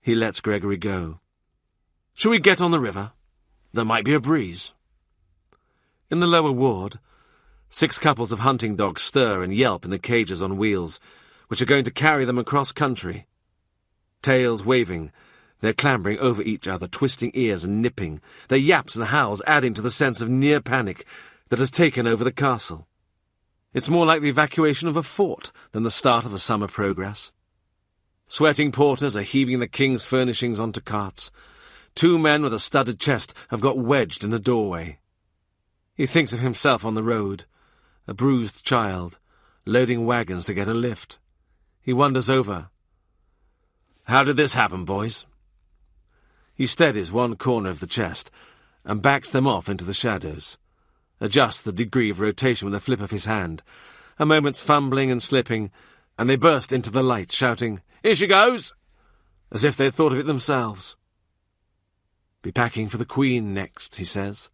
He lets Gregory go. "Shall we get on the river? There might be a breeze." In the lower ward, 6 couples of hunting dogs stir and yelp in the cages on wheels, which are going to carry them across country. Tails waving, they're clambering over each other, twisting ears and nipping, their yaps and howls adding to the sense of near panic that has taken over the castle. It's more like the evacuation of a fort than the start of a summer progress. Sweating porters are heaving the king's furnishings onto carts. 2 men with a studded chest have got wedged in a doorway. He thinks of himself on the road, a bruised child, loading wagons to get a lift. He wanders over. "How did this happen, boys?" He steadies one corner of the chest and backs them off into the shadows, adjusts the degree of rotation with a flip of his hand. A moment's fumbling and slipping, and they burst into the light, shouting, "Here she goes!" as if they'd thought of it themselves. "Be packing for the Queen next," he says,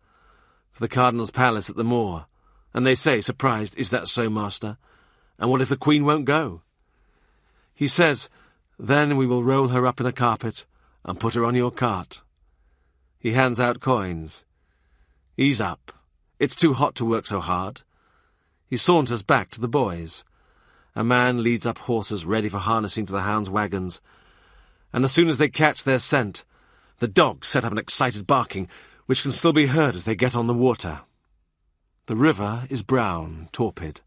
"for the Cardinal's palace at the moor." And they say, surprised, "Is that so, Master? And what if the Queen won't go?" He says, "Then we will roll her up in a carpet and put her on your cart." He hands out coins. "Ease up. It's too hot to work so hard." He saunters back to the boys. A man leads up horses ready for harnessing to the hounds' wagons, and as soon as they catch their scent, the dogs set up an excited barking, which can still be heard as they get on the water. The river is brown, torpid.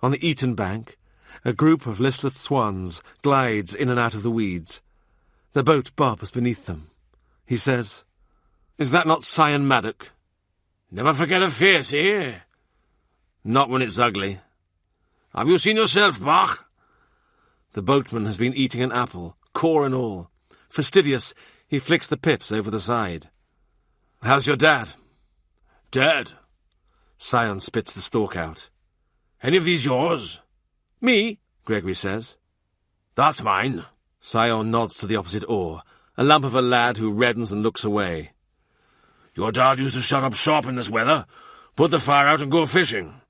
On the Eton bank, a group of listless swans glides in and out of the weeds. The boat bobs beneath them. He says, "Is that not Scion Maddock?" "Never forget a face, eh?" "Not when it's ugly." "Have you seen yourself, Bach?" The boatman has been eating an apple, core and all. Fastidious, he flicks the pips over the side. "How's your dad?" "Dead." Scion spits the stalk out. "Any of these yours?" "Me," Gregory says. "That's mine." Scion nods to the opposite oar, a lump of a lad who reddens and looks away. "Your dad used to shut up shop in this weather, put the fire out and go fishing."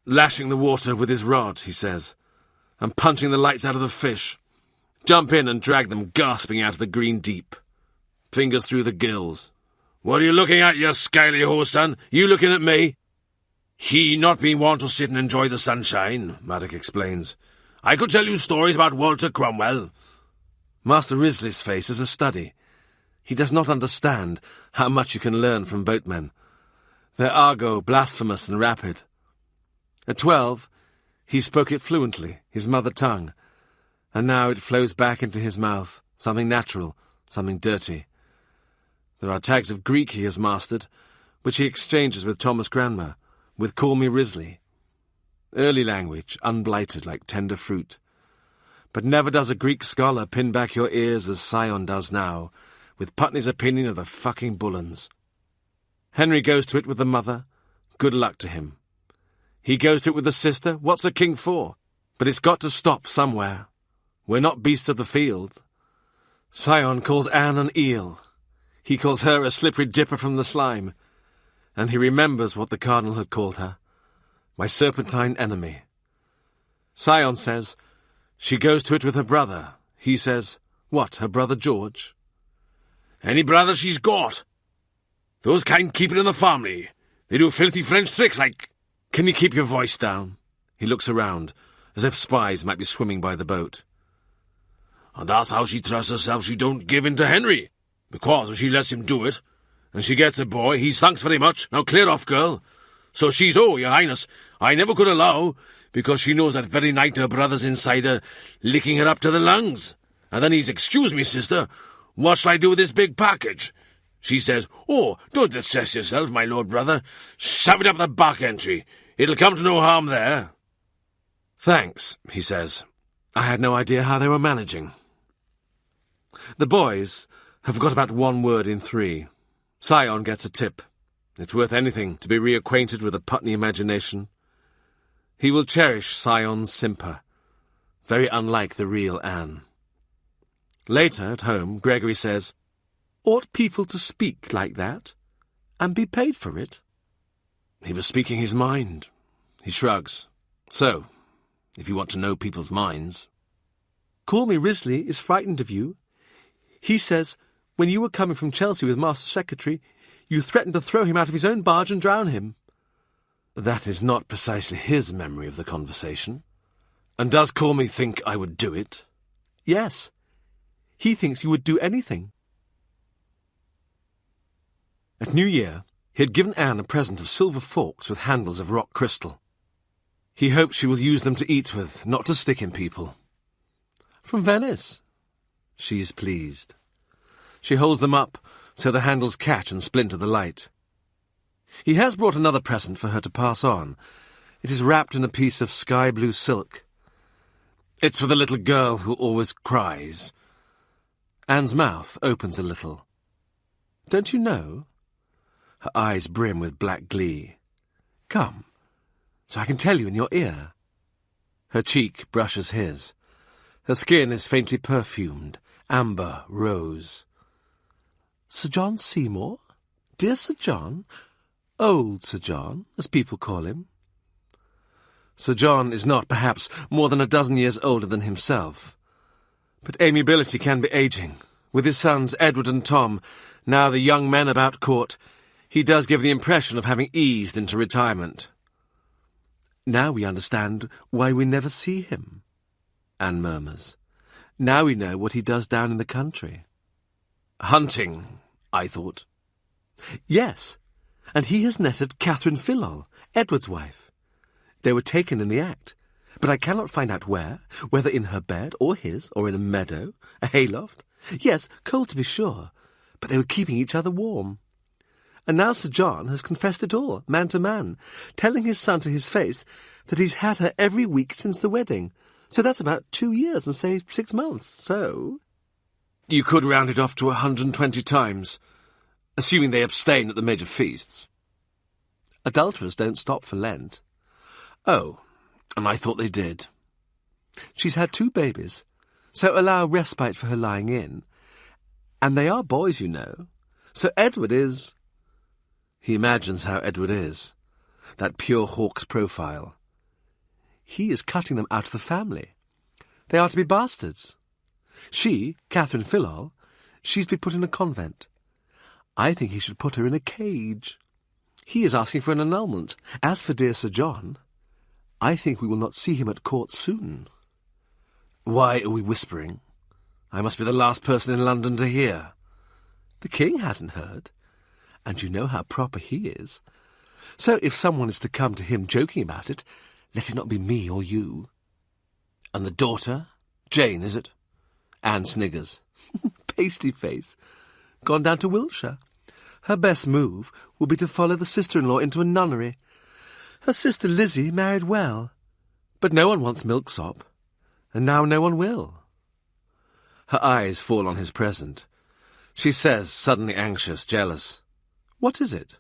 "Lashing the water with his rod," he says, "and punching the lights out of the fish. Jump in and drag them gasping out of the green deep. Fingers through the gills." "What are you looking at, you scaly horse, son? You looking at me?" "He not been one to sit and enjoy the sunshine," Maddock explains. "I could tell you stories about Walter Cromwell." Master Risley's face is a study. He does not understand how much you can learn from boatmen. Their argot blasphemous and rapid. At 12, he spoke it fluently, his mother tongue, and now it flows back into his mouth, something natural, something dirty. There are tags of Greek he has mastered, which he exchanges with Thomas Cranmer, with Call Me Risley. Early language, unblighted like tender fruit. But never does a Greek scholar pin back your ears as Scion does now, with Putney's opinion of the fucking Bullens. Henry goes to it with the mother. Good luck to him. He goes to it with the sister. What's a king for? But it's got to stop somewhere. We're not beasts of the field. Scion calls Anne an eel. He calls her a slippery dipper from the slime. And he remembers what the Cardinal had called her. My serpentine enemy. Scion says, she goes to it with her brother. He says, what, her brother George? Any brother she's got. Those kind keep it in the family. They do filthy French tricks like... Can you keep your voice down? He looks around, as if spies might be swimming by the boat. And that's how she trusts herself she don't give in to Henry. Because if she lets him do it, and she gets a boy, he's thanks very much. Now clear off, girl. So she's, oh, your highness, I never could allow, because she knows that very night her brother's inside her, licking her up to the lungs. And then he's, excuse me, sister, what shall I do with this big package? She says, oh, don't distress yourself, my lord brother. Shove it up the back entry. It'll come to no harm there. Thanks, he says. I had no idea how they were managing. The boys have got about 1 word in 3. Scion gets a tip. It's worth anything to be reacquainted with a Putney imagination. He will cherish Scion's simper, very unlike the real Anne. Later, at home, Gregory says, ought people to speak like that, and be paid for it? He was speaking his mind. He shrugs. So, if you want to know people's minds... Call Me Risley is frightened of you. He says, when you were coming from Chelsea with Master Secretary, you threatened to throw him out of his own barge and drown him. That is not precisely his memory of the conversation. And does Cormie think I would do it? Yes. He thinks you would do anything. At New Year, he had given Anne a present of silver forks with handles of rock crystal. He hopes she will use them to eat with, not to stick in people. From Venice. She is pleased. She holds them up so the handles catch and splinter the light. He has brought another present for her to pass on. It is wrapped in a piece of sky-blue silk. It's for the little girl who always cries. Anne's mouth opens a little. Don't you know? Her eyes brim with black glee. Come, so I can tell you in your ear. Her cheek brushes his. Her skin is faintly perfumed, amber rose. Sir John Seymour? Dear Sir John? Old Sir John, as people call him. Sir John is not, perhaps, more than a dozen years older than himself. But amiability can be ageing. With his sons Edward and Tom, now the young men about court, he does give the impression of having eased into retirement. Now we understand why we never see him, Anne murmurs. Now we know what he does down in the country. Hunting, I thought. Yes, and he has netted Catherine Fillol, Edward's wife. They were taken in the act, but I cannot find out where, whether in her bed or his, or in a meadow, a hayloft. Yes, cold to be sure, but they were keeping each other warm. And now Sir John has confessed it all, man to man, telling his son to his face that he's had her every week since the wedding. So that's about 2 years and, say, 6 months, so... You could round it off to 120 times, assuming they abstain at the major feasts. Adulterers don't stop for Lent. Oh, and I thought they did. She's had 2 babies, so allow respite for her lying in. And they are boys, you know. So Edward is... He imagines how Edward is, that pure hawk's profile. He is cutting them out of the family. They are to be bastards. She, Catherine Fillol, she's to be put in a convent. I think he should put her in a cage. He is asking for an annulment. As for dear Sir John, I think we will not see him at court soon. Why are we whispering? I must be the last person in London to hear. The king hasn't heard, and you know how proper he is. So if someone is to come to him joking about it, let it not be me or you. And the daughter? Jane, is it? Anne sniggers. Pasty face. Gone down to Wiltshire. Her best move will be to follow the sister-in-law into a nunnery. Her sister Lizzie married well, but no one wants milksop, and now no one will. Her eyes fall on his present. She says, suddenly anxious, jealous, What is it?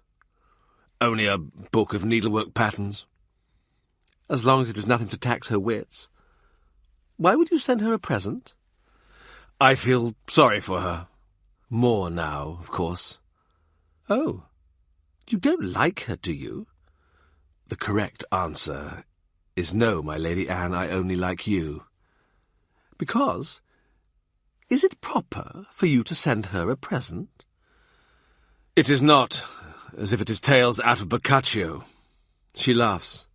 Only a book of needlework patterns. As long as it is nothing to tax her wits. Why would you send her a present? I feel sorry for her. More now, of course. Oh, you don't like her, do you? The correct answer is no, my Lady Anne, I only like you. Because, is it proper for you to send her a present? It is not, as if it is tales out of Boccaccio. She laughs.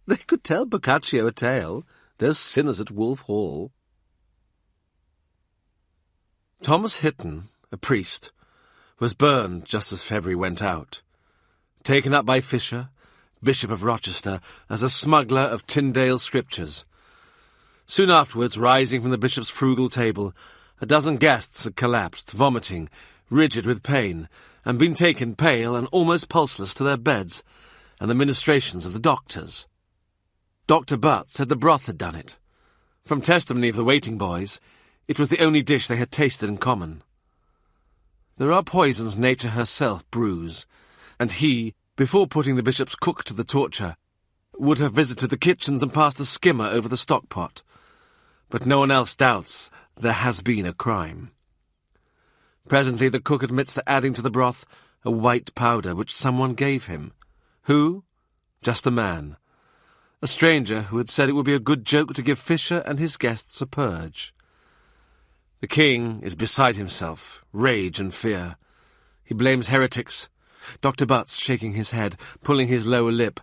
They could tell Boccaccio a tale, those sinners at Wolf Hall. Thomas Hitton, a priest, was burned just as February went out, taken up by Fisher, Bishop of Rochester, as a smuggler of Tyndale scriptures. Soon afterwards, rising from the bishop's frugal table, a dozen guests had collapsed, vomiting, rigid with pain, and been taken pale and almost pulseless to their beds and the ministrations of the doctors. Dr. Butt said the broth had done it. From testimony of the waiting boys, it was the only dish they had tasted in common. There are poisons nature herself brews, and he, before putting the bishop's cook to the torture, would have visited the kitchens and passed the skimmer over the stock-pot. But no one else doubts there has been a crime. Presently the cook admits to adding to the broth a white powder which someone gave him. Who? Just a man. A stranger who had said it would be a good joke to give Fisher and his guests a purge. The king is beside himself, rage and fear. He blames heretics. Dr. Butts, shaking his head, pulling his lower lip,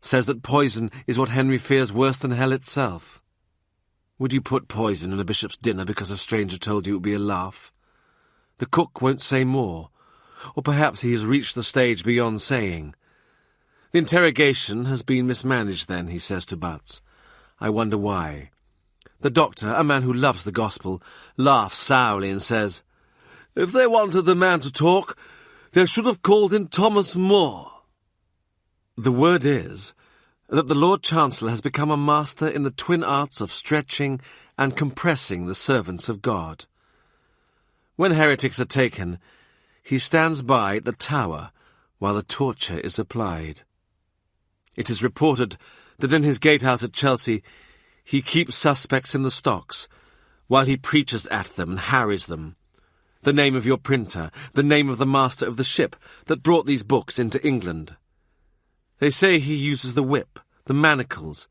says that poison is what Henry fears worse than hell itself. Would you put poison in a bishop's dinner because a stranger told you it would be a laugh? The cook won't say more, or perhaps he has reached the stage beyond saying. The interrogation has been mismanaged then, he says to Butts. I wonder why. The doctor, a man who loves the gospel, laughs sourly and says, If they wanted the man to talk, they should have called in Thomas More. The word is that the Lord Chancellor has become a master in the twin arts of stretching and compressing the servants of God. When heretics are taken, he stands by at the Tower while the torture is applied. It is reported that in his gatehouse at Chelsea he keeps suspects in the stocks while he preaches at them and harries them. The name of your printer, the name of the master of the ship that brought these books into England. They say he uses the whip, the manacles,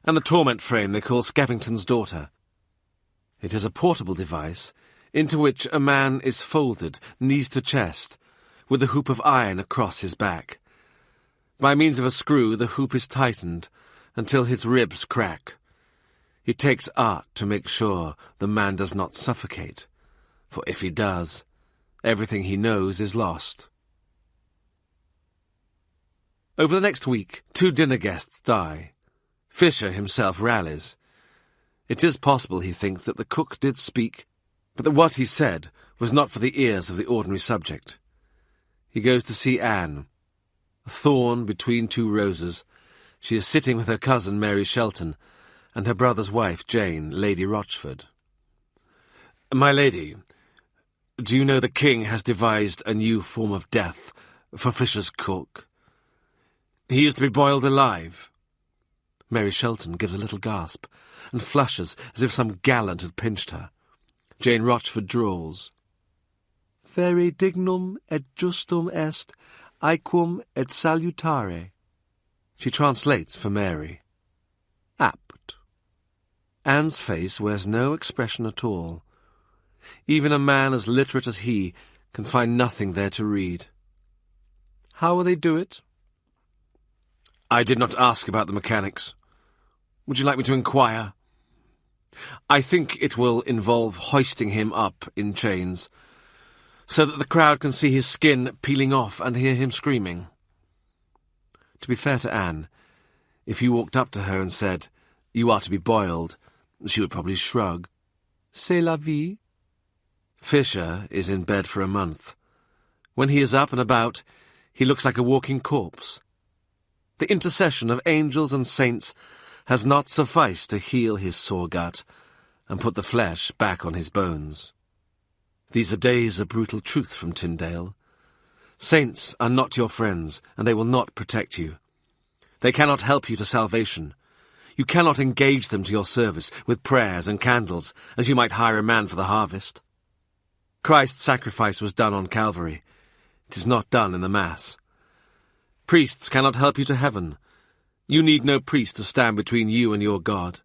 and the torment frame they call Skeffington's daughter. It is a portable device into which a man is folded, knees to chest, with a hoop of iron across his back. By means of a screw, the hoop is tightened until his ribs crack. It takes art to make sure the man does not suffocate, for if he does, everything he knows is lost. Over the next week, 2 dinner guests die. Fisher himself rallies. It is possible, he thinks, that the cook did speak, but that what he said was not for the ears of the ordinary subject. He goes to see Anne. A thorn between 2 roses, she is sitting with her cousin Mary Shelton and her brother's wife Jane, Lady Rochford. My lady, do you know the king has devised a new form of death for Fisher's cook? He is to be boiled alive. Mary Shelton gives a little gasp and flushes as if some gallant had pinched her. Jane Rochford drawls. Vere dignum et justum est, aequum et salutare. She translates for Mary. Apt. Anne's face wears no expression at all. Even a man as literate as he can find nothing there to read. How will they do it? I did not ask about the mechanics. Would you like me to inquire? I think it will involve hoisting him up in chains, so that the crowd can see his skin peeling off and hear him screaming. To be fair to Anne, if you walked up to her and said, You are to be boiled, she would probably shrug. C'est la vie. Fisher is in bed for a month. When he is up and about, he looks like a walking corpse. The intercession of angels and saints has not sufficed to heal his sore gut and put the flesh back on his bones. These are days of brutal truth from Tyndale. Saints are not your friends, and they will not protect you. They cannot help you to salvation. You cannot engage them to your service with prayers and candles, as you might hire a man for the harvest. Christ's sacrifice was done on Calvary. It is not done in the Mass. Priests cannot help you to heaven. You need no priest to stand between you and your God.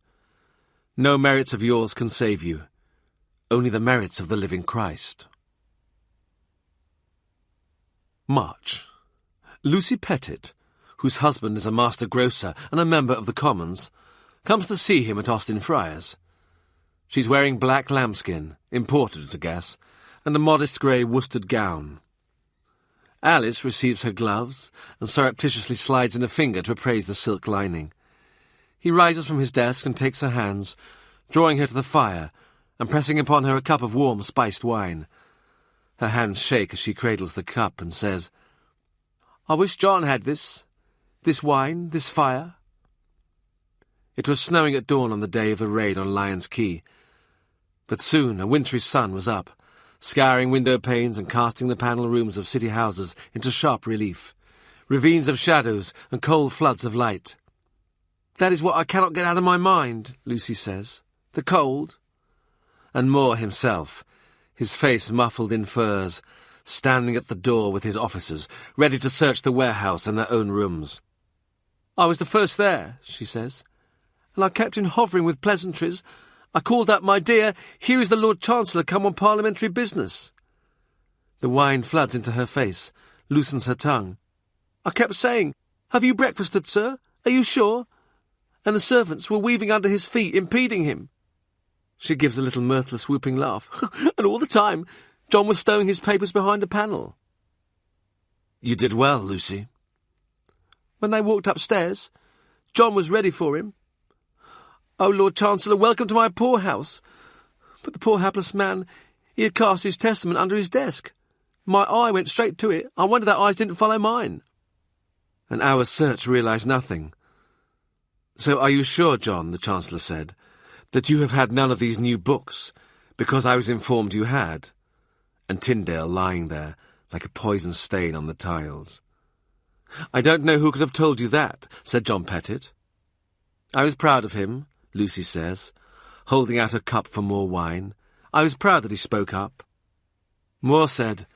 No merits of yours can save you. Only the merits of the living Christ. March. Lucy Pettit, whose husband is a master grocer and a member of the Commons, comes to see him at Austin Friars. She's wearing black lambskin, imported, I guess, and a modest grey worsted gown. Alice receives her gloves and surreptitiously slides in a finger to appraise the silk lining. He rises from his desk and takes her hands, drawing her to the fire and pressing upon her a cup of warm spiced wine. Her hands shake as she cradles the cup and says, I wish John had this wine, this fire. It was snowing at dawn on the day of the raid on Lyon's Quay, but soon a wintry sun was up, scouring window panes and casting the panel rooms of city houses into sharp relief, ravines of shadows and cold floods of light. That is what I cannot get out of my mind, Lucy says. The cold. And Moore himself, his face muffled in furs, standing at the door with his officers, ready to search the warehouse and their own rooms. I was the first there, she says, and I kept in hovering with pleasantries I called out, "My dear, here is the Lord Chancellor come on parliamentary business." The wine floods into her face, loosens her tongue. I kept saying, "Have you breakfasted, sir? Are you sure?" And the servants were weaving under his feet, impeding him. She gives a little mirthless whooping laugh. And all the time, John was stowing his papers behind a panel. You did well, Lucy. When they walked upstairs, John was ready for him. "Oh, Lord Chancellor, welcome to my poor house." But the poor hapless man, he had cast his testament under his desk. My eye went straight to it. I wonder that eyes didn't follow mine. An hour's search realised nothing. "So are you sure, John," the Chancellor said, "that you have had none of these new books, because I was informed you had?" And Tyndale lying there, like a poison stain on the tiles. "I don't know who could have told you that," said John Pettit. "I was proud of him," Lucy says, holding out a cup for more wine. "I was proud that he spoke up." Moore said,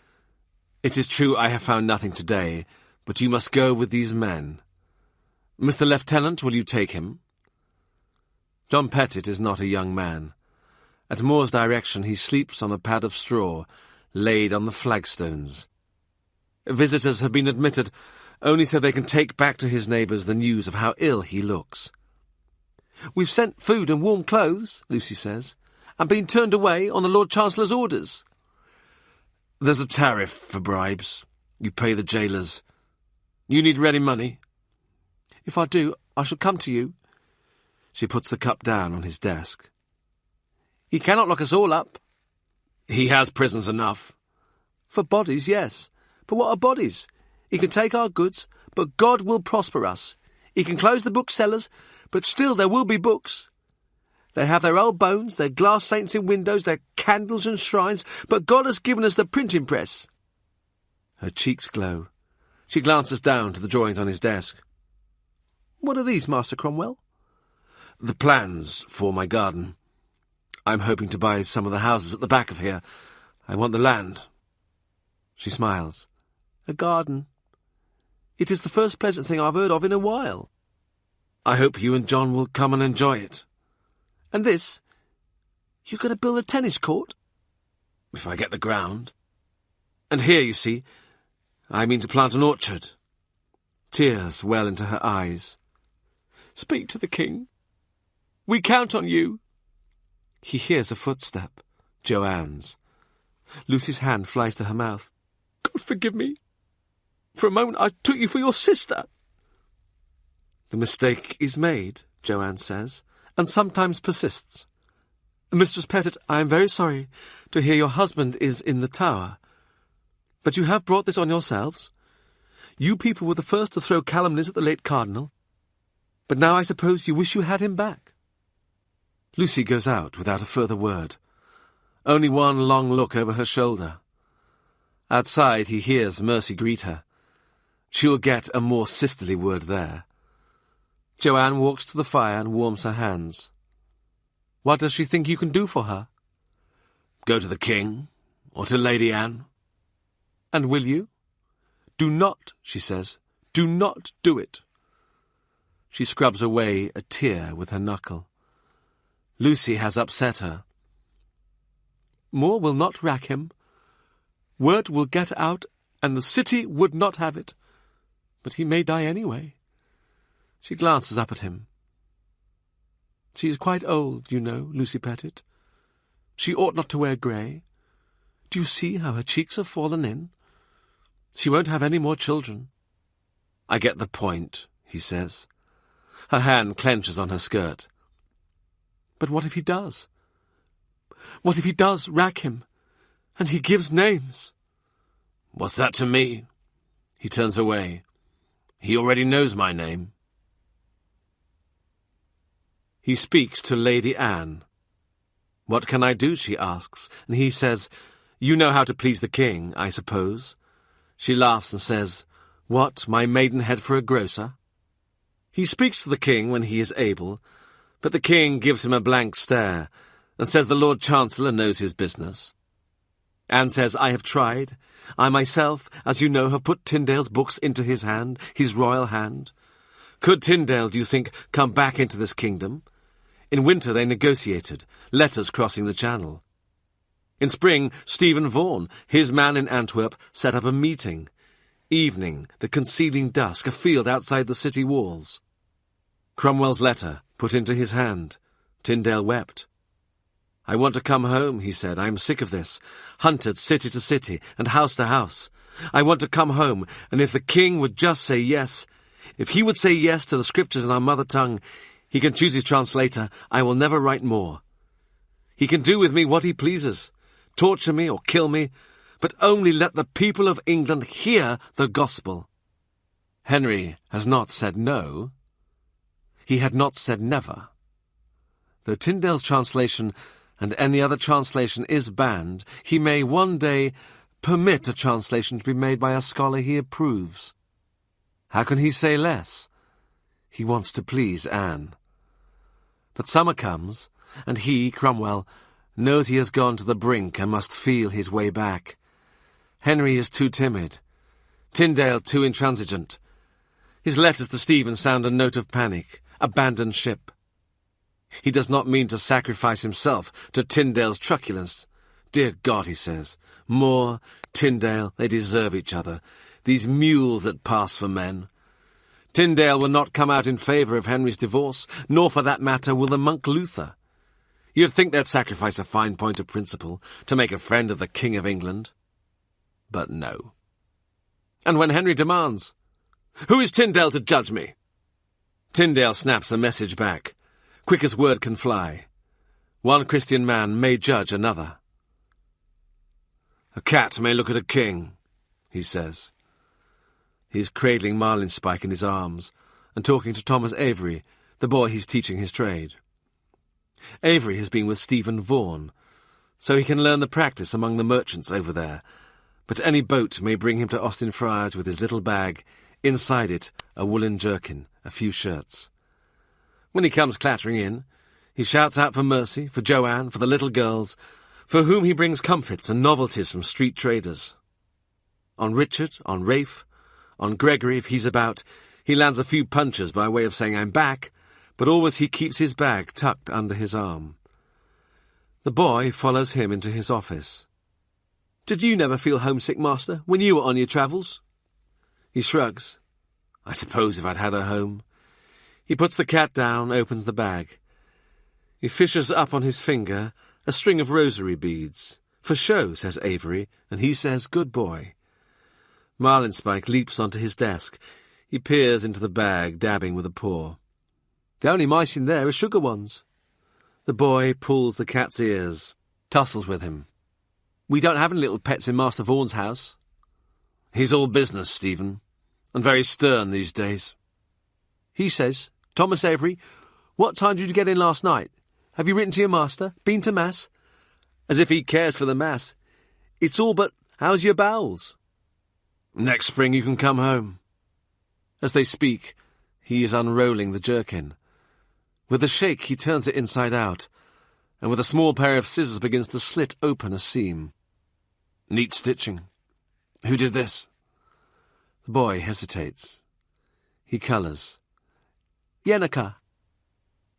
"It is true I have found nothing today, but you must go with these men. Mr. Lieutenant, will you take him?" John Pettit is not a young man. At Moore's direction he sleeps on a pad of straw, laid on the flagstones. Visitors have been admitted only so they can take back to his neighbours the news of how ill he looks. "We've sent food and warm clothes," Lucy says, "and been turned away on the Lord Chancellor's orders." "There's a tariff for bribes. You pay the jailers. You need ready money." "If I do, I shall come to you." She puts the cup down on his desk. "He cannot lock us all up." "He has prisons enough." "For bodies, yes. But what are bodies? He can take our goods, but God will prosper us. He can close the booksellers, but still there will be books. They have their old bones, their glass saints in windows, their candles and shrines, but God has given us the printing press." Her cheeks glow. She glances down to the drawings on his desk. "What are these, Master Cromwell?" "The plans for my garden. I'm hoping to buy some of the houses at the back of here. I want the land." She smiles. "A garden. It is the first pleasant thing I've heard of in a while." "I hope you and John will come and enjoy it." "And this? You're going to build a tennis court?" "If I get the ground. And here, you see, I mean to plant an orchard." Tears well into her eyes. "Speak to the king. We count on you." He hears a footstep. Joanne's. Lucy's hand flies to her mouth. "God forgive me. For a moment I took you for your sister." "The mistake is made," Joanne says, and sometimes persists. "Mistress Pettit, I am very sorry to hear your husband is in the Tower. But you have brought this on yourselves. You people were the first to throw calumnies at the late Cardinal. But now I suppose you wish you had him back." Lucy goes out without a further word. Only one long look over her shoulder. Outside he hears Mercy greet her. She'll get a more sisterly word there. Joanne walks to the fire and warms her hands. What does she think you can do for her? "Go to the king, or to Lady Anne." "And will you?" "Do not," she says. "Do not do it." She scrubs away a tear with her knuckle. Lucy has upset her. Moore will not rack him. Word will get out, and the city would not have it. But he may die anyway. She glances up at him. She is quite old, you know, Lucy Pettit. She ought not to wear grey. Do you see how her cheeks have fallen in? She won't have any more children." "I get the point," he says. Her hand clenches on her skirt. "But what if he does? What if he does rack him, and he gives names?" "What's that to me?" He turns away. "He already knows my name." He speaks to Lady Anne. "What can I do?" she asks, and he says, "You know how to please the king, I suppose." She laughs and says, "What, my maidenhead for a grocer?" He speaks to the king when he is able, but the king gives him a blank stare and says the Lord Chancellor knows his business. Anne says, "I have tried. I myself, as you know, have put Tyndale's books into his hand, his royal hand. Could Tyndale, do you think, come back into this kingdom? In winter they negotiated, letters crossing the Channel. In spring, Stephen Vaughan, his man in Antwerp, set up a meeting. Evening, the concealing dusk, a field outside the city walls. Cromwell's letter, put into his hand. Tyndale wept. "I want to come home," he said. "I am sick of this. Hunted city to city and house to house. I want to come home, and if the king would just say yes, if he would say yes to the scriptures in our mother tongue, he can choose his translator. I will never write more. He can do with me what he pleases, torture me or kill me, but only let the people of England hear the gospel." Henry has not said no. He had not said never. Though Tyndale's translation and any other translation is banned, he may one day permit a translation to be made by a scholar he approves. How can he say less? He wants to please Anne. But summer comes, and he, Cromwell, knows he has gone to the brink and must feel his way back. Henry is too timid, Tyndale too intransigent. His letters to Stephen sound a note of panic, abandoned ship. He does not mean to sacrifice himself to Tyndale's truculence. Dear God, he says, Moore, Tyndale, they deserve each other, these mules that pass for men. Tyndale will not come out in favour of Henry's divorce, nor for that matter will the monk Luther. You'd think they'd sacrifice a fine point of principle to make a friend of the King of England. But no. And when Henry demands, "Who is Tyndale to judge me?" Tyndale snaps a message back, quick as word can fly. One Christian man may judge another. "A cat may look at a king," he says. He's cradling marlinspike in his arms and talking to Thomas Avery, the boy he's teaching his trade. Avery has been with Stephen Vaughan, so he can learn the practice among the merchants over there, but any boat may bring him to Austin Friars with his little bag, inside it a woolen jerkin, a few shirts. When he comes clattering in, he shouts out for mercy, for Joanne, for the little girls, for whom he brings comfits and novelties from street traders. On Richard, on Rafe, on Gregory, if he's about, he lands a few punches by way of saying, "I'm back," but always he keeps his bag tucked under his arm. The boy follows him into his office. "Did you never feel homesick, Master, when you were on your travels?" He shrugs. "I suppose if I'd had a home." He puts the cat down, opens the bag. He fishes up on his finger a string of rosary beads. "For show," says Avery, and he says, "Good boy." Marlinspike leaps onto his desk. He peers into the bag, dabbing with a paw. "The only mice in there are sugar ones." The boy pulls the cat's ears, tussles with him. "We don't have any little pets in Master Vaughan's house." "He's all business, Stephen, and very stern these days." He says, "Thomas Avery, what time did you get in last night? Have you written to your master? Been to Mass?" As if he cares for the Mass. "It's all but, how's your bowels?" "Next spring you can come home." As they speak, he is unrolling the jerkin. With a shake he turns it inside out, and with a small pair of scissors begins to slit open a seam. "Neat stitching. Who did this?" The boy hesitates. He colours. "Yenneker."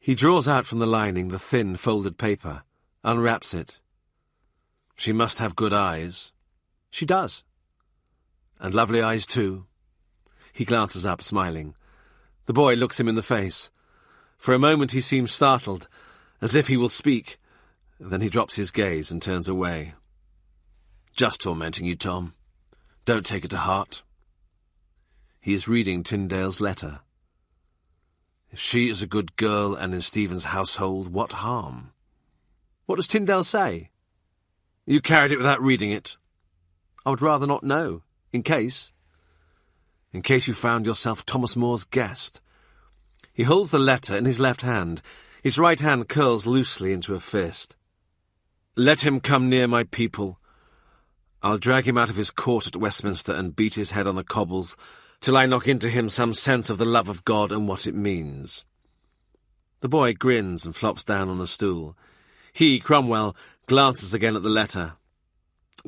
He draws out from the lining the thin, folded paper, unwraps it. "She must have good eyes." "She does." "And lovely eyes, too." He glances up, smiling. The boy looks him in the face. For a moment he seems startled, as if he will speak. Then he drops his gaze and turns away. "Just tormenting you, Tom. Don't take it to heart." He is reading Tyndale's letter. "If she is a good girl and in Stephen's household, what harm?" "What does Tyndale say?" "You carried it without reading it." "I would rather not know, in case." "In case you found yourself Thomas More's guest." He holds the letter in his left hand. His right hand curls loosely into a fist. "Let him come near my people. I'll drag him out of his court at Westminster and beat his head on the cobbles till I knock into him some sense of the love of God and what it means." The boy grins and flops down on a stool. He, Cromwell, glances again at the letter.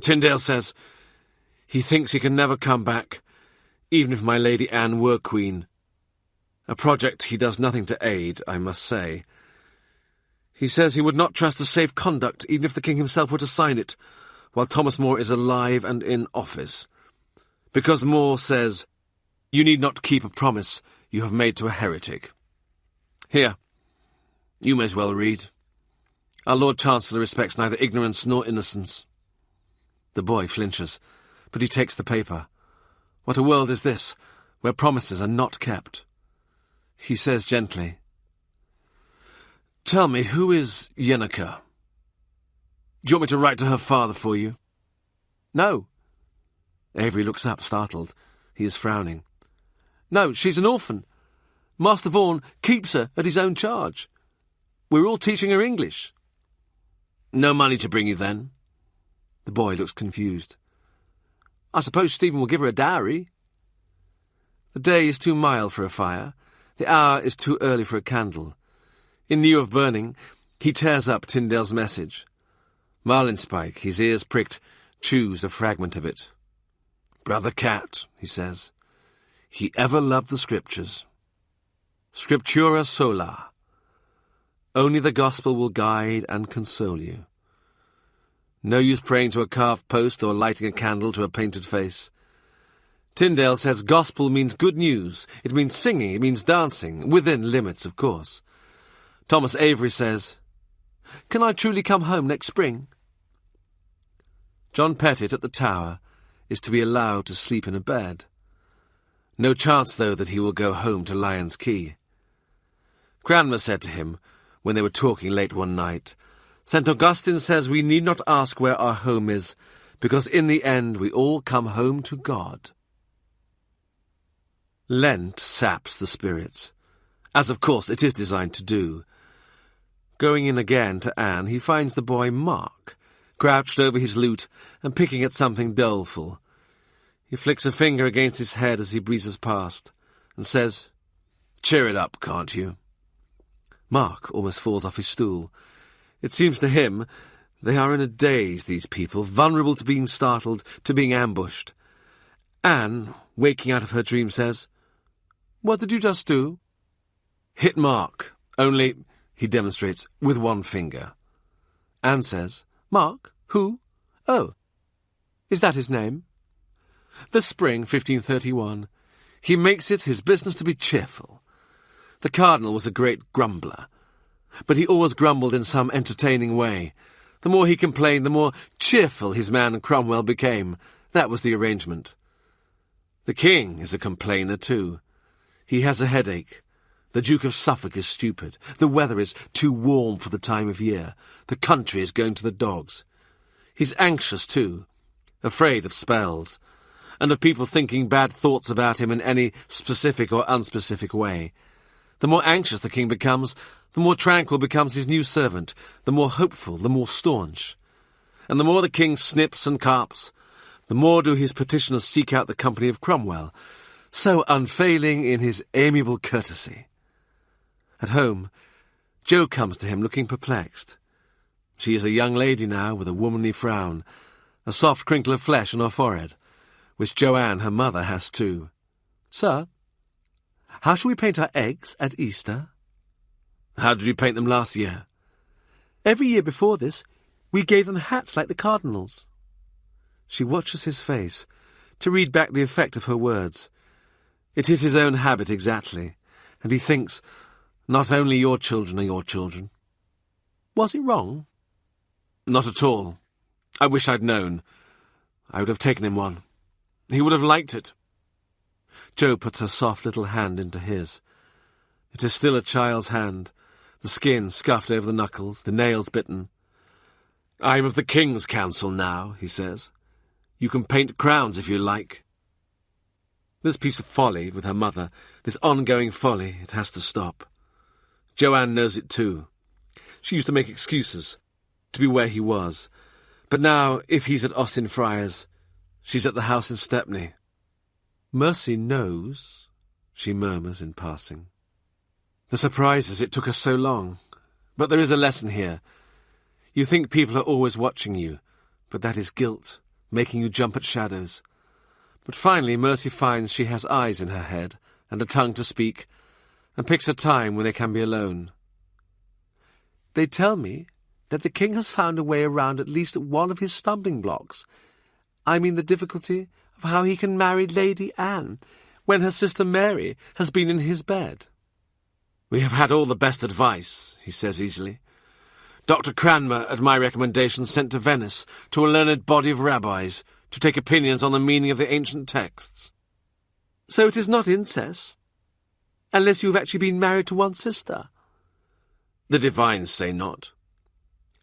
Tyndale says, "He thinks he can never come back, even if my Lady Anne were queen. A project he does nothing to aid, I must say. He says he would not trust a safe conduct even if the king himself were to sign it, while Thomas More is alive and in office. Because More says, you need not keep a promise you have made to a heretic. Here, you may as well read. Our Lord Chancellor respects neither ignorance nor innocence. The boy flinches, but he takes the paper. What a world is this, where promises are not kept? He says gently, Tell me, who is Yenneker? Do you want me to write to her father for you? No. Avery looks up, startled. He is frowning. No, she's an orphan. Master Vaughan keeps her at his own charge. We're all teaching her English. No money to bring you, then? The boy looks confused. I suppose Stephen will give her a dowry. The day is too mild for a fire. The hour is too early for a candle. In lieu of burning, he tears up Tyndale's message. Marlinspike, his ears pricked, chews a fragment of it. Brother Cat, he says, he ever loved the Scriptures. Scriptura sola. Only the gospel will guide and console you. No use praying to a carved post or lighting a candle to a painted face. Tyndale says gospel means good news. It means singing, it means dancing, within limits, of course. Thomas Avery says, Can I truly come home next spring? John Pettit at the Tower is to be allowed to sleep in a bed. No chance, though, that he will go home to Lion's Quay. Cranmer said to him, when they were talking late one night, St. Augustine says we need not ask where our home is, because in the end we all come home to God. Lent saps the spirits, as of course it is designed to do. Going in again to Anne, he finds the boy Mark, crouched over his lute and picking at something doleful. He flicks a finger against his head as he breezes past, and says, Cheer it up, can't you? Mark almost falls off his stool. It seems to him they are in a daze, these people, vulnerable to being startled, to being ambushed. Anne, waking out of her dream, says, What did you just do? Hit Mark, only, he demonstrates, with one finger. Anne says, Mark? Who? Oh, is that his name? The spring, 1531. He makes it his business to be cheerful. The Cardinal was a great grumbler, but he always grumbled in some entertaining way. The more he complained, the more cheerful his man Cromwell became. That was the arrangement. The King is a complainer, too. He has a headache. The Duke of Suffolk is stupid. The weather is too warm for the time of year. The country is going to the dogs. He's anxious, too, afraid of spells, and of people thinking bad thoughts about him in any specific or unspecific way. The more anxious the king becomes, the more tranquil becomes his new servant, the more hopeful, the more staunch. And the more the king snips and carps, the more do his petitioners seek out the company of Cromwell, so unfailing in his amiable courtesy. At home, Jo comes to him looking perplexed. She is a young lady now, with a womanly frown, a soft crinkle of flesh on her forehead, which Joanne, her mother, has too. Sir, how shall we paint our eggs at Easter? How did you paint them last year? Every year before this, we gave them hats like the cardinals. She watches his face, to read back the effect of her words. It is his own habit exactly, and he thinks, not only your children are your children. Was it wrong? Not at all. I wish I'd known. I would have taken him one. He would have liked it. Jo puts her soft little hand into his. It is still a child's hand, the skin scuffed over the knuckles, the nails bitten. I am of the King's council now, he says. You can paint crowns if you like. This piece of folly with her mother, this ongoing folly, it has to stop. Joanne knows it too. She used to make excuses, to be where he was. But now, if he's at Austin Friars, she's at the house in Stepney. Mercy knows, she murmurs in passing. The surprise is it took us so long. But there is a lesson here. You think people are always watching you, but that is guilt, making you jump at shadows. But finally Mercy finds she has eyes in her head, and a tongue to speak, and picks a time when they can be alone. They tell me that the king has found a way around at least one of his stumbling blocks. I mean the difficulty of how he can marry Lady Anne when her sister Mary has been in his bed. We have had all the best advice, he says easily. Dr. Cranmer, at my recommendation, sent to Venice to a learned body of rabbis to take opinions on the meaning of the ancient texts. So it is not incest, unless you have actually been married to one sister. The divines say not.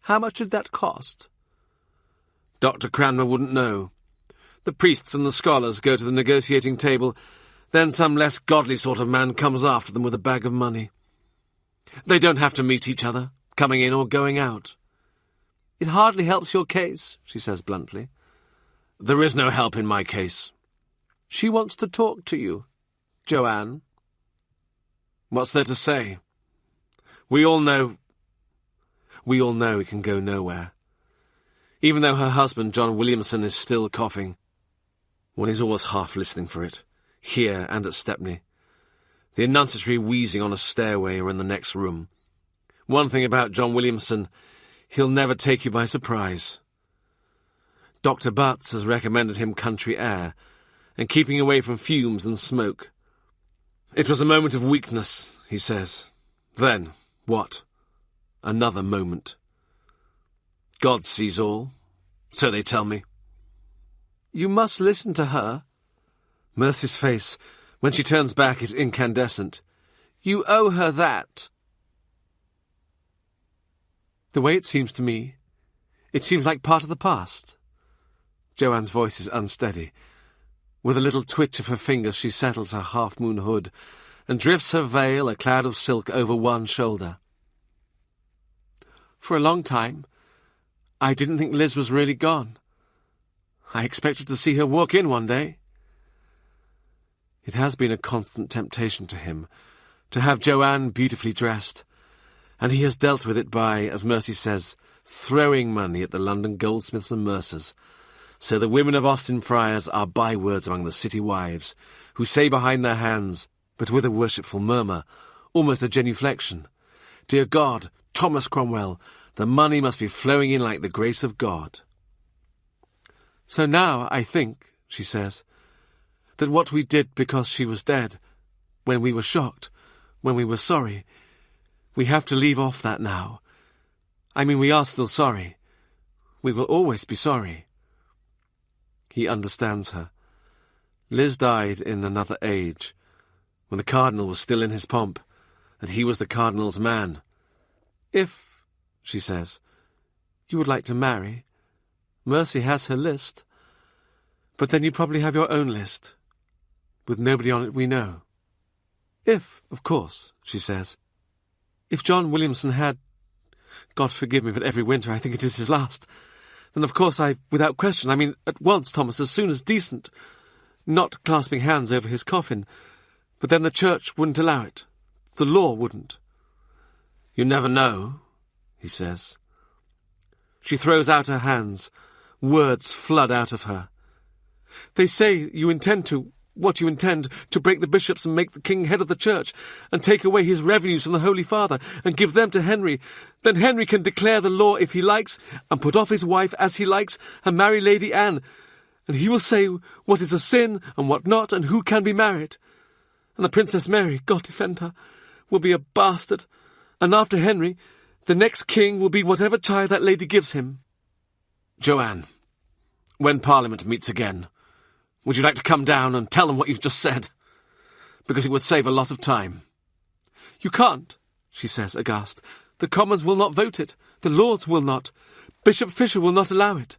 How much did that cost? Dr. Cranmer wouldn't know. The priests and the scholars go to the negotiating table, then some less godly sort of man comes after them with a bag of money. They don't have to meet each other, coming in or going out. It hardly helps your case, she says bluntly. There is no help in my case. She wants to talk to you, Joanne. What's there to say? We all know it can go nowhere. Even though her husband, John Williamson, is still coughing. One is always half listening for it, here and at Stepney. The enunciatory wheezing on a stairway or in the next room. One thing about John Williamson, he'll never take you by surprise. Dr. Butts has recommended him country air, and keeping away from fumes and smoke. It was a moment of weakness, he says. Then, what? Another moment. God sees all, so they tell me. You must listen to her. Mercy's face, when she turns back, is incandescent. You owe her that. The way it seems to me, it seems like part of the past. Joanne's voice is unsteady. With a little twitch of her fingers, she settles her half-moon hood and drifts her veil, a cloud of silk, over one shoulder. For a long time, I didn't think Liz was really gone. I expected to see her walk in one day. It has been a constant temptation to him to have Joanne beautifully dressed, and he has dealt with it by, as Mercy says, throwing money at the London goldsmiths and mercers. So the women of Austin Friars are bywords among the city wives, who say behind their hands, but with a worshipful murmur, almost a genuflection, "Dear God, Thomas Cromwell, the money must be flowing in like the grace of God." So now I think, she says, that what we did because she was dead, when we were shocked, when we were sorry, we have to leave off that now. I mean, we are still sorry. We will always be sorry. He understands her. Liz died in another age, when the cardinal was still in his pomp, and he was the cardinal's man. If, she says, you would like to marry, Mercy has her list, but then you probably have your own list, with nobody on it we know. If, of course, she says, if John Williamson had, God forgive me, but every winter I think it is his last, then of course without question, I mean at once, Thomas, as soon as decent, not clasping hands over his coffin, but then the church wouldn't allow it. The law wouldn't. You never know, he says. She throws out her hands. Words flood out of her. They say you intend to break the bishops and make the king head of the church, and take away his revenues from the Holy Father, and give them to Henry. Then Henry can declare the law if he likes, and put off his wife as he likes, and marry Lady Anne. And he will say what is a sin, and what not, and who can be married. And the Princess Mary, God defend her, will be a bastard. And after Henry, the next king will be whatever child that lady gives him. Joanne, when Parliament meets again, would you like to come down and tell them what you've just said? Because it would save a lot of time. You can't, she says, aghast. The Commons will not vote it. The Lords will not. Bishop Fisher will not allow it.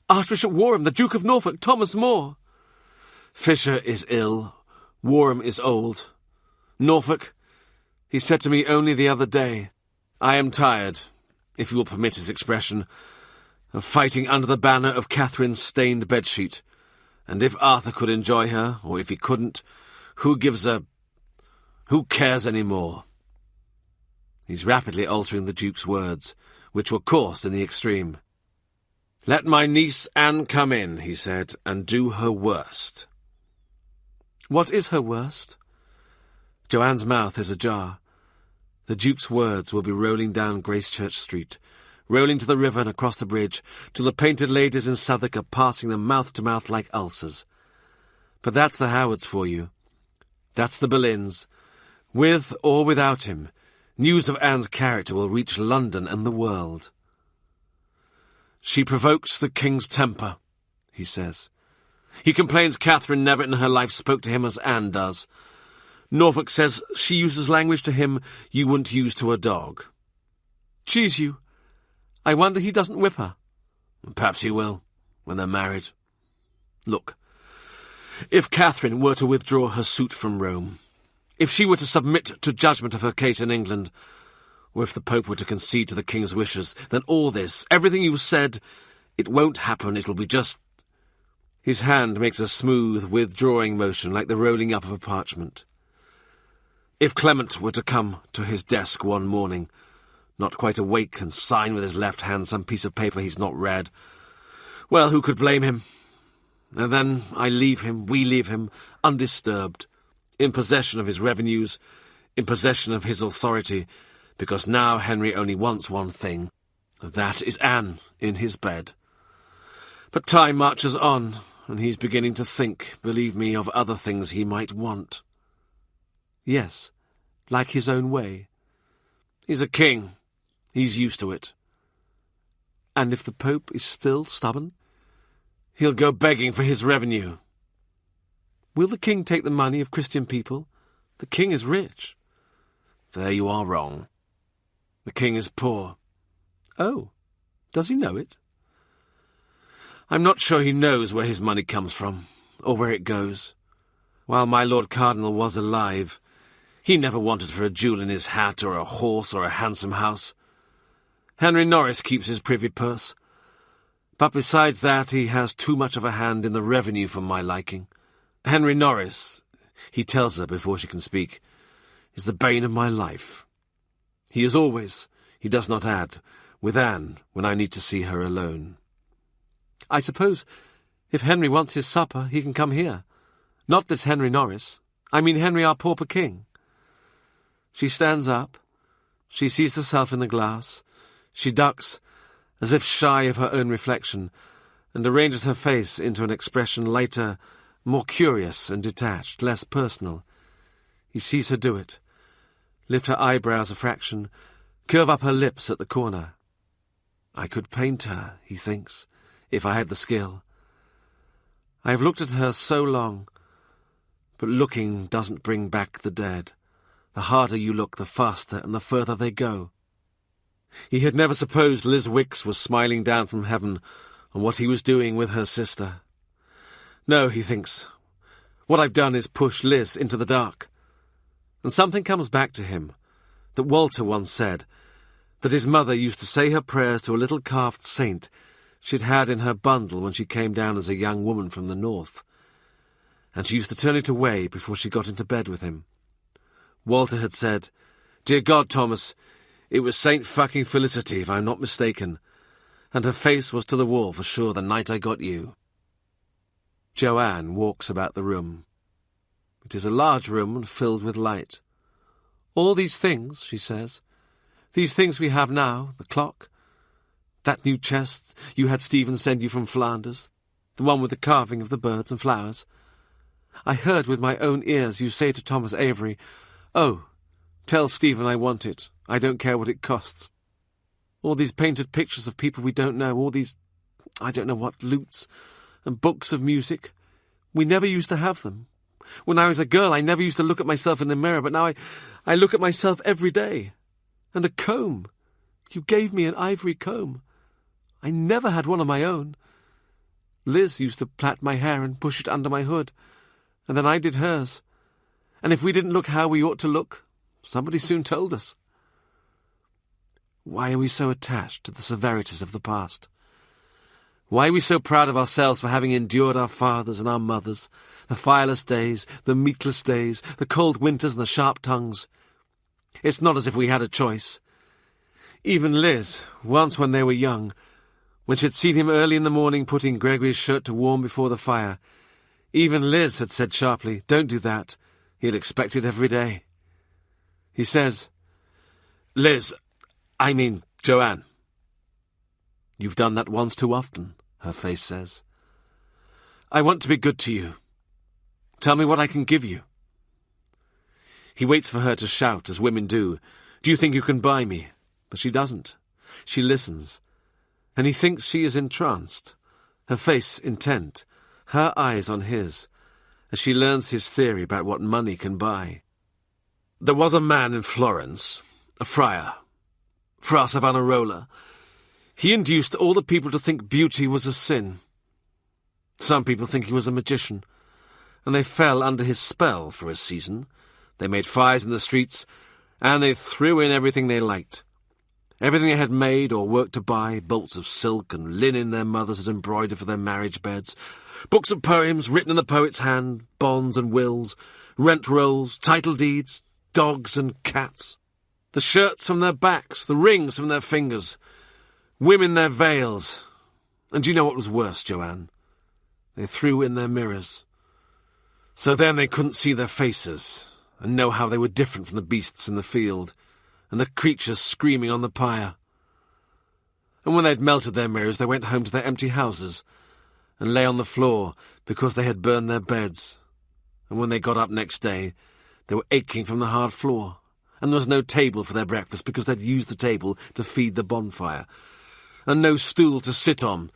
Archbishop Warham, the Duke of Norfolk, Thomas More. Fisher is ill. Warham is old. Norfolk, he said to me only the other day, I am tired, if you will permit his expression, of fighting under the banner of Catherine's stained bedsheet. And if Arthur could enjoy her, or if he couldn't, who cares any more? He's rapidly altering the Duke's words, which were coarse in the extreme. Let my niece Anne come in, he said, and do her worst. What is her worst? Joanne's mouth is ajar. The Duke's words will be rolling down Gracechurch Street, rolling to the river and across the bridge, till the painted ladies in Southwark are passing them mouth to mouth like ulcers. But that's the Howards for you. That's the Boleyns. With or without him, news of Anne's character will reach London and the world. She provokes the king's temper, he says. He complains Catherine never in her life spoke to him as Anne does. Norfolk says she uses language to him you wouldn't use to a dog. Cheese you. I wonder he doesn't whip her. Perhaps he will, when they're married. Look, if Catherine were to withdraw her suit from Rome, if she were to submit to judgment of her case in England, or if the Pope were to concede to the king's wishes, then all this, everything you said, it won't happen, it'll be just... His hand makes a smooth, withdrawing motion like the rolling up of a parchment. If Clement were to come to his desk one morning, not quite awake, and sign with his left hand some piece of paper he's not read, well, who could blame him? And then we leave him, undisturbed, in possession of his revenues, in possession of his authority, because now Henry only wants one thing. That is Anne in his bed. But time marches on, and he's beginning to think, believe me, of other things he might want. Yes, like his own way. He's a king. He's used to it. And if the Pope is still stubborn, he'll go begging for his revenue. Will the king take the money of Christian people? The king is rich. There you are wrong. The king is poor. Oh, does he know it? I'm not sure he knows where his money comes from, or where it goes. While my Lord Cardinal was alive, he never wanted for a jewel in his hat, or a horse, or a handsome house. Henry Norris keeps his privy purse. But besides that, he has too much of a hand in the revenue for my liking. Henry Norris, he tells her before she can speak, is the bane of my life. He is always, he does not add, with Anne when I need to see her alone. I suppose if Henry wants his supper, he can come here. Not this Henry Norris. I mean Henry our pauper king. She stands up. She sees herself in the glass. She ducks, as if shy of her own reflection, and arranges her face into an expression lighter, more curious and detached, less personal. He sees her do it, lift her eyebrows a fraction, curve up her lips at the corner. I could paint her, he thinks, if I had the skill. I have looked at her so long, but looking doesn't bring back the dead. The harder you look, the faster and the further they go. He had never supposed Liz Wicks was smiling down from heaven on what he was doing with her sister. No, he thinks, what I've done is push Liz into the dark. And something comes back to him that Walter once said, that his mother used to say her prayers to a little carved saint she'd had in her bundle when she came down as a young woman from the north, and she used to turn it away before she got into bed with him. Walter had said, "Dear God, Thomas, it was Saint fucking Felicity, if I'm not mistaken, and her face was to the wall for sure the night I got you." Joanne walks about the room. It is a large room and filled with light. All these things, she says, these things we have now, the clock, that new chest you had Stephen send you from Flanders, the one with the carving of the birds and flowers. I heard with my own ears you say to Thomas Avery, "Oh, tell Stephen I want it. I don't care what it costs." All these painted pictures of people we don't know, all these, I don't know what, lutes and books of music. We never used to have them. When I was a girl, I never used to look at myself in the mirror, but now I look at myself every day. And a comb. You gave me an ivory comb. I never had one of my own. Liz used to plait my hair and push it under my hood, and then I did hers. And if we didn't look how we ought to look, somebody soon told us. Why are we so attached to the severities of the past? Why are we so proud of ourselves for having endured our fathers and our mothers, the fireless days, the meatless days, the cold winters and the sharp tongues? It's not as if we had a choice. Even Liz, once when they were young, when she'd seen him early in the morning putting Gregory's shirt to warm before the fire, even Liz had said sharply, "Don't do that. He'll expect it every day." He says, Joanne. You've done that once too often, her face says. I want to be good to you. Tell me what I can give you. He waits for her to shout, as women do, Do you think you can buy me? But she doesn't. She listens. And he thinks she is entranced, her face intent, her eyes on his, as she learns his theory about what money can buy. There was a man in Florence, a friar, Fra Savonarola. He induced all the people to think beauty was a sin. Some people think he was a magician, and they fell under his spell for a season. They made fires in the streets, and they threw in everything they liked. Everything they had made or worked to buy, bolts of silk and linen their mothers had embroidered for their marriage beds, books of poems written in the poet's hand, bonds and wills, rent rolls, title deeds, dogs and cats, the shirts from their backs, the rings from their fingers, women their veils. And do you know what was worse, Joanne? They threw in their mirrors. So then they couldn't see their faces and know how they were different from the beasts in the field and the creatures screaming on the pyre. And when they'd melted their mirrors, they went home to their empty houses and lay on the floor because they had burned their beds. And when they got up next day, they were aching from the hard floor, and there was no table for their breakfast because they'd used the table to feed the bonfire, and no stool to sit on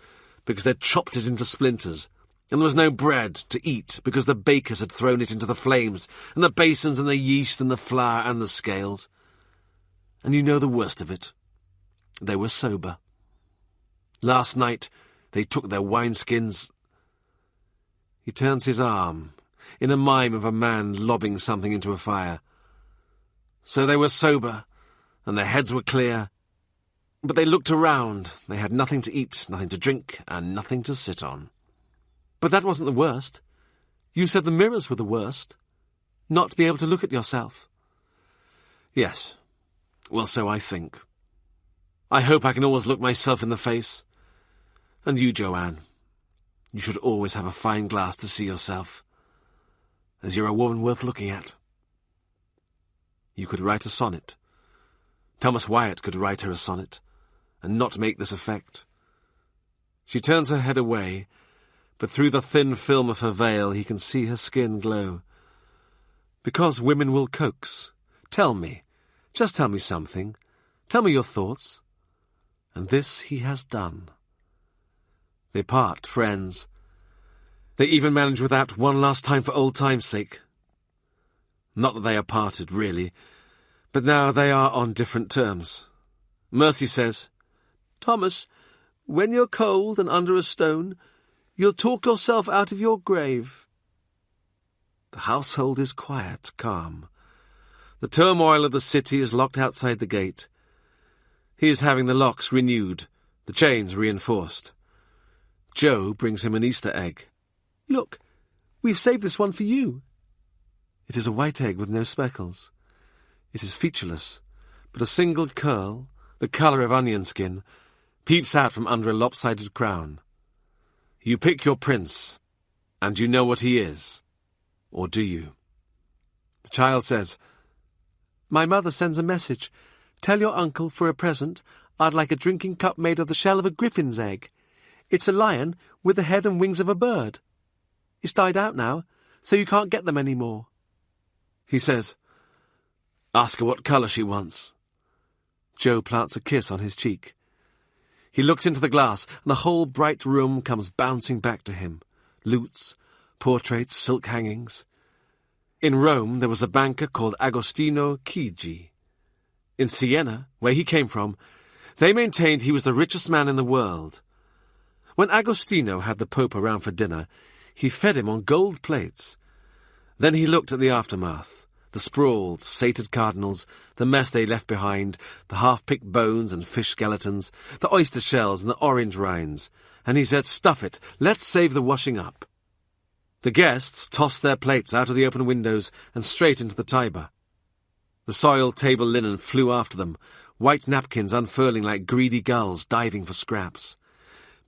because they'd chopped it into splinters, and there was no bread to eat because the bakers had thrown it into the flames, and the basins and the yeast and the flour and the scales. And you know the worst of it. They were sober. Last night they took their wineskins. He turns his arm in a mime of a man lobbing something into a fire. So they were sober, and their heads were clear, but they looked around. They had nothing to eat, nothing to drink, and nothing to sit on. But that wasn't the worst. You said the mirrors were the worst. Not to be able to look at yourself. Yes. Well, so I think. I hope I can always look myself in the face. And you, Joanne, you should always have a fine glass to see yourself, as you're a woman worth looking at. You could write a sonnet. Thomas Wyatt could write her a sonnet, and not make this effect. She turns her head away, but through the thin film of her veil he can see her skin glow. Because women will coax. Tell me. Just tell me something. Tell me your thoughts. And this he has done. They part friends. They even manage without one last time for old time's sake. Not that they are parted, really, but now they are on different terms. Mercy says, Thomas, when you're cold and under a stone, you'll talk yourself out of your grave. The household is quiet, calm. The turmoil of the city is locked outside the gate. He is having the locks renewed, the chains reinforced. Joe brings him an Easter egg. Look, we've saved this one for you. It is a white egg with no speckles. It is featureless, but a single curl, the colour of onion skin, peeps out from under a lopsided crown. You pick your prince, and you know what he is. Or do you? The child says, My mother sends a message. Tell your uncle for a present I'd like a drinking cup made of the shell of a griffin's egg. It's a lion with the head and wings of a bird. It's died out now, so you can't get them any more. He says, Ask her what colour she wants. Joe plants a kiss on his cheek. He looks into the glass, and the whole bright room comes bouncing back to him. Lutes, portraits, silk hangings. In Rome there was a banker called Agostino Chigi. In Siena, where he came from, they maintained he was the richest man in the world. When Agostino had the Pope around for dinner, he fed him on gold plates. Then he looked at the aftermath, the sprawled, sated cardinals, the mess they left behind, the half-picked bones and fish skeletons, the oyster shells and the orange rinds, and he said, Stuff it, let's save the washing up. The guests tossed their plates out of the open windows and straight into the Tiber. The soiled table linen flew after them, white napkins unfurling like greedy gulls diving for scraps.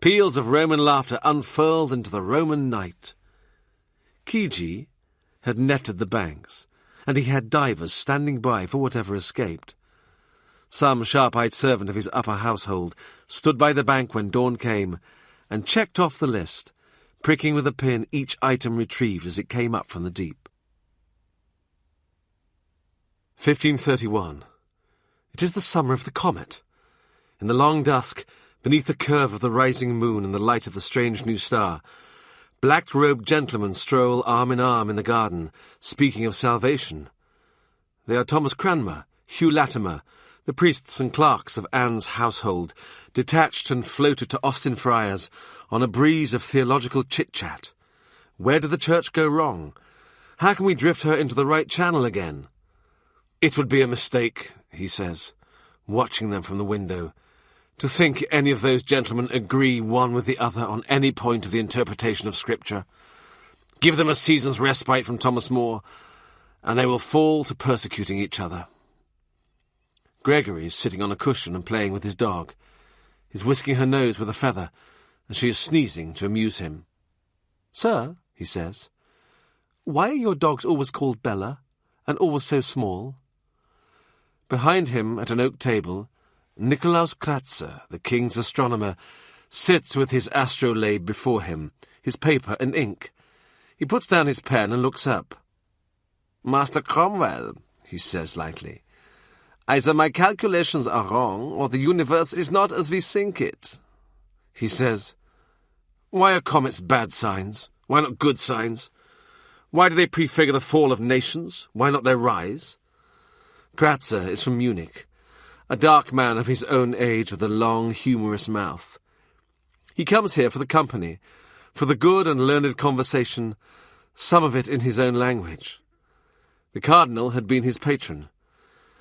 Peals of Roman laughter unfurled into the Roman night. Chigi had netted the banks, and he had divers standing by for whatever escaped. Some sharp-eyed servant of his upper household stood by the bank when dawn came and checked off the list, pricking with a pin each item retrieved as it came up from the deep. 1531. It is the summer of the comet. In the long dusk, beneath the curve of the rising moon and the light of the strange new star, black-robed gentlemen stroll arm in arm in the garden, speaking of salvation. They are Thomas Cranmer, Hugh Latimer, the priests and clerks of Anne's household, detached and floated to Austin Friars on a breeze of theological chit-chat. Where did the church go wrong? How can we drift her into the right channel again? It would be a mistake, he says, watching them from the window, to think any of those gentlemen agree one with the other on any point of the interpretation of Scripture. Give them a season's respite from Thomas More, and they will fall to persecuting each other. Gregory is sitting on a cushion and playing with his dog. He's whisking her nose with a feather, and she is sneezing to amuse him. "Sir," he says, "why are your dogs always called Bella, and always so small?" Behind him, at an oak table, Nikolaus Kratzer, the king's astronomer, sits with his astrolabe before him, his paper and ink. He puts down his pen and looks up. "Master Cromwell," he says lightly, "either my calculations are wrong, or the universe is not as we think it." He says, "Why are comets bad signs? Why not good signs? Why do they prefigure the fall of nations? Why not their rise?" Kratzer is from Munich, a dark man of his own age with a long, humorous mouth. He comes here for the company, for the good and learned conversation, some of it in his own language. The cardinal had been his patron,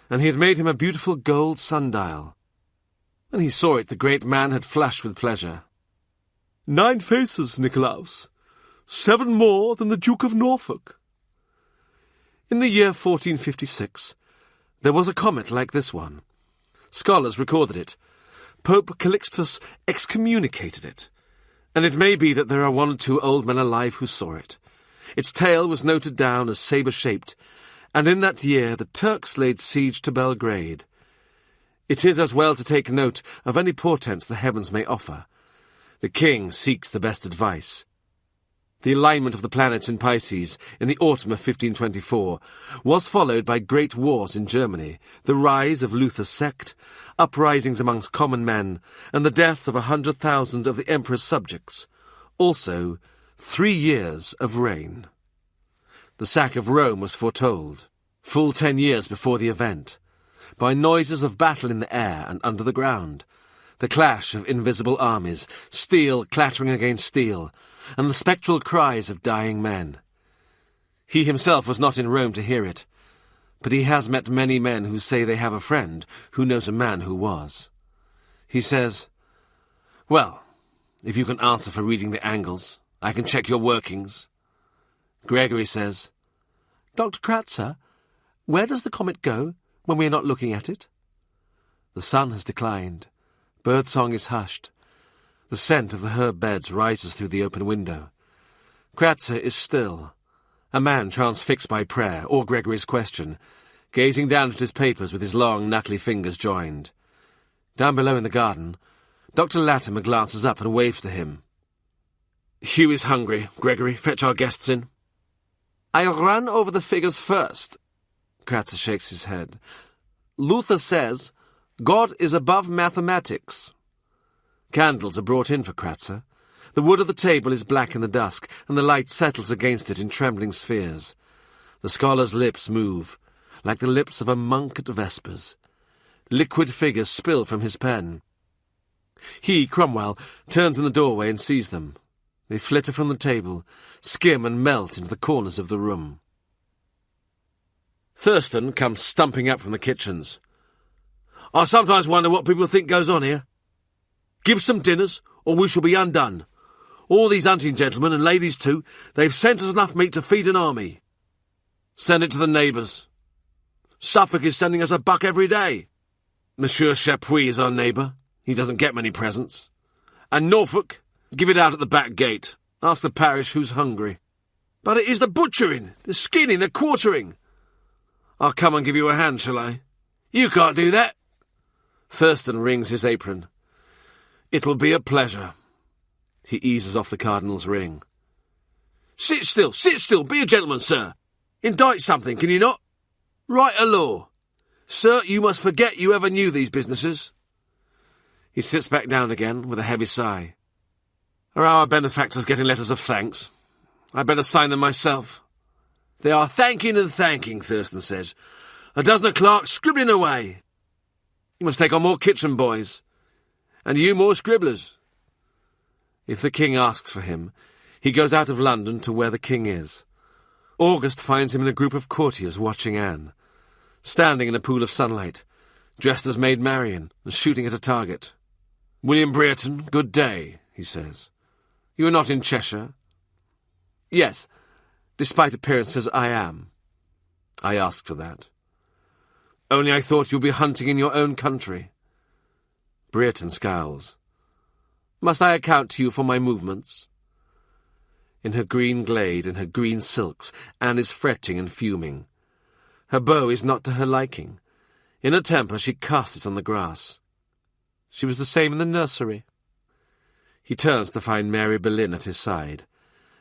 and he had made him a beautiful gold sundial. When he saw it, the great man had flushed with pleasure. "9 faces, Nikolaus. 7 more than the Duke of Norfolk." In the year 1456, there was a comet like this one. Scholars recorded it. Pope Calixtus excommunicated it, and it may be that there are 1 or 2 old men alive who saw it. Its tail was noted down as sabre-shaped, and in that year the Turks laid siege to Belgrade. It is as well to take note of any portents the heavens may offer. The king seeks the best advice. The alignment of the planets in Pisces in the autumn of 1524 was followed by great wars in Germany, the rise of Luther's sect, uprisings amongst common men, and the deaths of 100,000 of the emperor's subjects. Also, 3 years of reign. The sack of Rome was foretold, full 10 years before the event, by noises of battle in the air and under the ground, the clash of invisible armies, steel clattering against steel, and the spectral cries of dying men. He himself was not in Rome to hear it, but he has met many men who say they have a friend who knows a man who was. He says, "Well, if you can answer for reading the angles, I can check your workings." Gregory says, "Dr. Kratzer, where does the comet go when we are not looking at it?" The sun has declined. Birdsong is hushed. The scent of the herb beds rises through the open window. Kratzer is still, a man transfixed by prayer or Gregory's question, gazing down at his papers with his long, knuckly fingers joined. Down below in the garden, Dr. Latimer glances up and waves to him. "Hugh is hungry. Gregory, fetch our guests in." "I'll run over the figures first." Kratzer shakes his head. "Luther says, God is above mathematics." Candles are brought in for Kratzer. The wood of the table is black in the dusk, and the light settles against it in trembling spheres. The scholar's lips move, like the lips of a monk at vespers. Liquid figures spill from his pen. He, Cromwell, turns in the doorway and sees them. They flitter from the table, skim and melt into the corners of the room. Thurston comes stumping up from the kitchens. "I sometimes wonder what people think goes on here. Give some dinners, or we shall be undone. All these hunting gentlemen, and ladies too, they've sent us enough meat to feed an army. Send it to the neighbours. Suffolk is sending us a buck every day. Monsieur Chapuis is our neighbour. He doesn't get many presents. And Norfolk, give it out at the back gate. Ask the parish who's hungry. But it is the butchering, the skinning, the quartering. I'll come and give you a hand, shall I? You can't do that. Thurston rings his apron. "It will be a pleasure." He eases off the cardinal's ring. Sit still, be a gentleman, sir. Indict something, can you not? Write a law. Sir, you must forget you ever knew these businesses." He sits back down again with a heavy sigh. "Are our benefactors getting letters of thanks? I'd better sign them myself." "They are thanking and thanking," Thurston says. "A dozen of clerks scribbling away. You must take on more kitchen boys, and you more scribblers." If the king asks for him, he goes out of London to where the king is. August finds him in a group of courtiers watching Anne, standing in a pool of sunlight, dressed as Maid Marian and shooting at a target. "William Brereton, good day," he says. "You are not in Cheshire?" "Yes, despite appearances I am." "I asked for that. Only I thought you'd be hunting in your own country." Brereton scowls. "Must I account to you for my movements?" In her green glade, in her green silks, Anne is fretting and fuming. Her bow is not to her liking. In a temper, she casts it on the grass. She was the same in the nursery. He turns to find Mary Boleyn at his side,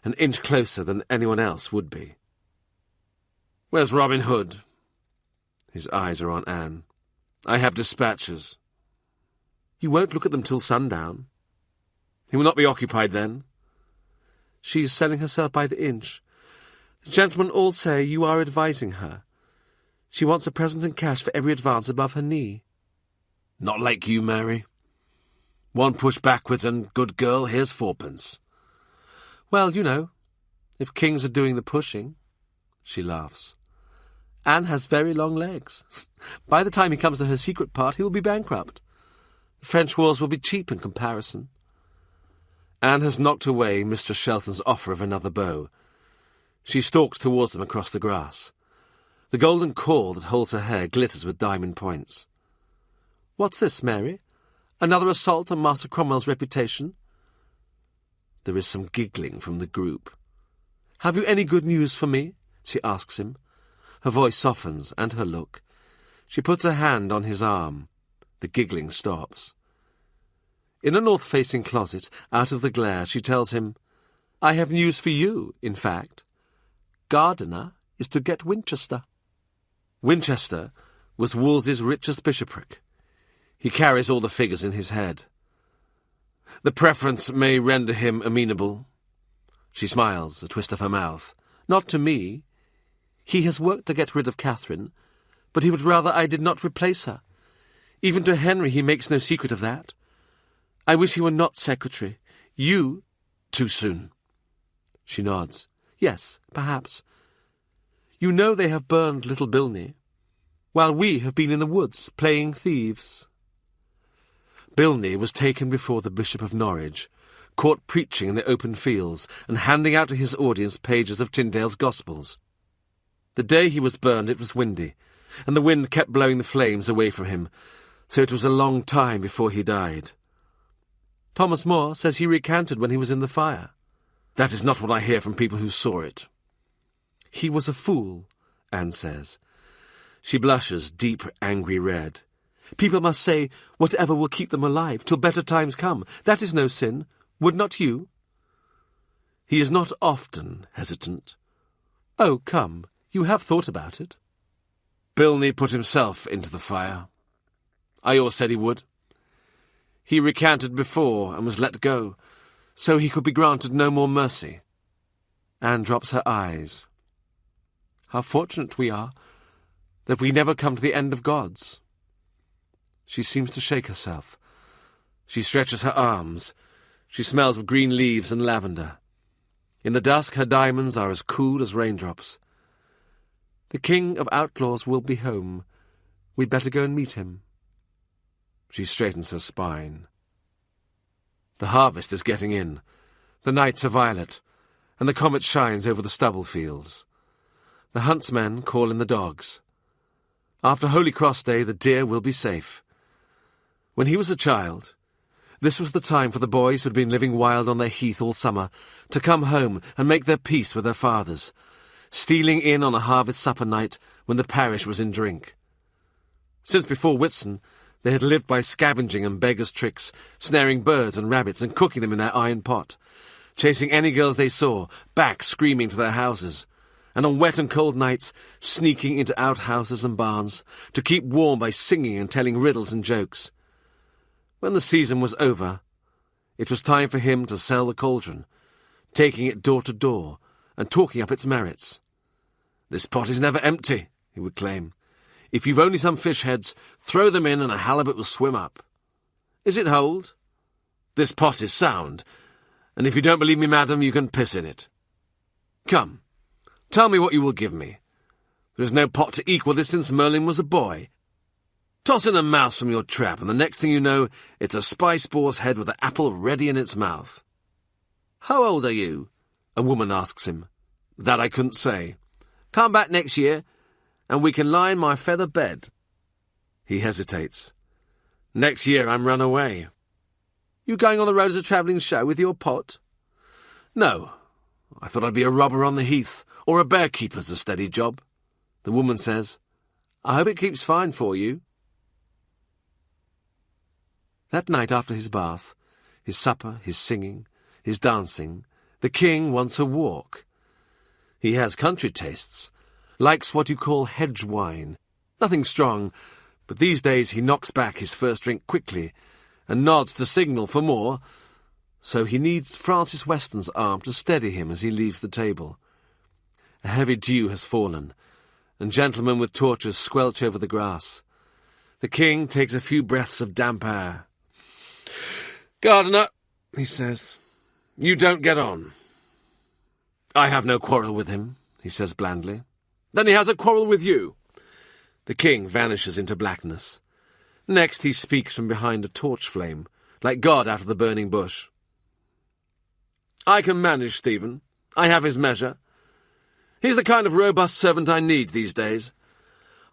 an inch closer than anyone else would be. "Where's Robin Hood?" His eyes are on Anne. "I have dispatches." "You won't look at them till sundown." "He will not be occupied then." "She is selling herself by the inch. The gentlemen all say you are advising her. She wants a present in cash for every advance above her knee." "Not like you, Mary. One push backwards and, good girl, here's fourpence." "Well, you know, if kings are doing the pushing." She laughs. "Anne has very long legs. By the time he comes to her secret part, he will be bankrupt. The French wars will be cheap in comparison." Anne has knocked away Mr. Shelton's offer of another bow. She stalks towards them across the grass. The golden cord that holds her hair glitters with diamond points. "What's this, Mary? Another assault on Master Cromwell's reputation?" There is some giggling from the group. "Have you any good news for me?" she asks him. Her voice softens, and her look. She puts her hand on his arm. The giggling stops. In a north-facing closet, out of the glare, she tells him, "I have news for you, in fact. Gardiner is to get Winchester." Winchester was Wolsey's richest bishopric. He carries all the figures in his head. "The preference may render him amenable." She smiles, a twist of her mouth. "Not to me. He has worked to get rid of Catherine, but he would rather I did not replace her. Even to Henry he makes no secret of that. I wish he were not secretary. You—" "Too soon." She nods. "Yes, perhaps. You know they have burned Little Bilney, while we have been in the woods playing thieves." Bilney was taken before the Bishop of Norwich, caught preaching in the open fields and handing out to his audience pages of Tyndale's Gospels. The day he was burned it was windy, and the wind kept blowing the flames away from him, so it was a long time before he died. Thomas More says he recanted when he was in the fire. That is not what I hear from people who saw it. He was a fool, Anne says. She blushes deep, angry red. People must say whatever will keep them alive till better times come. That is no sin. Would not you? He is not often hesitant. Oh, come, you have thought about it. Bilney put himself into the fire. I always said he would. He recanted before and was let go, so he could be granted no more mercy. Anne drops her eyes. How fortunate we are that we never come to the end of gods. She seems to shake herself. She stretches her arms. She smells of green leaves and lavender. In the dusk her diamonds are as cool as raindrops. The king of outlaws will be home. We'd better go and meet him. She straightens her spine. The harvest is getting in. The nights are violet, and the comet shines over the stubble fields. The huntsmen call in the dogs. After Holy Cross Day, the deer will be safe. When he was a child, this was the time for the boys who had been living wild on their heath all summer to come home and make their peace with their fathers, stealing in on a harvest supper night when the parish was in drink. Since before Whitsun, They had lived by scavenging and beggars' tricks, snaring birds and rabbits and cooking them in their iron pot, chasing any girls they saw, back screaming to their houses, and on wet and cold nights sneaking into outhouses and barns to keep warm by singing and telling riddles and jokes. When the season was over, it was time for him to sell the cauldron, taking it door to door and talking up its merits. "This pot is never empty," he would claim. "If you've only some fish heads, throw them in and a halibut will swim up. Is it hold? This pot is sound, and if you don't believe me, madam, you can piss in it. Come, tell me what you will give me. There is no pot to equal this since Merlin was a boy. Toss in a mouse from your trap, and the next thing you know, it's a spice boar's head with an apple ready in its mouth." "How old are you?" a woman asks him. "That I couldn't say." "Come back next year, and we can lie in my feather bed." He hesitates. "Next year I'm run away." "You going on the road as a travelling show with your pot?" "No. I thought I'd be a robber on the heath, or a bear-keeper's a steady job." The woman says, "I hope it keeps fine for you." That night after his bath, his supper, his singing, his dancing, the king wants a walk. He has country tastes, likes what you call hedge wine, nothing strong, but these days he knocks back his first drink quickly and nods to signal for more, so he needs Francis Weston's arm to steady him as he leaves the table. A heavy dew has fallen, and gentlemen with torches squelch over the grass. The king takes a few breaths of damp air. "Gardener," he says, "you don't get on." "I have no quarrel with him," he says blandly. "Then he has a quarrel with you." The king vanishes into blackness. Next he speaks from behind a torch flame, like God out of the burning bush. "I can manage Stephen. I have his measure. He's the kind of robust servant I need these days.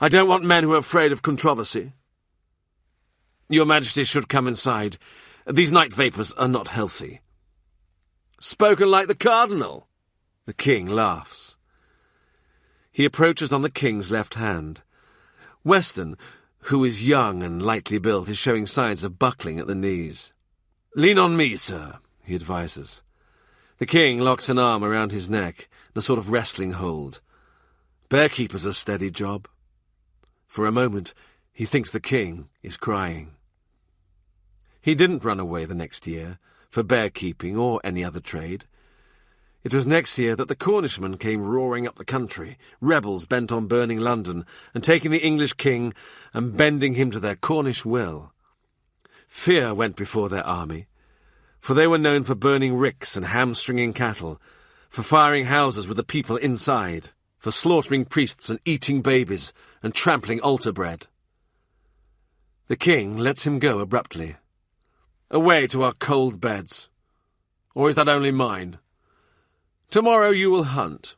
I don't want men who are afraid of controversy. Your Majesty should come inside. These night vapours are not healthy." "Spoken like the cardinal." The king laughs. He approaches on the king's left hand. Weston, who is young and lightly built, is showing signs of buckling at the knees. "Lean on me, sir," he advises. The king locks an arm around his neck in a sort of wrestling hold. Bear-keeper's a steady job. For a moment, he thinks the king is crying. He didn't run away the next year, for bear-keeping or any other trade. It was next year that the Cornishmen came roaring up the country, rebels bent on burning London and taking the English king and bending him to their Cornish will. Fear went before their army, for they were known for burning ricks and hamstringing cattle, for firing houses with the people inside, for slaughtering priests and eating babies and trampling altar bread. The king lets him go abruptly. "Away to our cold beds. Or is that only mine? Tomorrow you will hunt.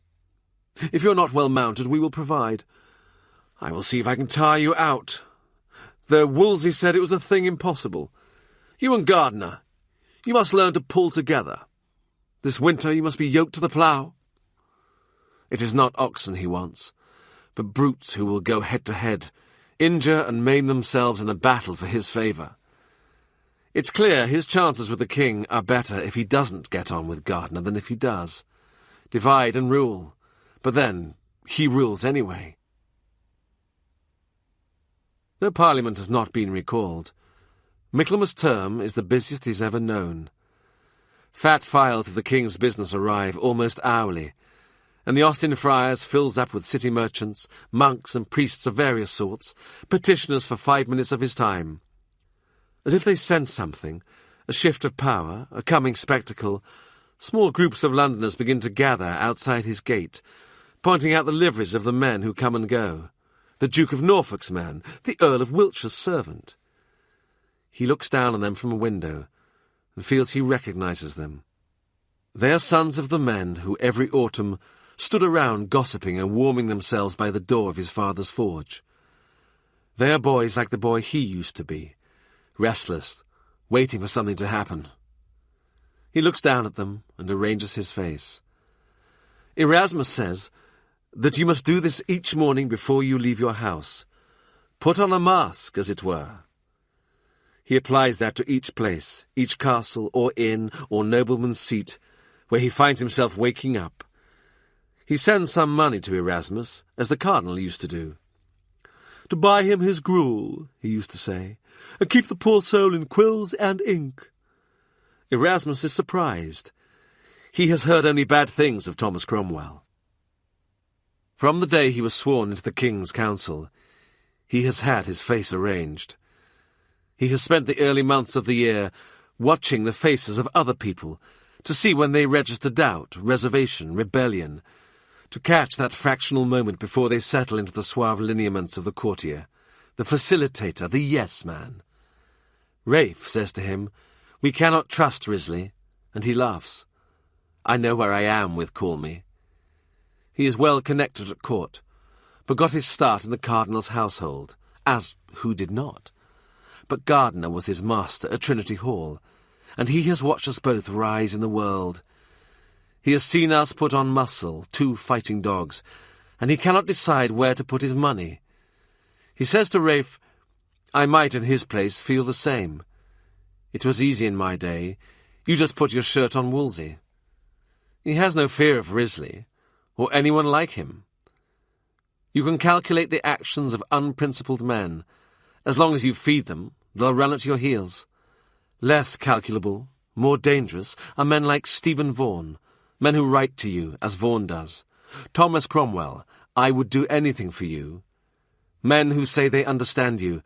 If you're not well mounted, we will provide. I will see if I can tire you out. Though Wolsey said it was a thing impossible. You and Gardiner, you must learn to pull together. This winter you must be yoked to the plough." It is not oxen he wants, but brutes who will go head to head, injure and maim themselves in a battle for his favour. It's clear his chances with the king are better if he doesn't get on with Gardiner than if he does. Divide and rule, but then he rules anyway. Though Parliament has not been recalled, Michaelmas term is the busiest he's ever known. Fat files of the king's business arrive almost hourly, and the Austin Friars fills up with city merchants, monks and priests of various sorts, petitioners for 5 minutes of his time. As if they sense something, a shift of power, a coming spectacle, small groups of Londoners begin to gather outside his gate, pointing out the liveries of the men who come and go, the Duke of Norfolk's man, the Earl of Wiltshire's servant. He looks down on them from a window and feels he recognises them. They are sons of the men who every autumn stood around gossiping and warming themselves by the door of his father's forge. They are boys like the boy he used to be, restless, waiting for something to happen. He looks down at them and arranges his face. Erasmus says that you must do this each morning before you leave your house. Put on a mask, as it were. He applies that to each place, each castle or inn or nobleman's seat, where he finds himself waking up. He sends some money to Erasmus, as the cardinal used to do. "To buy him his gruel," he used to say, "and keep the poor soul in quills and ink." Erasmus is surprised. He has heard only bad things of Thomas Cromwell. From the day he was sworn into the King's Council, he has had his face arranged. He has spent the early months of the year watching the faces of other people to see when they register doubt, reservation, rebellion, to catch that fractional moment before they settle into the suave lineaments of the courtier, the facilitator, the yes-man. Rafe says to him, "We cannot trust Risley," and he laughs. "I know where I am with Call Me." He is well connected at court, but got his start in the cardinal's household, as who did not? But Gardiner was his master at Trinity Hall, and he has watched us both rise in the world. He has seen us put on muscle, 2 fighting dogs, and he cannot decide where to put his money. He says to Rafe, "I might in his place feel the same. It was easy in my day. You just put your shirt on Wolsey." He has no fear of Risley, or anyone like him. You can calculate the actions of unprincipled men. As long as you feed them, they'll run at your heels. Less calculable, more dangerous, are men like Stephen Vaughan, men who write to you, as Vaughan does. Thomas Cromwell, "I would do anything for you." Men who say they understand you,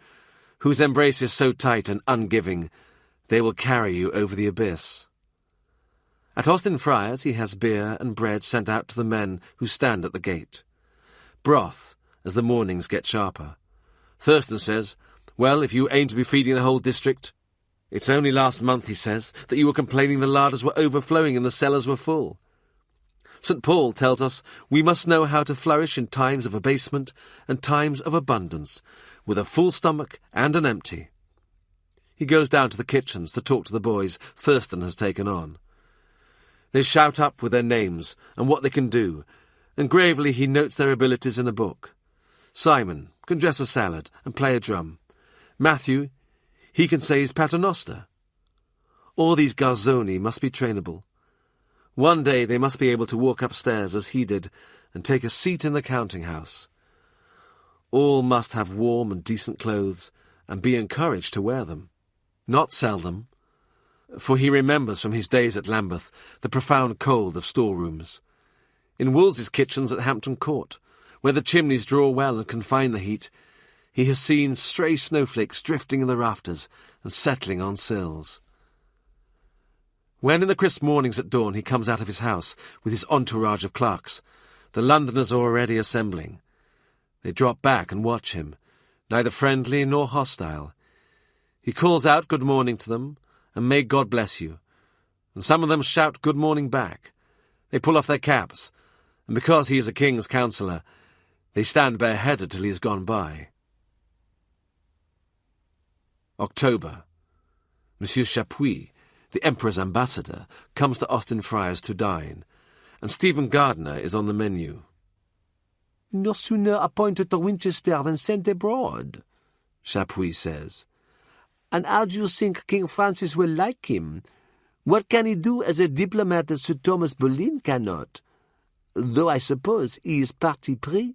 whose embrace is so tight and ungiving, they will carry you over the abyss. At Austin Friars he has beer and bread sent out to the men who stand at the gate. Broth, as the mornings get sharper. Thurston says, "Well, if you aim to be feeding the whole district..." "It's only last month," he says, "that you were complaining the larders were overflowing and the cellars were full." St. Paul tells us we must know how to flourish in times of abasement and times of abundance, with a full stomach and an empty. He goes down to the kitchens to talk to the boys Thurston has taken on. They shout up with their names and what they can do, and gravely he notes their abilities in a book. Simon can dress a salad and play a drum. Matthew, he can say his paternoster. All these garzoni must be trainable. One day they must be able to walk upstairs as he did and take a seat in the counting-house. All must have warm and decent clothes and be encouraged to wear them, not sell them, for he remembers from his days at Lambeth the profound cold of storerooms. In Wolsey's kitchens at Hampton Court, where the chimneys draw well and confine the heat, he has seen stray snowflakes drifting in the rafters and settling on sills. When in the crisp mornings at dawn he comes out of his house with his entourage of clerks, the Londoners are already assembling. They drop back and watch him, neither friendly nor hostile. He calls out good morning to them, and may God bless you, and some of them shout good morning back. They pull off their caps, and because he is a king's counsellor, they stand bareheaded till he has gone by. October. Monsieur Chapuis, the Emperor's ambassador, comes to Austin Friars to dine, and Stephen Gardiner is on the menu. "No sooner appointed to Winchester than sent abroad," Chapuis says. "And how do you think King Francis will like him? What can he do as a diplomat that Sir Thomas Boleyn cannot? Though I suppose he is parti pris,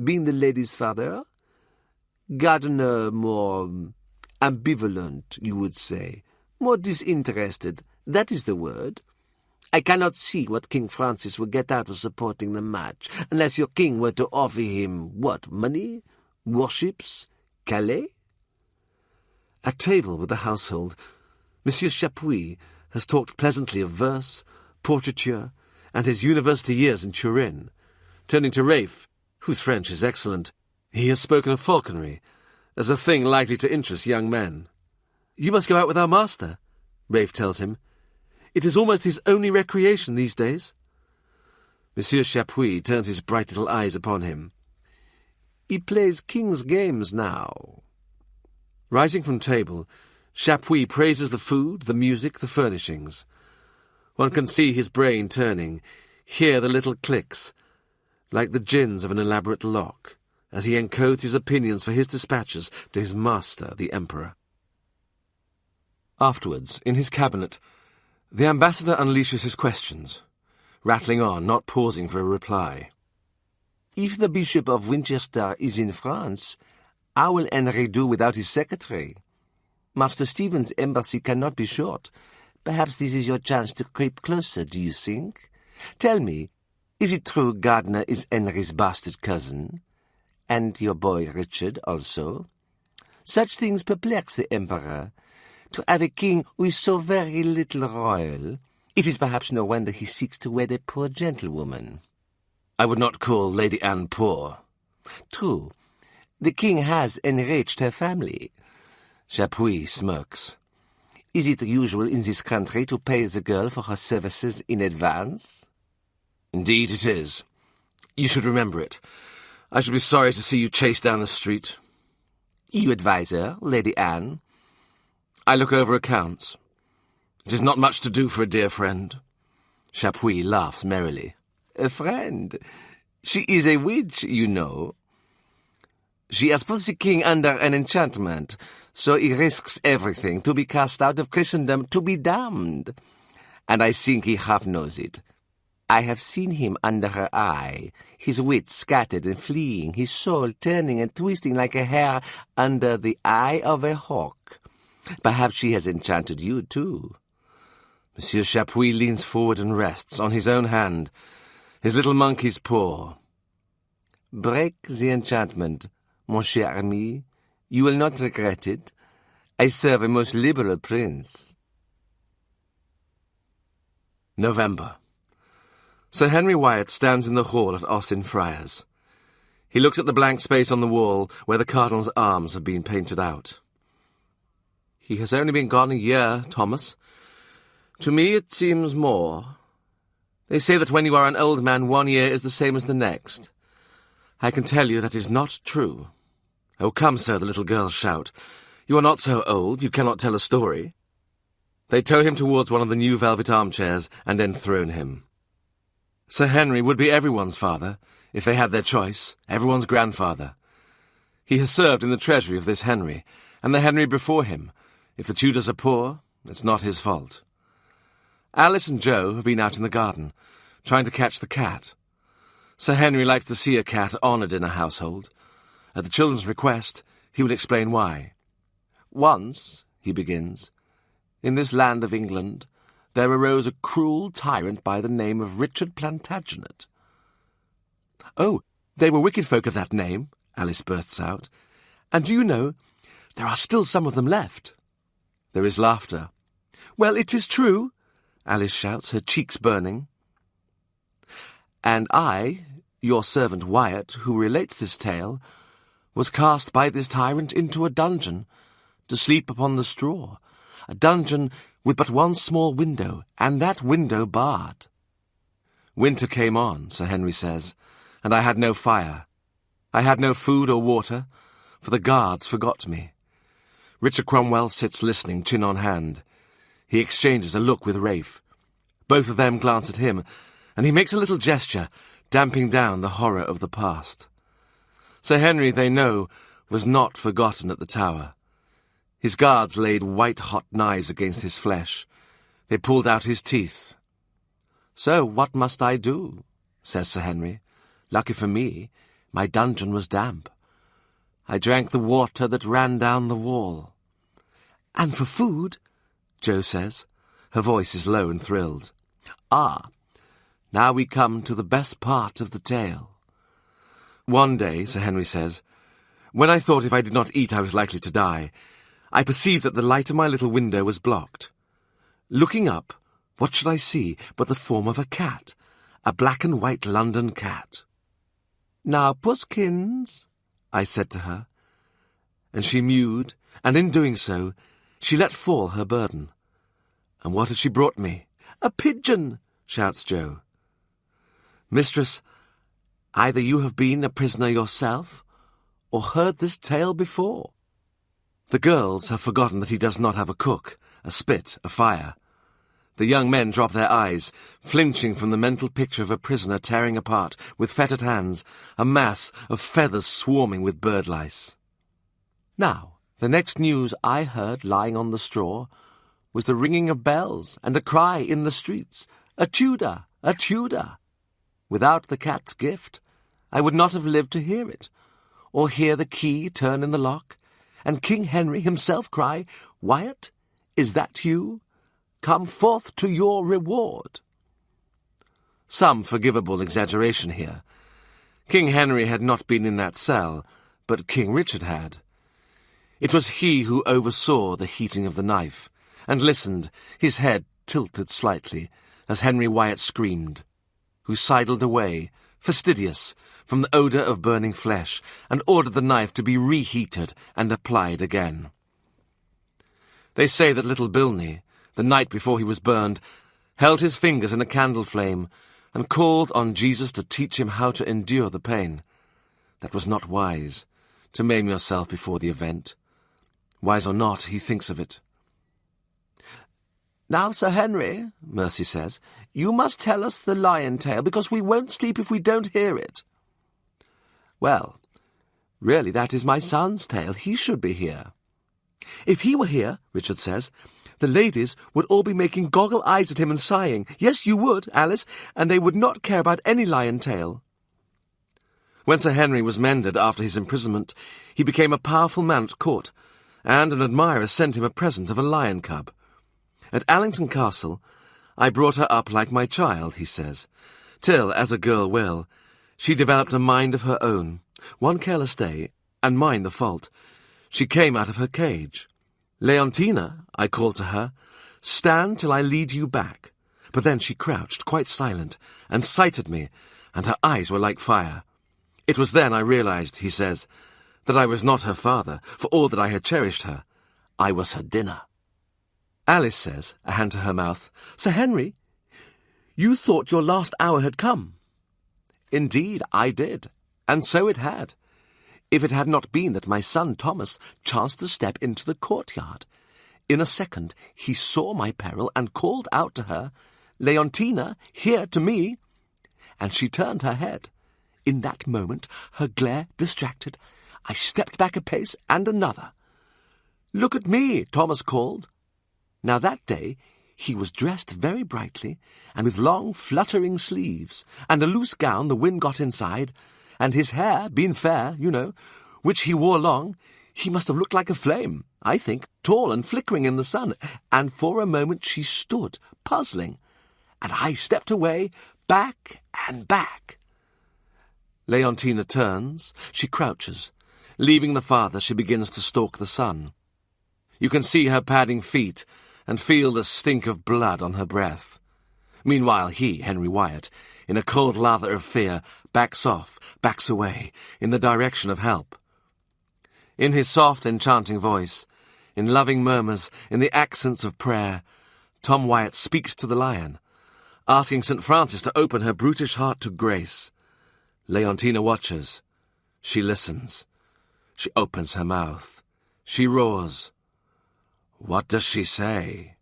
being the lady's father. Gardiner more ambivalent, you would say. More disinterested, that is the word. I cannot see what King Francis will get out of supporting the match, unless your king were to offer him, what, money? Warships? Calais?" At table with the household, Monsieur Chapuis has talked pleasantly of verse, portraiture, and his university years in Turin. Turning to Rafe, whose French is excellent, he has spoken of falconry as a thing likely to interest young men. "You must go out with our master," Rafe tells him. "It is almost his only recreation these days." Monsieur Chapuis turns his bright little eyes upon him. "He plays king's games now." Rising from table, Chapuis praises the food, the music, the furnishings. One can see his brain turning, hear the little clicks, like the gins of an elaborate lock, as he encodes his opinions for his dispatches to his master, the Emperor. Afterwards, in his cabinet, the ambassador unleashes his questions, rattling on, not pausing for a reply. If the Bishop of Winchester is in France, how will Henry do without his secretary? Master Stephen's embassy cannot be short. Perhaps this is your chance to creep closer, do you think? Tell me, is it true Gardiner is Henry's bastard cousin? And your boy Richard also? Such things perplex the Emperor. To have a king who is so very little royal, it is perhaps no wonder he seeks to wed a poor gentlewoman. I would not call Lady Anne poor. True. The king has enriched her family. Chapuis smirks. Is it usual in this country to pay the girl for her services in advance? Indeed it is. You should remember it. I should be sorry to see you chased down the street. You advise her, Lady Anne? I look over accounts. It is not much to do for a dear friend. Chapuis laughs merrily. A friend? She is a witch, you know. She has put the king under an enchantment, so he risks everything to be cast out of Christendom, to be damned. And I think he half knows it. I have seen him under her eye, his wits scattered and fleeing, his soul turning and twisting like a hair under the eye of a hawk. Perhaps she has enchanted you, too. Monsieur Chapuis leans forward and rests on his own hand, his little monkey's paw. Break the enchantment, mon cher ami. You will not regret it. I serve a most liberal prince. November. Sir Henry Wyatt stands in the hall at Austin Friars. He looks at the blank space on the wall where the cardinal's arms have been painted out. He has only been gone a year, Thomas. To me it seems more. They say that when you are an old man, 1 year is the same as the next. I can tell you that is not true. Oh, come, sir, the little girls shout. You are not so old, you cannot tell a story. They tow him towards one of the new velvet armchairs and enthrone him. Sir Henry would be everyone's father, if they had their choice, everyone's grandfather. He has served in the treasury of this Henry, and the Henry before him. If the Tudors are poor, it's not his fault. Alice and Joe have been out in the garden, trying to catch the cat. Sir Henry likes to see a cat honoured in a household. At the children's request, he will explain why. Once, he begins, in this land of England, there arose a cruel tyrant by the name of Richard Plantagenet. Oh, they were wicked folk of that name, Alice bursts out. And do you know, there are still some of them left. There is laughter. Well, it is true, Alice shouts, her cheeks burning. And I, your servant Wyatt, who relates this tale, was cast by this tyrant into a dungeon, to sleep upon the straw, a dungeon with but one small window, and that window barred. Winter came on, Sir Henry says, and I had no fire. I had no food or water, for the guards forgot me. Richard Cromwell sits listening, chin on hand. He exchanges a look with Rafe. Both of them glance at him, and he makes a little gesture, damping down the horror of the past. Sir Henry, they know, was not forgotten at the Tower. His guards laid white-hot knives against his flesh. They pulled out his teeth. So what must I do? Says Sir Henry. Lucky for me, my dungeon was damp. I drank the water that ran down the wall. And for food, Jo says. Her voice is low and thrilled. Ah, now we come to the best part of the tale. One day, Sir Henry says, when I thought if I did not eat I was likely to die, I perceived that the light of my little window was blocked. Looking up, what should I see but the form of a cat, a black and white London cat. Now, Puskins, I said to her, and she mewed, and in doing so, she let fall her burden. And what had she brought me? A pigeon, shouts Jo. Mistress, either you have been a prisoner yourself, or heard this tale before. The girls have forgotten that he does not have a cook, a spit, a fire. The young men drop their eyes, flinching from the mental picture of a prisoner tearing apart, with fettered hands, a mass of feathers swarming with bird-lice. Now, the next news I heard lying on the straw was the ringing of bells and a cry in the streets, "A Tudor! A Tudor!" Without the cat's gift, I would not have lived to hear it, or hear the key turn in the lock, and King Henry himself cry, "Wyatt, is that you? Come forth to your reward." Some forgivable exaggeration here. King Henry had not been in that cell, but King Richard had. It was he who oversaw the heating of the knife, and listened, his head tilted slightly, as Henry Wyatt screamed, who sidled away, fastidious, from the odour of burning flesh, and ordered the knife to be reheated and applied again. They say that little Bilney, the night before he was burned, held his fingers in a candle flame and called on Jesus to teach him how to endure the pain. That was not wise, to maim yourself before the event. Wise or not, he thinks of it. "Now, Sir Henry," Mercy says, "you must tell us the lion tale, because we won't sleep if we don't hear it." "Well, really that is my son's tale. He should be here." "If he were here," Richard says, "the ladies would all be making goggle eyes at him and sighing. Yes, you would, Alice, and they would not care about any lion tale." When Sir Henry was mended after his imprisonment, he became a powerful man at court, and an admirer sent him a present of a lion cub. "At Allington Castle, I brought her up like my child," he says, till, as a girl will, she developed a mind of her own. One careless day, and mine the fault, she came out of her cage. "Leontina," I called to her, "stand till I lead you back." But then she crouched, quite silent, and sighted me, and her eyes were like fire. It was then I realized, he says, that I was not her father, for all that I had cherished her. I was her dinner. Alice says, a hand to her mouth, "Sir Henry, you thought your last hour had come." Indeed, I did, and so it had, if it had not been that my son Thomas chanced to step into the courtyard. In a second he saw my peril and called out to her, "Leontina, here to me!" And she turned her head. In that moment, her glare distracted, I stepped back a pace and another. "Look at me," Thomas called. Now that day he was dressed very brightly, and with long fluttering sleeves, and a loose gown the wind got inside, and his hair, being fair, you know, which he wore long, he must have looked like a flame, I think, tall and flickering in the sun, and for a moment she stood, puzzling, and I stepped away, back and back. Leontina turns, she crouches. Leaving the father, she begins to stalk the son. You can see her padding feet, and feel the stink of blood on her breath. Meanwhile he, Henry Wyatt, in a cold lather of fear, backs off, backs away, in the direction of help. In his soft, enchanting voice, in loving murmurs, in the accents of prayer, Tom Wyatt speaks to the lion, asking St. Francis to open her brutish heart to grace. Leontina watches. She listens. She opens her mouth. She roars. What does she say?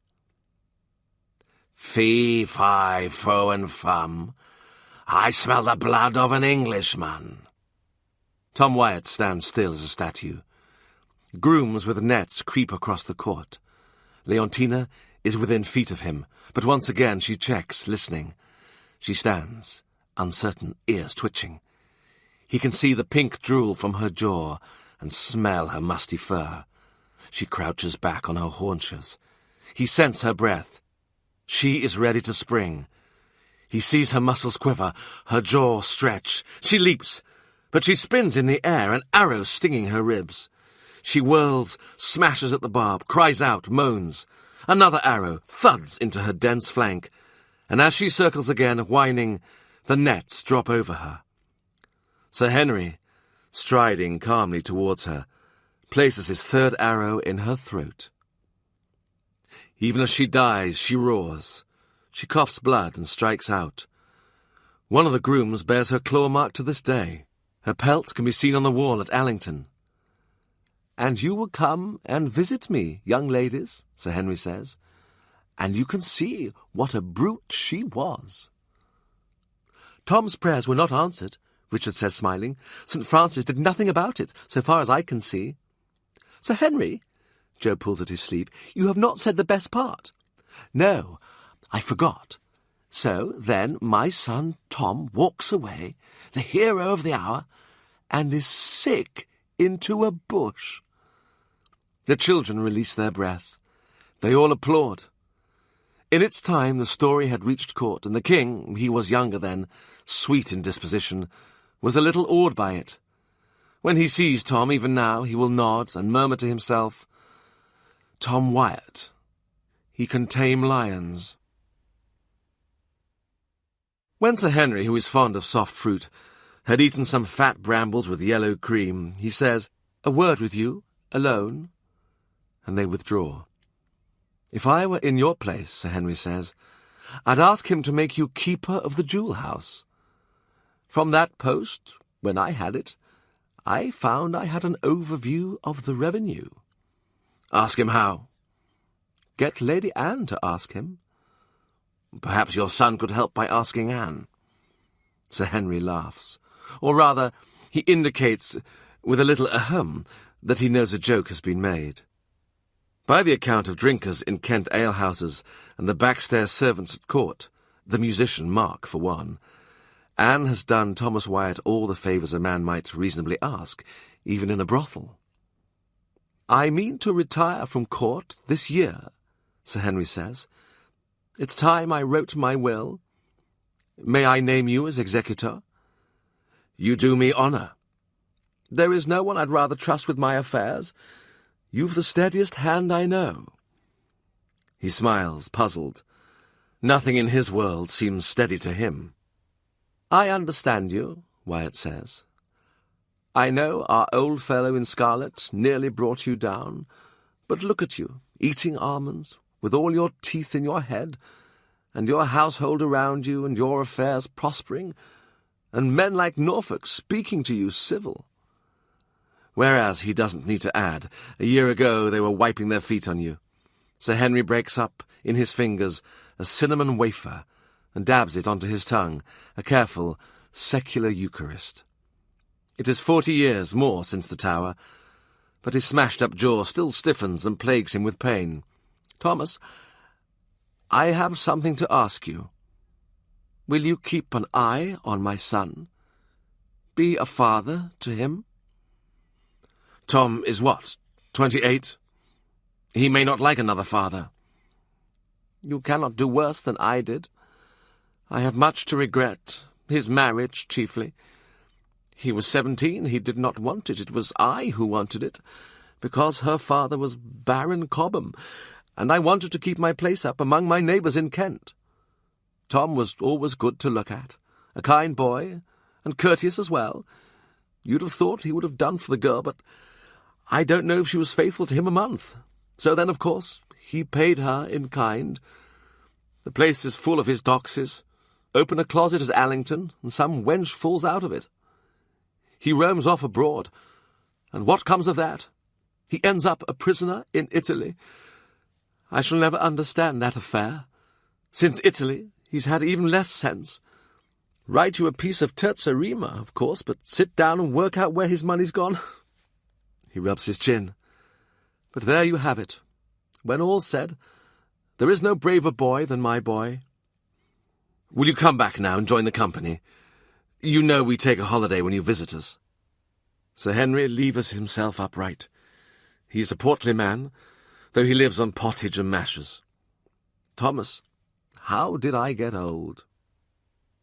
"Fee, fi, fo, and fum. I smell the blood of an Englishman." Tom Wyatt stands still as a statue. Grooms with nets creep across the court. Leontina is within feet of him, but once again she checks, listening. She stands, uncertain, ears twitching. He can see the pink drool from her jaw and smell her musty fur. She crouches back on her haunches. He scents her breath. She is ready to spring. He sees her muscles quiver, her jaw stretch. She leaps, but she spins in the air, an arrow stinging her ribs. She whirls, smashes at the barb, cries out, moans. Another arrow thuds into her dense flank, and as she circles again, whining, the nets drop over her. Sir Henry, striding calmly towards her, places his third arrow in her throat. Even as she dies, she roars. She coughs blood and strikes out. One of the grooms bears her claw mark to this day. Her pelt can be seen on the wall at Allington. "And you will come and visit me, young ladies," Sir Henry says, "and you can see what a brute she was." Tom's prayers were not answered, Richard says, smiling. St. Francis did nothing about it, so far as I can see. "Sir Henry, Joe pulls at his sleeve. "You have not said the best part." "No, I forgot. So then my son Tom walks away, the hero of the hour, and is sick into a bush." The children release their breath. They all applaud. In its time the story had reached court, and the king, he was younger then, sweet in disposition, was a little awed by it. When he sees Tom, even now, he will nod and murmur to himself, "Tom Wyatt, he can tame lions." When Sir Henry, who is fond of soft fruit, had eaten some fat brambles with yellow cream, he says, "A word with you, alone," and they withdraw. "If I were in your place," Sir Henry says, "I'd ask him to make you keeper of the jewel house. From that post, when I had it, I found I had an overview of the revenue." "Ask him how?" "Get Lady Anne to ask him." "Perhaps your son could help by asking Anne." Sir Henry laughs. Or rather, he indicates, with a little ahem, that he knows a joke has been made. By the account of drinkers in Kent alehouses and the backstairs servants at court, the musician Mark for one, Anne has done Thomas Wyatt all the favours a man might reasonably ask, even in a brothel. "I mean to retire from court this year," Sir Henry says. "It's time I wrote my will. May I name you as executor?" "You do me honour." "There is no one I'd rather trust with my affairs. You've the steadiest hand I know." He smiles, puzzled. Nothing in his world seems steady to him. "I understand you," Wyatt says. "I know our old fellow in scarlet nearly brought you down, but look at you, eating almonds, with all your teeth in your head, and your household around you, and your affairs prospering, and men like Norfolk speaking to you civil." Whereas, he doesn't need to add, a year ago they were wiping their feet on you. Sir Henry breaks up, in his fingers, a cinnamon wafer, and dabs it onto his tongue, a careful, secular Eucharist. It is 40 years more since the Tower, but his smashed-up jaw still stiffens and plagues him with pain. "Thomas, I have something to ask you. Will you keep an eye on my son? Be a father to him?" Tom is what, 28? He may not like another father. "You cannot do worse than I did. I have much to regret, his marriage chiefly. He was 17, he did not want it. It was I who wanted it, because her father was Baron Cobham, and I wanted to keep my place up among my neighbours in Kent. Tom was always good to look at, a kind boy, and courteous as well. You'd have thought he would have done for the girl, but I don't know if she was faithful to him a month. So then, of course, he paid her in kind. The place is full of his doxies. Open a closet at Allington, and some wench falls out of it. He roams off abroad, and what comes of that? He ends up a prisoner in Italy. I shall never understand that affair. Since Italy, he's had even less sense. Write you a piece of terza rima, of course, but sit down and work out where his money's gone." He rubs his chin. "But there you have it. When all's said, there is no braver boy than my boy." "Will you come back now and join the company? You know we take a holiday when you visit us." Sir Henry levers himself upright. He is a portly man, though he lives on pottage and mashers. "Thomas, how did I get old?"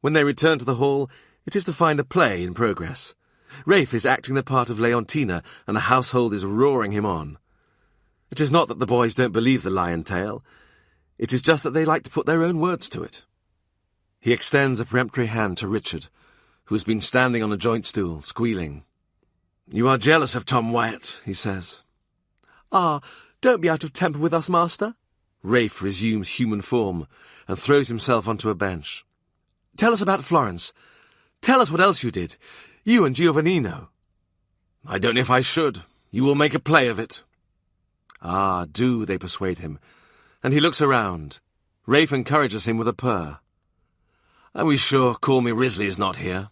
When they return to the hall, it is to find a play in progress. Rafe is acting the part of Leontina, and the household is roaring him on. It is not that the boys don't believe the lion tale. It is just that they like to put their own words to it. He extends a peremptory hand to Richard, who has been standing on a joint stool, squealing. "You are jealous of Tom Wyatt," he says. "Ah, don't be out of temper with us, master." Rafe resumes human form and throws himself onto a bench. "Tell us about Florence. Tell us what else you did. You and Giovannino." "I don't know if I should. You will make a play of it." "Ah, do," they persuade him, and he looks around. Rafe encourages him with a purr. "Are we sure Call Me Risley is not here?"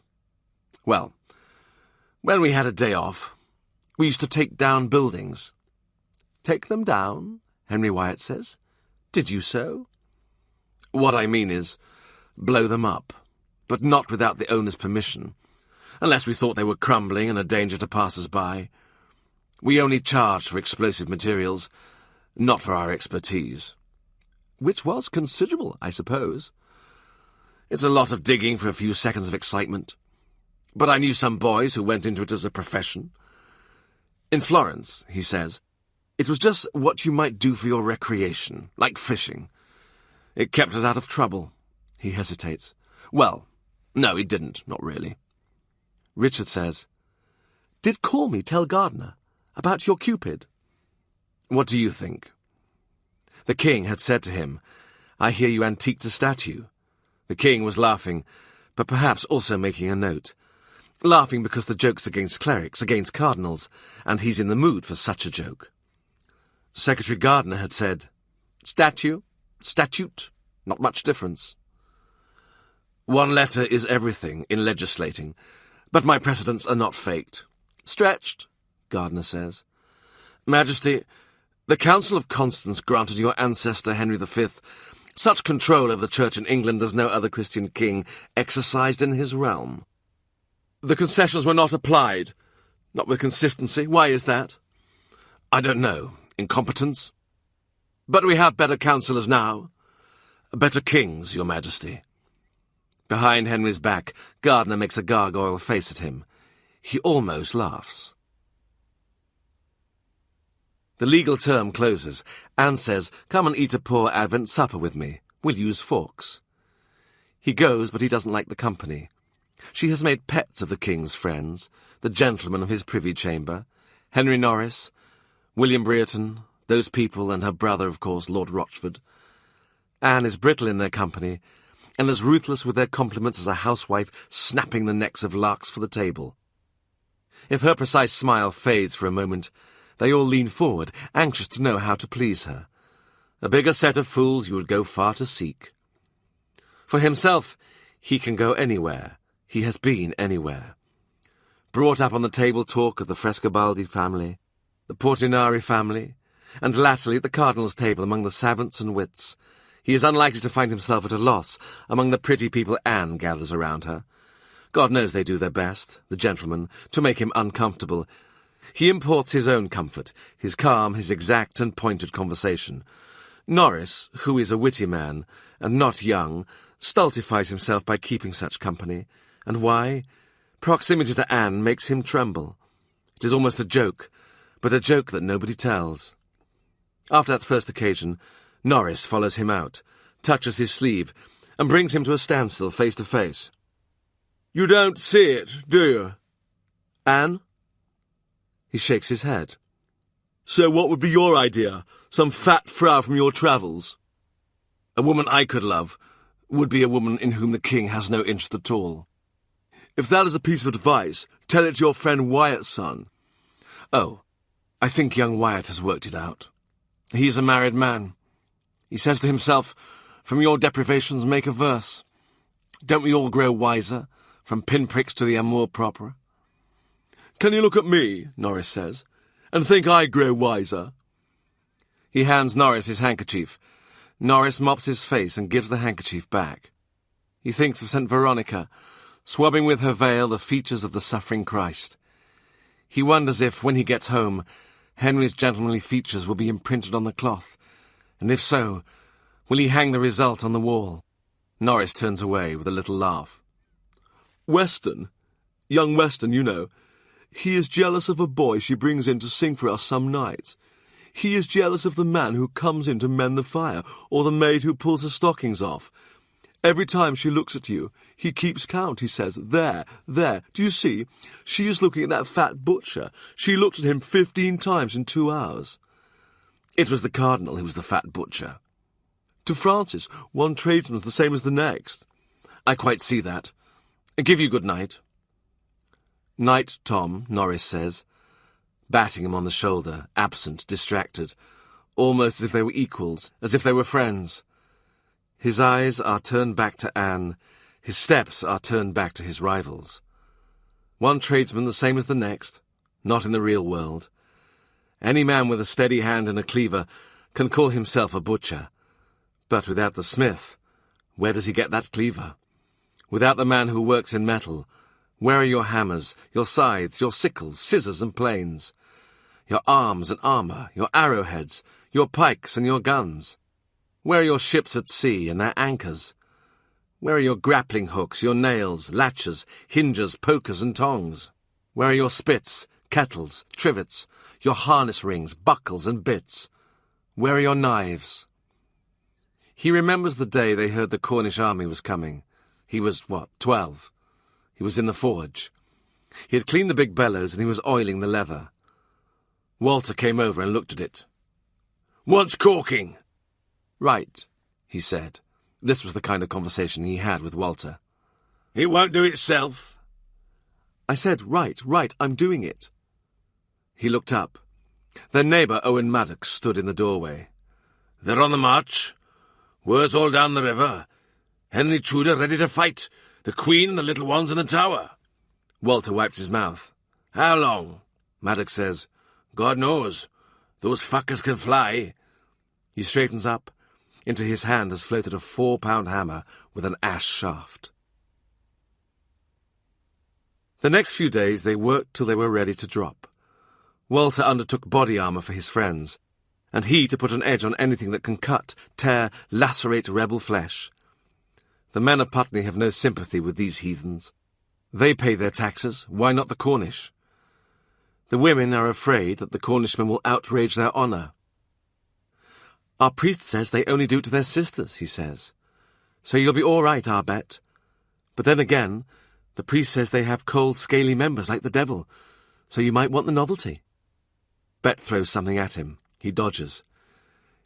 "Well, when we had a day off, we used to take down buildings." Take them down, Henry Wyatt says. Did you so? What I mean is, blow them up, but not without the owner's permission, unless we thought they were crumbling and a danger to passers-by. We only charged for explosive materials, not for our expertise. Which was considerable, I suppose. It's a lot of digging for a few seconds of excitement. But I knew some boys who went into it as a profession. In Florence, he says, it was just what you might do for your recreation, like fishing. It kept us out of trouble. He hesitates. Well, no, it didn't, not really. Richard says, Did Call Me tell Gardiner about your Cupid? What do you think? The king had said to him, I hear you antiqued a statue. The king was laughing, but perhaps also making a note. Laughing because the joke's against clerics, against cardinals, and he's in the mood for such a joke. Secretary Gardiner had said, Statue, statute, not much difference. One letter is everything in legislating, but my precedents are not faked. Stretched, Gardiner says. Majesty, the Council of Constance granted your ancestor Henry V such control over the Church in England as no other Christian king exercised in his realm. The concessions were not applied, not with consistency. Why is that? I don't know. Incompetence? But we have better counsellors now. Better kings, your Majesty. Behind Henry's back, Gardiner makes a gargoyle face at him. He almost laughs. The legal term closes. Anne says, Come and eat a poor Advent supper with me. We'll use forks. He goes, but he doesn't like the company. She has made pets of the king's friends, the gentlemen of his privy chamber, Henry Norris, William Brereton, those people, and her brother, of course, Lord Rochford. Anne is brittle in their company, and as ruthless with their compliments as a housewife snapping the necks of larks for the table. If her precise smile fades for a moment, they all lean forward, anxious to know how to please her. A bigger set of fools you would go far to seek. For himself, he can go anywhere. He has been anywhere. Brought up on the table talk of the Frescobaldi family, the Portinari family, and latterly at the Cardinal's table among the savants and wits, he is unlikely to find himself at a loss among the pretty people Anne gathers around her. God knows they do their best, the gentlemen, to make him uncomfortable. He imports his own comfort, his calm, his exact and pointed conversation. Norris, who is a witty man, and not young, stultifies himself by keeping such company. And why? Proximity to Anne makes him tremble. It is almost a joke, but a joke that nobody tells. After that first occasion, Norris follows him out, touches his sleeve, and brings him to a standstill face to face. You don't see it, do you? Anne? He shakes his head. So what would be your idea? Some fat frau from your travels? A woman I could love would be a woman in whom the king has no interest at all. If that is a piece of advice, tell it to your friend Wyatt's son. Oh, I think young Wyatt has worked it out. He is a married man. He says to himself, From your deprivations make a verse. Don't we all grow wiser, from pinpricks to the amour propre? Can you look at me, Norris says, and think I grow wiser? He hands Norris his handkerchief. Norris mops his face and gives the handkerchief back. He thinks of St. Veronica, swabbing with her veil the features of the suffering Christ. He wonders if, when he gets home, Henry's gentlemanly features will be imprinted on the cloth, and if so, will he hang the result on the wall? Norris turns away with a little laugh. Weston, young Weston, you know, he is jealous of a boy she brings in to sing for us some nights. He is jealous of the man who comes in to mend the fire, or the maid who pulls the stockings off. Every time she looks at you, he keeps count, he says. There, do you see? She is looking at that fat butcher. She looked at him 15 times in 2 hours. It was the cardinal who was the fat butcher. To Francis, one tradesman's the same as the next. I quite see that. Give you good night. Night, Tom, Norris says, batting him on the shoulder, absent, distracted, almost as if they were equals, as if they were friends. His eyes are turned back to Anne, his steps are turned back to his rivals. One tradesman the same as the next, not in the real world. Any man with a steady hand and a cleaver can call himself a butcher. But without the smith, where does he get that cleaver? Without the man who works in metal, where are your hammers, your scythes, your sickles, scissors and planes? Your arms and armour, your arrowheads, your pikes and your guns? Where are your ships at sea and their anchors? Where are your grappling hooks, your nails, latches, hinges, pokers and tongs? Where are your spits, kettles, trivets, your harness rings, buckles and bits? Where are your knives? He remembers the day they heard the Cornish army was coming. He was, 12? He was in the forge. He had cleaned the big bellows and he was oiling the leather. Walter came over and looked at it. "What's caulking?" "Right," he said. This was the kind of conversation he had with Walter. "It won't do itself." I said, right, I'm doing it." He looked up. Their neighbour, Owen Maddox, stood in the doorway. "They're on the march. Word's all down the river. Henry Tudor ready to fight. The Queen and the little ones in the tower." Walter wiped his mouth. "How long?" Maddox says, "God knows. Those fuckers can fly." He straightens up. Into his hand has floated a 4-pound hammer with an ash shaft. The next few days they worked till they were ready to drop. Walter undertook body armour for his friends, and he to put an edge on anything that can cut, tear, lacerate rebel flesh. The men of Putney have no sympathy with these heathens. They pay their taxes, why not the Cornish? The women are afraid that the Cornishmen will outrage their honour. "Our priest says they only do it to their sisters," he says. "So you'll be all right, I'll bet. But then again, the priest says they have cold, scaly members like the devil, so you might want the novelty." Bet throws something at him. He dodges.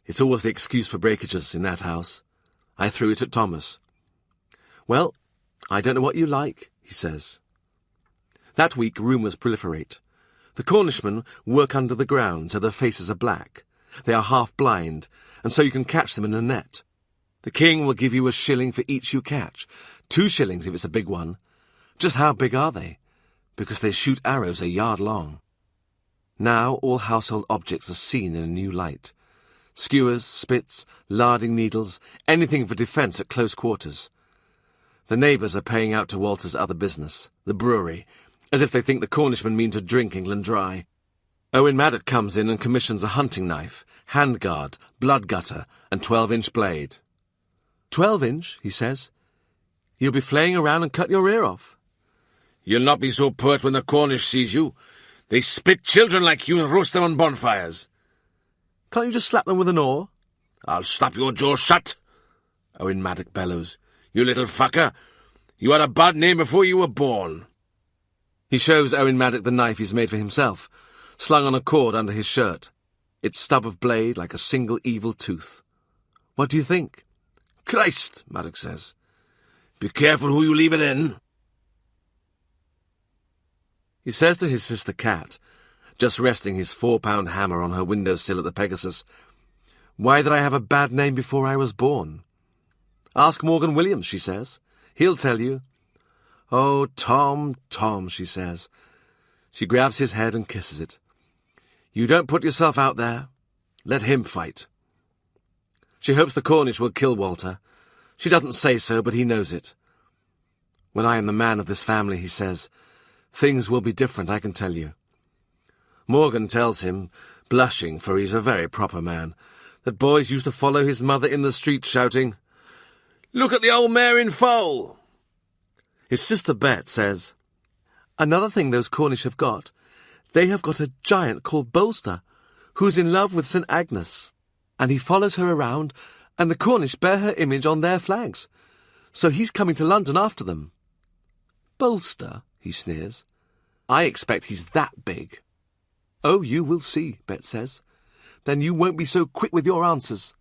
It's always the excuse for breakages in that house. I threw it at Thomas. "Well, I don't know what you like," he says. That week rumours proliferate. The Cornishmen work under the ground, so their faces are black. They are half blind, and so you can catch them in a net. The king will give you a shilling for each you catch, 2 shillings if it's a big one. Just how big are they? Because they shoot arrows a yard long. Now all household objects are seen in a new light. Skewers, spits, larding needles, anything for defence at close quarters. The neighbours are paying out to Walter's other business, the brewery, as if they think the Cornishmen mean to drink England dry. Owen Maddox comes in and commissions a hunting knife, handguard, blood gutter, and 12-inch blade. 12-inch, he says. You'll be flaying around and cut your ear off. "You'll not be so pert when the Cornish sees you. They spit children like you and roast them on bonfires." "Can't you just slap them with an oar?" "I'll slap your jaw shut," Owen Maddox bellows. "You little fucker. You had a bad name before you were born." He shows Owen Maddox the knife he's made for himself, slung on a cord under his shirt, its stub of blade like a single evil tooth. "What do you think?" "Christ," Maddox says. "Be careful who you leave it in." He says to his sister Cat, just resting his 4-pound hammer on her window-sill at the Pegasus, "Why did I have a bad name before I was born?" "Ask Morgan Williams," she says. "He'll tell you." "Oh, Tom, Tom," she says. She grabs his head and kisses it. "You don't put yourself out there. Let him fight." She hopes the Cornish will kill Walter. She doesn't say so, but he knows it. "When I am the man of this family," he says, "things will be different, I can tell you." Morgan tells him, blushing, for he's a very proper man, that boys used to follow his mother in the street shouting, "Look at the old mare in foal!" His sister Bet says, "Another thing those Cornish have got, they have got a giant called Bolster, who's in love with St. Agnes, and he follows her around, and the Cornish bear her image on their flags, so he's coming to London after them." "Bolster?" he sneers. "I expect he's that big." "Oh, you will see," Bet says. "Then you won't be so quick with your answers."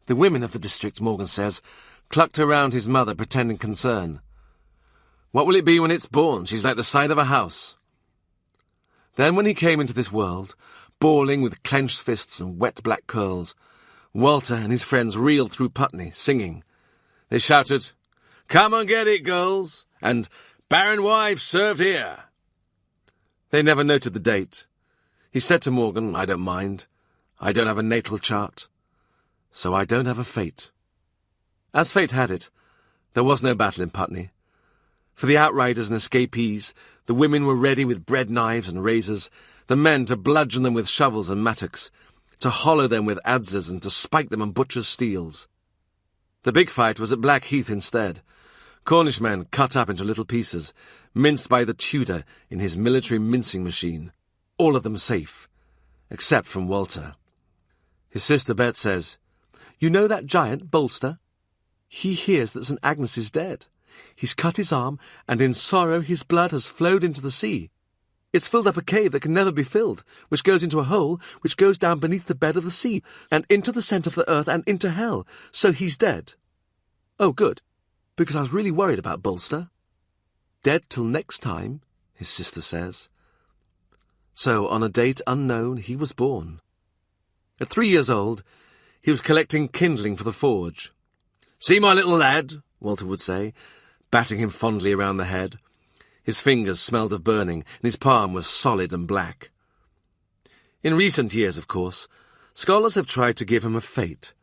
The women of the district, Morgan says, clucked around his mother, pretending concern. "What will it be when it's born? She's like the side of a house." Then when he came into this world, bawling with clenched fists and wet black curls, Walter and his friends reeled through Putney, singing. They shouted, "Come and get it, girls!" and "Baron wife served here." They never noted the date. He said to Morgan, "I don't mind. I don't have a natal chart, so I don't have a fate." As fate had it, there was no battle in Putney. For the outriders and escapees, the women were ready with bread knives and razors, the men to bludgeon them with shovels and mattocks, to hollow them with adzes and to spike them on butchers' steels. The big fight was at Blackheath instead. Cornish men cut up into little pieces, minced by the Tudor in his military mincing machine, all of them safe, except from Walter. His sister Bet says, "You know that giant, Bolster? He hears that St. Agnes is dead. He's cut his arm, and in sorrow his blood has flowed into the sea. It's filled up a cave that can never be filled, which goes into a hole which goes down beneath the bed of the sea, and into the centre of the earth, and into hell. So he's dead." "Oh, good, because I was really worried about Bolster." "Dead till next time," his sister says. So, on a date unknown, he was born. At 3 years old, he was collecting kindling for the forge. "See my little lad," Walter would say, batting him fondly around the head. His fingers smelled of burning, and his palm was solid and black. In recent years, of course, scholars have tried to give him a fate.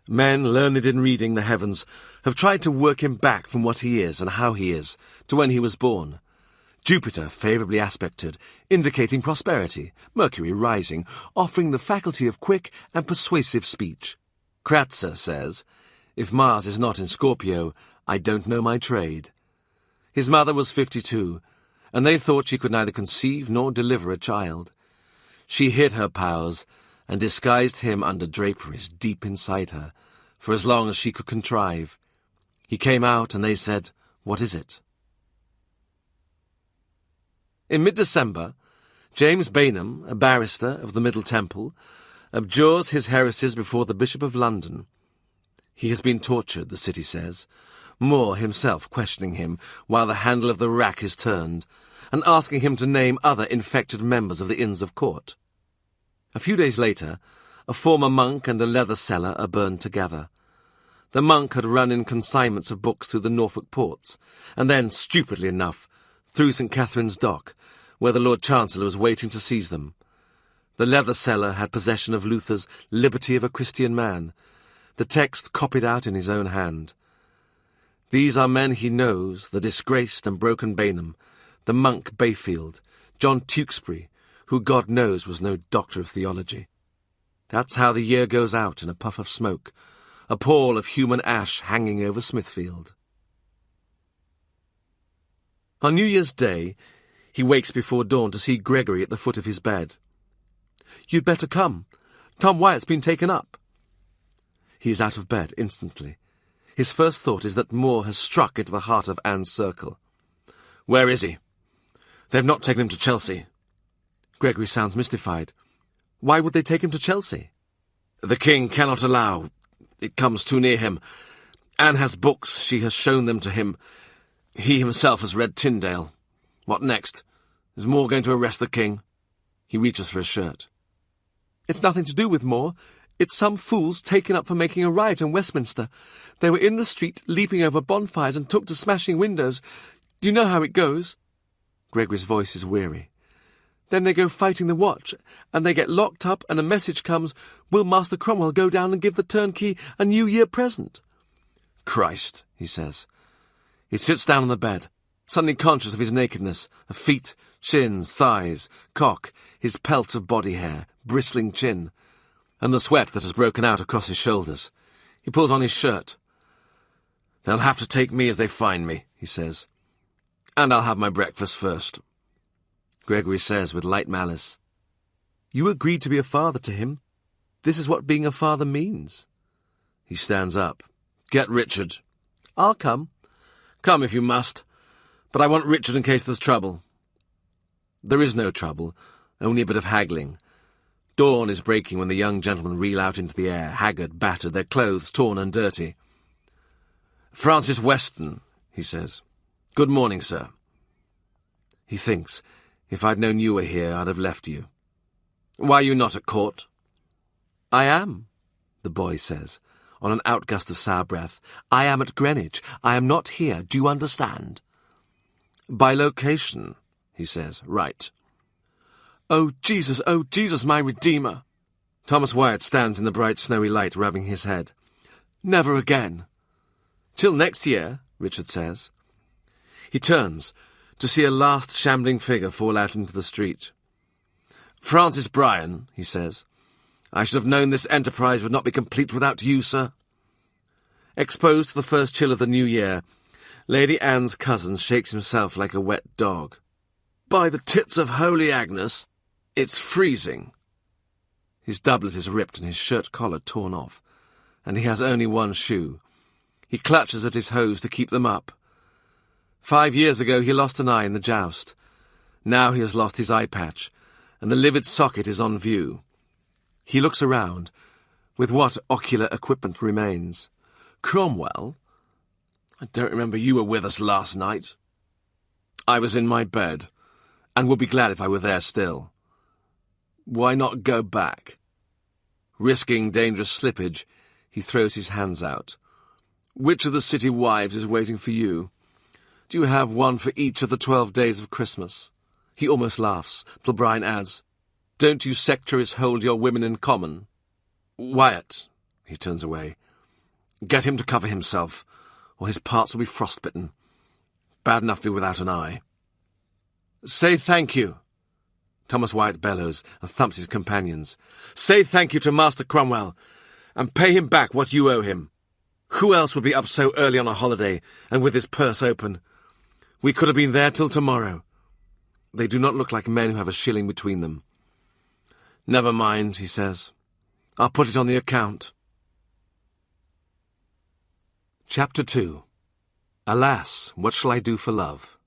Men learned in reading the heavens have tried to work him back from what he is and how he is to when he was born. Jupiter favourably aspected, indicating prosperity, Mercury rising, offering the faculty of quick and persuasive speech. Kratzer says, "If Mars is not in Scorpio, I don't know my trade." His mother was 52, and they thought she could neither conceive nor deliver a child. She hid her powers and disguised him under draperies deep inside her, for as long as she could contrive. He came out, and they said, "What is it?" In mid-December, James Bainham, a barrister of the Middle Temple, abjures his heresies before the Bishop of London. He has been tortured, the city says, Moore himself questioning him while the handle of the rack is turned, and asking him to name other infected members of the Inns of Court. A few days later, a former monk and a leather seller are burned together. The monk had run in consignments of books through the Norfolk ports, and then, stupidly enough, through St. Catherine's Dock, where the Lord Chancellor was waiting to seize them. The leather seller had possession of Luther's Liberty of a Christian Man, the text copied out in his own hand. These are men he knows, the disgraced and broken Bainham, the monk Bayfield, John Tewkesbury, who God knows was no doctor of theology. That's how the year goes out in a puff of smoke, a pall of human ash hanging over Smithfield. On New Year's Day, he wakes before dawn to see Gregory at the foot of his bed. "You'd better come. Tom Wyatt's been taken up." He is out of bed instantly. His first thought is that Moore has struck into the heart of Anne's circle. "Where is he?" "They've not taken him to Chelsea." Gregory sounds mystified. "Why would they take him to Chelsea?" "The king cannot allow. It comes too near him. Anne has books. She has shown them to him. He himself has read Tyndale. What next? Is Moore going to arrest the king?" He reaches for his shirt. "It's nothing to do with Moore. It's some fools taken up for making a riot in Westminster. They were in the street, leaping over bonfires and took to smashing windows. You know how it goes." Gregory's voice is weary. "Then they go fighting the watch, and they get locked up, and a message comes, 'Will Master Cromwell go down and give the turnkey a New Year present?'" "Christ," he says. He sits down on the bed, suddenly conscious of his nakedness, of feet, shins, thighs, cock, his pelt of body hair, bristling chin, and the sweat that has broken out across his shoulders. He pulls on his shirt. "They'll have to take me as they find me," he says. "And I'll have my breakfast first." Gregory says with light malice, "You agreed to be a father to him. This is what being a father means." He stands up. "Get Richard." "I'll come." "Come if you must. But I want Richard in case there's trouble." There is no trouble, only a bit of haggling. Dawn is breaking when the young gentlemen reel out into the air, haggard, battered, their clothes torn and dirty. "Francis Weston," he says. "Good morning, sir." He thinks, "If I'd known you were here, I'd have left you." "Why are you not at court?" "I am," the boy says, on an outgust of sour breath. "I am at Greenwich. I am not here. Do you understand?" "By location," he says. "Right." Oh, Jesus, my Redeemer! Thomas Wyatt stands in the bright snowy light, rubbing his head. Never again. Till next year, Richard says. He turns to see a last shambling figure fall out into the street. Francis Bryan, he says. I should have known this enterprise would not be complete without you, sir. Exposed to the first chill of the new year, Lady Anne's cousin shakes himself like a wet dog. By the tits of Holy Agnes, it's freezing. His doublet is ripped and his shirt collar torn off, and he has only one shoe. He clutches at his hose to keep them up. 5 years ago he lost an eye in the joust. Now he has lost his eye patch, and the livid socket is on view. He looks around, with what ocular equipment remains. Cromwell? I don't remember you were with us last night. I was in my bed, and would be glad if I were there still. Why not go back? Risking dangerous slippage, he throws his hands out. Which of the city wives is waiting for you? Do you have one for each of the 12 days of Christmas? He almost laughs, till Bryan adds, Don't you sectaries hold your women in common? Wyatt, he turns away. Get him to cover himself, or his parts will be frostbitten. Bad enough to be without an eye. Say thank you, Thomas Wyatt bellows and thumps his companions. Say thank you to Master Cromwell, and pay him back what you owe him. Who else would be up so early on a holiday, and with his purse open? We could have been there till tomorrow. They do not look like men who have a shilling between them. Never mind, he says. I'll put it on the account. Chapter 2. Alas, what shall I do for love?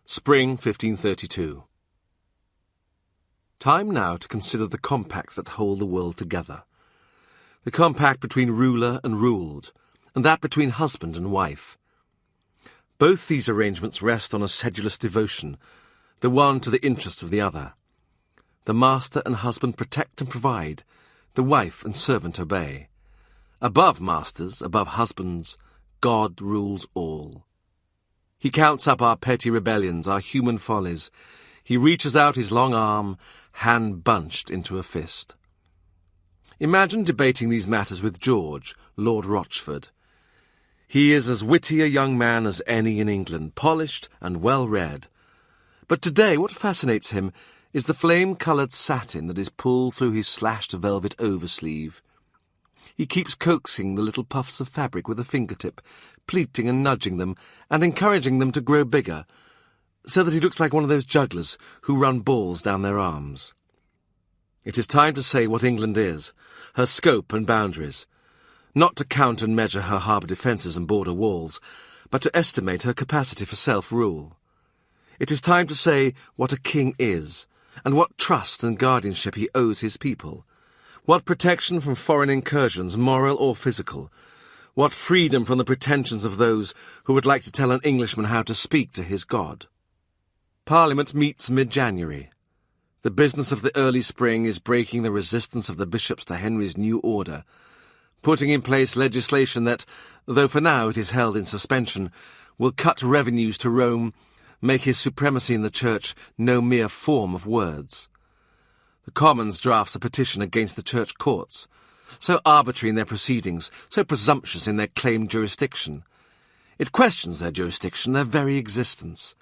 Spring 1532. Time now to consider the compacts that hold the world together. The compact between ruler and ruled, and that between husband and wife. Both these arrangements rest on a sedulous devotion, the one to the interests of the other. The master and husband protect and provide, the wife and servant obey. Above masters, above husbands, God rules all. He counts up our petty rebellions, our human follies. He reaches out his long arm, hand bunched into a fist. Imagine debating these matters with George, Lord Rochford. He is as witty a young man as any in England, polished and well-read. But today what fascinates him is the flame-coloured satin that is pulled through his slashed velvet oversleeve. He keeps coaxing the little puffs of fabric with a fingertip, pleating and nudging them, and encouraging them to grow bigger, so that he looks like one of those jugglers who run balls down their arms. It is time to say what England is, her scope and boundaries, not to count and measure her harbour defences and border walls, but to estimate her capacity for self-rule. It is time to say what a king is, and what trust and guardianship he owes his people, what protection from foreign incursions, moral or physical, what freedom from the pretensions of those who would like to tell an Englishman how to speak to his God. Parliament meets mid-January. The business of the early spring is breaking the resistance of the bishops to Henry's new order, putting in place legislation that, though for now it is held in suspension, will cut revenues to Rome, make his supremacy in the Church no mere form of words. The Commons drafts a petition against the Church courts, so arbitrary in their proceedings, so presumptuous in their claimed jurisdiction. It questions their jurisdiction, their very existence.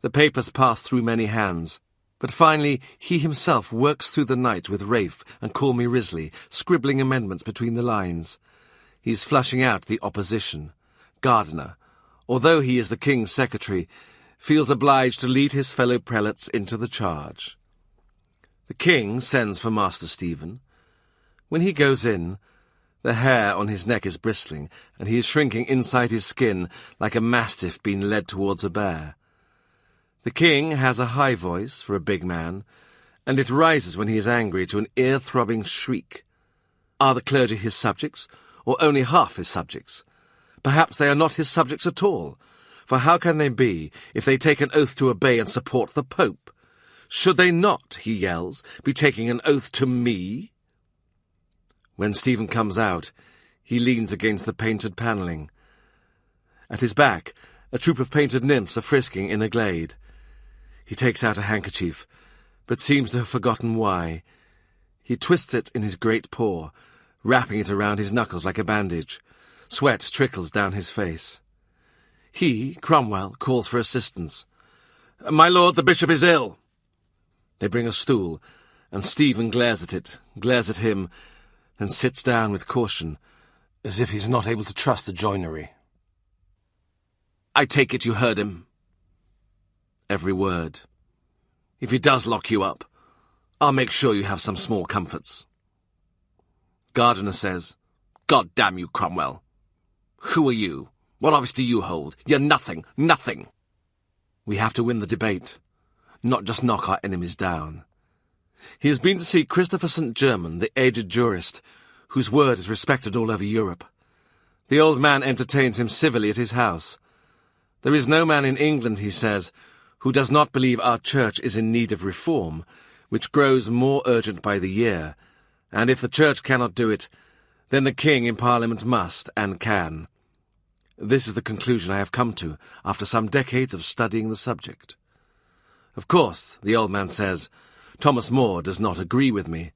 The papers pass through many hands, but finally he himself works through the night with Rafe and Call Me Risley, scribbling amendments between the lines. He is flushing out the opposition. Gardiner, although he is the King's secretary, feels obliged to lead his fellow prelates into the charge. The King sends for Master Stephen. When he goes in, the hair on his neck is bristling, and he is shrinking inside his skin like a mastiff being led towards a bear. The King has a high voice for a big man, and it rises when he is angry to an ear-throbbing shriek. Are the clergy his subjects, or only half his subjects? Perhaps they are not his subjects at all, for how can they be if they take an oath to obey and support the Pope? Should they not, he yells, be taking an oath to me? When Stephen comes out, he leans against the painted panelling. At his back, a troop of painted nymphs are frisking in a glade. He takes out a handkerchief, but seems to have forgotten why. He twists it in his great paw, wrapping it around his knuckles like a bandage. Sweat trickles down his face. He, Cromwell, calls for assistance. "My lord, the bishop is ill." They bring a stool, and Stephen glares at it, glares at him, then sits down with caution, as if he's not able to trust the joinery. "I take it you heard him." "Every word. If he does lock you up, I'll make sure you have some small comforts." Gardiner says, "God damn you, Cromwell. Who are you? What office do you hold? You're nothing, nothing." We have to win the debate, not just knock our enemies down. He has been to see Christopher St. German, the aged jurist, whose word is respected all over Europe. The old man entertains him civilly at his house. There is no man in England, he says, who does not believe our church is in need of reform, which grows more urgent by the year, and if the church cannot do it, then the king in Parliament must and can. This is the conclusion I have come to after some decades of studying the subject. Of course, the old man says, Thomas More does not agree with me.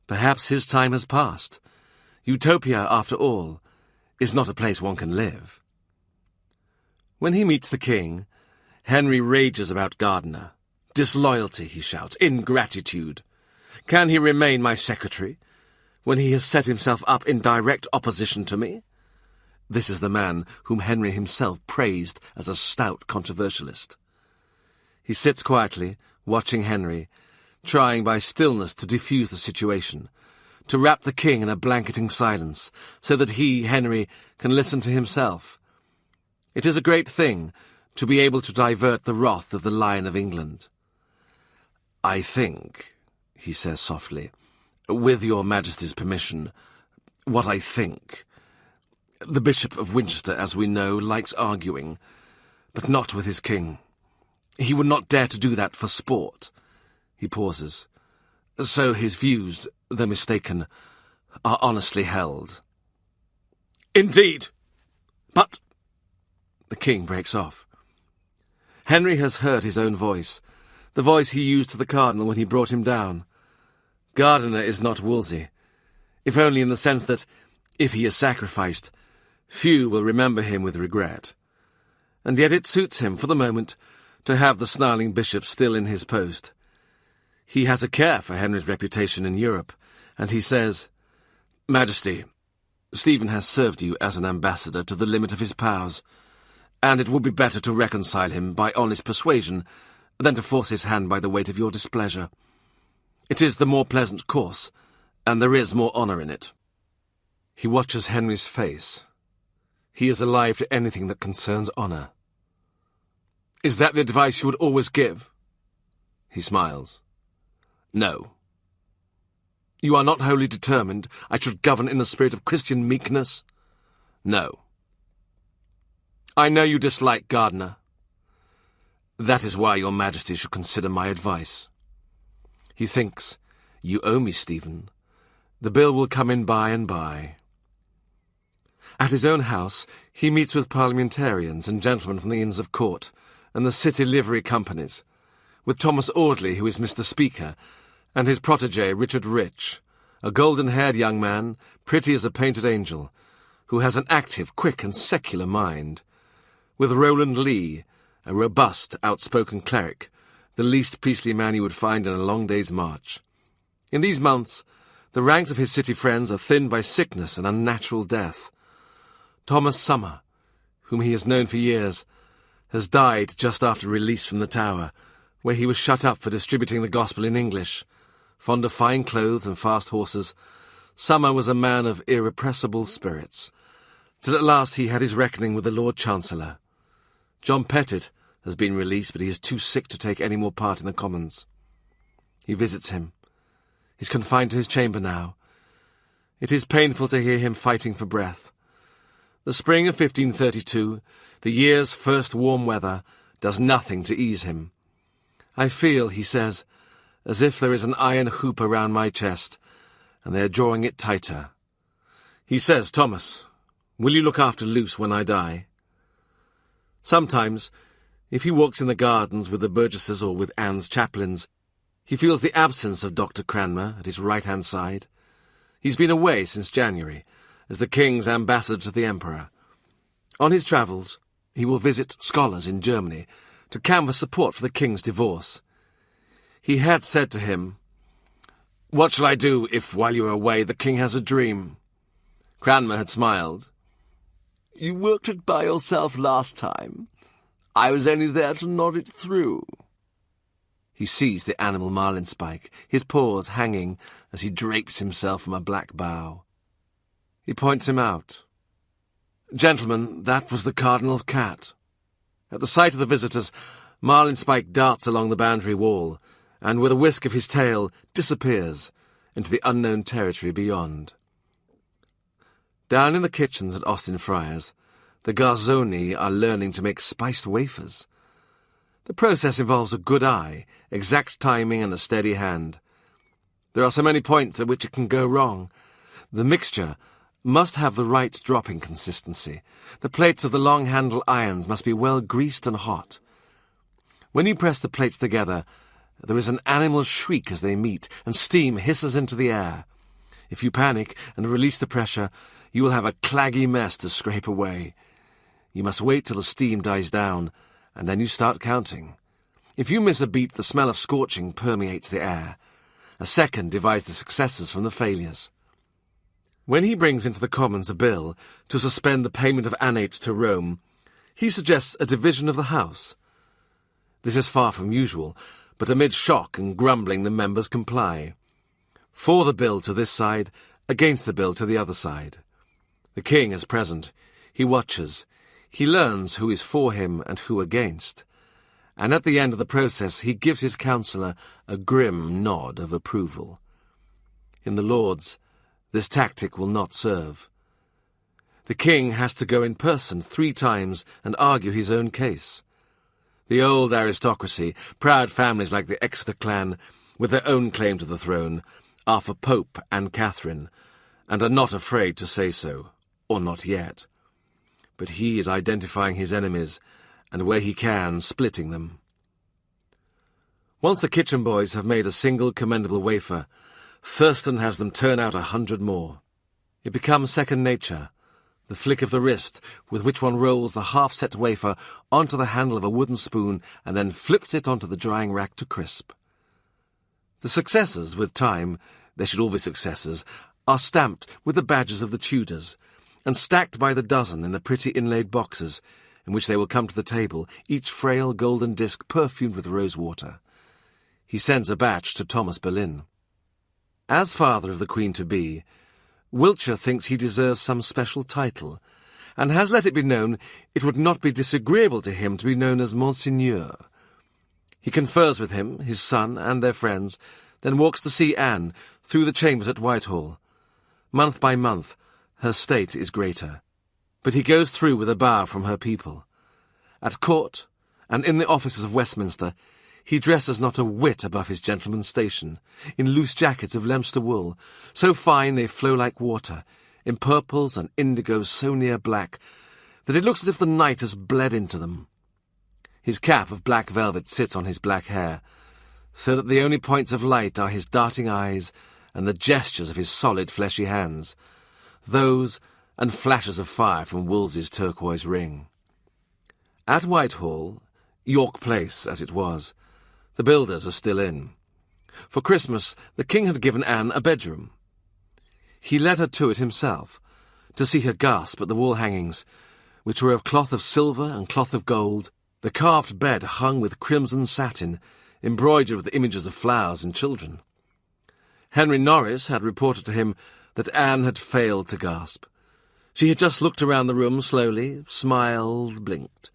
Perhaps his time has passed. Utopia, after all, is not a place one can live. When he meets the king, Henry rages about Gardiner. Disloyalty, he shouts, ingratitude. Can he remain my secretary when he has set himself up in direct opposition to me? This is the man whom Henry himself praised as a stout controversialist. He sits quietly, watching Henry, trying by stillness to diffuse the situation, to wrap the king in a blanketing silence, so that he, Henry, can listen to himself. It is a great thing to be able to divert the wrath of the Lion of England. "I think," he says softly, "with your Majesty's permission, what I think. The Bishop of Winchester, as we know, likes arguing, but not with his king. He would not dare to do that for sport." He pauses. "So his views, though mistaken, are honestly held." "Indeed! But—" The king breaks off. Henry has heard his own voice, the voice he used to the cardinal when he brought him down. Gardiner is not Wolsey, if only in the sense that, if he is sacrificed, few will remember him with regret. And yet it suits him, for the moment, to have the snarling bishop still in his post. He has a care for Henry's reputation in Europe, and he says, "Majesty, Stephen has served you as an ambassador to the limit of his powers, and it would be better to reconcile him by honest persuasion than to force his hand by the weight of your displeasure. It is the more pleasant course, and there is more honour in it." He watches Henry's face. He is alive to anything that concerns honour. "Is that the advice you would always give?" He smiles. "No." "You are not wholly determined I should govern in a spirit of Christian meekness?" "No." "I know you dislike Gardiner." "That is why your Majesty should consider my advice." He thinks, "You owe me, Stephen. The bill will come in by and by." At his own house, he meets with parliamentarians and gentlemen from the Inns of Court and the city livery companies, with Thomas Audley, who is Mr. Speaker, and his protégé Richard Rich, a golden-haired young man, pretty as a painted angel, who has an active, quick, and secular mind, with Roland Lee, a robust, outspoken cleric, the least priestly man you would find in a long day's march. In these months, the ranks of his city friends are thinned by sickness and unnatural death. Thomas Summer, whom he has known for years, has died just after release from the Tower, where he was shut up for distributing the gospel in English. Fond of fine clothes and fast horses, Summer was a man of irrepressible spirits, till at last he had his reckoning with the Lord Chancellor. John Pettit has been released, but he is too sick to take any more part in the Commons. He visits him. He's confined to his chamber now. It is painful to hear him fighting for breath. The spring of 1532, the year's first warm weather, does nothing to ease him. "I feel," he says, "as if there is an iron hoop around my chest, and they are drawing it tighter." He says, "Thomas, will you look after Luce when I die?" Sometimes, if he walks in the gardens with the Burgesses or with Anne's chaplains, He feels the absence of Dr. Cranmer at his right-hand side. He's been away since January, as the King's ambassador to the Emperor. On his travels, he will visit scholars in Germany to canvass support for the King's divorce. He had said to him, "What shall I do if, while you are away, the King has a dream?" Cranmer had smiled. "You worked it by yourself last time. I was only there to nod it through." He sees the animal marlinspike, his paws hanging as he drapes himself from a black bough. He points him out. "Gentlemen, that was the Cardinal's cat." At the sight of the visitors, marlinspike darts along the boundary wall, and with a whisk of his tail disappears into the unknown territory beyond. Down in the kitchens at Austin Friars, the Garzoni are learning to make spiced wafers. The process involves a good eye, exact timing, and a steady hand. There are so many points at which it can go wrong. The mixture must have the right dropping consistency. The plates of the long-handle irons must be well greased and hot. When you press the plates together, there is an animal shriek as they meet, and steam hisses into the air. If you panic and release the pressure, you will have a claggy mess to scrape away. You must wait till the steam dies down, and then you start counting. If you miss a beat, the smell of scorching permeates the air. A second divides the successes from the failures. When he brings into the Commons a bill to suspend the payment of annates to Rome, he suggests a division of the House. This is far from usual, but amid shock and grumbling the members comply. For the bill to this side, against the bill to the other side. The King is present. He watches. He learns who is for him and who against. And at the end of the process he gives his counsellor a grim nod of approval. In the Lords, this tactic will not serve. The King has to go in person 3 times and argue his own case. The old aristocracy, proud families like the Exeter clan, with their own claim to the throne, are for Pope and Catherine, and are not afraid to say so, or not yet. But he is identifying his enemies, and where he can, splitting them. Once the kitchen boys have made a single commendable wafer, Thurston has them turn out 100 more. It becomes second nature, the flick of the wrist with which one rolls the half-set wafer onto the handle of a wooden spoon and then flips it onto the drying rack to crisp. The successes, with time, they should all be successes, are stamped with the badges of the Tudors, and stacked by the dozen in the pretty inlaid boxes, in which they will come to the table, each frail golden disc perfumed with rose-water. He sends a batch to Thomas Boleyn. As father of the Queen-to-be, Wiltshire thinks he deserves some special title, and has let it be known it would not be disagreeable to him to be known as Monseigneur. He confers with him, his son, and their friends, then walks to see Anne through the chambers at Whitehall. Month by month, her state is greater, but he goes through with a bow from her people. At court, and in the offices of Westminster, he dresses not a whit above his gentleman's station, in loose jackets of Leicester wool, so fine they flow like water, in purples and indigos so near black, that it looks as if the night has bled into them. His cap of black velvet sits on his black hair, so that the only points of light are his darting eyes and the gestures of his solid fleshy hands, those and flashes of fire from Wolsey's turquoise ring. At Whitehall, York Place as it was, the builders are still in. For Christmas, the King had given Anne a bedroom. He led her to it himself, to see her gasp at the wall hangings, which were of cloth of silver and cloth of gold, the carved bed hung with crimson satin, embroidered with images of flowers and children. Henry Norris had reported to him that Anne had failed to gasp. She had just looked around the room slowly, smiled, blinked.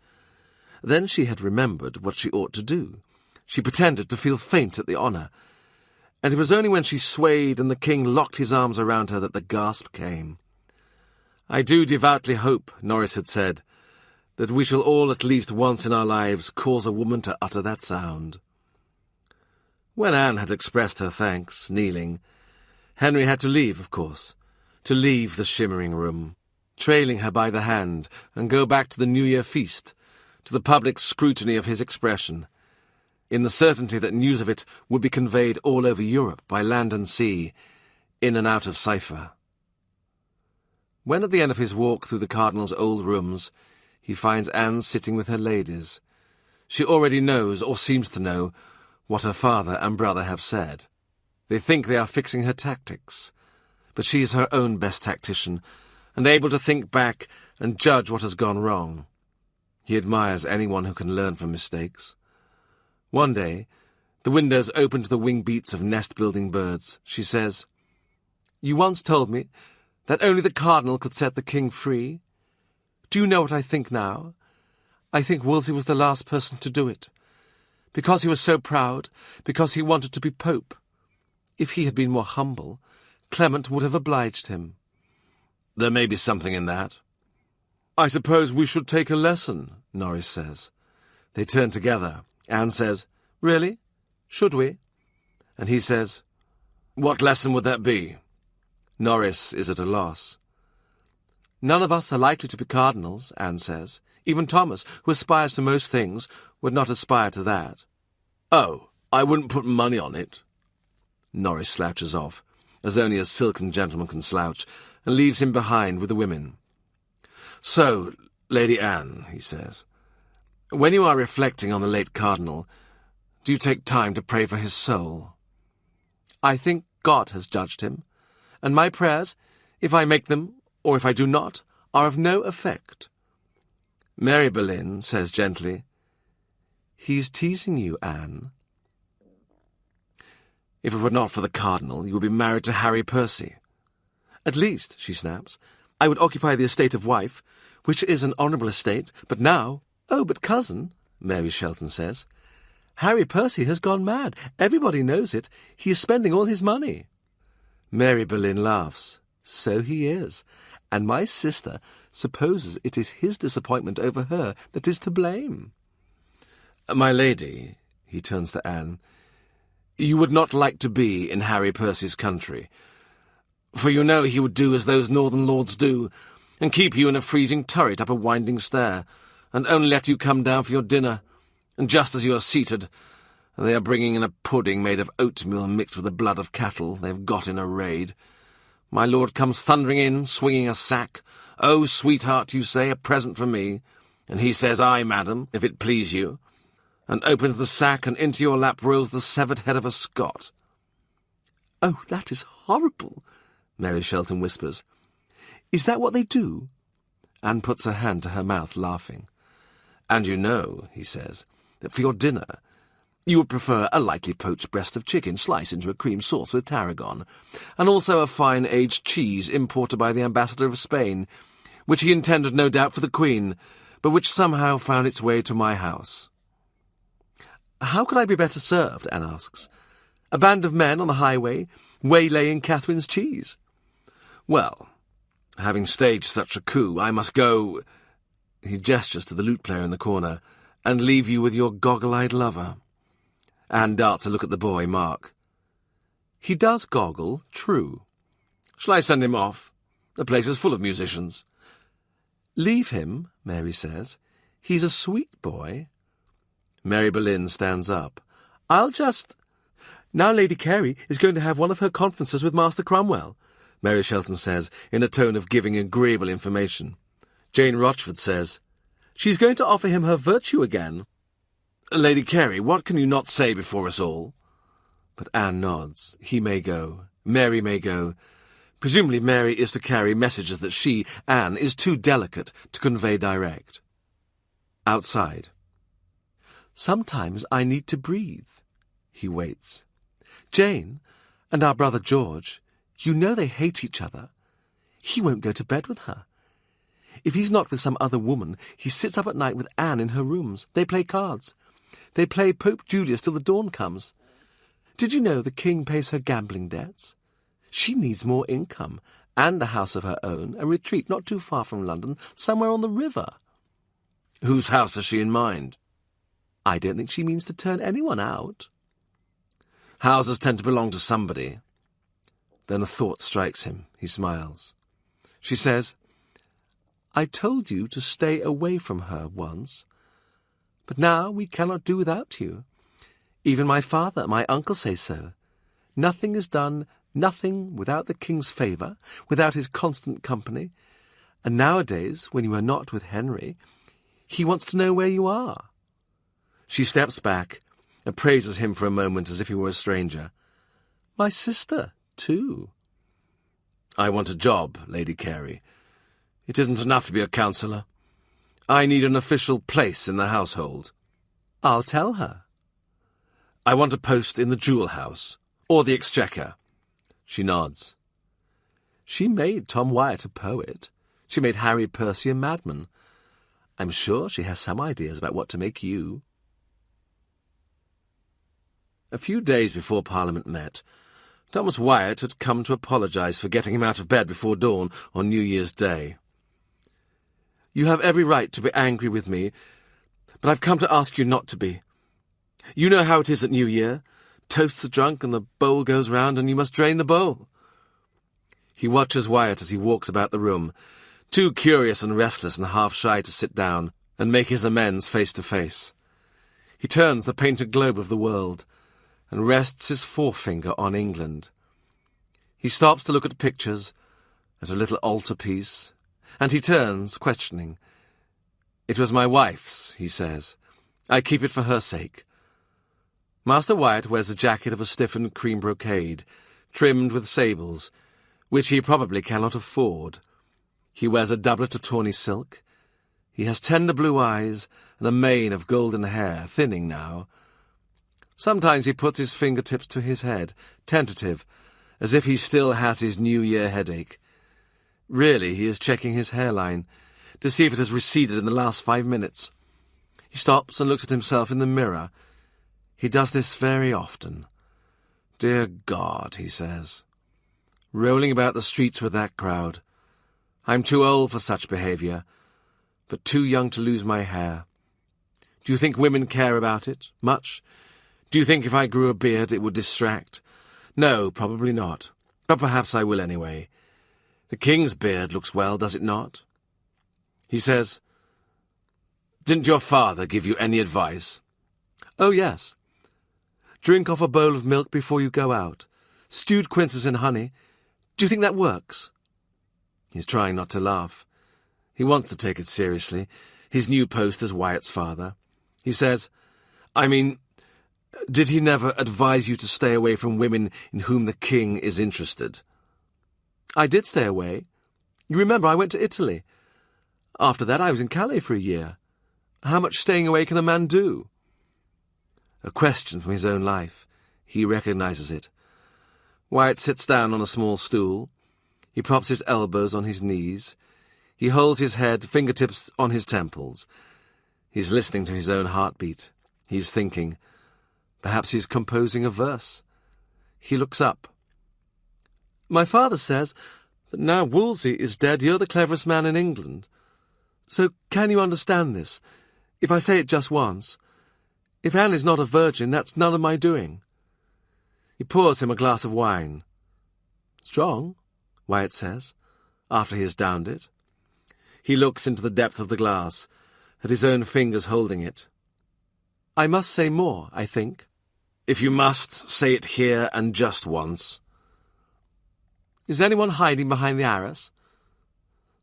Then she had remembered what she ought to do. She pretended to feel faint at the honour, and it was only when she swayed and the King locked his arms around her that the gasp came. "I do devoutly hope," Norris had said, "that we shall all at least once in our lives cause a woman to utter that sound." When Anne had expressed her thanks, kneeling, Henry had to leave, of course, to leave the shimmering room, trailing her by the hand, and go back to the New Year feast, to the public scrutiny of his expression. in the certainty that news of it would be conveyed all over Europe by land and sea, in and out of cipher. When at the end of his walk through the cardinal's old rooms, he finds Anne sitting with her ladies, she already knows, or seems to know, what her father and brother have said. They think they are fixing her tactics, but she is her own best tactician, and able to think back and judge what has gone wrong. He admires anyone who can learn from mistakes. One day, the windows open to the wing beats of nest-building birds. She says, "You once told me that only the cardinal could set the king free. Do you know what I think now? I think Wolsey was the last person to do it. Because he was so proud, because he wanted to be pope. If he had been more humble, Clement would have obliged him." There may be something in that. "I suppose we should take a lesson," Norris says. They turn together. Anne says, "Really? Should we?" And he says, "What lesson would that be?" Norris is at a loss. "None of us are likely to be cardinals," Anne says. "Even Thomas, who aspires to most things, would not aspire to that." "Oh, I wouldn't put money on it." Norris slouches off, as only a silken gentleman can slouch, and leaves him behind with the women. "So, Lady Anne," he says, "when you are reflecting on the late cardinal, do you take time to pray for his soul?" "I think God has judged him, and my prayers, if I make them, or if I do not, are of no effect." Mary Boleyn says gently, "He's teasing you, Anne." "If it were not for the cardinal, you would be married to Harry Percy." "At least," she snaps, "I would occupy the estate of wife, which is an honourable estate, but now—" "Oh, but cousin," Mary Shelton says, "Harry Percy has gone mad. Everybody knows it. He is spending all his money." Mary Boleyn laughs. "So he is, and my sister supposes it is his disappointment over her that is to blame." "My lady," he turns to Anne, "you would not like to be in Harry Percy's country, for you know he would do as those northern lords do, and keep you in a freezing turret up a winding stair, and only let you come down for your dinner, and just as you are seated, they are bringing in a pudding made of oatmeal mixed with the blood of cattle they have got in a raid. My lord comes thundering in, swinging a sack. 'Oh, sweetheart,' you say, 'a present for me.' And he says, 'Aye, madam, if it please you,' and opens the sack, and into your lap rolls the severed head of a Scot." "Oh, that is horrible," Mary Shelton whispers. "Is that what they do?" Anne puts her hand to her mouth, laughing. "And you know," he says, "that for your dinner you would prefer a lightly poached breast of chicken sliced into a cream sauce with tarragon, and also a fine aged cheese imported by the ambassador of Spain, which he intended no doubt for the Queen, but which somehow found its way to my house." "How could I be better served?" Anne asks. "A band of men on the highway, waylaying Catherine's cheese." "Well, having staged such a coup, I must go—" he gestures to the lute player in the corner— "and leave you with your goggle-eyed lover." Anne darts a look at the boy, Mark. "He does goggle, true." "Shall I send him off? The place is full of musicians." "Leave him," Mary says. "He's a sweet boy." Mary Boleyn stands up. "I'll just—" "Now Lady Carey is going to have one of her conferences with Master Cromwell," Mary Shelton says, in a tone of giving agreeable information. Jane Rochford says, "She's going to offer him her virtue again." "Lady Carey, what can you not say before us all?" But Anne nods. He may go. Mary may go. Presumably Mary is to carry messages that she, Anne, is too delicate to convey direct. Outside. "Sometimes I need to breathe." He waits. "Jane, and our brother George, you know they hate each other. He won't go to bed with her. If he's not with some other woman, he sits up at night with Anne in her rooms. They play cards. They play Pope Julius till the dawn comes. Did you know the king pays her gambling debts? She needs more income, and a house of her own, a retreat not too far from London, somewhere on the river." "Whose house has she in mind?" "I don't think she means to turn anyone out." "Houses tend to belong to somebody." Then a thought strikes him. He smiles. She says, "I told you to stay away from her once, but now we cannot do without you. Even my father, my uncle say so. Nothing is done, nothing without the king's favour, without his constant company. And nowadays, when you are not with Henry, he wants to know where you are. She steps back and praises him for a moment as if he were a stranger. My sister, too. I want a job, Lady Carey. It isn't enough to be a counsellor. I need an official place in the household. I'll tell her. I want a post in the jewel house, or the exchequer. She nods. She made Tom Wyatt a poet. She made Harry Percy a madman. I'm sure she has some ideas about what to make you. A few days before Parliament met, Thomas Wyatt had come to apologise for getting him out of bed before dawn on New Year's Day. You have every right to be angry with me, but I've come to ask you not to be. You know how it is at New Year. Toasts are drunk and the bowl goes round and you must drain the bowl. He watches Wyatt as he walks about the room, too curious and restless and half shy to sit down and make his amends face to face. He turns the painted globe of the world and rests his forefinger on England. He stops to look at pictures, at a little altarpiece, and he turns, questioning. It was my wife's, he says. I keep it for her sake. Master Wyatt wears a jacket of a stiffened cream brocade, trimmed with sables, which he probably cannot afford. He wears a doublet of tawny silk. He has tender blue eyes and a mane of golden hair, thinning now. Sometimes he puts his fingertips to his head, tentative, as if he still has his New Year headache. Really, he is checking his hairline, to see if it has receded in the last 5 minutes. He stops and looks at himself in the mirror. He does this very often. Dear God, he says. Rolling about the streets with that crowd. I'm too old for such behaviour, but too young to lose my hair. Do you think women care about it? Much? Do you think if I grew a beard it would distract? No, probably not. But perhaps I will anyway. The king's beard looks well, does it not? He says, Didn't your father give you any advice? Oh, yes. Drink off a bowl of milk before you go out. Stewed quinces in honey. Do you think that works? He's trying not to laugh. He wants to take it seriously, his new post as Wyatt's father. He says, I mean, did he never advise you to stay away from women in whom the king is interested? I did stay away. You remember I went to Italy. After that I was in Calais for a year. How much staying away can a man do? A question from his own life. He recognises it. Wyatt sits down on a small stool. He props his elbows on his knees. He holds his head, fingertips on his temples. He's listening to his own heartbeat. He's thinking. Perhaps he's composing a verse. He looks up. My father says that now Wolsey is dead, you're the cleverest man in England. So can you understand this, if I say it just once? If Anne is not a virgin, that's none of my doing. He pours him a glass of wine. Strong, Wyatt says, after he has downed it. He looks into the depth of the glass, at his own fingers holding it. I must say more, I think. If you must, say it here and just once. Is anyone hiding behind the arras?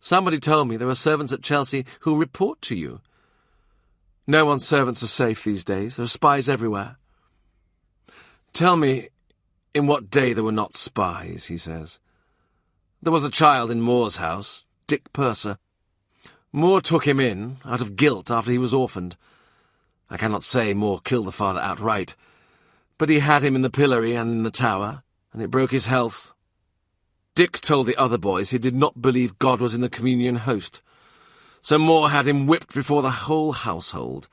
Somebody told me there are servants at Chelsea who'll report to you. No one's servants are safe these days. There are spies everywhere. Tell me in what day there were not spies, he says. There was a child in Moore's house, Dick Purser. Moore took him in, out of guilt, after he was orphaned. I cannot say Moore killed the father outright, but he had him in the pillory and in the tower, and it broke his health. Dick told the other boys he did not believe God was in the communion host, so Moore had him whipped before the whole household.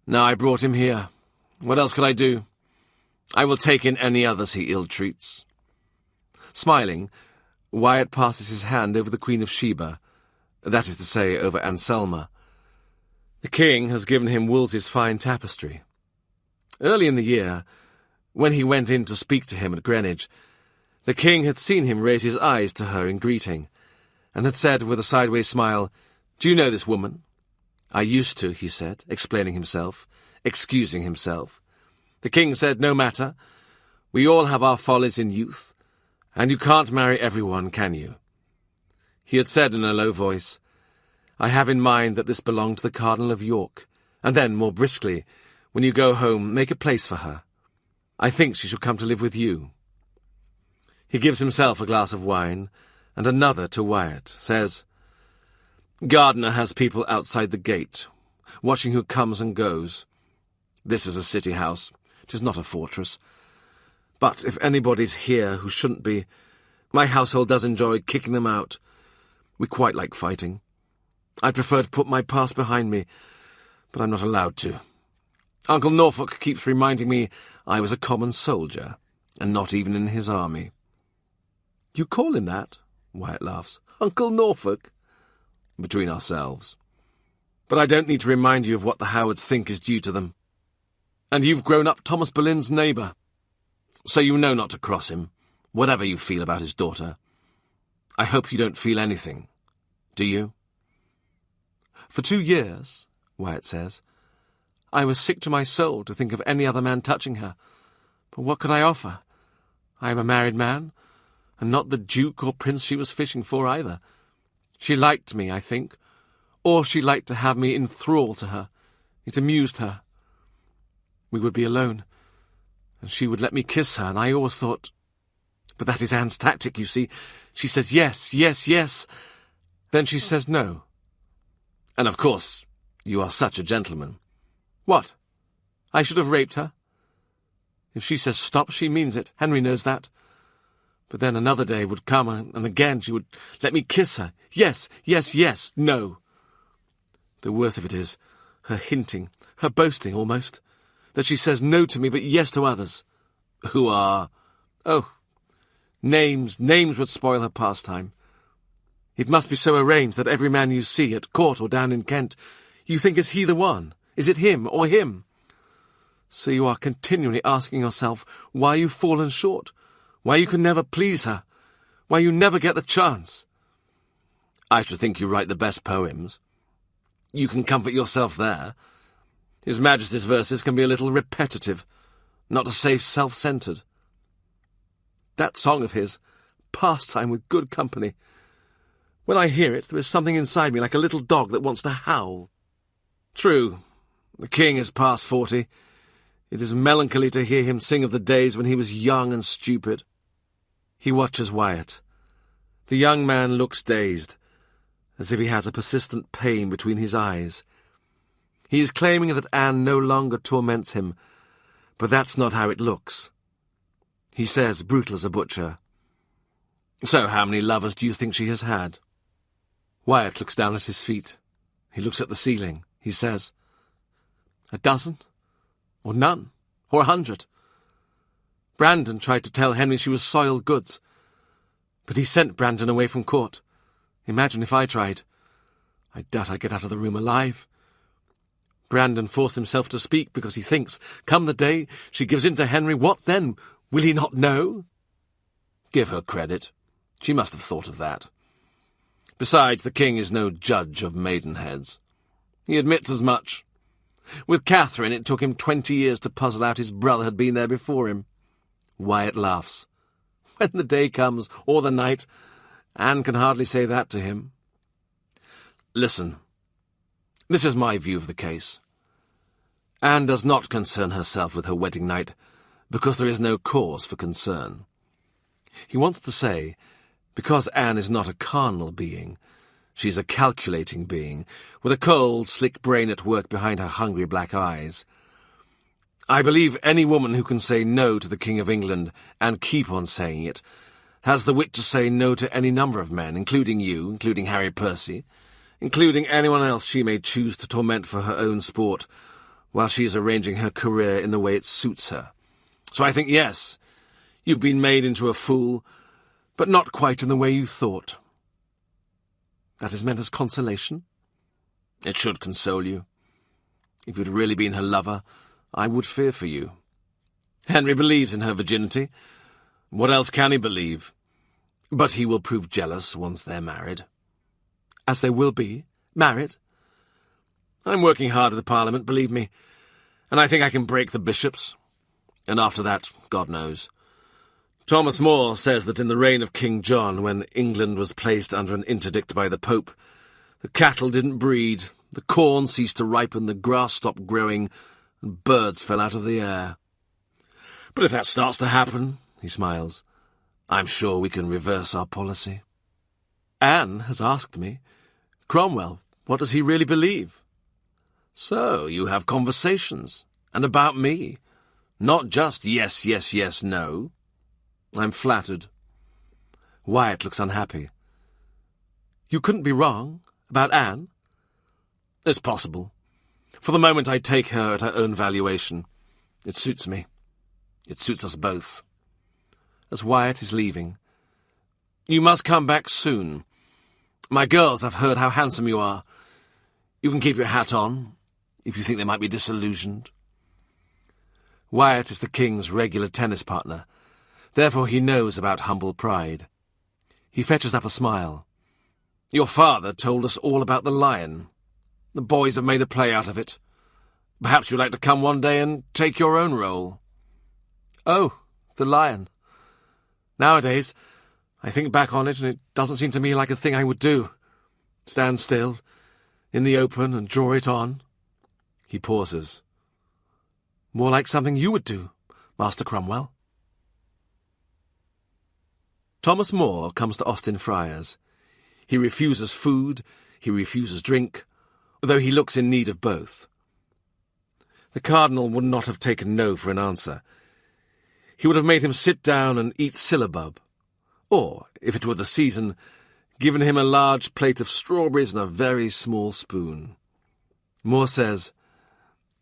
Now I brought him here. What else could I do? I will take in any others he ill-treats. Smiling, Wyatt passes his hand over the Queen of Sheba, that is to say, over Anselma. The king has given him Wolsey's fine tapestry. Early in the year, when he went in to speak to him at Greenwich, the king had seen him raise his eyes to her in greeting, and had said with a sideways smile, Do you know this woman? I used to, he said, explaining himself, excusing himself. The king said, no matter. We all have our follies in youth, and you can't marry everyone, can you? He had said in a low voice, I have in mind that this belonged to the Cardinal of York, and then, more briskly, when you go home, make a place for her. I think she shall come to live with you. He gives himself a glass of wine, and another to Wyatt, says, Gardiner has people outside the gate, watching who comes and goes. This is a city house. It is not a fortress. But if anybody's here who shouldn't be, my household does enjoy kicking them out. We quite like fighting. I'd prefer to put my past behind me, but I'm not allowed to. Uncle Norfolk keeps reminding me I was a common soldier, and not even in his army. You call him that? Wyatt laughs. Uncle Norfolk? Between ourselves. But I don't need to remind you of what the Howards think is due to them. And you've grown up Thomas Boleyn's neighbour, so you know not to cross him, whatever you feel about his daughter. I hope you don't feel anything. Do you? For 2 years, Wyatt says, I was sick to my soul to think of any other man touching her. But what could I offer? I am a married man, and not the duke or prince she was fishing for either. She liked me, I think, or she liked to have me in thrall to her. It amused her. We would be alone, and she would let me kiss her, and I always thought... But that is Anne's tactic, you see. She says yes, yes, yes. Then she says no. And of course, you are such a gentleman. What? I should have raped her? If she says stop, she means it. Henry knows that. But then another day would come, and again she would let me kiss her. Yes, yes, yes, no. The worst of it is, her hinting, her boasting almost, that she says no to me but yes to others. Who are... Oh, names would spoil her pastime. It must be so arranged that every man you see at court or down in Kent, you think is he the one? Is it him or him? So you are continually asking yourself why you've fallen short, why you can never please her, why you never get the chance. I should think you write the best poems. You can comfort yourself there. His Majesty's verses can be a little repetitive, not to say self-centred. That song of his, Pastime with Good Company, when I hear it, there is something inside me like a little dog that wants to howl. True, the king is past 40. It is melancholy to hear him sing of the days when he was young and stupid. He watches Wyatt. The young man looks dazed, as if he has a persistent pain between his eyes. He is claiming that Anne no longer torments him, but that's not how it looks. He says, brutal as a butcher, So how many lovers do you think she has had? Wyatt looks down at his feet. He looks at the ceiling. He says, 12, or none, or 100. Brandon tried to tell Henry she was soiled goods, but he sent Brandon away from court. Imagine if I tried. I doubt I'd get out of the room alive. Brandon forced himself to speak because he thinks, come the day she gives in to Henry, what then? Will he not know? Give her credit. She must have thought of that. Besides, the king is no judge of maidenheads. He admits as much. With Catherine, it took him 20 years to puzzle out his brother had been there before him. Wyatt laughs. When the day comes, or the night, Anne can hardly say that to him. Listen. This is my view of the case. Anne does not concern herself with her wedding night, because there is no cause for concern. He wants to say, because Anne is not a carnal being, she's a calculating being, with a cold, slick brain at work behind her hungry black eyes. I believe any woman who can say no to the King of England, and keep on saying it, has the wit to say no to any number of men, including you, including Harry Percy, including anyone else she may choose to torment for her own sport, while she is arranging her career in the way it suits her. So I think, yes, you've been made into a fool, but not quite in the way you thought. That is meant as consolation? It should console you. If you'd really been her lover, I would fear for you. Henry believes in her virginity. What else can he believe? But he will prove jealous once they're married. As they will be, married? I'm working hard at the Parliament, believe me, and I think I can break the bishops. And after that, God knows. Thomas More says that in the reign of King John, when England was placed under an interdict by the Pope, the cattle didn't breed, the corn ceased to ripen, the grass stopped growing, and birds fell out of the air. But if that starts to happen, he smiles, I'm sure we can reverse our policy. Anne has asked me, Cromwell, what does he really believe? So you have conversations, and about me. Not just yes, yes, yes, no. I'm flattered. Wyatt looks unhappy. You couldn't be wrong about Anne? It's possible. For the moment I take her at her own valuation. It suits me. It suits us both. As Wyatt is leaving, you must come back soon. My girls have heard how handsome you are. You can keep your hat on, if you think they might be disillusioned. Wyatt is the King's regular tennis partner. Therefore he knows about humble pride. He fetches up a smile. Your father told us all about the lion. The boys have made a play out of it. Perhaps you'd like to come one day and take your own role. Oh, the lion. Nowadays, I think back on it and it doesn't seem to me like a thing I would do. Stand still, in the open, and draw it on. He pauses. More like something you would do, Master Cromwell. Thomas More comes to Austin Friars. He refuses food, he refuses drink, though he looks in need of both. The Cardinal would not have taken no for an answer. He would have made him sit down and eat syllabub, or, if it were the season, given him a large plate of strawberries and a very small spoon. More says,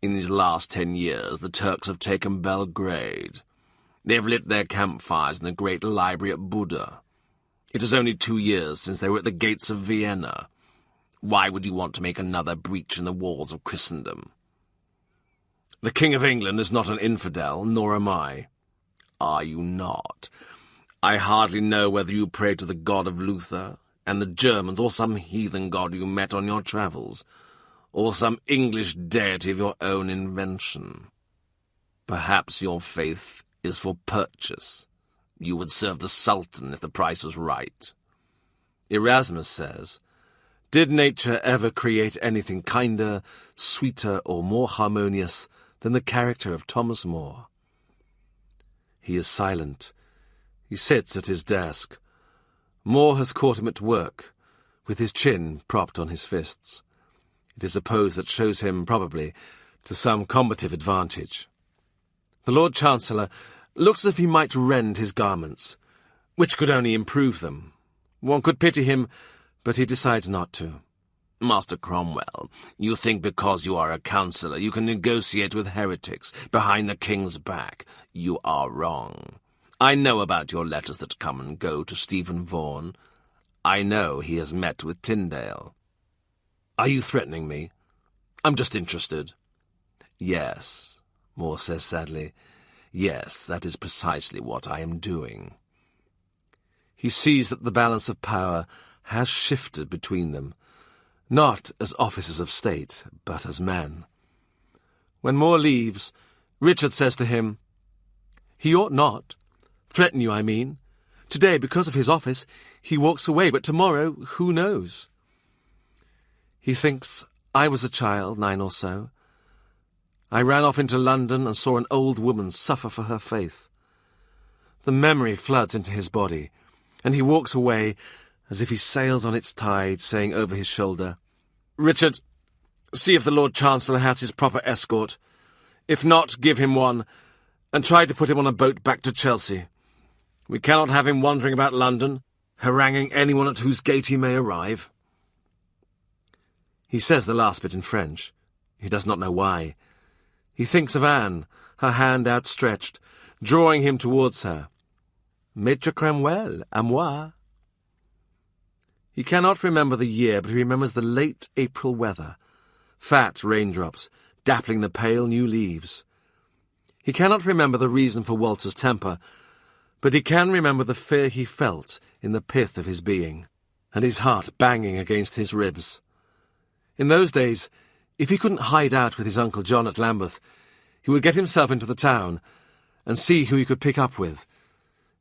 In these last 10 years the Turks have taken Belgrade. They have lit their campfires in the great library at Buda. It is only 2 years since they were at the gates of Vienna. Why would you want to make another breach in the walls of Christendom? The King of England is not an infidel, nor am I. Are you not? I hardly know whether you pray to the God of Luther and the Germans, or some heathen god you met on your travels, or some English deity of your own invention. Perhaps your faith is for purchase. You would serve the Sultan if the price was right. Erasmus says, Did nature ever create anything kinder, sweeter, or more harmonious than the character of Thomas More? He is silent. He sits at his desk. More has caught him at work, with his chin propped on his fists. It is a pose that shows him, probably, to some combative advantage. The Lord Chancellor looks as if he might rend his garments, which could only improve them. One could pity him, but he decides not to. Master Cromwell, you think because you are a counsellor you can negotiate with heretics behind the king's back. You are wrong. I know about your letters that come and go to Stephen Vaughan. I know he has met with Tyndale. Are you threatening me? I'm just interested. Yes, More says sadly. Yes, that is precisely what I am doing. He sees that the balance of power has shifted between them, not as officers of state, but as men. When More leaves, Richard says to him, He ought not. Threaten you, I mean. Today, because of his office, he walks away, but tomorrow, who knows? He thinks, I was a child, 9 or so. I ran off into London and saw an old woman suffer for her faith. The memory floods into his body, and he walks away as if he sails on its tide, saying over his shoulder, Richard, see if the Lord Chancellor has his proper escort. If not, give him one, and try to put him on a boat back to Chelsea. We cannot have him wandering about London, haranguing anyone at whose gate he may arrive. He says the last bit in French. He does not know why. He thinks of Anne, her hand outstretched, drawing him towards her. Maître Cromwell, à moi. He cannot remember the year, but he remembers the late April weather, fat raindrops, dappling the pale new leaves. He cannot remember the reason for Walter's temper, but he can remember the fear he felt in the pith of his being, and his heart banging against his ribs. In those days, if he couldn't hide out with his Uncle John at Lambeth, he would get himself into the town, and see who he could pick up with.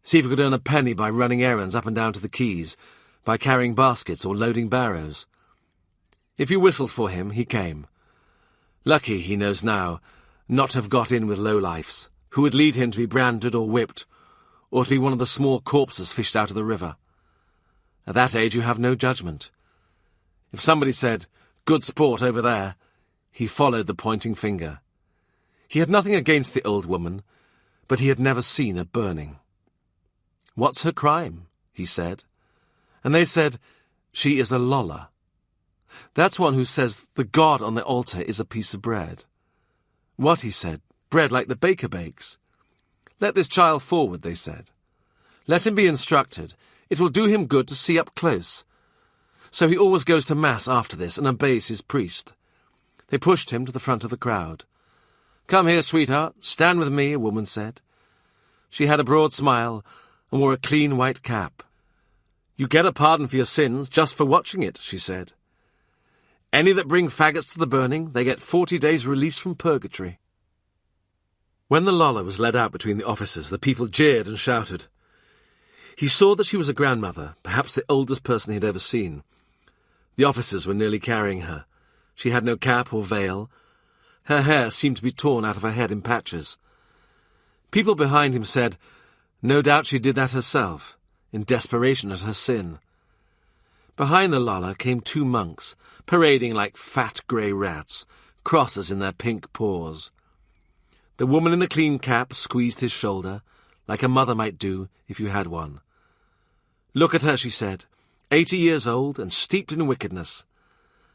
See if he could earn a penny by running errands up and down to the quays, by carrying baskets or loading barrows. If you whistled for him, he came. Lucky, he knows now, not to have got in with lowlifes, who would lead him to be branded or whipped, or to be one of the small corpses fished out of the river. At that age you have no judgment. If somebody said, "Good sport over there," he followed the pointing finger. He had nothing against the old woman, but he had never seen a burning. "What's her crime?" he said. And they said, "She is a loller." That's one who says the god on the altar is a piece of bread. "What?" he said. "Bread like the baker bakes." "Let this child forward," they said. "Let him be instructed. It will do him good to see up close." So he always goes to Mass after this and obeys his priest. They pushed him to the front of the crowd. "Come here, sweetheart. Stand with me," a woman said. She had a broad smile and wore a clean white cap. "You get a pardon for your sins just for watching it," she said. "Any that bring faggots to the burning, they get 40 days' release from purgatory." When the loller was led out between the officers, the people jeered and shouted. He saw that she was a grandmother, perhaps the oldest person he had ever seen. The officers were nearly carrying her. She had no cap or veil. Her hair seemed to be torn out of her head in patches. People behind him said, "No doubt she did that herself, in desperation at her sin." Behind the loller came 2 monks, parading like fat grey rats, crosses in their pink paws. The woman in the clean cap squeezed his shoulder, like a mother might do if you had one. "Look at her," she said, 80 years old and steeped in wickedness.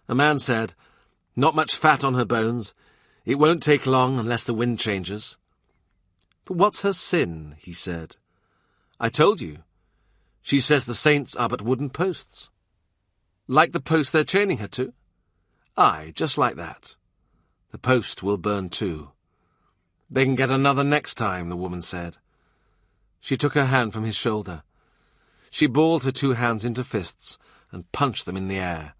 A man said, "Not much fat on her bones. It won't take long unless the wind changes." "But what's her sin?" he said. "I told you. She says the saints are but wooden posts." "Like the post they're chaining her to?" "Aye, just like that. The post will burn too." "They can get another next time," the woman said. She took her hand from his shoulder. She balled her 2 hands into fists and punched them in the air.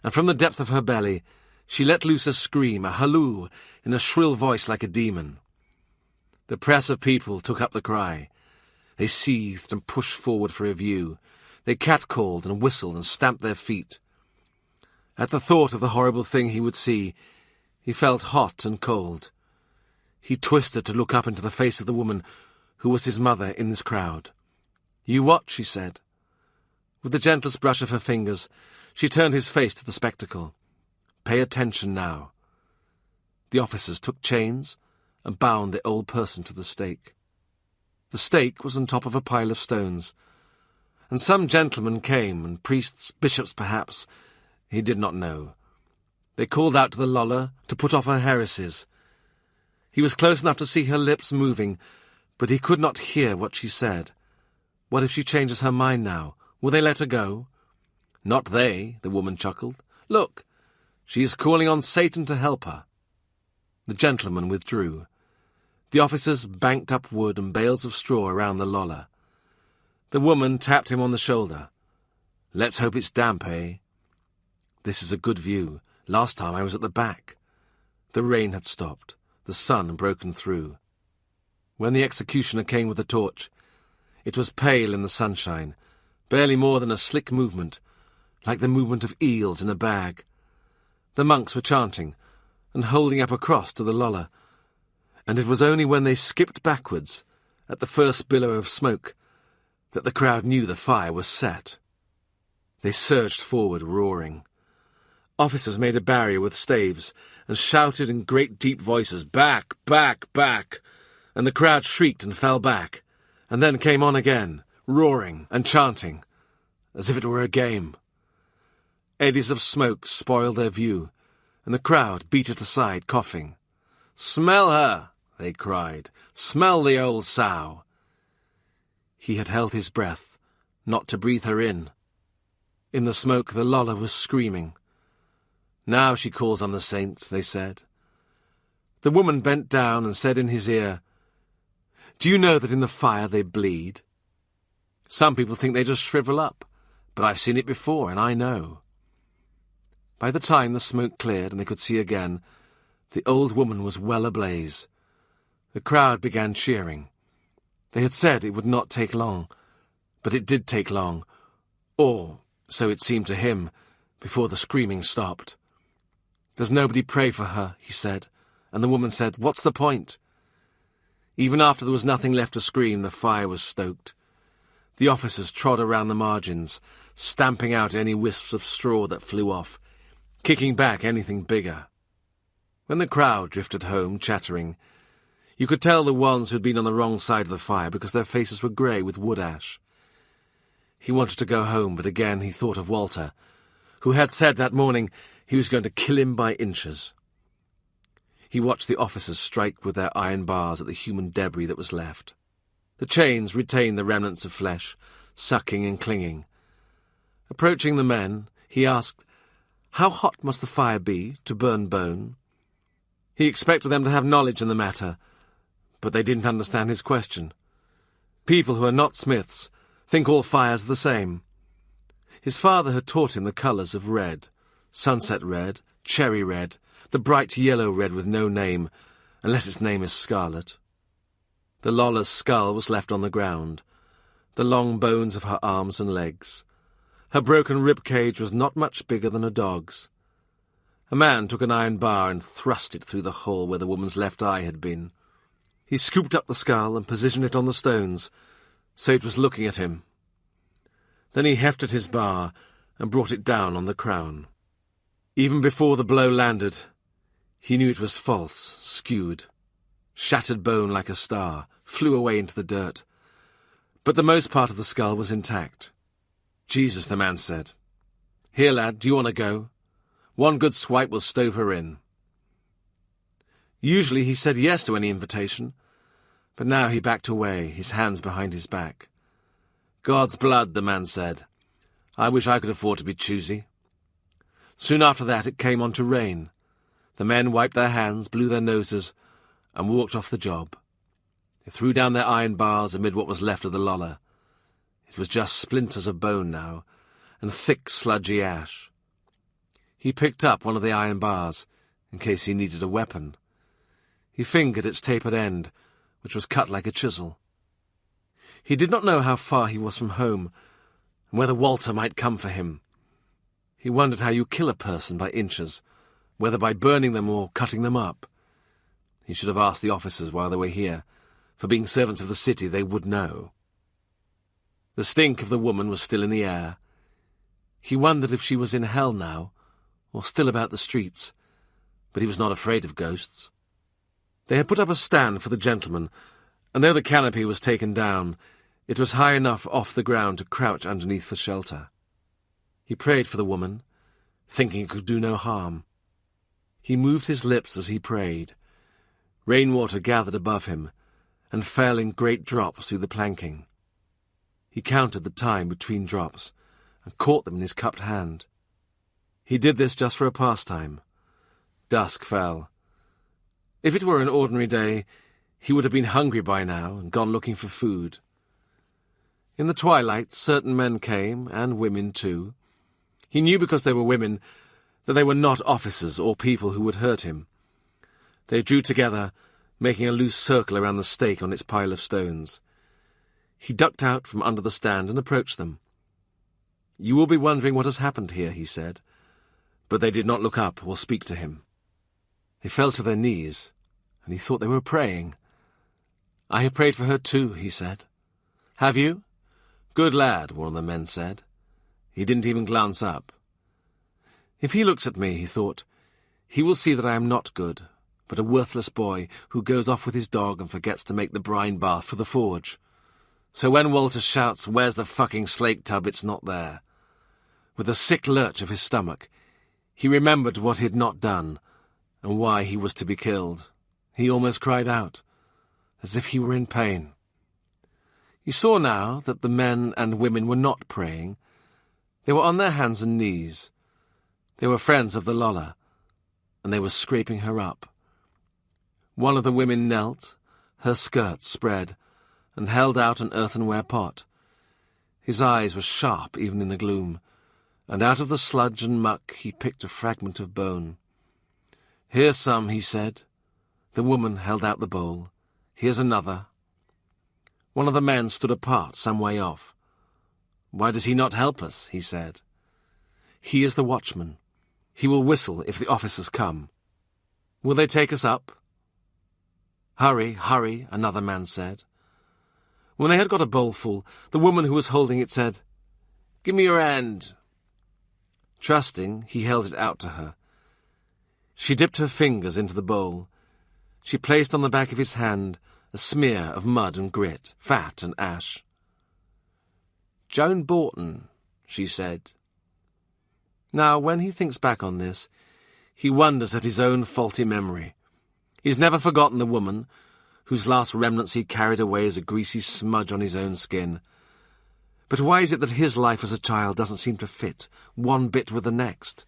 And from the depth of her belly she let loose a scream, a halloo, in a shrill voice like a demon. The press of people took up the cry. They seethed and pushed forward for a view. They catcalled and whistled and stamped their feet. At the thought of the horrible thing he would see, he felt hot and cold. He twisted to look up into the face of the woman who was his mother in this crowd. "You what?" she said. With the gentlest brush of her fingers, she turned his face to the spectacle. "Pay attention now." The officers took chains and bound the old person to the stake. The stake was on top of a pile of stones, and some gentlemen came, and priests, bishops perhaps, he did not know. They called out to the loller to put off her heresies. He was close enough to see her lips moving, but he could not hear what she said. What if she changes her mind now? Will they let her go? "Not they," the woman chuckled. "Look, she is calling on Satan to help her." The gentleman withdrew. The officers banked up wood and bales of straw around the loller. The woman tapped him on the shoulder. "Let's hope it's damp, eh? This is a good view. Last time I was at the back." The rain had stopped. The sun broken through. When the executioner came with the torch, it was pale in the sunshine, barely more than a slick movement, like the movement of eels in a bag. The monks were chanting and holding up a cross to the loller, and it was only when they skipped backwards, at the first billow of smoke, that the crowd knew the fire was set. They surged forward, roaring. Officers made a barrier with staves and shouted in great deep voices, "Back, back, back!" And the crowd shrieked and fell back, and then came on again, roaring and chanting, as if it were a game. Eddies of smoke spoiled their view, and the crowd beat it aside, coughing. "Smell her!" they cried. "Smell the old sow!" He had held his breath, not to breathe her in. In the smoke the loller was screaming. "Now she calls on the saints," they said. The woman bent down and said in his ear, "Do you know that in the fire they bleed? Some people think they just shrivel up, but I've seen it before, and I know." By the time the smoke cleared and they could see again, the old woman was well ablaze. The crowd began cheering. They had said it would not take long, but it did take long, or so it seemed to him, before the screaming stopped. "Does nobody pray for her?" he said, and the woman said, "What's the point?" Even after there was nothing left to scream, the fire was stoked. The officers trod around the margins, stamping out any wisps of straw that flew off, kicking back anything bigger. When the crowd drifted home, chattering, you could tell the ones who had been on the wrong side of the fire because their faces were grey with wood ash. He wanted to go home, but again he thought of Walter, who had said that morning he was going to kill him by inches. He watched the officers strike with their iron bars at the human debris that was left. The chains retained the remnants of flesh, sucking and clinging. Approaching the men, he asked, "How hot must the fire be to burn bone?" He expected them to have knowledge in the matter, but they didn't understand his question. People who are not smiths think all fires are the same. His father had taught him the colours of red, sunset red, cherry red, the bright yellow red with no name, unless its name is scarlet. The Lola's skull was left on the ground, the long bones of her arms and legs. Her broken rib-cage was not much bigger than a dog's. A man took an iron bar and thrust it through the hole where the woman's left eye had been. He scooped up the skull and positioned it on the stones, so it was looking at him. Then he hefted his bar and brought it down on the crown. Even before the blow landed, he knew it was false, skewed. Shattered bone like a star, flew away into the dirt. But the most part of the skull was intact. "Jesus," the man said. "Here, lad, do you want to go? One good swipe will stove her in." Usually he said yes to any invitation, but now he backed away, his hands behind his back. "God's blood," the man said. "I wish I could afford to be choosy." Soon after that it came on to rain. The men wiped their hands, blew their noses, and walked off the job. They threw down their iron bars amid what was left of the Lola. It was just splinters of bone now, and thick, sludgy ash. He picked up one of the iron bars, in case he needed a weapon. He fingered its tapered end, which was cut like a chisel. He did not know how far he was from home, and whether Walter might come for him. He wondered how you kill a person by inches, whether by burning them or cutting them up. He should have asked the officers while they were here, for being servants of the city they would know. The stink of the woman was still in the air. He wondered if she was in hell now, or still about the streets, but he was not afraid of ghosts. They had put up a stand for the gentleman, and though the canopy was taken down, it was high enough off the ground to crouch underneath for shelter. He prayed for the woman, thinking it could do no harm. He moved his lips as he prayed. Rainwater gathered above him, and fell in great drops through the planking. He counted the time between drops, and caught them in his cupped hand. He did this just for a pastime. Dusk fell. If it were an ordinary day, he would have been hungry by now and gone looking for food. In the twilight, certain men came, and women too. He knew because they were women that they were not officers or people who would hurt him. They drew together, making a loose circle around the stake on its pile of stones. He ducked out from under the stand and approached them. "You will be wondering what has happened here," he said, but they did not look up or speak to him. They fell to their knees, and he thought they were praying. "I have prayed for her too," he said. "Have you?" "Good lad," one of the men said. He didn't even glance up. If he looks at me, he thought, he will see that I am not good, but a worthless boy who goes off with his dog and forgets to make the brine bath for the forge. So when Walter shouts, "Where's the fucking slake tub?" it's not there. With a sick lurch of his stomach, he remembered what he had not done, and why he was to be killed. He almost cried out, as if he were in pain. He saw now that the men and women were not praying. They were on their hands and knees. They were friends of the Lola, and they were scraping her up. One of the women knelt, her skirts spread, and held out an earthenware pot. His eyes were sharp even in the gloom, and out of the sludge and muck he picked a fragment of bone. "Here's some," he said. The woman held out the bowl. Here's another. One of the men stood apart some way off. "Why does he not help us?" he said. "He is the watchman. He will whistle if the officers come. Will they take us up?" "Hurry, hurry," another man said. When they had got a bowl full, the woman who was holding it said, "Give me your hand." Trusting, he held it out to her. She dipped her fingers into the bowl. She placed on the back of his hand a smear of mud and grit, fat and ash. "Joan Borton," she said. Now, when he thinks back on this, he wonders at his own faulty memory. He's never forgotten the woman, whose last remnants he carried away as a greasy smudge on his own skin. But why is it that his life as a child doesn't seem to fit one bit with the next?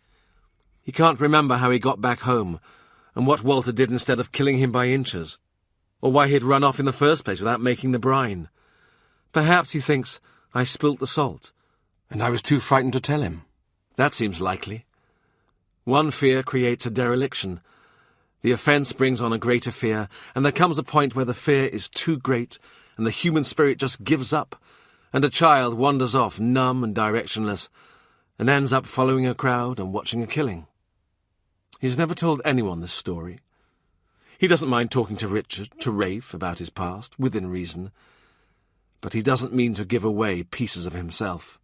He can't remember how he got back home, and what Walter did instead of killing him by inches, or why he'd run off in the first place without making the brine. Perhaps he thinks, I spilt the salt, and I was too frightened to tell him. That seems likely. One fear creates a dereliction. The offence brings on a greater fear, and there comes a point where the fear is too great, and the human spirit just gives up, and a child wanders off numb and directionless, and ends up following a crowd and watching a killing. He's never told anyone this story. He doesn't mind talking to Richard, to Rafe, about his past, within reason, but he doesn't mean to give away pieces of himself.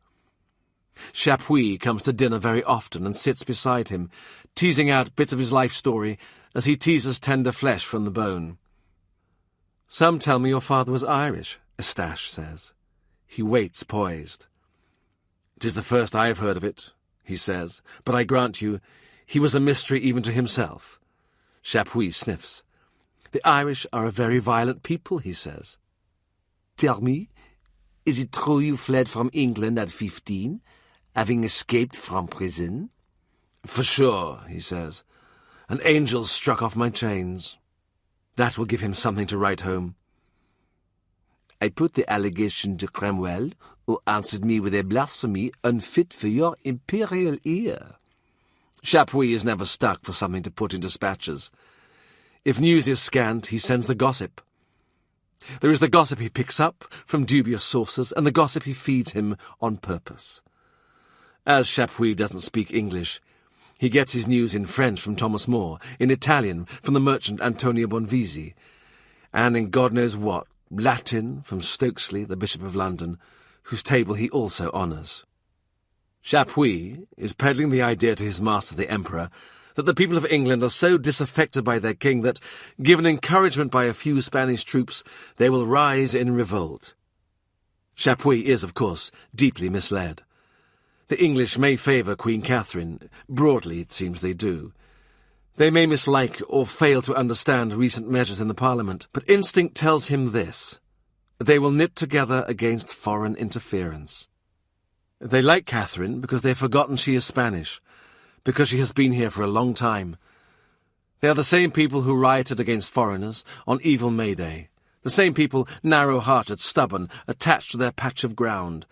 Chapuis comes to dinner very often and sits beside him, teasing out bits of his life story as he teases tender flesh from the bone. "Some tell me your father was Irish," Eustache says. He waits poised. "It is the first I have heard of it," he says, "but I grant you, he was a mystery even to himself." Chapuis sniffs. "The Irish are a very violent people," he says. "Tell me, is it true you fled from England at 15, having escaped from prison?" "For sure," he says. "An angel struck off my chains." That will give him something to write home. "I put the allegation to Cromwell, who answered me with a blasphemy unfit for your imperial ear." Chapuis is never stuck for something to put in dispatches. If news is scant, he sends the gossip. There is the gossip he picks up from dubious sources, and the gossip he feeds him on purpose. As Chapuis doesn't speak English, he gets his news in French from Thomas More, in Italian from the merchant Antonio Bonvisi, and in God knows what, Latin from Stokesley, the Bishop of London, whose table he also honours. Chapuis is peddling the idea to his master the Emperor that the people of England are so disaffected by their king that, given encouragement by a few Spanish troops, they will rise in revolt. Chapuis is, of course, deeply misled. The English may favour Queen Catherine. Broadly, it seems they do. They may mislike or fail to understand recent measures in the Parliament, but instinct tells him this: they will knit together against foreign interference. They like Catherine because they have forgotten she is Spanish, because she has been here for a long time. They are the same people who rioted against foreigners on evil May Day, the same people narrow-hearted, stubborn, attached to their patch of ground.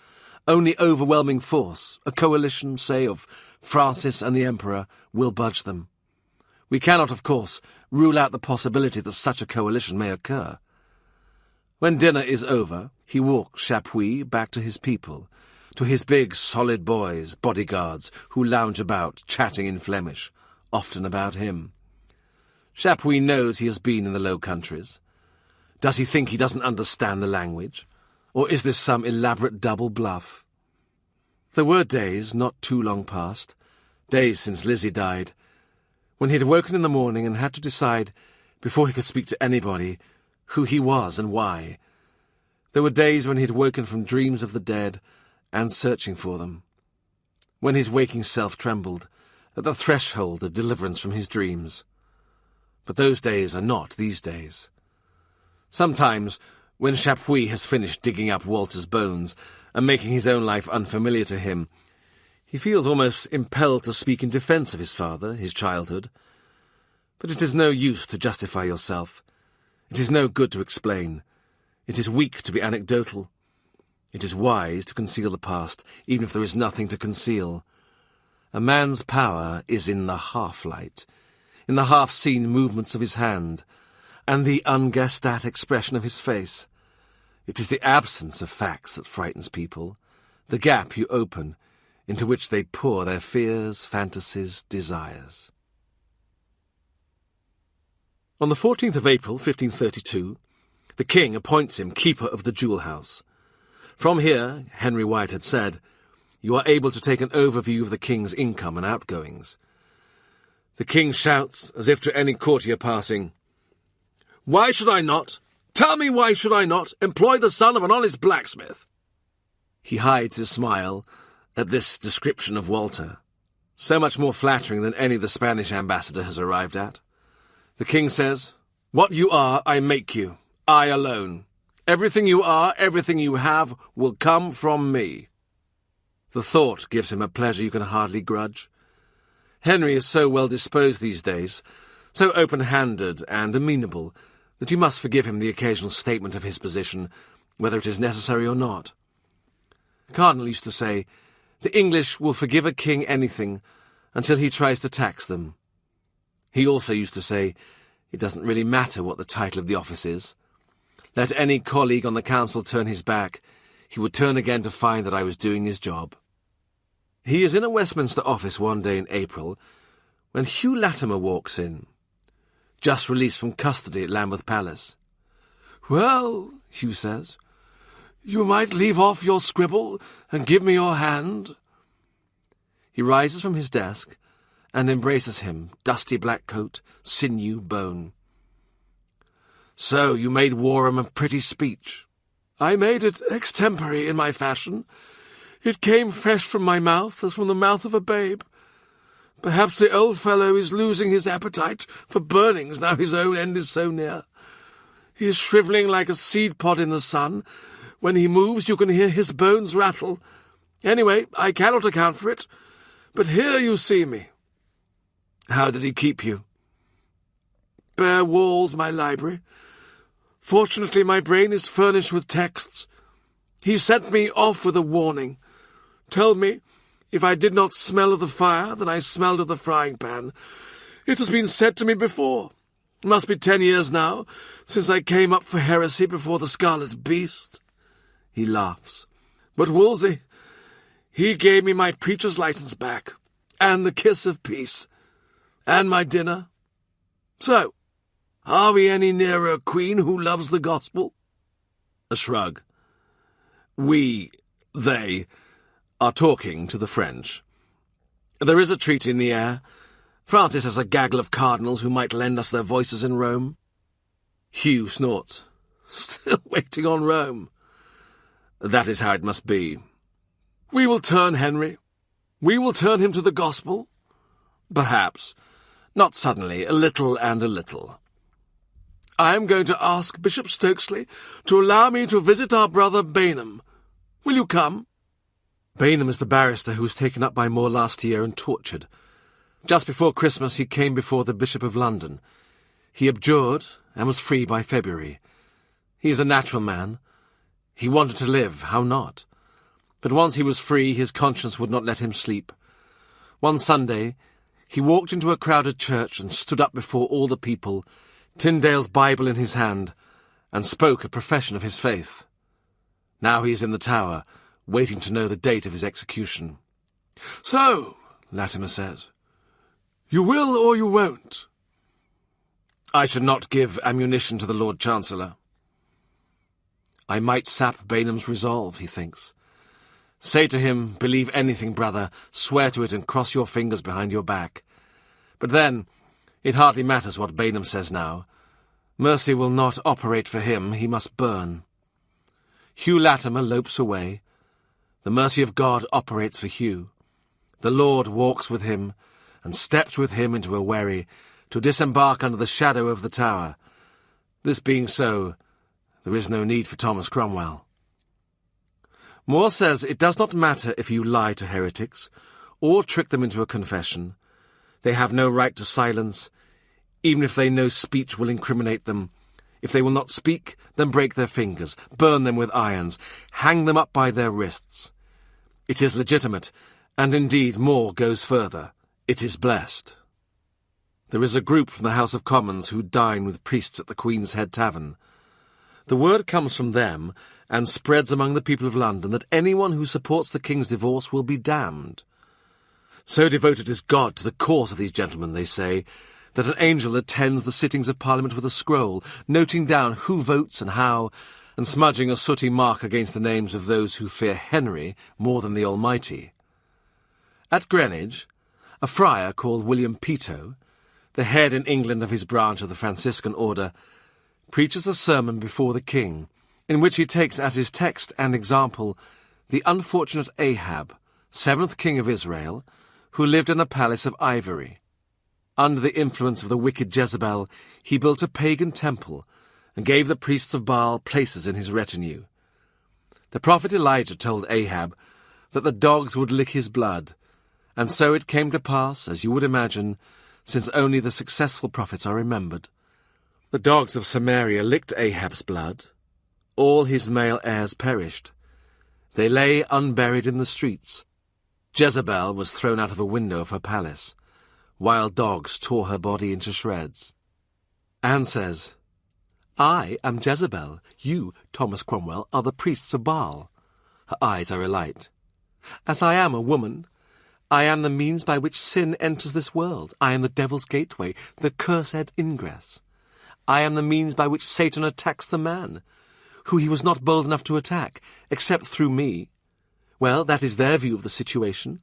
Only overwhelming force, a coalition, say, of Francis and the Emperor, will budge them. We cannot, of course, rule out the possibility that such a coalition may occur. When dinner is over, he walks Chapuis back to his people, to his big, solid boys, bodyguards, who lounge about, chatting in Flemish, often about him. Chapuis knows he has been in the Low Countries. Does he think he doesn't understand the language? Or is this some elaborate double bluff? There were days, not too long past, days since Lizzie died, when he had woken in the morning and had to decide, before he could speak to anybody, who he was and why. There were days when he had woken from dreams of the dead and searching for them, when his waking self trembled at the threshold of deliverance from his dreams. But those days are not these days. Sometimes, when Chapuis has finished digging up Walter's bones and making his own life unfamiliar to him, he feels almost impelled to speak in defence of his father, his childhood. But it is no use to justify yourself. It is no good to explain. It is weak to be anecdotal. It is wise to conceal the past, even if there is nothing to conceal. A man's power is in the half-light, in the half-seen movements of his hand, and the unguessed-at expression of his face. It is the absence of facts that frightens people, the gap you open, into which they pour their fears, fantasies, desires. On the 14th of April, 1532, the king appoints him keeper of the jewel house. From here, Henry VIII had said, you are able to take an overview of the king's income and outgoings. The king shouts, as if to any courtier passing, "Why should I not? Tell me, why should I not employ the son of an honest blacksmith?" He hides his smile at this description of Walter, so much more flattering than any the Spanish ambassador has arrived at. The king says, "What you are, I make you, I alone. Everything you are, everything you have, will come from me." The thought gives him a pleasure you can hardly grudge. Henry is so well disposed these days, so open-handed and amenable, that you must forgive him the occasional statement of his position, whether it is necessary or not. The Cardinal used to say, the English will forgive a king anything until he tries to tax them. He also used to say, it doesn't really matter what the title of the office is. Let any colleague on the council turn his back, he would turn again to find that I was doing his job. He is in a Westminster office one day in April, when Hugh Latimer walks in, just released from custody at Lambeth Palace. "Well," Hugh says, "you might leave off your scribble and give me your hand." He rises from his desk and embraces him, dusty black coat, sinew, bone. "So you made Warham a pretty speech." "I made it extempore in my fashion. It came fresh from my mouth as from the mouth of a babe. Perhaps the old fellow is losing his appetite for burnings now his own end is so near. He is shrivelling like a seed pod in the sun. When he moves you can hear his bones rattle. Anyway, I cannot account for it. But here you see me." "How did he keep you?" "Bare walls, my library. Fortunately my brain is furnished with texts. He sent me off with a warning. Told me, if I did not smell of the fire, then I smelled of the frying pan. It has been said to me before. It must be 10 years now, since I came up for heresy before the Scarlet Beast." He laughs. "But Wolsey, he gave me my preacher's license back, and the kiss of peace, and my dinner. So, are we any nearer a queen who loves the gospel?" A shrug. They, are talking to the French. There is a treaty in the air. Francis has a gaggle of cardinals who might lend us their voices in Rome. Hugh snorts. "Still waiting on Rome." "That is how it must be." "We will turn Henry. We will turn him to the gospel." "Perhaps. Not suddenly, a little and a little." "I am going to ask Bishop Stokesley to allow me to visit our brother Bainham. Will you come?" Bainham is the barrister who was taken up by Moore last year and tortured. Just before Christmas he came before the Bishop of London. He abjured and was free by February. He is a natural man. He wanted to live, how not? But once he was free, his conscience would not let him sleep. One Sunday, he walked into a crowded church and stood up before all the people, Tyndale's Bible in his hand, and spoke a profession of his faith. Now he is in the Tower, waiting to know the date of his execution. "So," Latimer says, "you will or you won't?" "I should not give ammunition to the Lord Chancellor." I might sap Bainham's resolve, he thinks. Say to him, "Believe anything, brother, swear to it and cross your fingers behind your back." But then, it hardly matters what Bainham says now. Mercy will not operate for him, he must burn. Hugh Latimer lopes away. The mercy of God operates for Hugh. The Lord walks with him, and steps with him into a wherry, to disembark under the shadow of the Tower. This being so, there is no need for Thomas Cromwell. Moore says it does not matter if you lie to heretics, or trick them into a confession. They have no right to silence, even if they know speech will incriminate them. If they will not speak, then break their fingers, burn them with irons, hang them up by their wrists. It is legitimate, and indeed Moore goes further. It is blessed. There is a group from the House of Commons who dine with priests at the Queen's Head Tavern. The word comes from them and spreads among the people of London that anyone who supports the King's divorce will be damned. So devoted is God to the cause of these gentlemen, they say, that an angel attends the sittings of Parliament with a scroll, noting down who votes and how, and smudging a sooty mark against the names of those who fear Henry more than the Almighty. At Greenwich, a friar called William Peto, the head in England of his branch of the Franciscan order, preaches a sermon before the king, in which he takes as his text and example the unfortunate Ahab, 7th king of Israel, who lived in a palace of ivory. Under the influence of the wicked Jezebel, he built a pagan temple and gave the priests of Baal places in his retinue. The prophet Elijah told Ahab that the dogs would lick his blood, and so it came to pass, as you would imagine, since only the successful prophets are remembered. The dogs of Samaria licked Ahab's blood. All his male heirs perished. They lay unburied in the streets. Jezebel was thrown out of a window of her palace. Wild dogs tore her body into shreds. Anne says, "I am Jezebel. You, Thomas Cromwell, are the priests of Baal." Her eyes are alight. "As I am a woman, I am the means by which sin enters this world. I am the devil's gateway, the cursed ingress. I am the means by which Satan attacks the man, who he was not bold enough to attack, except through me. Well, that is their view of the situation.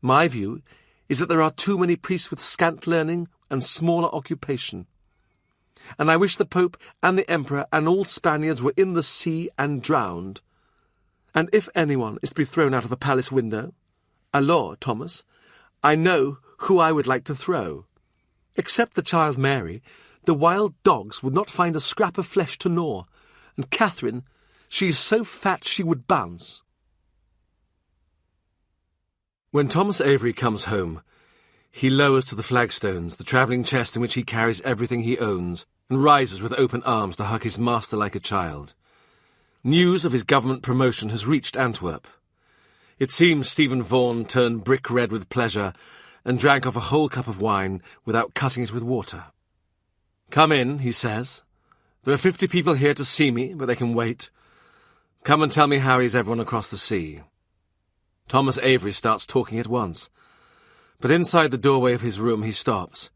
My view is that there are too many priests with scant learning and smaller occupation. And I wish the Pope and the Emperor and all Spaniards were in the sea and drowned. And if anyone is to be thrown out of a palace window, alors, Thomas, I know who I would like to throw. Except the child Mary, the wild dogs would not find a scrap of flesh to gnaw, and Catherine, she is so fat she would bounce." When Thomas Avery comes home, he lowers to the flagstones the travelling chest in which he carries everything he owns, and rises with open arms to hug his master like a child. News of his government promotion has reached Antwerp. It seems Stephen Vaughan turned brick-red with pleasure and drank off a whole cup of wine without cutting it with water. "Come in," he says. "There are 50 people here to see me, but they can wait. Come and tell me how is everyone across the sea." Thomas Avery starts talking at once, but inside the doorway of his room he stops.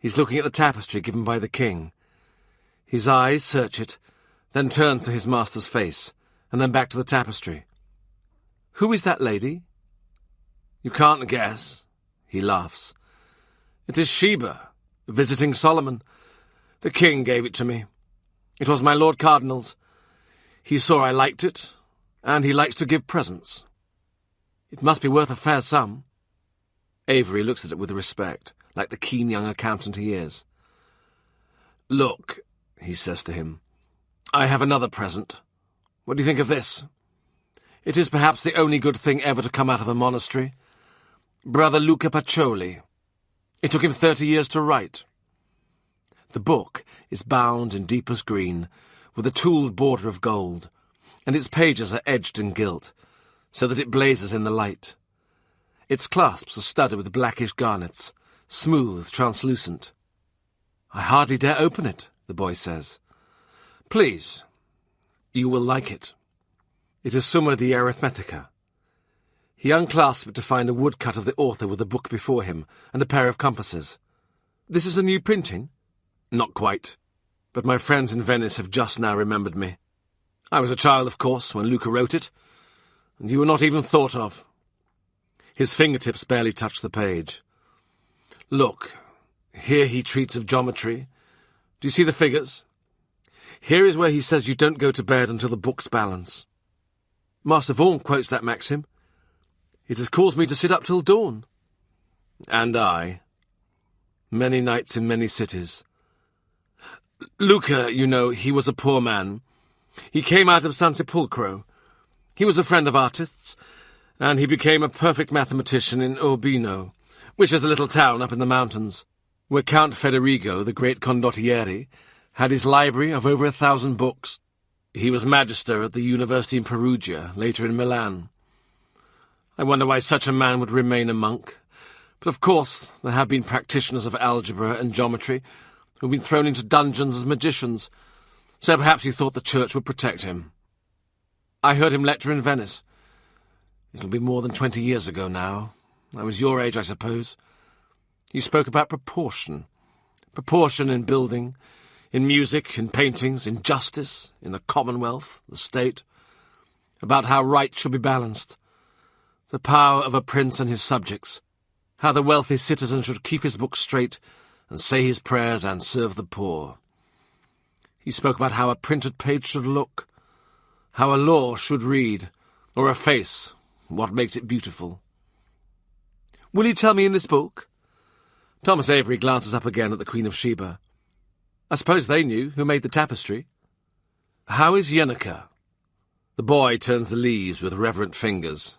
He's looking at the tapestry given by the king. His eyes search it, then turns to his master's face, and then back to the tapestry. "Who is that lady?" "You can't guess." He laughs. "It is Sheba, visiting Solomon. The king gave it to me. It was my Lord Cardinal's. He saw I liked it, and he likes to give presents. It must be worth a fair sum." Avery looks at it with respect, like the keen young accountant he is. "Look," he says to him, "I have another present. What do you think of this? It is perhaps the only good thing ever to come out of a monastery. Brother Luca Pacioli. It took him 30 years to write." The book is bound in deepest green, with a tooled border of gold, and its pages are edged and gilt, so that it blazes in the light. Its clasps are studded with blackish garnets, smooth, translucent. "I hardly dare open it," the boy says. "Please, you will like it." It is Summa de Arithmetica. He unclasps it to find a woodcut of the author with a book before him and a pair of compasses. "This is a new printing?" "Not quite, but my friends in Venice have just now remembered me. I was a child, of course, when Luca wrote it, and you were not even thought of." His fingertips barely touch the page. "Look, here he treats of geometry. Do you see the figures? Here is where he says you don't go to bed until the books balance. Master Vaughan quotes that maxim. It has caused me to sit up till dawn." "And I. Many nights in many cities. Luca, you know, he was a poor man. He came out of San Sepolcro. He was a friend of artists, and he became a perfect mathematician in Urbino, which is a little town up in the mountains, where Count Federigo, the great condottiere, had his library of over 1,000 books. He was magister at the university in Perugia, later in Milan. I wonder why such a man would remain a monk. But of course there have been practitioners of algebra and geometry who've been thrown into dungeons as magicians, so perhaps he thought the church would protect him. I heard him lecture in Venice. It'll be more than 20 years ago now. I was your age, I suppose. He spoke about proportion. Proportion in building, in music, in paintings, in justice, in the Commonwealth, the state. About how right should be balanced. The power of a prince and his subjects. How the wealthy citizen should keep his books straight and say his prayers and serve the poor. He spoke about how a printed page should look, how a law should read, or a face, what makes it beautiful. Will you tell me in this book? Thomas Avery glances up again at the Queen of Sheba. I suppose they knew who made the tapestry. How is Yenneker? The boy turns the leaves with reverent fingers.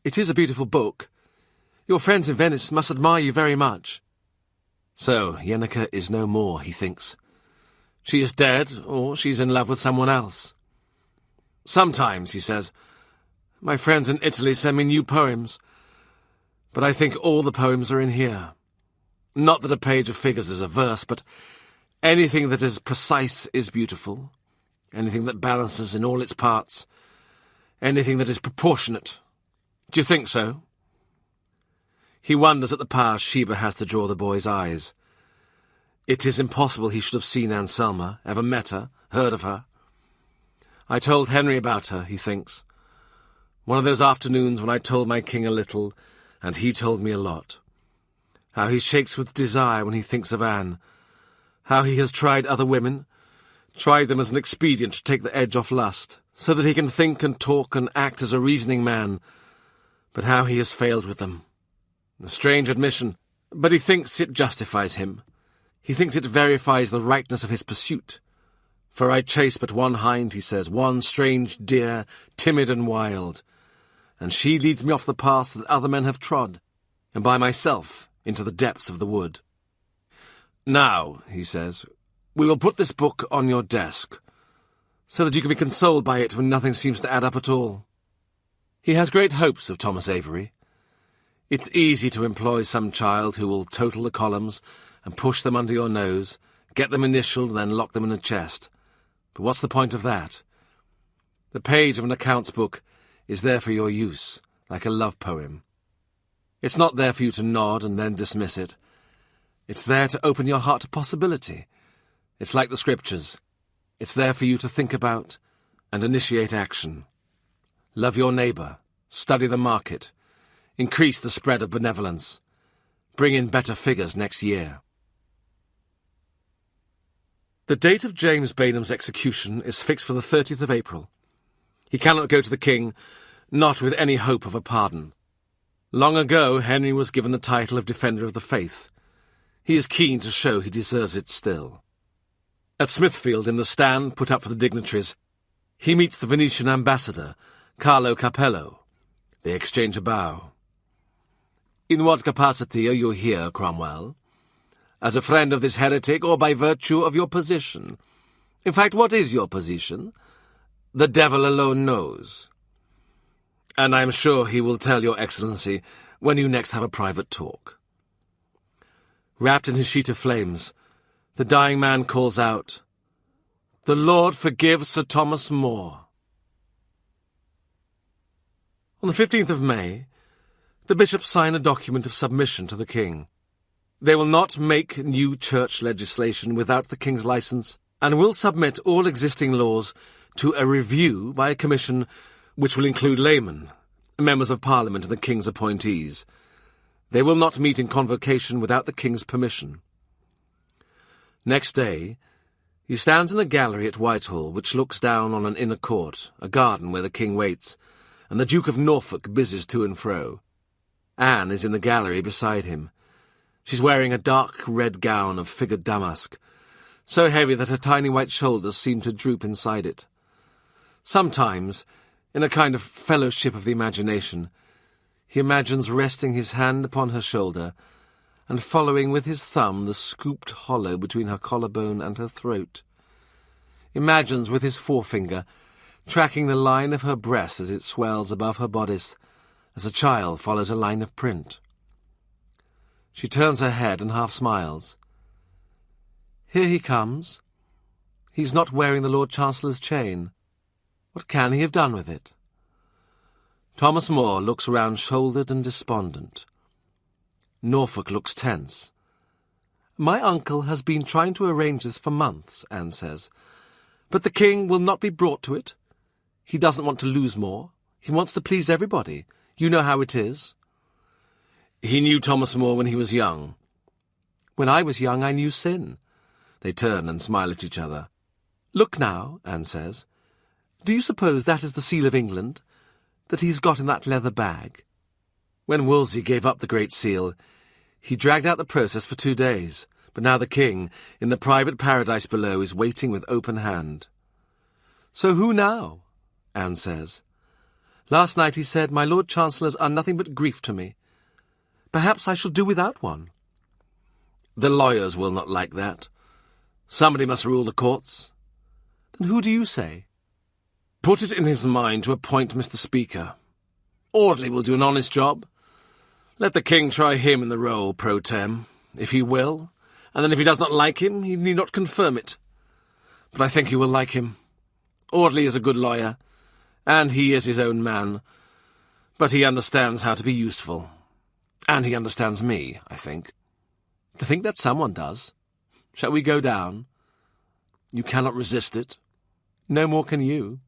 It is a beautiful book. Your friends in Venice must admire you very much. So, Yenneker is no more, he thinks. She is dead, or she's in love with someone else. Sometimes, he says, my friends in Italy send me new poems, but I think all the poems are in here. Not that a page of figures is a verse, but anything that is precise is beautiful, anything that balances in all its parts, anything that is proportionate. Do you think so? He wonders at the power Sheba has to draw the boy's eyes. It is impossible he should have seen Anselma, ever met her, heard of her. I told Henry about her, he thinks. One of those afternoons when I told my king a little, and he told me a lot. How he shakes with desire when he thinks of Anne. How he has tried other women, tried them as an expedient to take the edge off lust, so that he can think and talk and act as a reasoning man, but how he has failed with them. A strange admission, but he thinks it justifies him. He thinks it verifies the rightness of his pursuit. For I chase but one hind, he says, one strange deer, timid and wild, and she leads me off the paths that other men have trod, and by myself into the depths of the wood. Now, he says, we will put this book on your desk, so that you can be consoled by it when nothing seems to add up at all. He has great hopes of Thomas Avery. It's easy to employ some child who will total the columns and push them under your nose, get them initialed and then lock them in a chest. But what's the point of that? The page of an accounts book is there for your use, like a love poem. It's not there for you to nod and then dismiss it. It's there to open your heart to possibility. It's like the Scriptures. It's there for you to think about and initiate action. Love your neighbour, study the market, increase the spread of benevolence, bring in better figures next year. The date of James Bainham's execution is fixed for the 30th of April. He cannot go to the king, not with any hope of a pardon. Long ago, Henry was given the title of Defender of the Faith. He is keen to show he deserves it still. At Smithfield, in the stand put up for the dignitaries, he meets the Venetian ambassador, Carlo Capello. They exchange a bow. In what capacity are you here, Cromwell? As a friend of this heretic, or by virtue of your position? In fact, what is your position? The devil alone knows. And I am sure he will tell your Excellency when you next have a private talk. Wrapped in his sheet of flames, the dying man calls out, "The Lord forgive Sir Thomas More." On the 15th of May, the bishops sign a document of submission to the king. They will not make new church legislation without the king's license, and will submit all existing laws to a review by a commission which will include laymen, members of Parliament and the king's appointees. They will not meet in convocation without the king's permission. Next day, he stands in a gallery at Whitehall which looks down on an inner court, a garden where the king waits, and the Duke of Norfolk busies to and fro. Anne is in the gallery beside him. She's wearing a dark red gown of figured damask, so heavy that her tiny white shoulders seem to droop inside it. Sometimes, in a kind of fellowship of the imagination, he imagines resting his hand upon her shoulder and following with his thumb the scooped hollow between her collarbone and her throat. Imagines with his forefinger tracking the line of her breast as it swells above her bodice, as a child follows a line of print. She turns her head and half smiles. Here he comes. He's not wearing the Lord Chancellor's chain. What can he have done with it? Thomas More looks round-shouldered and despondent. Norfolk looks tense. My uncle has been trying to arrange this for months, Anne says. But the king will not be brought to it. He doesn't want to lose More. He wants to please everybody. You know how it is. He knew Thomas More when he was young. When I was young, I knew sin. They turn and smile at each other. Look now, Anne says. Do you suppose that is the seal of England, that he's got in that leather bag? When Wolsey gave up the Great Seal, he dragged out the process for 2 days, but now the king, in the private paradise below, is waiting with open hand. So who now? Anne says. Last night he said, my Lord Chancellors are nothing but grief to me. Perhaps I shall do without one. The lawyers will not like that. Somebody must rule the courts. Then who do you say? Put it in his mind to appoint Mr. Speaker. Audley will do an honest job. Let the king try him in the role pro tem, if he will, and then if he does not like him, he need not confirm it. But I think he will like him. Audley is a good lawyer, and he is his own man, but he understands how to be useful. And he understands me, I think. To think that someone does. Shall we go down? You cannot resist it. No more can you.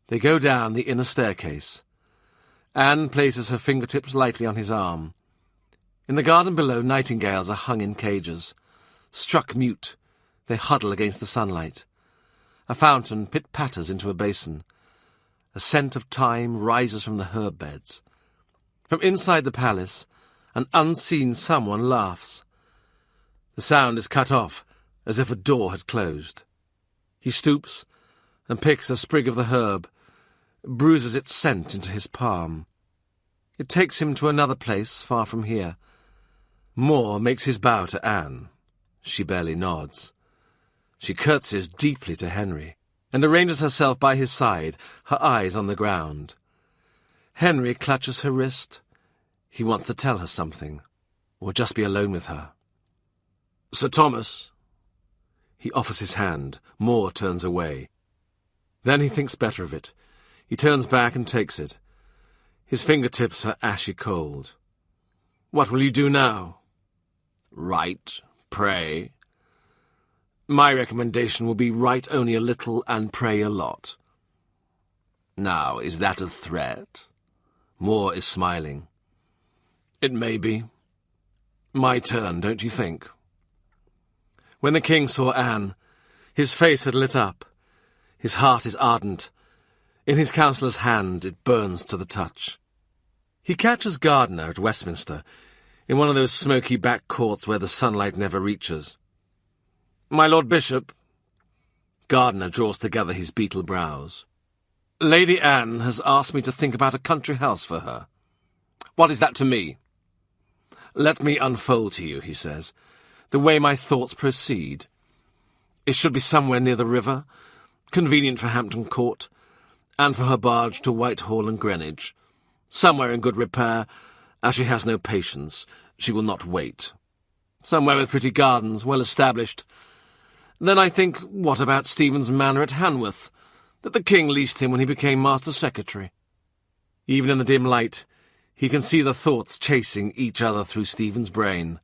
They go down the inner staircase. Anne places her fingertips lightly on his arm. In the garden below, nightingales are hung in cages. Struck mute, they huddle against the sunlight. A fountain pit-patters into a basin. A scent of thyme rises from the herb beds. From inside the palace, an unseen someone laughs. The sound is cut off, as if a door had closed. He stoops and picks a sprig of the herb, bruises its scent into his palm. It takes him to another place far from here. More makes his bow to Anne. She barely nods. She curtsies deeply to Henry, and arranges herself by his side, her eyes on the ground. Henry clutches her wrist. He wants to tell her something, or just be alone with her. Sir Thomas. He offers his hand. More turns away. Then he thinks better of it. He turns back and takes it. His fingertips are ashy cold. What will you do now? Write, pray. My recommendation will be write only a little and pray a lot. Now, is that a threat? More is smiling. It may be. My turn, don't you think? When the king saw Anne, his face had lit up. His heart is ardent. In his counsellor's hand it burns to the touch. He catches Gardiner at Westminster, in one of those smoky back courts where the sunlight never reaches. My Lord Bishop. Gardiner draws together his beetle brows. Lady Anne has asked me to think about a country house for her. What is that to me? Let me unfold to you, he says, the way my thoughts proceed. It should be somewhere near the river, convenient for Hampton Court, and for her barge to Whitehall and Greenwich. Somewhere in good repair, as she has no patience, she will not wait. Somewhere with pretty gardens, well established. Then I think, what about Stephen's Manor at Hanworth, that the king leased him when he became Master Secretary? Even in the dim light, he can see the thoughts chasing each other through Stephen's brain.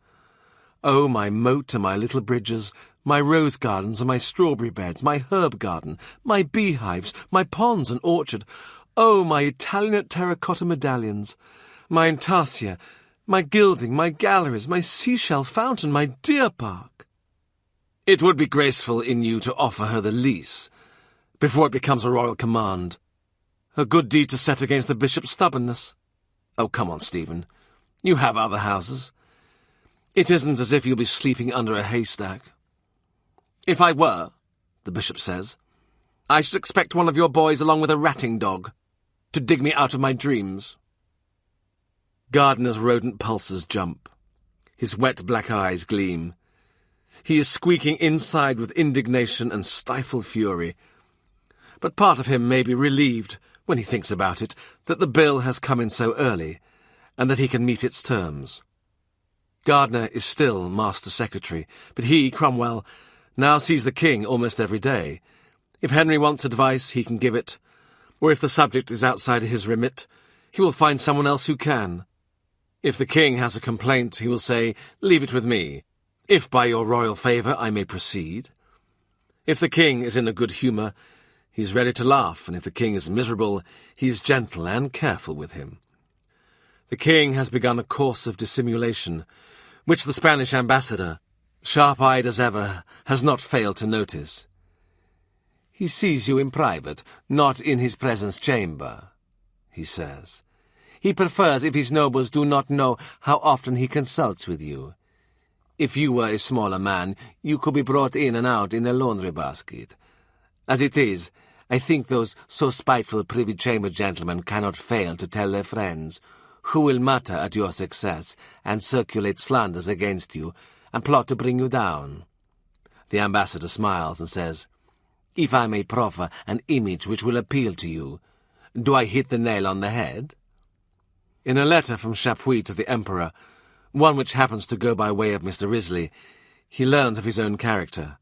Oh, my moat and my little bridges, my rose gardens and my strawberry beds, my herb garden, my beehives, my ponds and orchard. Oh, my Italian terracotta medallions, my intarsia, my gilding, my galleries, my seashell fountain, my deer park. It would be graceful in you to offer her the lease, before it becomes a royal command. A good deed to set against the bishop's stubbornness. Oh, come on, Stephen. You have other houses. It isn't as if you'll be sleeping under a haystack. If I were, the bishop says, I should expect one of your boys along with a ratting dog to dig me out of my dreams. Gardiner's rodent pulses jump. His wet black eyes gleam. He is squeaking inside with indignation and stifled fury. But part of him may be relieved, when he thinks about it, that the bill has come in so early, and that he can meet its terms. Gardner is still Master Secretary, but he, Cromwell, now sees the king almost every day. If Henry wants advice, he can give it, or if the subject is outside his remit, he will find someone else who can. If the king has a complaint, he will say, "Leave it with me. If by your royal favour I may proceed." If the king is in a good humour, he is ready to laugh, and if the king is miserable, he is gentle and careful with him. The king has begun a course of dissimulation, which the Spanish ambassador, sharp-eyed as ever, has not failed to notice. "He sees you in private, not in his presence chamber," he says. "He prefers if his nobles do not know how often he consults with you. If you were a smaller man, you could be brought in and out in a laundry basket. As it is, I think those so spiteful privy chamber gentlemen cannot fail to tell their friends, who will mutter at your success and circulate slanders against you and plot to bring you down." The ambassador smiles and says, "If I may proffer an image which will appeal to you, do I hit the nail on the head?" In a letter from Chapuis to the Emperor, one which happens to go by way of Mr. Risley, he learns of his own character.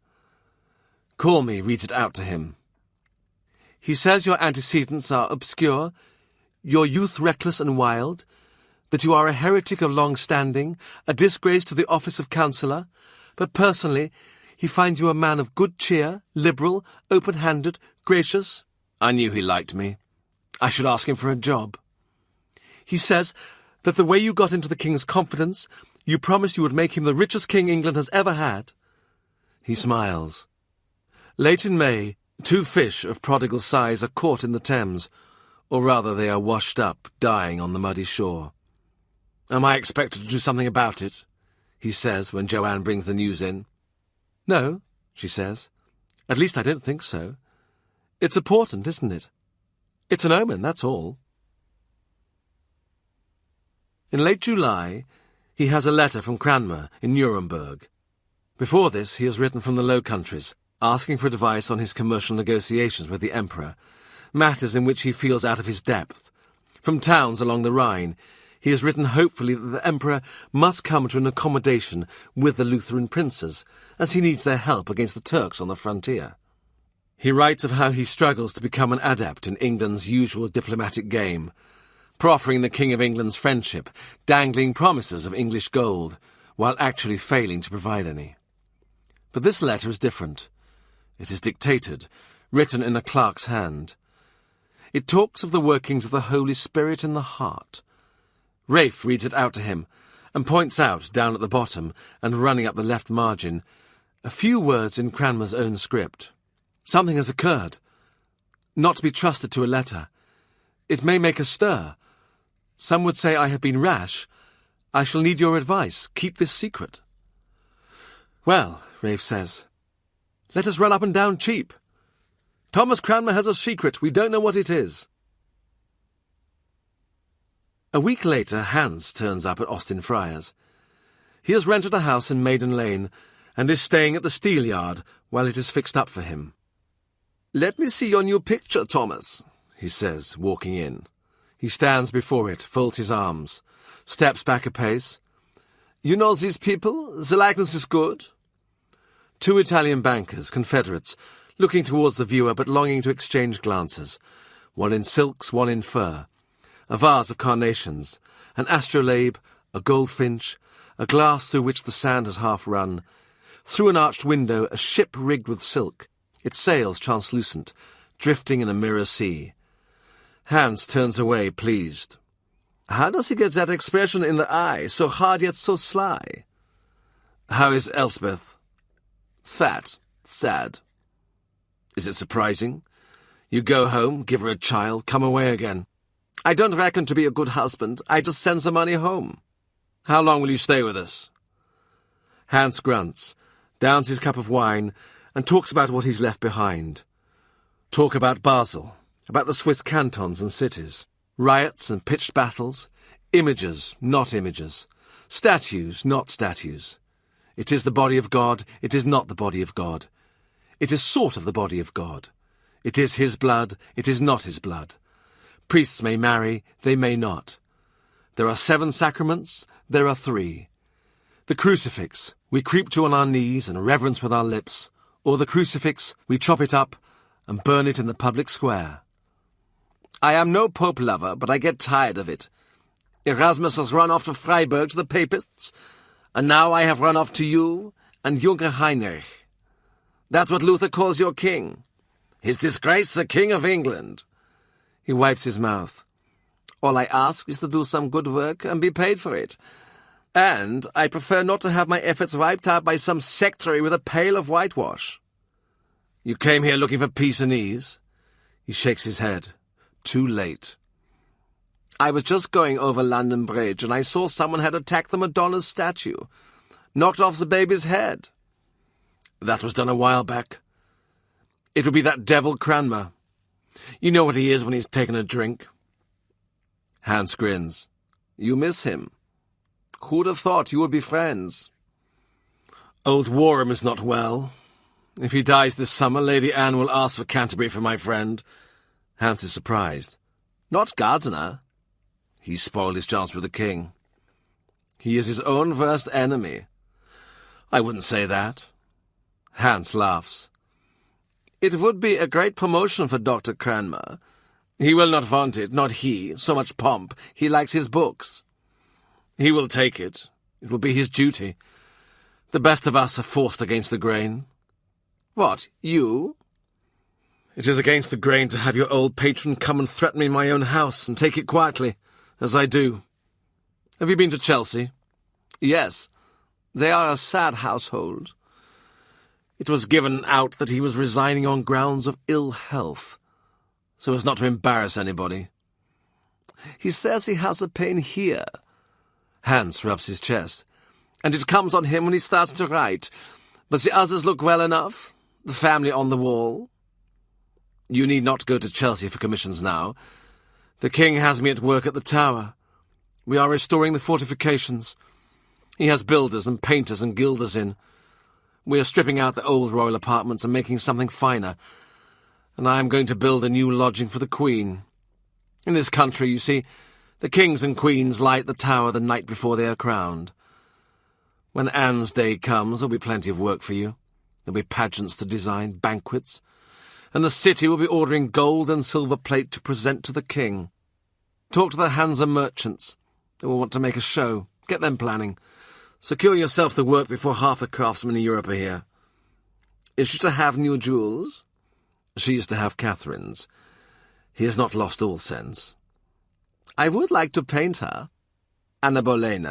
Cormie reads it out to him. He says your antecedents are obscure, your youth reckless and wild, that you are a heretic of long standing, a disgrace to the office of counsellor, but personally he finds you a man of good cheer, liberal, open-handed, gracious. I knew he liked me. I should ask him for a job. He says that the way you got into the king's confidence, you promised you would make him the richest king England has ever had. He smiles. Late in May, 2 fish of prodigal size are caught in the Thames, or rather they are washed up, dying on the muddy shore. Am I expected to do something about it? He says when Joanne brings the news in. No, she says. At least I don't think so. It's important, isn't it? It's an omen, that's all. In late July, he has a letter from Cranmer in Nuremberg. Before this, he has written from the Low Countries, asking for advice on his commercial negotiations with the Emperor, matters in which he feels out of his depth. From towns along the Rhine, he has written hopefully that the Emperor must come to an accommodation with the Lutheran princes, as he needs their help against the Turks on the frontier. He writes of how he struggles to become an adept in England's usual diplomatic game, proffering the King of England's friendship, dangling promises of English gold, while actually failing to provide any. But this letter is different. It is dictated, written in a clerk's hand. It talks of the workings of the Holy Spirit in the heart. Rafe reads it out to him, and points out, down at the bottom, and running up the left margin, a few words in Cranmer's own script. Something has occurred. Not to be trusted to a letter. It may make a stir. Some would say I have been rash. I shall need your advice. Keep this secret. Well, Rafe says, let us run up and down cheap. Thomas Cranmer has a secret. We don't know what it is. A week later, Hans turns up at Austin Friars. He has rented a house in Maiden Lane and is staying at the Steelyard while it is fixed up for him. "Let me see your new picture, Thomas," he says, walking in. He stands before it, folds his arms, steps back a pace. "You know these people? The likeness is good?" 2 Italian bankers, Confederates, looking towards the viewer but longing to exchange glances, one in silks, one in fur, a vase of carnations, an astrolabe, a goldfinch, a glass through which the sand has half run, through an arched window a ship rigged with silk, its sails translucent, drifting in a mirror sea. Hans turns away, pleased. "How does he get that expression in the eye, so hard yet so sly?" "How is Elspeth?" "Fat, sad." "Is it surprising? You go home, give her a child, come away again." "I don't reckon to be a good husband. I just send the money home." "How long will you stay with us?" Hans grunts, downs his cup of wine, and talks about what he's left behind. Talk about Basel, about the Swiss cantons and cities, riots and pitched battles, images, not images, statues, not statues. It is the body of God, it is not the body of God. It is sort of the body of God. It is his blood, it is not his blood. Priests may marry, they may not. There are 7 sacraments, there are 3. The crucifix we creep to on our knees and reverence with our lips, or the crucifix we chop it up and burn it in the public square. I am no pope lover, but I get tired of it. Erasmus has run off to Freiburg to the papists, and now I have run off to you and Junker Heinrich. That's what Luther calls your king. His disgrace the King of England. He wipes his mouth. All I ask is to do some good work and be paid for it. And I prefer not to have my efforts wiped out by some sectary with a pail of whitewash. You came here looking for peace and ease? He shakes his head. Too late. I was just going over London Bridge, and I saw someone had attacked the Madonna's statue. Knocked off the baby's head. That was done a while back. It would be that devil Cranmer. You know what he is when he's taken a drink. Hans grins. You miss him. Who'd have thought you would be friends? Old Warham is not well. If he dies this summer, Lady Anne will ask for Canterbury for my friend. Hans is surprised. Not Gardiner. He spoiled his chance with the king. He is his own worst enemy. I wouldn't say that. Hans laughs. It would be a great promotion for Dr. Cranmer. He will not want it, not he. So much pomp. He likes his books. He will take it. It will be his duty. The best of us are forced against the grain. What, you? It is against the grain to have your old patron come and threaten me in my own house and take it quietly, as I do. Have you been to Chelsea? Yes. They are a sad household. It was given out that he was resigning on grounds of ill health, so as not to embarrass anybody. He says he has a pain here. Hans rubs his chest. And it comes on him when he starts to write. But the others look well enough. The family on the wall. You need not go to Chelsea for commissions now. The king has me at work at the Tower. We are restoring the fortifications. He has builders and painters and gilders in. We are stripping out the old royal apartments and making something finer. And I am going to build a new lodging for the Queen. In this country, you see, the kings and queens lie at the Tower the night before they are crowned. When Anne's day comes, there'll be plenty of work for you. There'll be pageants to design, banquets, and the city will be ordering gold and silver plate to present to the king. Talk to the Hansa merchants. They will want to make a show. Get them planning. Secure yourself the work before half the craftsmen in Europe are here. Is she to have new jewels? She used to have Catherine's. He has not lost all sense. I would like to paint her. Anne Boleyn.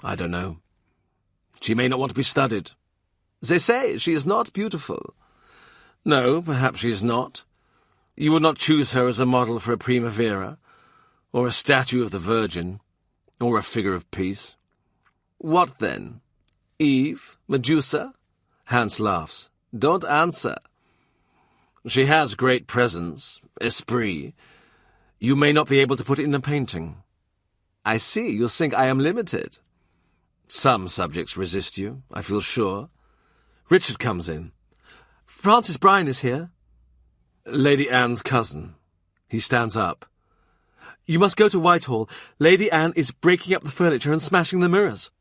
I don't know. She may not want to be studied. They say she is not beautiful. No, perhaps she is not. You would not choose her as a model for a Primavera, or a statue of the Virgin, or a figure of peace. What then? Eve? Medusa? Hans laughs. Don't answer. She has great presence, esprit. You may not be able to put it in a painting. I see, you think I am limited. Some subjects resist you, I feel sure. Richard comes in. Francis Bryan is here. Lady Anne's cousin. He stands up. You must go to Whitehall. Lady Anne is breaking up the furniture and smashing the mirrors.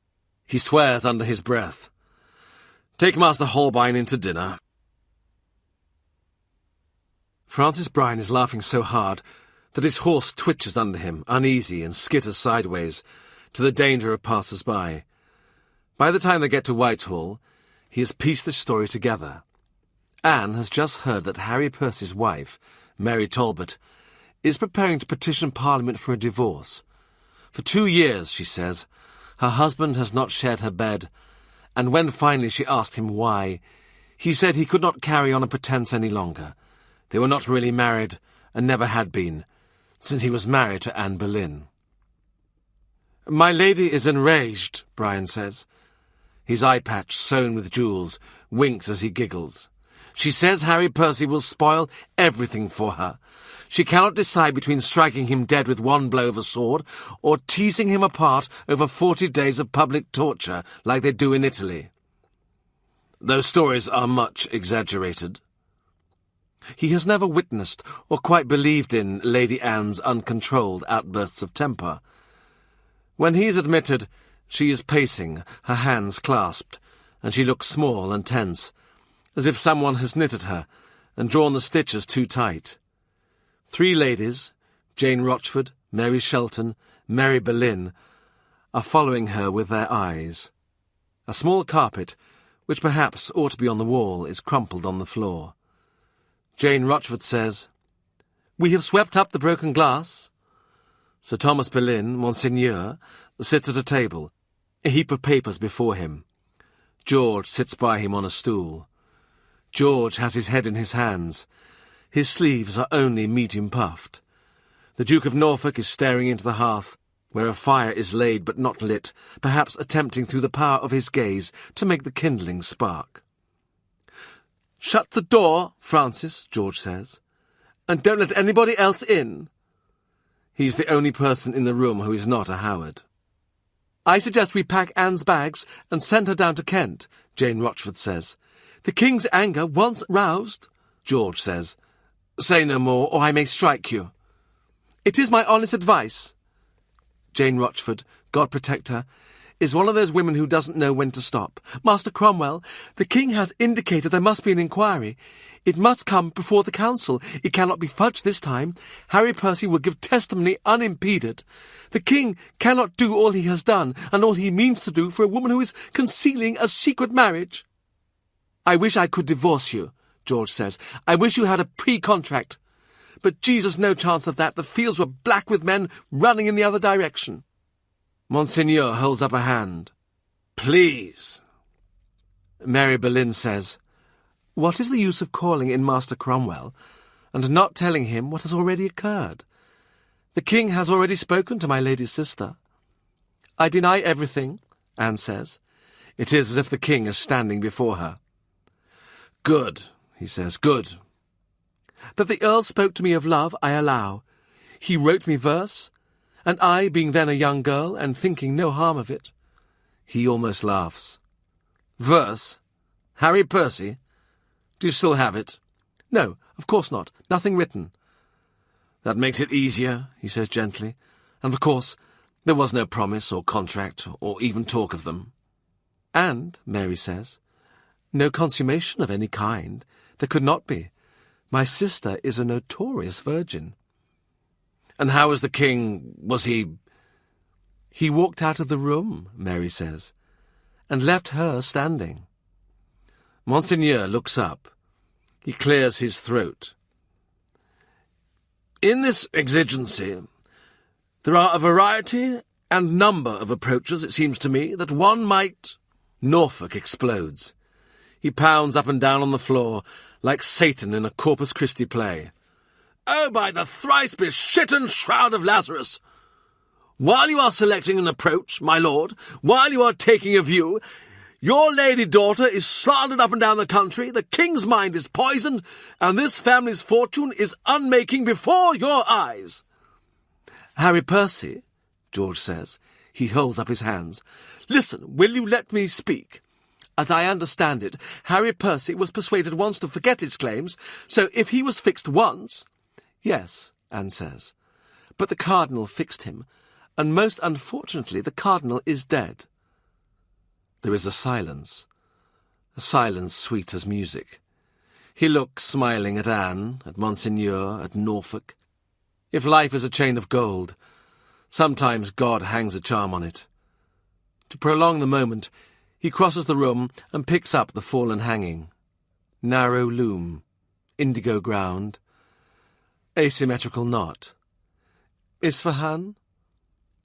He swears under his breath. Take Master Holbein in to dinner. Francis Bryan is laughing so hard that his horse twitches under him, uneasy, and skitters sideways, to the danger of passers-by. By the time they get to Whitehall, he has pieced the story together. Anne has just heard that Harry Percy's wife, Mary Talbot, is preparing to petition Parliament for a divorce. For 2 years, she says, her husband has not shared her bed, and when finally she asked him why, he said he could not carry on a pretence any longer. They were not really married, and never had been, since he was married to Anne Boleyn. My lady is enraged, Bryan says. His eye patch, sewn with jewels, winks as he giggles. She says Harry Percy will spoil everything for her. She cannot decide between striking him dead with one blow of a sword or teasing him apart over 40 days of public torture like they do in Italy. Those stories are much exaggerated. He has never witnessed or quite believed in Lady Anne's uncontrolled outbursts of temper. When he is admitted, She is pacing, her hands clasped, and she looks small and tense, as if someone has knitted her and drawn the stitches too tight. 3 ladies, Jane Rochford, Mary Shelton, Mary Boleyn, are following her with their eyes. A small carpet, which perhaps ought to be on the wall, is crumpled on the floor. Jane Rochford says, "We have swept up the broken glass." Sir Thomas Boleyn, Monseigneur, sits at a table, a heap of papers before him. George sits by him on a stool. George has his head in his hands. His sleeves are only medium puffed. The Duke of Norfolk is staring into the hearth, where a fire is laid but not lit, perhaps attempting through the power of his gaze to make the kindling spark. "Shut the door, Francis," George says, "and don't let anybody else in." He's the only person in the room who is not a Howard. "I suggest we pack Anne's bags and send her down to Kent," Jane Rochford says. "The King's anger once roused," George says. "Say no more, or I may strike you." "It is my honest advice." Jane Rochford, God protect her, is one of those women who doesn't know when to stop. "Master Cromwell, the King has indicated there must be an inquiry. It must come before the council. It cannot be fudged this time. Harry Percy will give testimony unimpeded. The King cannot do all he has done, and all he means to do, for a woman who is concealing a secret marriage." "I wish I could divorce you," George says. "I wish you had a pre-contract. But Jesus, no chance of that. The fields were black with men running in the other direction." Monseigneur holds up a hand. "Please." Mary Boleyn says, "What is the use of calling in Master Cromwell and not telling him what has already occurred? The King has already spoken to my lady's sister." "I deny everything," Anne says. It is as if the King is standing before her. "Good," he says, "good. That the Earl spoke to me of love, I allow. He wrote me verse, and I, being then a young girl, and thinking no harm of it." He almost laughs. "Verse? Harry Percy? Do you still have it?" "No, of course not. Nothing written." "That makes it easier," he says gently. "And of course there was no promise or contract, or even talk of them." "And," Mary says, "no consummation of any kind. There could not be. My sister is a notorious virgin." "And how was the King? Was he—" "He walked out of the room," Mary says, "and left her standing." Monseigneur looks up. He clears his throat. "In this exigency, there are a variety and number of approaches, it seems to me, that one might—" Norfolk explodes. He pounds up and down on the floor like Satan in a Corpus Christi play. "Oh, by the thrice-beshitten shroud of Lazarus! While you are selecting an approach, my lord, while you are taking a view, your lady daughter is slandered up and down the country, the King's mind is poisoned, and this family's fortune is unmaking before your eyes." "Harry Percy," George says. He holds up his hands. "Listen, will you let me speak? As I understand it, Harry Percy was persuaded once to forget his claims, so if he was fixed once—" "Yes," Anne says, "but the Cardinal fixed him, and most unfortunately the Cardinal is dead." There is a silence sweet as music. He looks smiling at Anne, at Monseigneur, at Norfolk. If life is a chain of gold, sometimes God hangs a charm on it. To prolong the moment, he crosses the room and picks up the fallen hanging. Narrow loom, indigo ground, asymmetrical knot. Isfahan?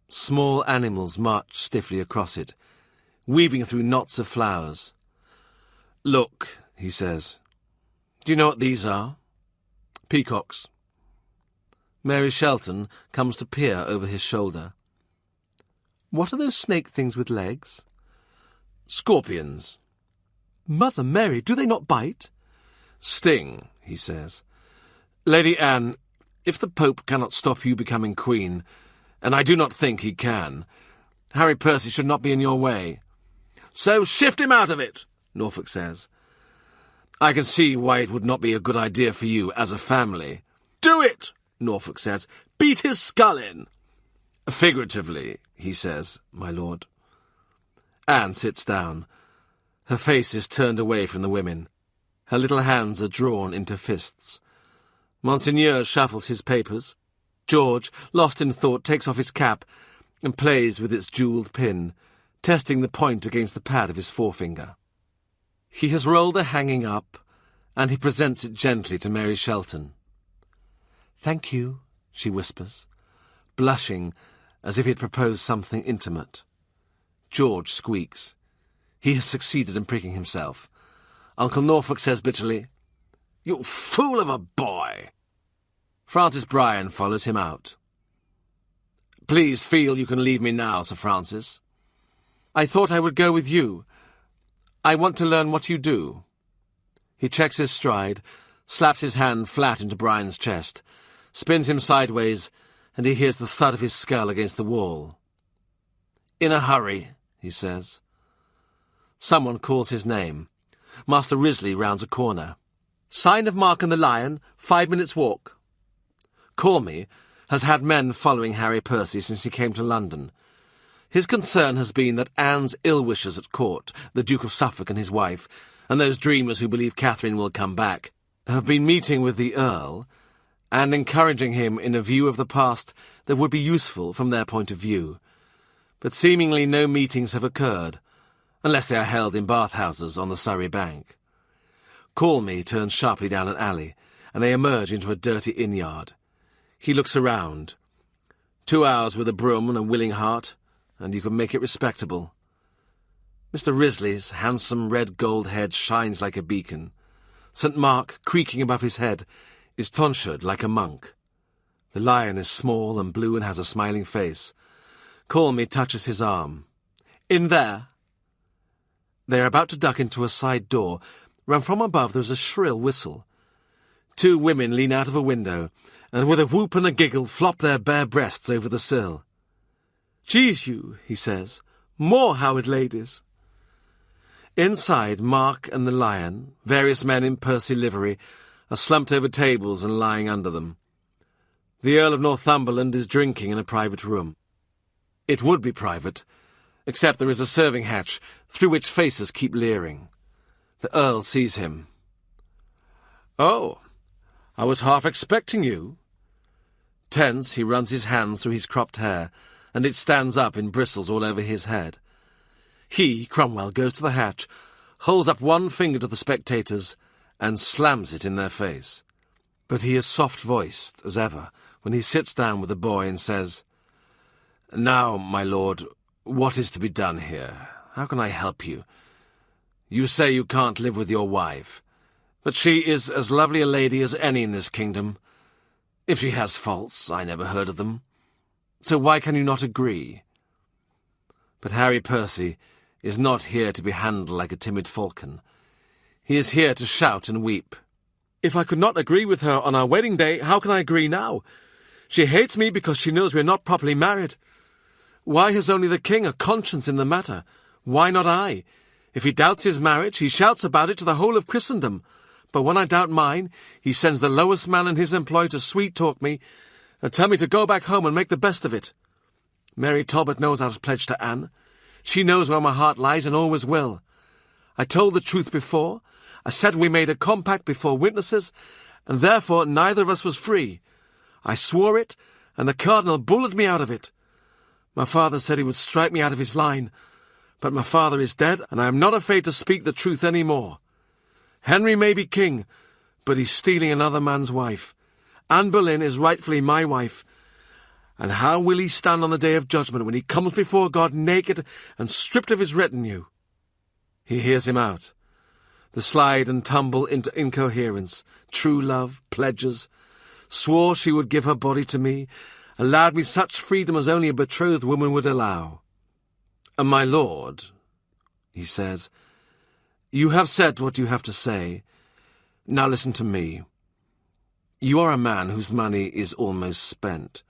Small animals march stiffly across it, weaving through knots of flowers. "Look," he says. "Do you know what these are?" "Peacocks." Mary Shelton comes to peer over his shoulder. "What are those snake things with legs?" "Scorpions." "Mother Mary, do they not bite?" "Sting," he says. "Lady Anne, if the Pope cannot stop you becoming Queen, and I do not think he can, Harry Percy should not be in your way." "So shift him out of it," Norfolk says. "I can see why it would not be a good idea for you as a family." "Do it," Norfolk says. "Beat his skull in." "Figuratively," he says, my lord. Anne sits down. Her face is turned away from the women. Her little hands are drawn into fists. Monseigneur shuffles his papers. George, lost in thought, takes off his cap and plays with its jewelled pin, testing the point against the pad of his forefinger. He has rolled the hanging up, and he presents it gently to Mary Shelton. "Thank you," she whispers, blushing as if he had proposed something intimate. George squeaks. He has succeeded in pricking himself. Uncle Norfolk says bitterly, "You fool of a boy!" Francis Bryan follows him out. "Please feel you can leave me now, Sir Francis." "I thought I would go with you. I want to learn what you do." He checks his stride, slaps his hand flat into Bryan's chest, spins him sideways, and he hears the thud of his skull against the wall. "In a hurry," he says. Someone calls his name. Master Risley rounds a corner. "Sign of Mark and the Lion, 5 minutes' walk." Call Me has had men following Harry Percy since he came to London. His concern has been that Anne's ill-wishers at court, the Duke of Suffolk and his wife, and those dreamers who believe Catherine will come back, have been meeting with the Earl and encouraging him in a view of the past that would be useful from their point of view. But seemingly no meetings have occurred, unless they are held in bathhouses on the Surrey bank. Call Me turns sharply down an alley, and they emerge into a dirty inn-yard. He looks around. 2 hours with a broom and a willing heart, and you can make it respectable. Mr. Risley's handsome red-gold head shines like a beacon. St. Mark, creaking above his head, is tonsured like a monk. The lion is small and blue and has a smiling face. Call Me touches his arm. "In there." They are about to duck into a side door, when from above there is a shrill whistle. 2 women lean out of a window, and with a whoop and a giggle flop their bare breasts over the sill. "Jesu," he says, "more Howard ladies." Inside, Mark and the Lion, various men in Percy livery, are slumped over tables and lying under them. The Earl of Northumberland is drinking in a private room. It would be private, except there is a serving hatch through which faces keep leering. The Earl sees him. "Oh, I was half expecting you." Tense, he runs his hands through his cropped hair, and it stands up in bristles all over his head. He, Cromwell, goes to the hatch, holds up one finger to the spectators, and slams it in their face. But he is soft-voiced, as ever, when he sits down with the boy and says, "Now, my lord, what is to be done here? How can I help you? You say you can't live with your wife, but she is as lovely a lady as any in this kingdom. If she has faults, I never heard of them. So why can you not agree?" But Harry Percy is not here to be handled like a timid falcon. He is here to shout and weep. "If I could not agree with her on our wedding day, how can I agree now? She hates me because she knows we are not properly married. Why has only the king a conscience in the matter? Why not I? If he doubts his marriage, he shouts about it to the whole of Christendom. But when I doubt mine, he sends the lowest man in his employ to sweet-talk me and tell me to go back home and make the best of it. Mary Talbot knows I was pledged to Anne. She knows where my heart lies and always will. I told the truth before. I said we made a compact before witnesses, and therefore neither of us was free. I swore it, and the cardinal bullied me out of it. My father said he would strike me out of his line, but my father is dead, and I am not afraid to speak the truth any more. Henry may be king, but he's stealing another man's wife. Anne Boleyn is rightfully my wife. And how will he stand on the day of judgment when he comes before God naked and stripped of his retinue?" He hears him out. The slide and tumble into incoherence, true love, pledges, swore she would give her body to me, allowed me such freedom as only a betrothed woman would allow. "And my lord," he says, "you have said what you have to say. Now listen to me. You are a man whose money is almost spent.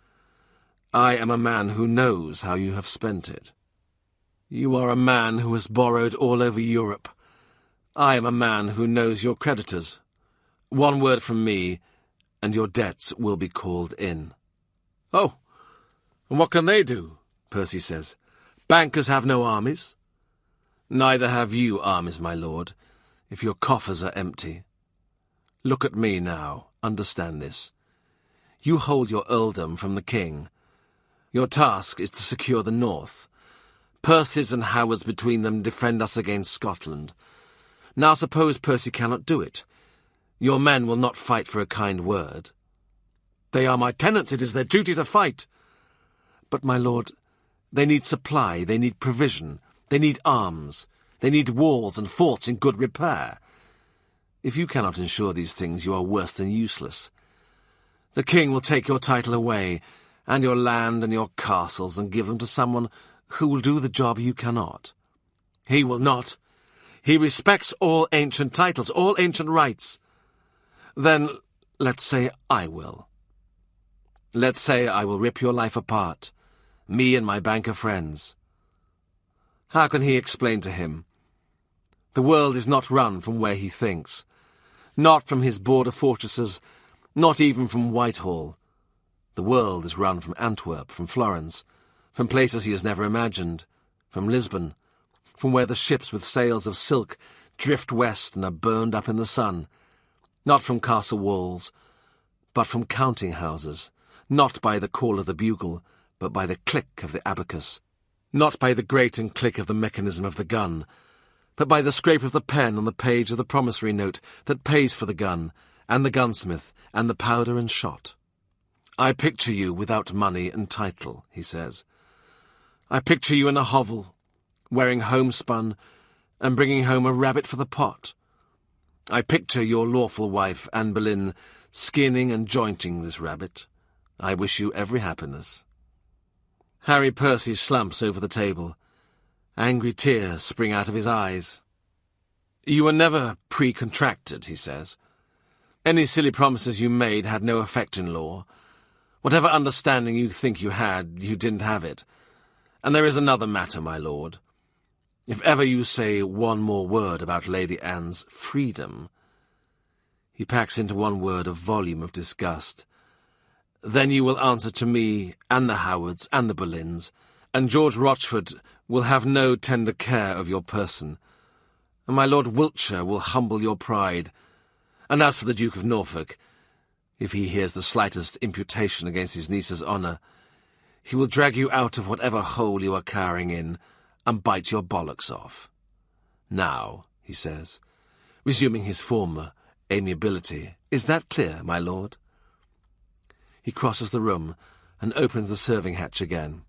I am a man who knows how you have spent it. You are a man who has borrowed all over Europe. I am a man who knows your creditors. One word from me, and your debts will be called in." "Oh, and what can they do?" Percy says. "Bankers have no armies." Neither have you armies, my lord, if your coffers are empty. Look at me now, understand this. You hold your earldom from the king. Your task is to secure the north. Percy's and Howard's between them defend us against Scotland. Now suppose Percy cannot do it. Your men will not fight for a kind word. They are my tenants, it is their duty to fight. But, my lord, they need supply, they need provision, they need arms, they need walls and forts in good repair. If you cannot ensure these things, you are worse than useless. The king will take your title away, and your land and your castles, and give them to someone who will do the job you cannot. He will not. He respects all ancient titles, all ancient rights. Then, let's say I will. Let's say I will rip your life apart, me and my banker friends. How can he explain to him? The world is not run from where he thinks, not from his border fortresses, not even from Whitehall. The world is run from Antwerp, from Florence, from places he has never imagined, from Lisbon, from where the ships with sails of silk drift west and are burned up in the sun, not from castle walls, but from counting-houses, not by the call of the bugle, but by the click of the abacus, not by the grate and click of the mechanism of the gun, but by the scrape of the pen on the page of the promissory note that pays for the gun, and the gunsmith, and the powder and shot. I picture you without money and title, he says. I picture you in a hovel, wearing homespun, and bringing home a rabbit for the pot. I picture your lawful wife, Anne Boleyn, skinning and jointing this rabbit. I wish you every happiness. Harry Percy slumps over the table. Angry tears spring out of his eyes. You were never pre-contracted, he says. Any silly promises you made had no effect in law. Whatever understanding you think you had, you didn't have it. And there is another matter, my lord. If ever you say one more word about Lady Anne's freedom— he packs into one word a volume of disgust— then you will answer to me and the Howards and the Boleyns, and George Rochford will have no tender care of your person, and my Lord Wiltshire will humble your pride, and as for the Duke of Norfolk, if he hears the slightest imputation against his niece's honour, he will drag you out of whatever hole you are cowering in, and bite your bollocks off. Now, he says, resuming his former amiability, is that clear, my lord? He crosses the room and opens the serving hatch again.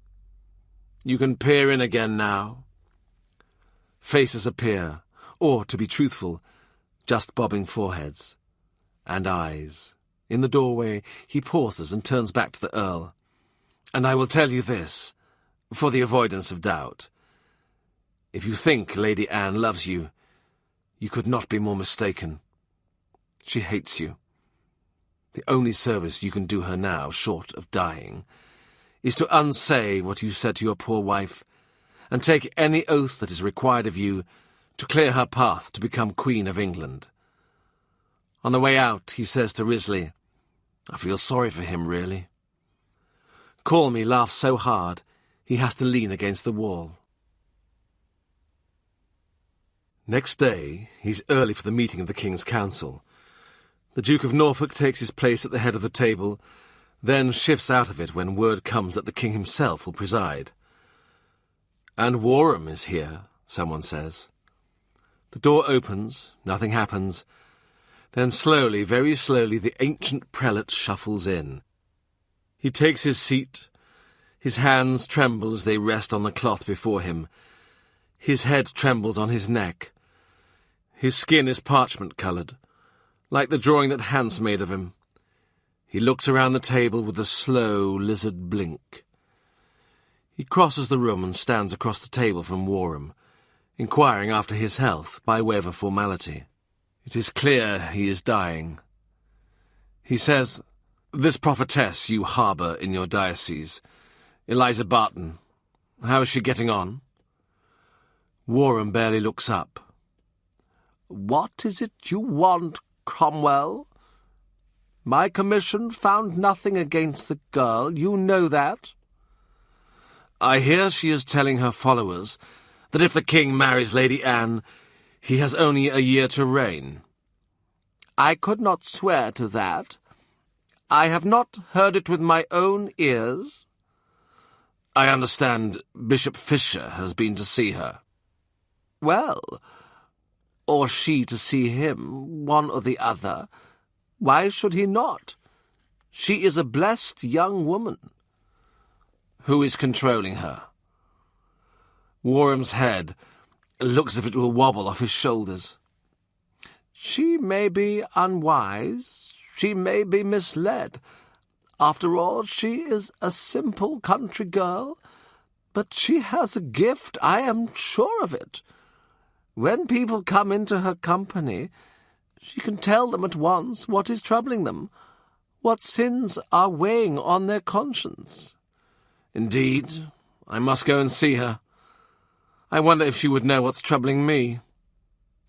You can peer in again now. Faces appear, or, to be truthful, just bobbing foreheads. And eyes. In the doorway he pauses and turns back to the Earl. And I will tell you this, for the avoidance of doubt. If you think Lady Anne loves you, you could not be more mistaken. She hates you. The only service you can do her now, short of dying, is to unsay what you said to your poor wife, and take any oath that is required of you to clear her path to become Queen of England. On the way out, he says to Risley, I feel sorry for him, really. Corney laughs so hard, he has to lean against the wall. Next day, he's early for the meeting of the King's Council. The Duke of Norfolk takes his place at the head of the table, then shifts out of it when word comes that the King himself will preside. And Warham is here, someone says. The door opens, nothing happens. Then slowly, very slowly, the ancient prelate shuffles in. He takes his seat. His hands tremble as they rest on the cloth before him. His head trembles on his neck. His skin is parchment-coloured, like the drawing that Hans made of him. He looks around the table with a slow, lizard blink. He crosses the room and stands across the table from Warham, inquiring after his health by way of a formality. It is clear he is dying. He says, This prophetess you harbour in your diocese, Eliza Barton, how is she getting on? Warham barely looks up. What is it you want, Cromwell? My commission found nothing against the girl, you know that. I hear she is telling her followers that if the king marries Lady Anne, he has only a year to reign? I could not swear to that. I have not heard it with my own ears. I understand Bishop Fisher has been to see her. Well, or she to see him, one or the other. Why should he not? She is a blessed young woman. Who is controlling her? Warham's head looks as if it will wobble off his shoulders. She may be unwise. She may be misled. After all, she is a simple country girl, but she has a gift, I am sure of it. When people come into her company, she can tell them at once what is troubling them, what sins are weighing on their conscience. Indeed, I must go and see her. I wonder if she would know what's troubling me.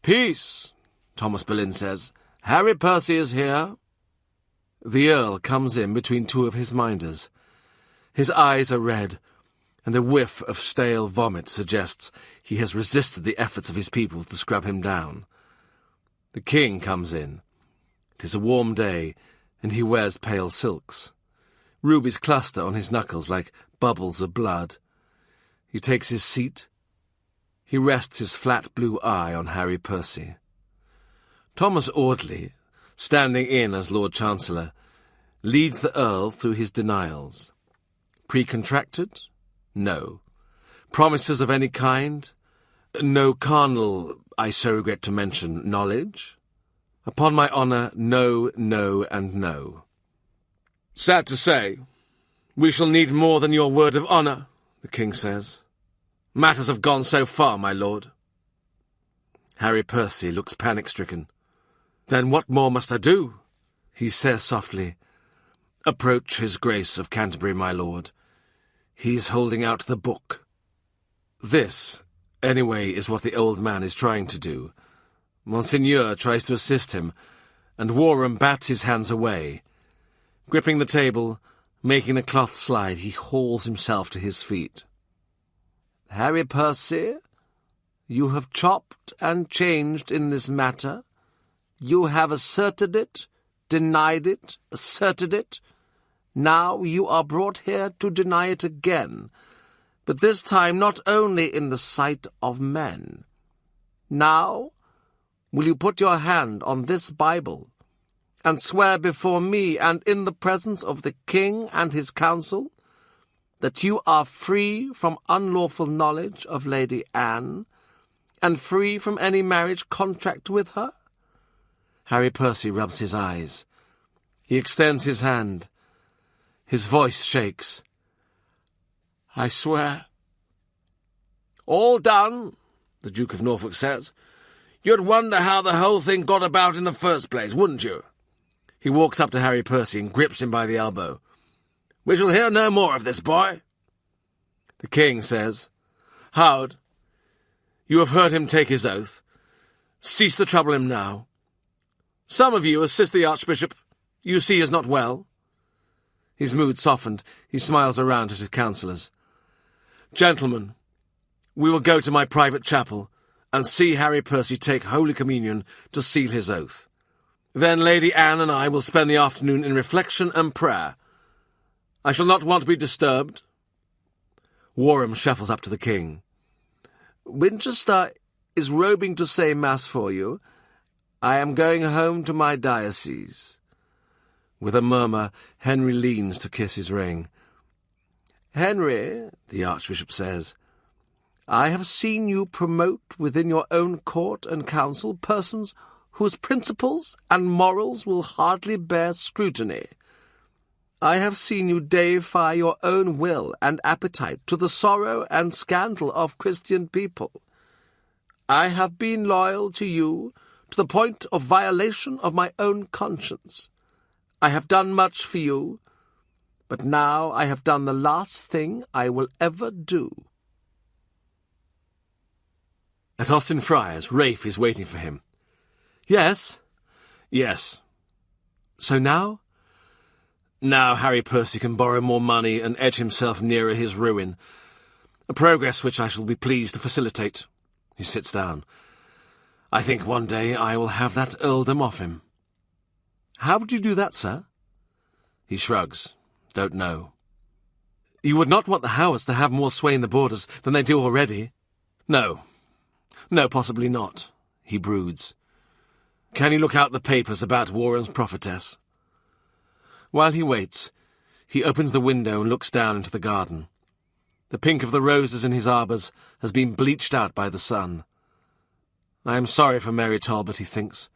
Peace, Thomas Boleyn says. Harry Percy is here. The Earl comes in between two of his minders. His eyes are red, and a whiff of stale vomit suggests he has resisted the efforts of his people to scrub him down. The king comes in. It is a warm day, and he wears pale silks. Rubies cluster on his knuckles like bubbles of blood. He takes his seat. He rests his flat blue eye on Harry Percy. Thomas Audley, standing in as Lord Chancellor, leads the Earl through his denials. Pre-contracted? No. Promises of any kind? No carnal, I so regret to mention, knowledge? Upon my honour, no, no, and no. Sad to say, we shall need more than your word of honour, the king says. Matters have gone so far, my lord. Harry Percy looks panic-stricken. Then what more must I do? He says softly. Approach his Grace of Canterbury, my lord. He's holding out the book. This, anyway, is what the old man is trying to do. Monseigneur tries to assist him, and Warham bats his hands away. Gripping the table, making the cloth slide, he hauls himself to his feet. Harry Percy, you have chopped and changed in this matter. You have asserted it, denied it, asserted it. Now you are brought here to deny it again, but this time not only in the sight of men. Now, will you put your hand on this Bible, and swear before me and in the presence of the king and his council, that you are free from unlawful knowledge of Lady Anne, and free from any marriage contract with her? Harry Percy rubs his eyes. He extends his hand. His voice shakes. I swear. All done, the Duke of Norfolk says. You'd wonder how the whole thing got about in the first place, wouldn't you? He walks up to Harry Percy and grips him by the elbow. We shall hear no more of this, boy. The king says, Howard, you have heard him take his oath. Cease to trouble him now. Some of you assist the Archbishop. You see he is not well. His mood softened. He smiles around at his councillors. Gentlemen, we will go to my private chapel and see Harry Percy take Holy Communion to seal his oath. Then Lady Anne and I will spend the afternoon in reflection and prayer. I shall not want to be disturbed. Warham shuffles up to the king. Winchester is robing to say Mass for you. I am going home to my diocese. With a murmur, Henry leans to kiss his ring. Henry, the Archbishop says, I have seen you promote within your own court and council persons whose principles and morals will hardly bear scrutiny. I have seen you deify your own will and appetite to the sorrow and scandal of Christian people. I have been loyal to you to the point of violation of my own conscience. I have done much for you, but now I have done the last thing I will ever do. At Austin Friars, Rafe is waiting for him. Yes? Yes. So now? Now Harry Percy can borrow more money and edge himself nearer his ruin. A progress which I shall be pleased to facilitate. He sits down. I think one day I will have that earldom off him. How would you do that, sir? He shrugs. Don't know. You would not want the Howards to have more sway in the borders than they do already? No. No, possibly not, he broods. Can you look out the papers about Warren's prophetess? While he waits, he opens the window and looks down into the garden. The pink of the roses in his arbours has been bleached out by the sun. I am sorry for Mary Talbot, he thinks.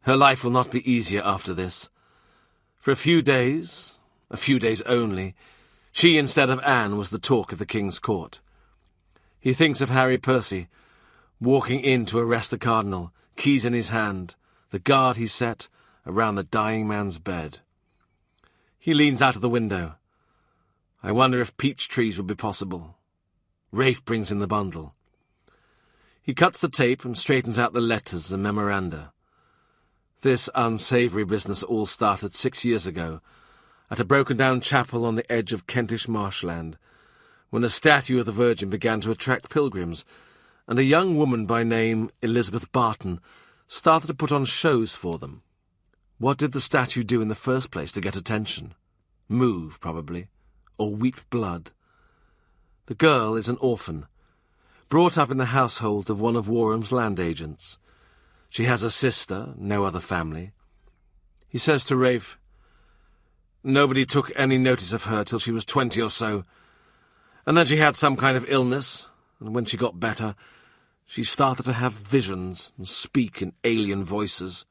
Her life will not be easier after this. For a few days only, she instead of Anne was the talk of the King's court. He thinks of Harry Percy, walking in to arrest the cardinal, keys in his hand, the guard he set around the dying man's bed. He leans out of the window. I wonder if peach trees would be possible. Rafe brings in the bundle. He cuts the tape and straightens out the letters and memoranda. This unsavoury business all started 6 years ago, at a broken-down chapel on the edge of Kentish marshland, when a statue of the Virgin began to attract pilgrims, and a young woman by name Elizabeth Barton started to put on shows for them. What did the statue do in the first place to get attention? Move, probably, or weep blood. The girl is an orphan, brought up in the household of one of Warham's land agents. She has a sister, no other family. He says to Rafe, nobody took any notice of her till she was 20 or so, and then she had some kind of illness, and when she got better, she started to have visions and speak in alien voices.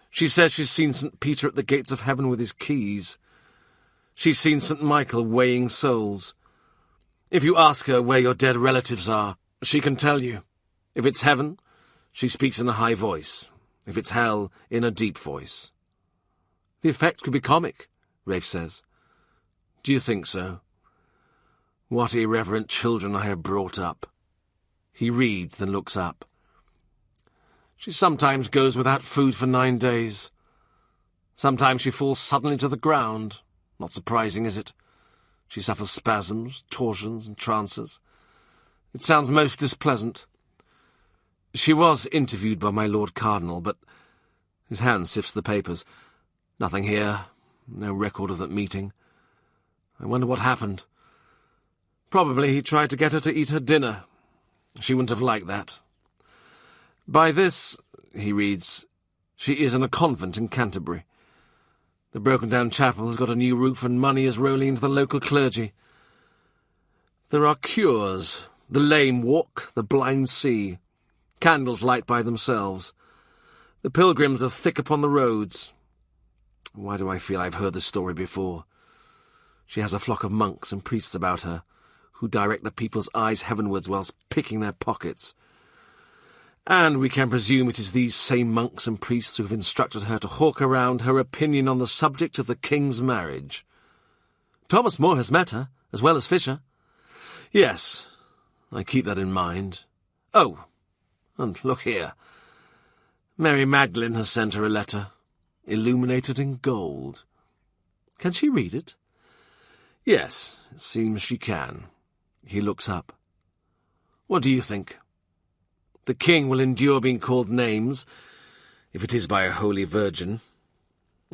She says she's seen St. Peter at the gates of heaven with his keys. She's seen St. Michael weighing souls. If you ask her where your dead relatives are, she can tell you. If it's heaven, she speaks in a high voice. If it's hell, in a deep voice. The effect could be comic, Rafe says. Do you think so? What irreverent children I have brought up. He reads, then looks up. She sometimes goes without food for 9 days. Sometimes she falls suddenly to the ground. Not surprising, is it? She suffers spasms, torsions, and trances. It sounds most displeasant. She was interviewed by my Lord Cardinal, but his hand sifts the papers. Nothing here. No record of that meeting. I wonder what happened. Probably he tried to get her to eat her dinner. She wouldn't have liked that. By this, he reads, she is in a convent in Canterbury. The broken-down chapel has got a new roof and money is rolling into the local clergy. There are cures. The lame walk, the blind see. Candles light by themselves. The pilgrims are thick upon the roads. Why do I feel I've heard this story before? She has a flock of monks and priests about her, who direct the people's eyes heavenwards whilst picking their pockets. And we can presume it is these same monks and priests who have instructed her to hawk around her opinion on the subject of the King's marriage. Thomas More has met her, as well as Fisher. Yes, I keep that in mind. Oh, and look here. Mary Magdalene has sent her a letter, illuminated in gold. Can she read it? Yes, it seems she can. He looks up. What do you think? The king will endure being called names, if it is by a holy virgin.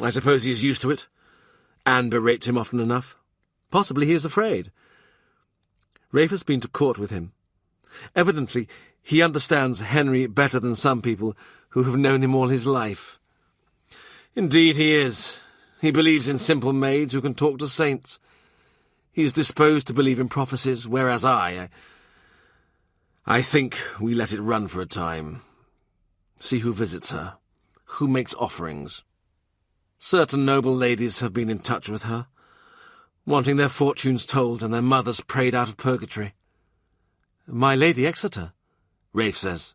I suppose he is used to it. Anne berates him often enough. Possibly he is afraid. Rafe has been to court with him. Evidently, he understands Henry better than some people who have known him all his life. Indeed he is. He believes in simple maids who can talk to saints. He is disposed to believe in prophecies, whereas I think we let it run for a time. See who visits her, who makes offerings. Certain noble ladies have been in touch with her, wanting their fortunes told and their mothers prayed out of purgatory. My Lady Exeter, Rafe says.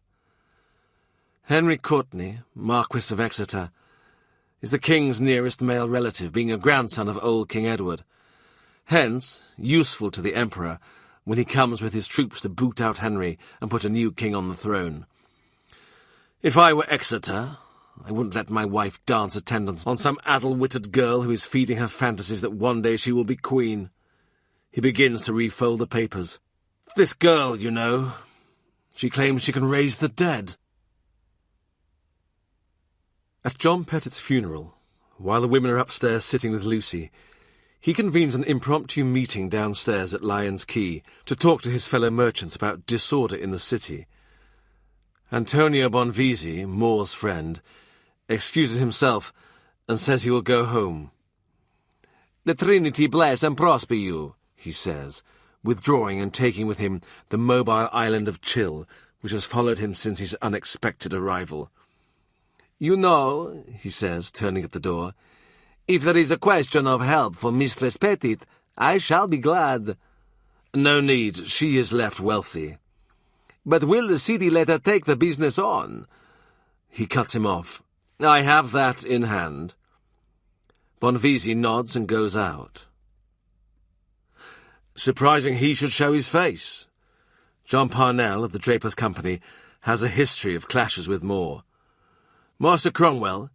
Henry Courtenay, Marquis of Exeter, is the king's nearest male relative, being a grandson of old King Edward. Hence, useful to the emperor when he comes with his troops to boot out Henry and put a new king on the throne. If I were Exeter, I wouldn't let my wife dance attendance on some addle-witted girl who is feeding her fantasies that one day she will be queen. He begins to refold the papers. This girl, you know, she claims she can raise the dead. At John Pettit's funeral, while the women are upstairs sitting with Lucy, he convenes an impromptu meeting downstairs at Lyon's Quay to talk to his fellow merchants about disorder in the city. Antonio Bonvisi, Moore's friend, excuses himself and says he will go home. "The Trinity bless and prosper you," he says, withdrawing and taking with him the mobile island of chill which has followed him since his unexpected arrival. "You know," he says, turning at the door, "if there is a question of help for Mistress Pettit, I shall be glad." "No need. She is left wealthy." "But will the city let her take the business on?" He cuts him off. "I have that in hand." Bonvisi nods and goes out. Surprising he should show his face. John Parnell of the Drapers' Company has a history of clashes with Moore. "Master Cromwell,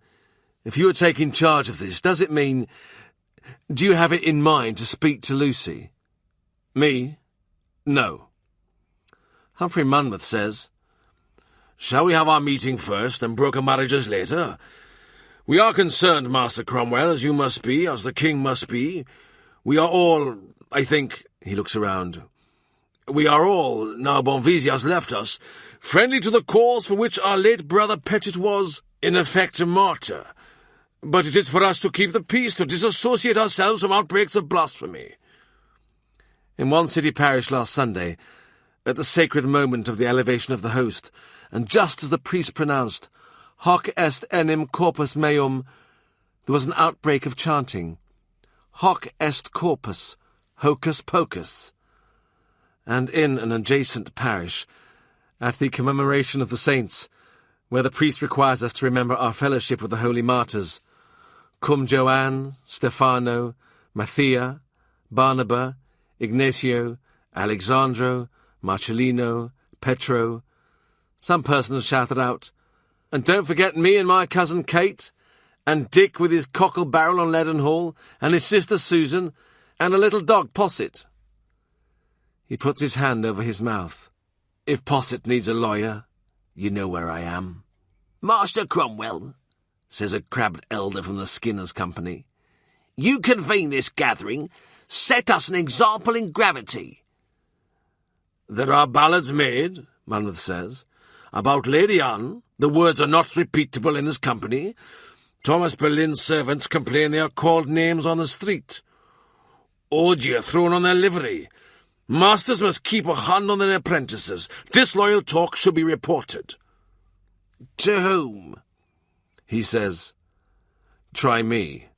if you are taking charge of this, does it mean... do you have it in mind to speak to Lucy?" "Me? No." Humphrey Monmouth says, "Shall we have our meeting first and broker marriages later? We are concerned, Master Cromwell, as you must be, as the king must be. We are all, I think," he looks around, "we are all, now Bonvisi has left us, friendly to the cause for which our late brother Pettit was, in effect, a martyr. But it is for us to keep the peace, to disassociate ourselves from outbreaks of blasphemy." In one city parish last Sunday, at the sacred moment of the elevation of the host, and just as the priest pronounced, "Hoc est enim corpus meum," there was an outbreak of chanting. "Hoc est corpus, hocus pocus." And in an adjacent parish, at the commemoration of the saints, where the priest requires us to remember our fellowship with the holy martyrs, cum Joanne, Stefano, Mathia, Barnaba, Ignacio, Alexandro, Marcellino, Petro, some person has shouted out, "And don't forget me and my cousin Kate, and Dick with his cockle barrel on Leadenhall, and his sister Susan, and a little dog Posset." He puts his hand over his mouth. "If Posset needs a lawyer, you know where I am." "Master Cromwell," says a crabbed elder from the Skinners' Company, "you convene this gathering. Set us an example in gravity." "There are ballads made," Monmouth says, "about Lady Anne. The words are not repeatable in this company. Thomas Boleyn's servants complain they are called names on the street. Odier thrown on their livery. Masters must keep a hand on their apprentices. Disloyal talk should be reported." "To whom?" He says, "Try me."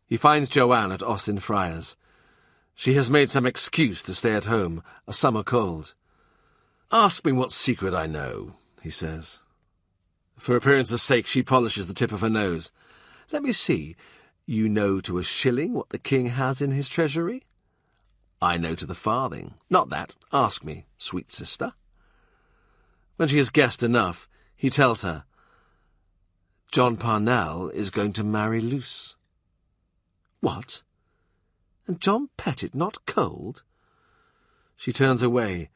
He finds Joanne at Austin Friars. She has made some excuse to stay at home, a summer cold. "Ask me what secret I know," he says. For appearance's sake, she polishes the tip of her nose. "Let me see. You know to a shilling what the king has in his treasury?" "I know to the farthing." "Not that. Ask me, sweet sister." When she has guessed enough, he tells her, "John Parnell is going to marry Luce." "What? And John Pettit not cold?" She turns away,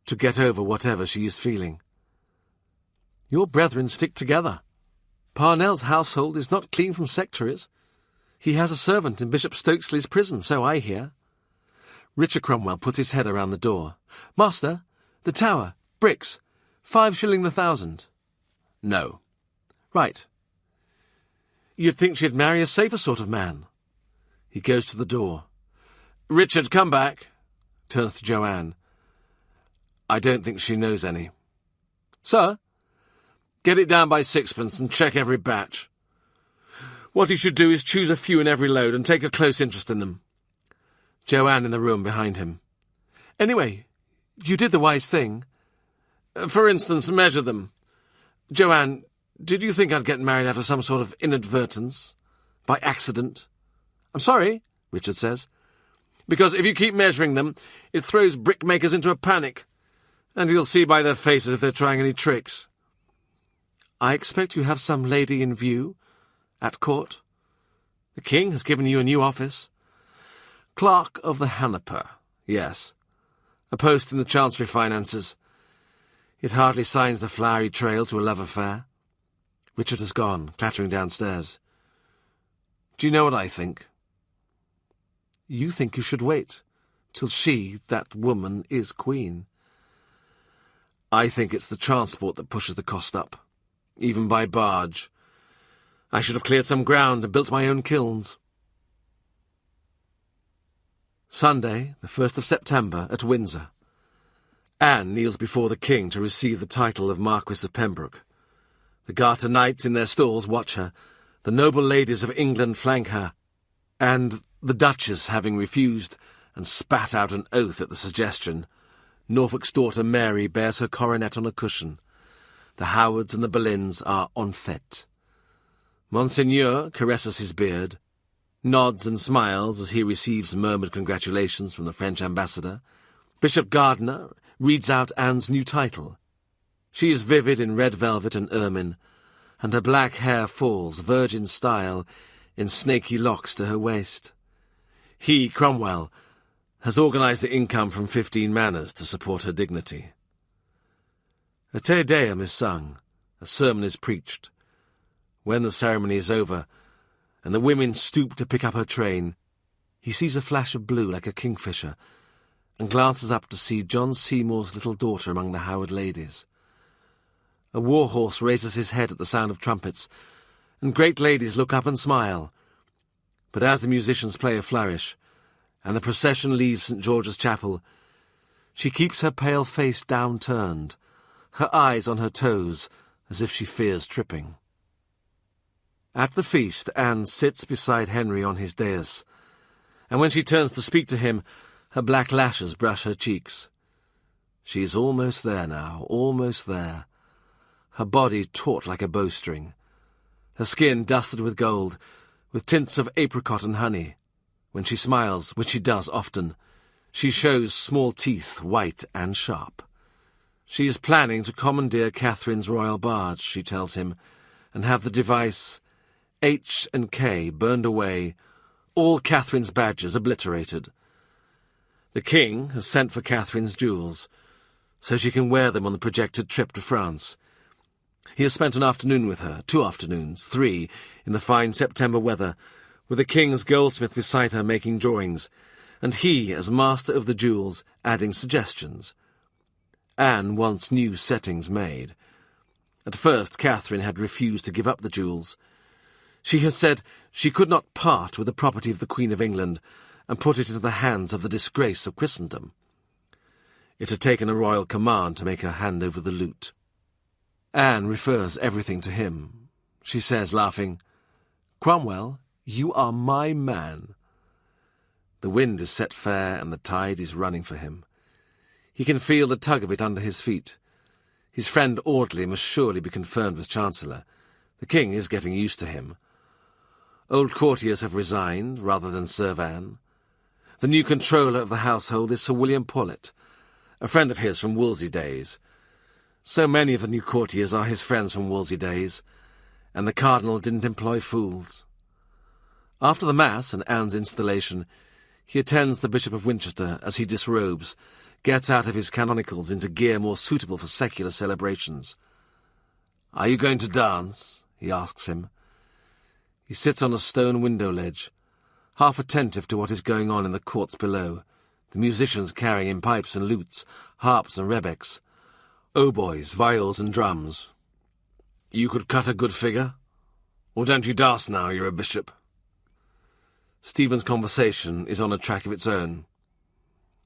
to get over whatever she is feeling. "Your brethren stick together. Parnell's household is not clean from sectaries. He has a servant in Bishop Stokesley's prison, so I hear." Richard Cromwell puts his head around the door. "Master, the Tower, bricks, 5 shilling the 1,000. "No." "Right. You'd think she'd marry a safer sort of man." He goes to the door. "Richard, come back," turns to Joanne. "I don't think she knows any." "Sir?" "Get it down by 6pence and check every batch. What you should do is choose a few in every load and take a close interest in them." Joanne in the room behind him. "Anyway, you did the wise thing. For instance, measure them. Joanne, did you think I'd get married out of some sort of inadvertence? By accident?" "I'm sorry," Richard says. "Because if you keep measuring them, it throws brickmakers into a panic, and you'll see by their faces if they're trying any tricks." "I expect you have some lady in view, at court. The king has given you a new office." Clerk of the Hanaper, yes. A post in the Chancery Finances. It hardly signs the flowery trail to a love affair. Richard has gone, clattering downstairs. Do you know what I think? You think you should wait till she, that woman, is queen. I think it's the transport that pushes the cost up, even by barge. I should have cleared some ground and built my own kilns. Sunday, the 1st of September, at Windsor. Anne kneels before the king to receive the title of Marquess of Pembroke. The Garter knights in their stalls watch her, the noble ladies of England flank her, and the Duchess having refused and spat out an oath at the suggestion, Norfolk's daughter Mary bears her coronet on a cushion. The Howards and the Boleyns are en fête. Monseigneur caresses his beard, nods and smiles as he receives murmured congratulations from the French ambassador. Bishop Gardiner reads out Anne's new title. She is vivid in red velvet and ermine, and her black hair falls, virgin style, in snaky locks to her waist. He, Cromwell, has organised the income from 15 manors to support her dignity. A Te Deum is sung, a sermon is preached. When the ceremony is over, and the women stoop to pick up her train, he sees a flash of blue like a kingfisher, and glances up to see John Seymour's little daughter among the Howard ladies. A war-horse raises his head at the sound of trumpets, and great ladies look up and smile. But as the musicians play a flourish, and the procession leaves St. George's Chapel, she keeps her pale face downturned, her eyes on her toes, as if she fears tripping. At the feast, Anne sits beside Henry on his dais, and when she turns to speak to him, her black lashes brush her cheeks. She is almost there now, almost there, her body taut like a bowstring, her skin dusted with gold, with tints of apricot and honey. When she smiles, which she does often, she shows small teeth, white and sharp. She is planning to commandeer Catherine's royal barge, she tells him, and have the device H and K burned away, all Catherine's badges obliterated. The king has sent for Catherine's jewels, so she can wear them on the projected trip to France. He has spent an afternoon with her, 2 afternoons, 3, in the fine September weather, with the king's goldsmith beside her making drawings, and he, as master of the jewels, adding suggestions. Anne wants new settings made. At first Catherine had refused to give up the jewels. She had said she could not part with the property of the Queen of England and put it into the hands of the disgrace of Christendom. It had taken a royal command to make her hand over the loot. Anne refers everything to him. She says, laughing, "Cromwell, you are my man." The wind is set fair and the tide is running for him. He can feel the tug of it under his feet. His friend Audley must surely be confirmed as Chancellor. The king is getting used to him. Old courtiers have resigned, rather than serve Anne. The new controller of the household is Sir William Paulet, a friend of his from Wolsey days. So many of the new courtiers are his friends from Wolsey days, and the cardinal didn't employ fools. After the Mass and Anne's installation, he attends the Bishop of Winchester as he disrobes, gets out of his canonicals into gear more suitable for secular celebrations. "Are you going to dance?" he asks him. He sits on a stone window ledge, half attentive to what is going on in the courts below, the musicians carrying in pipes and lutes, harps and rebecks, hautboys, viols and drums. "You could cut a good figure? Or don't you dance now you're a bishop?" Stephen's conversation is on a track of its own.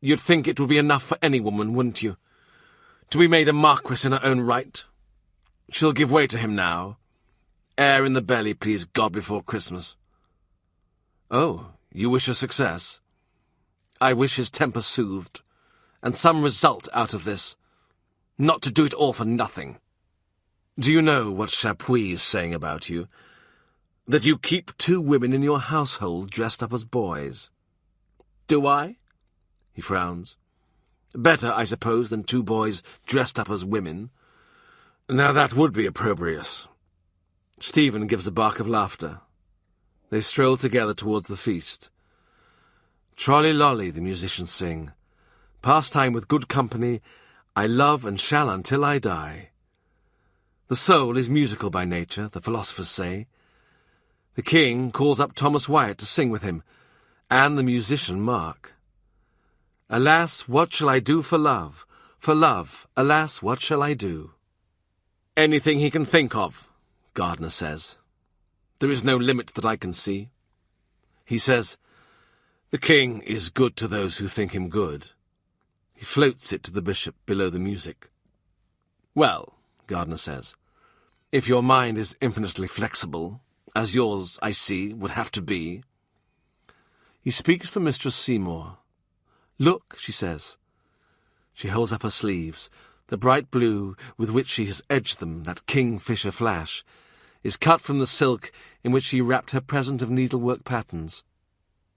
"You'd think it would be enough for any woman, wouldn't you? To be made a marquess in her own right. She'll give way to him now. Air in the belly, please God, before Christmas." "Oh, you wish her success?" "I wish his temper soothed, and some result out of this. Not to do it all for nothing. Do you know what Chapuis is saying about you? That you keep 2 women in your household dressed up as boys." "Do I?" He frowns. "Better, I suppose, than 2 boys dressed up as women. Now that would be opprobrious." Stephen gives a bark of laughter. They stroll together towards the feast. Trolly lolly, the musicians sing. Pastime with good company, I love and shall until I die. The soul is musical by nature, the philosophers say. The king calls up Thomas Wyatt to sing with him, and the musician Mark. Alas, what shall I do for love? For love, alas, what shall I do? Anything he can think of, Gardner says. There is no limit that I can see. He says, the king is good to those who think him good. He floats it to the bishop below the music. Well, Gardner says, if your mind is infinitely flexible, as yours, I see, would have to be. He speaks to Mistress Seymour. Look, she says. She holds up her sleeves. The bright blue with which she has edged them, that kingfisher flash, is cut from the silk in which she wrapped her present of needlework patterns.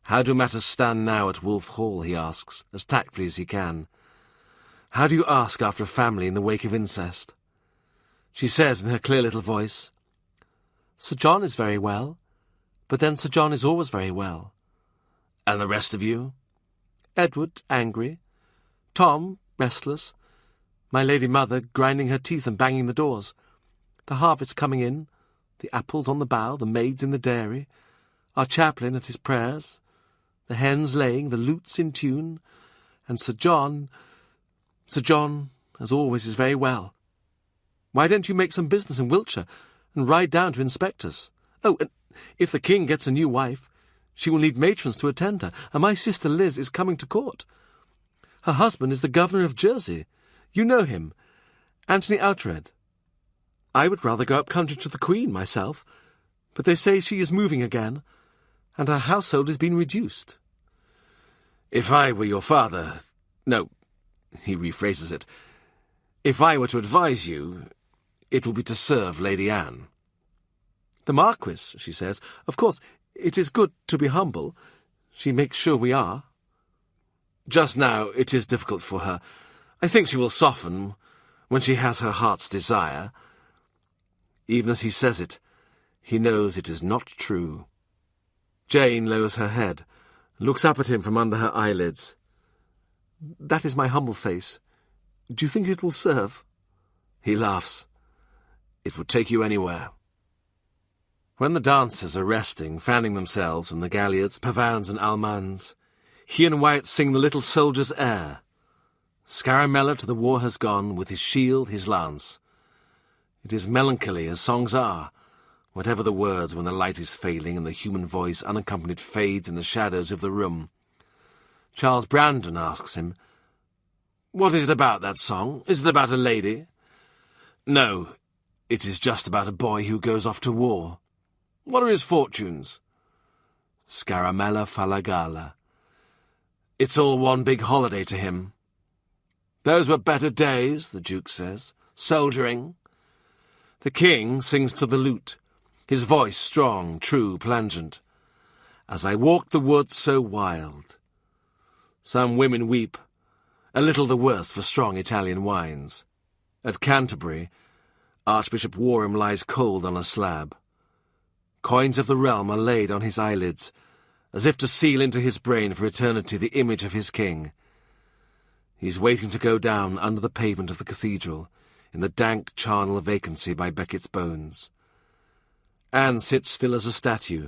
How do matters stand now at Wolf Hall, he asks, as tactfully as he can. How do you ask after a family in the wake of incest? She says in her clear little voice, Sir John is very well, but then Sir John is always very well. And the rest of you? Edward, angry. Tom, restless. My lady mother, grinding her teeth and banging the doors. The harvest coming in, the apples on the bough, the maids in the dairy, our chaplain at his prayers, the hens laying, the lutes in tune, and Sir John, as always, is very well. Why don't you make some business in Wiltshire and ride down to inspect us? Oh, and if the king gets a new wife, she will need matrons to attend her, and my sister Liz is coming to court. Her husband is the governor of Jersey. You know him, Anthony Outred. I would rather go up country to the Queen myself, but they say she is moving again, and her household has been reduced. If I were your father... No, he rephrases it. If I were to advise you, it would be to serve Lady Anne. The Marquis, she says, of course, it is good to be humble. She makes sure we are. Just now it is difficult for her. I think she will soften when she has her heart's desire. Even as he says it, he knows it is not true. Jane lowers her head, looks up at him from under her eyelids. That is my humble face. Do you think it will serve? He laughs. It would take you anywhere. When the dancers are resting, fanning themselves from the galliards, pavans and almans, he and Wyatt sing the little soldier's air. Scaramella to the war has gone, with his shield, his lance. It is melancholy as songs are, whatever the words when the light is failing and the human voice unaccompanied fades in the shadows of the room. Charles Brandon asks him, What is it about, that song? Is it about a lady? No, it is just about a boy who goes off to war. What are his fortunes? Scaramella Falagala. It's all one big holiday to him. Those were better days, the Duke says, soldiering. The king sings to the lute, his voice strong, true, plangent. As I walked the woods so wild. Some women weep, a little the worse for strong Italian wines. At Canterbury, Archbishop Warham lies cold on a slab. Coins of the realm are laid on his eyelids, as if to seal into his brain for eternity the image of his king. He's waiting to go down under the pavement of the cathedral, in the dank charnel vacancy by Becket's bones. Anne sits still as a statue,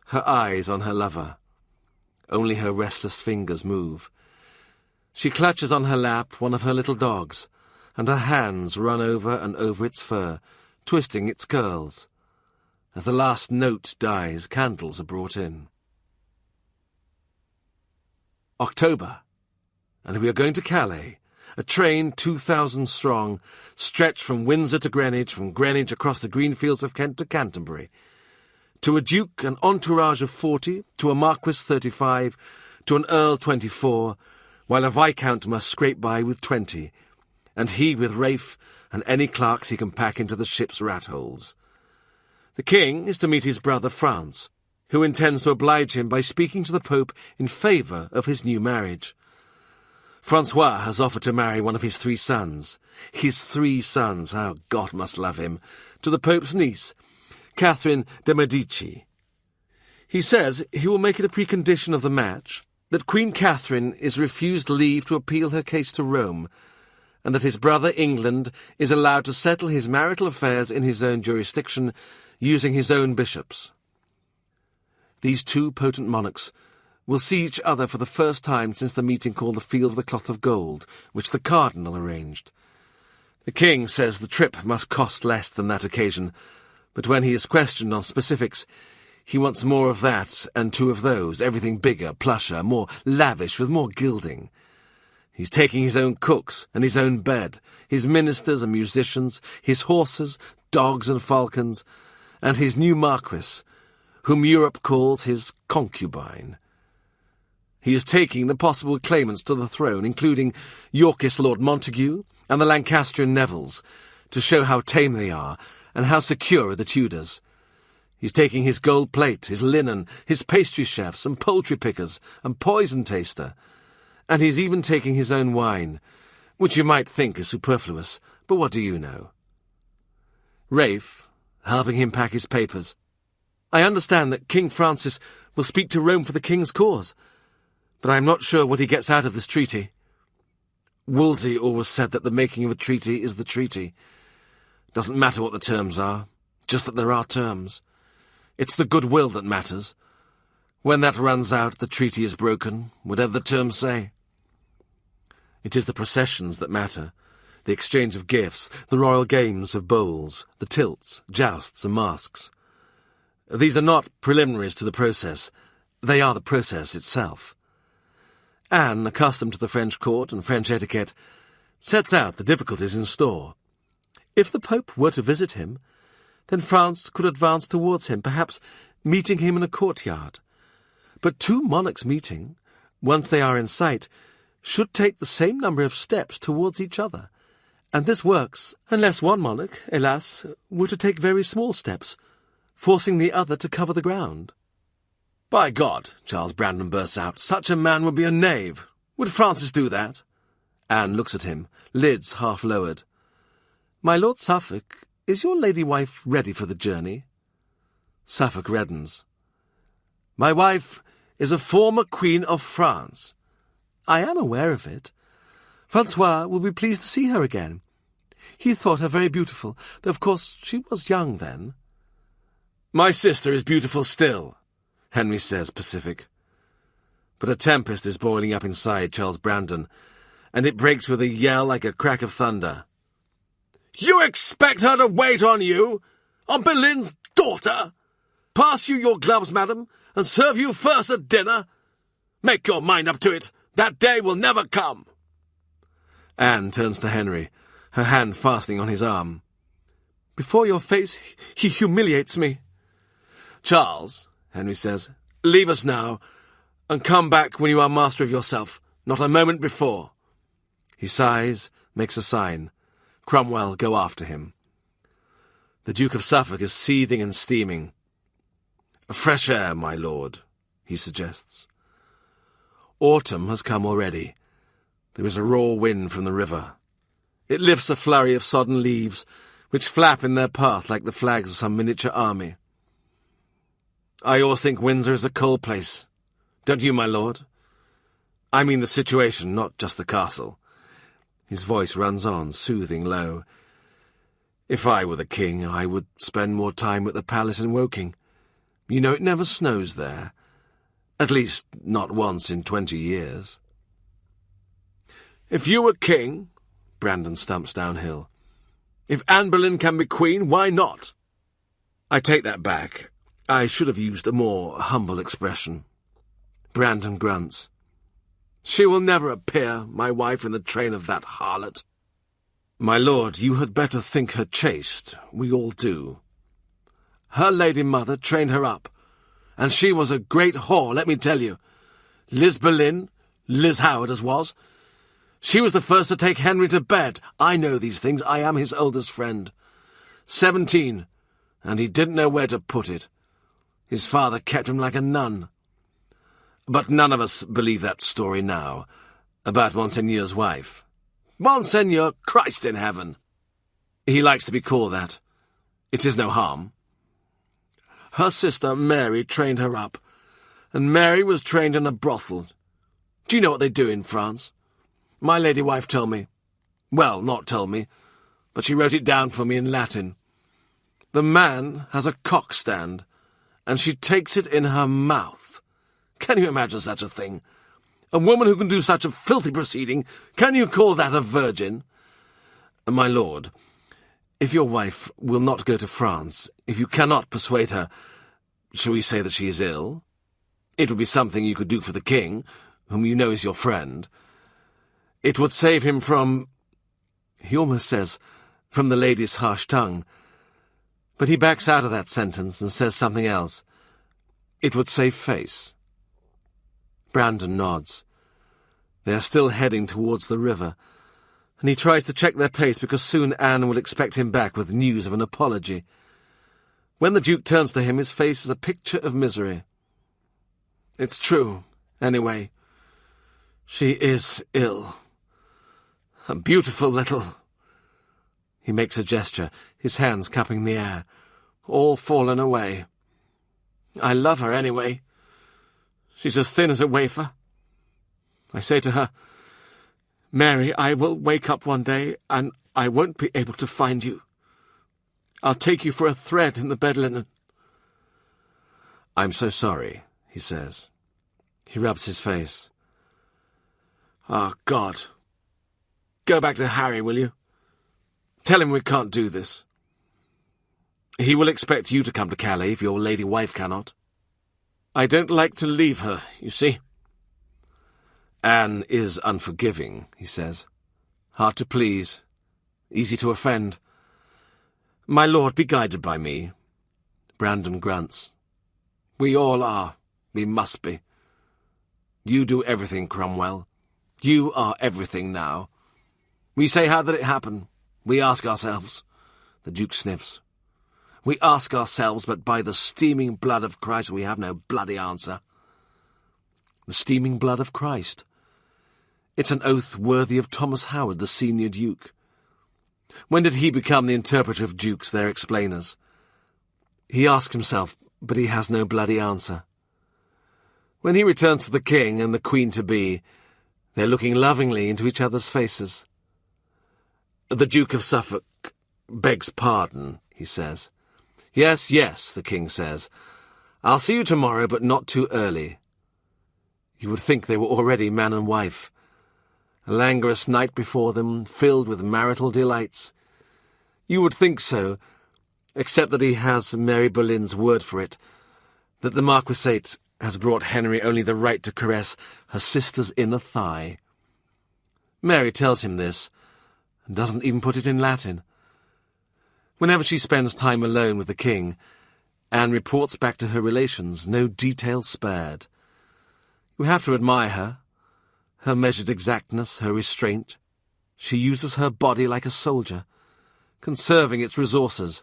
her eyes on her lover. Only her restless fingers move. She clutches on her lap one of her little dogs, and her hands run over and over its fur, twisting its curls. As the last note dies, candles are brought in. October, and we are going to Calais, a train 2,000 strong, stretched from Windsor to Greenwich, from Greenwich across the green fields of Kent to Canterbury. To a duke, an entourage of 40, to a marquis 35, to an earl 24, while a viscount must scrape by with 20, and he with Rafe and any clerks he can pack into the ship's rat-holes. The king is to meet his brother France, who intends to oblige him by speaking to the Pope in favour of his new marriage. Francois has offered to marry one of his 3 sons. His 3 sons, how God must love him, to the Pope's niece, Catherine de Medici. He says he will make it a precondition of the match that Queen Catherine is refused leave to appeal her case to Rome, and that his brother England is allowed to settle his marital affairs in his own jurisdiction using his own bishops. These two potent monarchs will see each other for the first time since the meeting called the Field of the Cloth of Gold, which the Cardinal arranged. The King says the trip must cost less than that occasion, but when he is questioned on specifics, he wants more of that and two of those, everything bigger, plusher, more lavish, with more gilding. He's taking his own cooks and his own bed, his ministers and musicians, his horses, dogs and falcons, and his new marquis, whom Europe calls his concubine. He is taking the possible claimants to the throne, including Yorkist Lord Montague and the Lancastrian Nevilles, to show how tame they are and how secure are the Tudors. He's taking his gold plate, his linen, his pastry chefs and poultry pickers and poison taster, and he's even taking his own wine, which you might think is superfluous, but what do you know? Rafe, helping him pack his papers. I understand that King Francis will speak to Rome for the King's cause, but I am not sure what he gets out of this treaty. Wolsey always said that the making of a treaty is the treaty. Doesn't matter what the terms are, just that there are terms. It's the goodwill that matters. When that runs out, the treaty is broken, whatever the terms say. It is the processions that matter, the exchange of gifts, the royal games of bowls, the tilts, jousts, and masks. These are not preliminaries to the process. They are the process itself. Anne, accustomed to the French court and French etiquette, sets out the difficulties in store. If the Pope were to visit him, then France could advance towards him, perhaps meeting him in a courtyard. But two monarchs meeting, once they are in sight, should take the same number of steps towards each other. And this works unless one monarch, hélas, were to take very small steps, forcing the other to cover the ground. "By God," Charles Brandon bursts out, "such a man would be a knave. Would Francis do that?" Anne looks at him, lids half lowered. "My Lord Suffolk, is your lady wife ready for the journey?" Suffolk reddens. "My wife is a former Queen of France." "I am aware of it. Francois will be pleased to see her again. He thought her very beautiful, though of course she was young then." "My sister is beautiful still," Henry says, pacific. But a tempest is boiling up inside Charles Brandon, and it breaks with a yell like a crack of thunder. "You expect her to wait on you? On Boleyn's daughter? Pass you your gloves, madam, and serve you first at dinner? Make your mind up to it. That day will never come." Anne turns to Henry, her hand fastening on his arm. "Before your face, he humiliates me." "Charles," Henry says, "leave us now, and come back when you are master of yourself, not a moment before." He sighs, makes a sign. Cromwell go after him. The Duke of Suffolk is seething and steaming. "Fresh air, my lord," he suggests. Autumn has come already. There is a raw wind from the river. It lifts a flurry of sodden leaves, which flap in their path like the flags of some miniature army. "I always think Windsor is a cold place. Don't you, my lord? I mean the situation, not just the castle." His voice runs on, soothing low. "If I were the king, I would spend more time at the palace in Woking. You know it never snows there. At least, not once in 20 years. "If you were king," Brandon stumps downhill, "if Anne Boleyn can be queen, why not?" I take that back. I should have used a more humble expression. Brandon grunts. "She will never appear, my wife, in the train of that harlot." "My lord, you had better think her chaste. We all do." "Her lady mother trained her up, and she was a great whore, let me tell you. Liz Boleyn, Liz Howard as was. She was the first to take Henry to bed. I know these things. I am his oldest friend. 17, and he didn't know where to put it. His father kept him like a nun. But none of us believe that story now, about Monseigneur's wife. Monseigneur, Christ in heaven! He likes to be called that. It is no harm. Her sister Mary trained her up, and Mary was trained in a brothel. Do you know what they do in France? My lady wife told me. Well, not told me, but she wrote it down for me in Latin. The man has a cock stand, and she takes it in her mouth. Can you imagine such a thing? A woman who can do such a filthy proceeding, can you call that a virgin? My lord, if your wife will not go to France, if you cannot persuade her, shall we say that she is ill? It would be something you could do for the king, whom you know is your friend. It would save him from... He almost says, from the lady's harsh tongue. But he backs out of that sentence and says something else. It would save face. Brandon nods. They are still heading towards the river, and he tries to check their pace because soon Anne will expect him back with news of an apology. When the Duke turns to him, his face is a picture of misery. It's true, anyway. She is ill. A beautiful little... He makes a gesture, his hands cupping the air. All fallen away. I love her anyway. She's as thin as a wafer. I say to her, Mary, I will wake up one day and I won't be able to find you. I'll take you for a thread in the bed linen. I'm so sorry, he says. He rubs his face. Ah, God. Go back to Harry, will you? Tell him we can't do this. He will expect you to come to Calais if your lady wife cannot. I don't like to leave her, you see. Anne is unforgiving, he says. Hard to please. Easy to offend. My lord, be guided by me. Brandon grunts. We all are. We must be. You do everything, Cromwell. You are everything now. We say, how did it happen? We ask ourselves. The Duke sniffs. We ask ourselves, but by the steaming blood of Christ we have no bloody answer. The steaming blood of Christ. It's an oath worthy of Thomas Howard, the senior Duke. When did he become the interpreter of dukes, their explainers? He asks himself, but he has no bloody answer. When he returns to the king and the queen-to-be, they're looking lovingly into each other's faces. The Duke of Suffolk begs pardon, he says. Yes, yes, the king says. I'll see you tomorrow, but not too early. You would think they were already man and wife. A languorous night before them, filled with marital delights. You would think so, except that he has Mary Boleyn's word for it, that the Marquisate has brought Henry only the right to caress her sister's inner thigh. Mary tells him this, and doesn't even put it in Latin. Whenever she spends time alone with the king, Anne reports back to her relations, no detail spared. You have to admire her, her measured exactness, her restraint. She uses her body like a soldier, conserving its resources.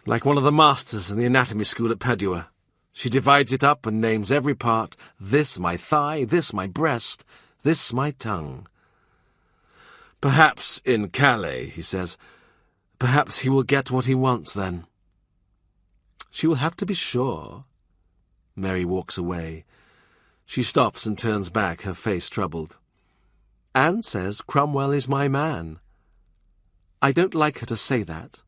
Like one of the masters in the anatomy school at Padua, she divides it up and names every part, this my thigh, this my breast, this my tongue. Perhaps in Calais, he says, perhaps he will get what he wants then. She will have to be sure. Mary walks away. She stops and turns back, her face troubled. Anne says Cromwell is my man. I don't like her to say that.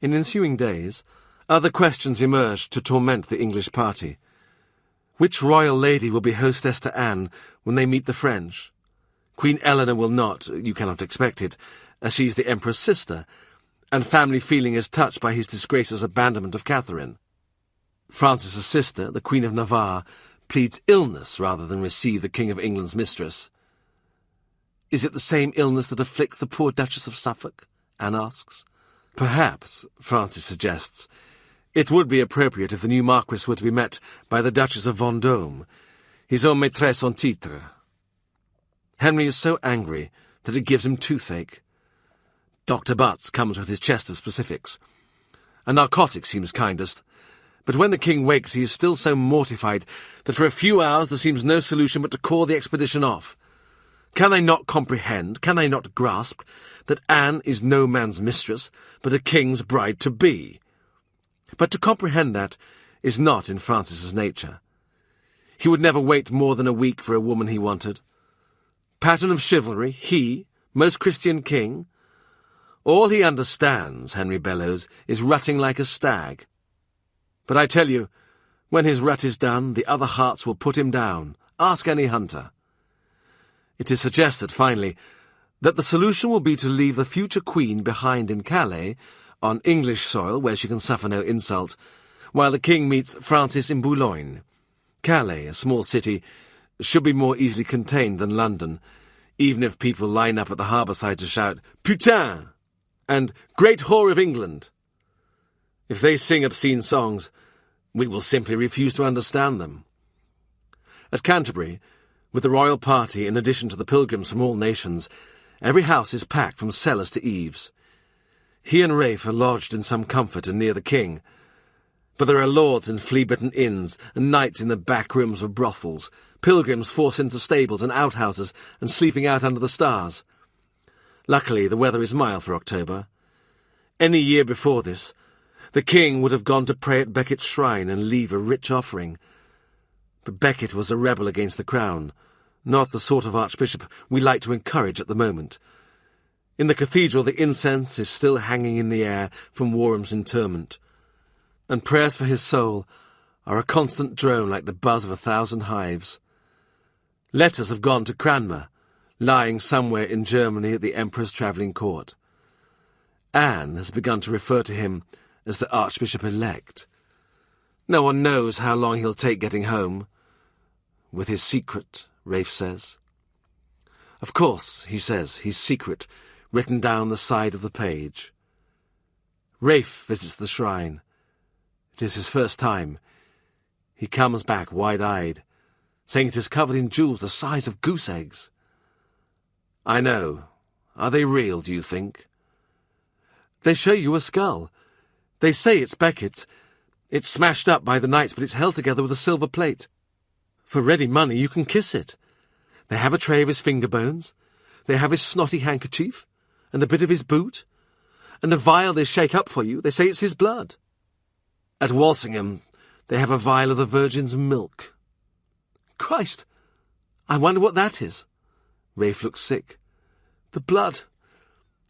In ensuing days, other questions emerged to torment the English party. Which royal lady will be hostess to Anne when they meet the French? Queen Eleanor will not, you cannot expect it, as she's the Emperor's sister, and family feeling is touched by his disgraceless abandonment of Catherine. Francis's sister, the Queen of Navarre, pleads illness rather than receive the King of England's mistress. Is it the same illness that afflicts the poor Duchess of Suffolk? Anne asks. Perhaps, Francis suggests, it would be appropriate if the new Marquis were to be met by the Duchess of Vendôme, his own maîtresse en titre. Henry is so angry that it gives him toothache. Dr. Butts comes with his chest of specifics. A narcotic seems kindest, but when the king wakes he is still so mortified that for a few hours there seems no solution but to call the expedition off. Can they not comprehend, can they not grasp, that Anne is no man's mistress, but a king's bride-to-be? But to comprehend that is not in Francis's nature. He would never wait more than a week for a woman he wanted. Pattern of chivalry, he, most Christian king. All he understands, Henry bellows, is rutting like a stag. But I tell you, when his rut is done, the other hearts will put him down. Ask any hunter. It is suggested, finally, that the solution will be to leave the future queen behind in Calais, on English soil where she can suffer no insult, while the king meets Francis in Boulogne. Calais, a small city, should be more easily contained than London, even if people line up at the harbour side to shout, "Putain!" and "Great whore of England." If they sing obscene songs, we will simply refuse to understand them. At Canterbury, with the royal party in addition to the pilgrims from all nations, every house is packed from cellars to eaves. He and Rafe are lodged in some comfort and near the king, but there are lords in flea-bitten inns and knights in the back rooms of brothels, pilgrims forced into stables and outhouses and sleeping out under the stars. Luckily, the weather is mild for October. Any year before this, the king would have gone to pray at Becket's shrine and leave a rich offering. But Becket was a rebel against the crown, not the sort of archbishop we like to encourage at the moment. In the cathedral the incense is still hanging in the air from Warham's interment, and prayers for his soul are a constant drone like the buzz of 1,000 hives. Letters have gone to Cranmer, lying somewhere in Germany at the Emperor's travelling court. Anne has begun to refer to him as the Archbishop-elect. No one knows how long he'll take getting home. With his secret, Rafe says. Of course, he says, his secret, written down the side of the page. Rafe visits the shrine. It is his first time. He comes back wide-eyed, saying it is covered in jewels the size of goose eggs. I know. Are they real, do you think? They show you a skull. They say it's Becket's. It's smashed up by the knights, but it's held together with a silver plate. For ready money, you can kiss it. They have a tray of his finger bones. They have his snotty handkerchief, and a bit of his boot, and a vial they shake up for you. They say it's his blood. At Walsingham, they have a vial of the Virgin's milk. Christ! I wonder what that is. Rafe looks sick. The blood.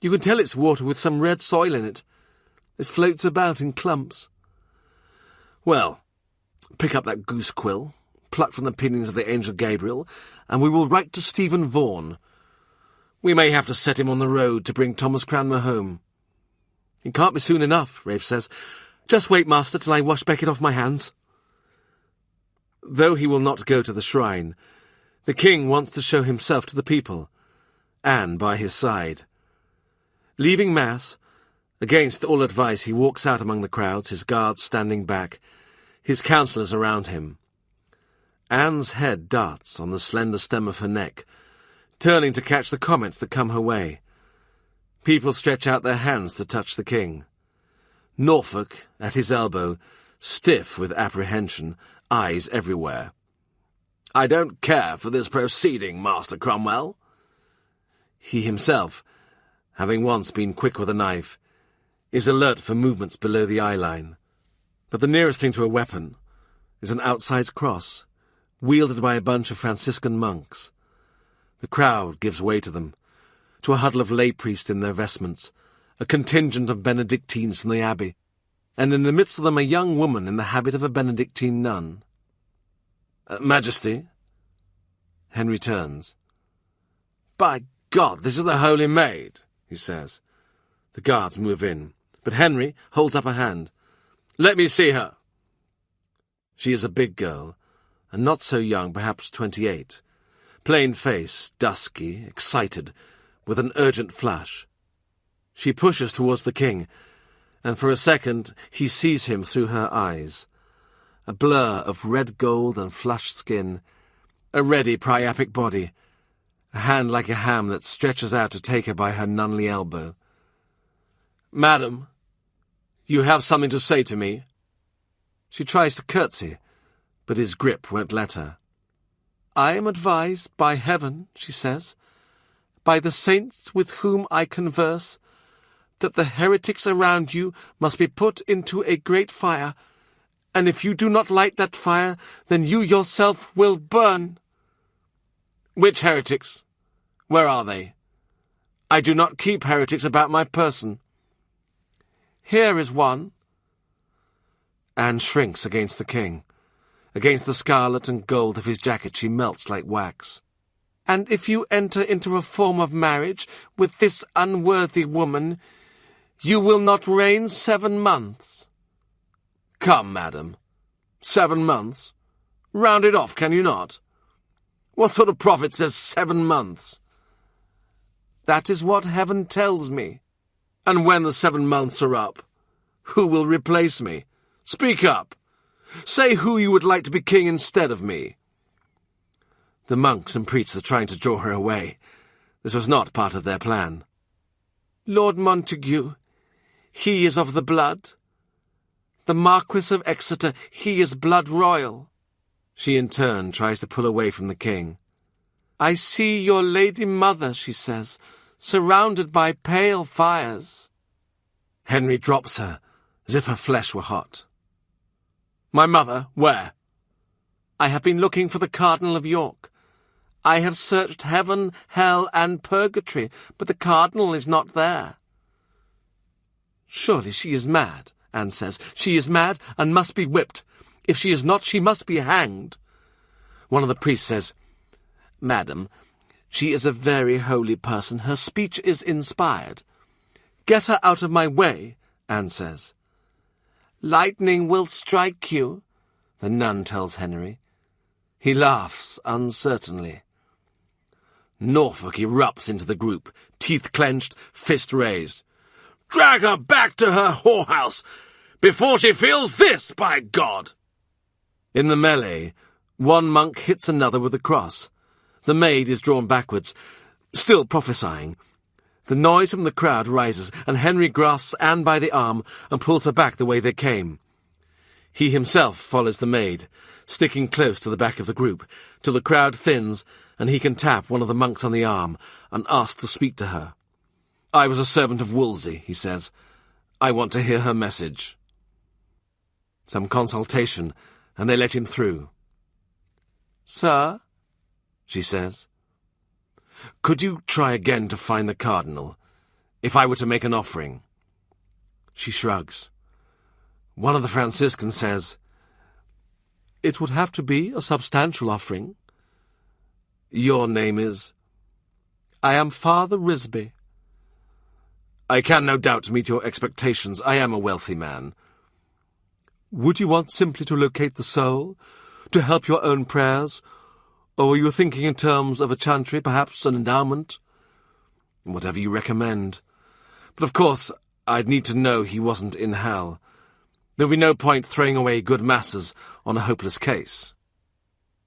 You can tell it's water with some red soil in it. It floats about in clumps. Well, pick up that goose quill, plucked from the pinions of the angel Gabriel, and we will write to Stephen Vaughan. We may have to set him on the road to bring Thomas Cranmer home. It can't be soon enough, Rafe says. Just wait, master, till I wash Becket off my hands. Though he will not go to the shrine, the king wants to show himself to the people, Anne by his side. Leaving Mass, against all advice he walks out among the crowds, his guards standing back, his counsellors around him. Anne's head darts on the slender stem of her neck, turning to catch the comments that come her way. People stretch out their hands to touch the king. Norfolk, at his elbow, stiff with apprehension, eyes everywhere. I don't care for this proceeding, Master Cromwell. He himself, having once been quick with a knife, is alert for movements below the eye-line. But the nearest thing to a weapon is an outsized cross, wielded by a bunch of Franciscan monks. The crowd gives way to them, to a huddle of lay priests in their vestments, a contingent of Benedictines from the abbey, and in the midst of them a young woman in the habit of a Benedictine nun. Majesty. Henry turns. By God, this is the Holy Maid, he says. The guards move in, but Henry holds up a hand. Let me see her. She is a big girl, and not so young, perhaps 28. Plain face, dusky, excited, with an urgent flush. She pushes towards the king, and for a second he sees him through her eyes. A blur of red gold and flushed skin, a ready priapic body, a hand like a ham that stretches out to take her by her nunly elbow. Madam, you have something to say to me? She tries to curtsy, but his grip won't let her. I am advised by heaven, she says, by the saints with whom I converse, that the heretics around you must be put into a great fire, and if you do not light that fire, then you yourself will burn." "Which heretics? Where are they? I do not keep heretics about my person." "Here is one." Anne shrinks against the king. Against the scarlet and gold of his jacket she melts like wax. "And if you enter into a form of marriage with this unworthy woman, you will not reign 7 months. "Come, madam. 7 months? Round it off, can you not? What sort of prophet says 7 months? "That is what heaven tells me." "And when the 7 months are up, who will replace me? Speak up. Say who you would like to be king instead of me." The monks and priests are trying to draw her away. This was not part of their plan. "Lord Montague, he is of the blood. The Marquis of Exeter, he is blood royal." She in turn tries to pull away from the king. "I see your lady mother," she says, "surrounded by pale fires." Henry drops her, as if her flesh were hot. "My mother? Where?" "I have been looking for the Cardinal of York. I have searched heaven, hell, and purgatory, but the Cardinal is not there." "Surely she is mad," Anne says. "She is mad and must be whipped. If she is not, she must be hanged." One of the priests says, "Madam, she is a very holy person. Her speech is inspired." "Get her out of my way," Anne says. "Lightning will strike you," the nun tells Henry. He laughs uncertainly. Norfolk erupts into the group, teeth clenched, fist raised. "Drag her back to her whorehouse before she feels this, by God!" In the melee, one monk hits another with a cross. The maid is drawn backwards, still prophesying. The noise from the crowd rises, and Henry grasps Anne by the arm and pulls her back the way they came. He himself follows the maid, sticking close to the back of the group, till the crowd thins and he can tap one of the monks on the arm and ask to speak to her. "I was a servant of Wolsey," he says. "I want to hear her message." Some consultation, and they let him through. "Sir," she says, "could you try again to find the cardinal, if I were to make an offering?" She shrugs. One of the Franciscans says, "It would have to be a substantial offering." "Your name is?" "I am Father Risby." "I can no doubt meet your expectations. I am a wealthy man." "Would you want simply to locate the soul, to help your own prayers, or were you thinking in terms of a chantry, perhaps an endowment?" "Whatever you recommend. But of course I'd need to know he wasn't in hell. There'll be no point throwing away good masses on a hopeless case."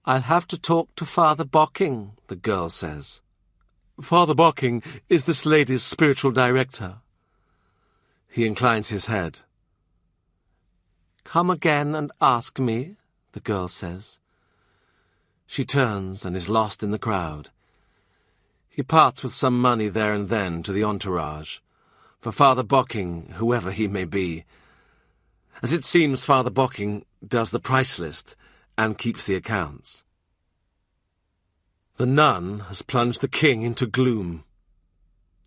"I'll have to talk to Father Bocking," the girl says. "Father Bocking is this lady's spiritual director." He inclines his head. "Come again and ask me," the girl says. She turns and is lost in the crowd. He parts with some money there and then to the entourage, for Father Bocking, whoever he may be. As it seems, Father Bocking does the price list and keeps the accounts. The nun has plunged the king into gloom.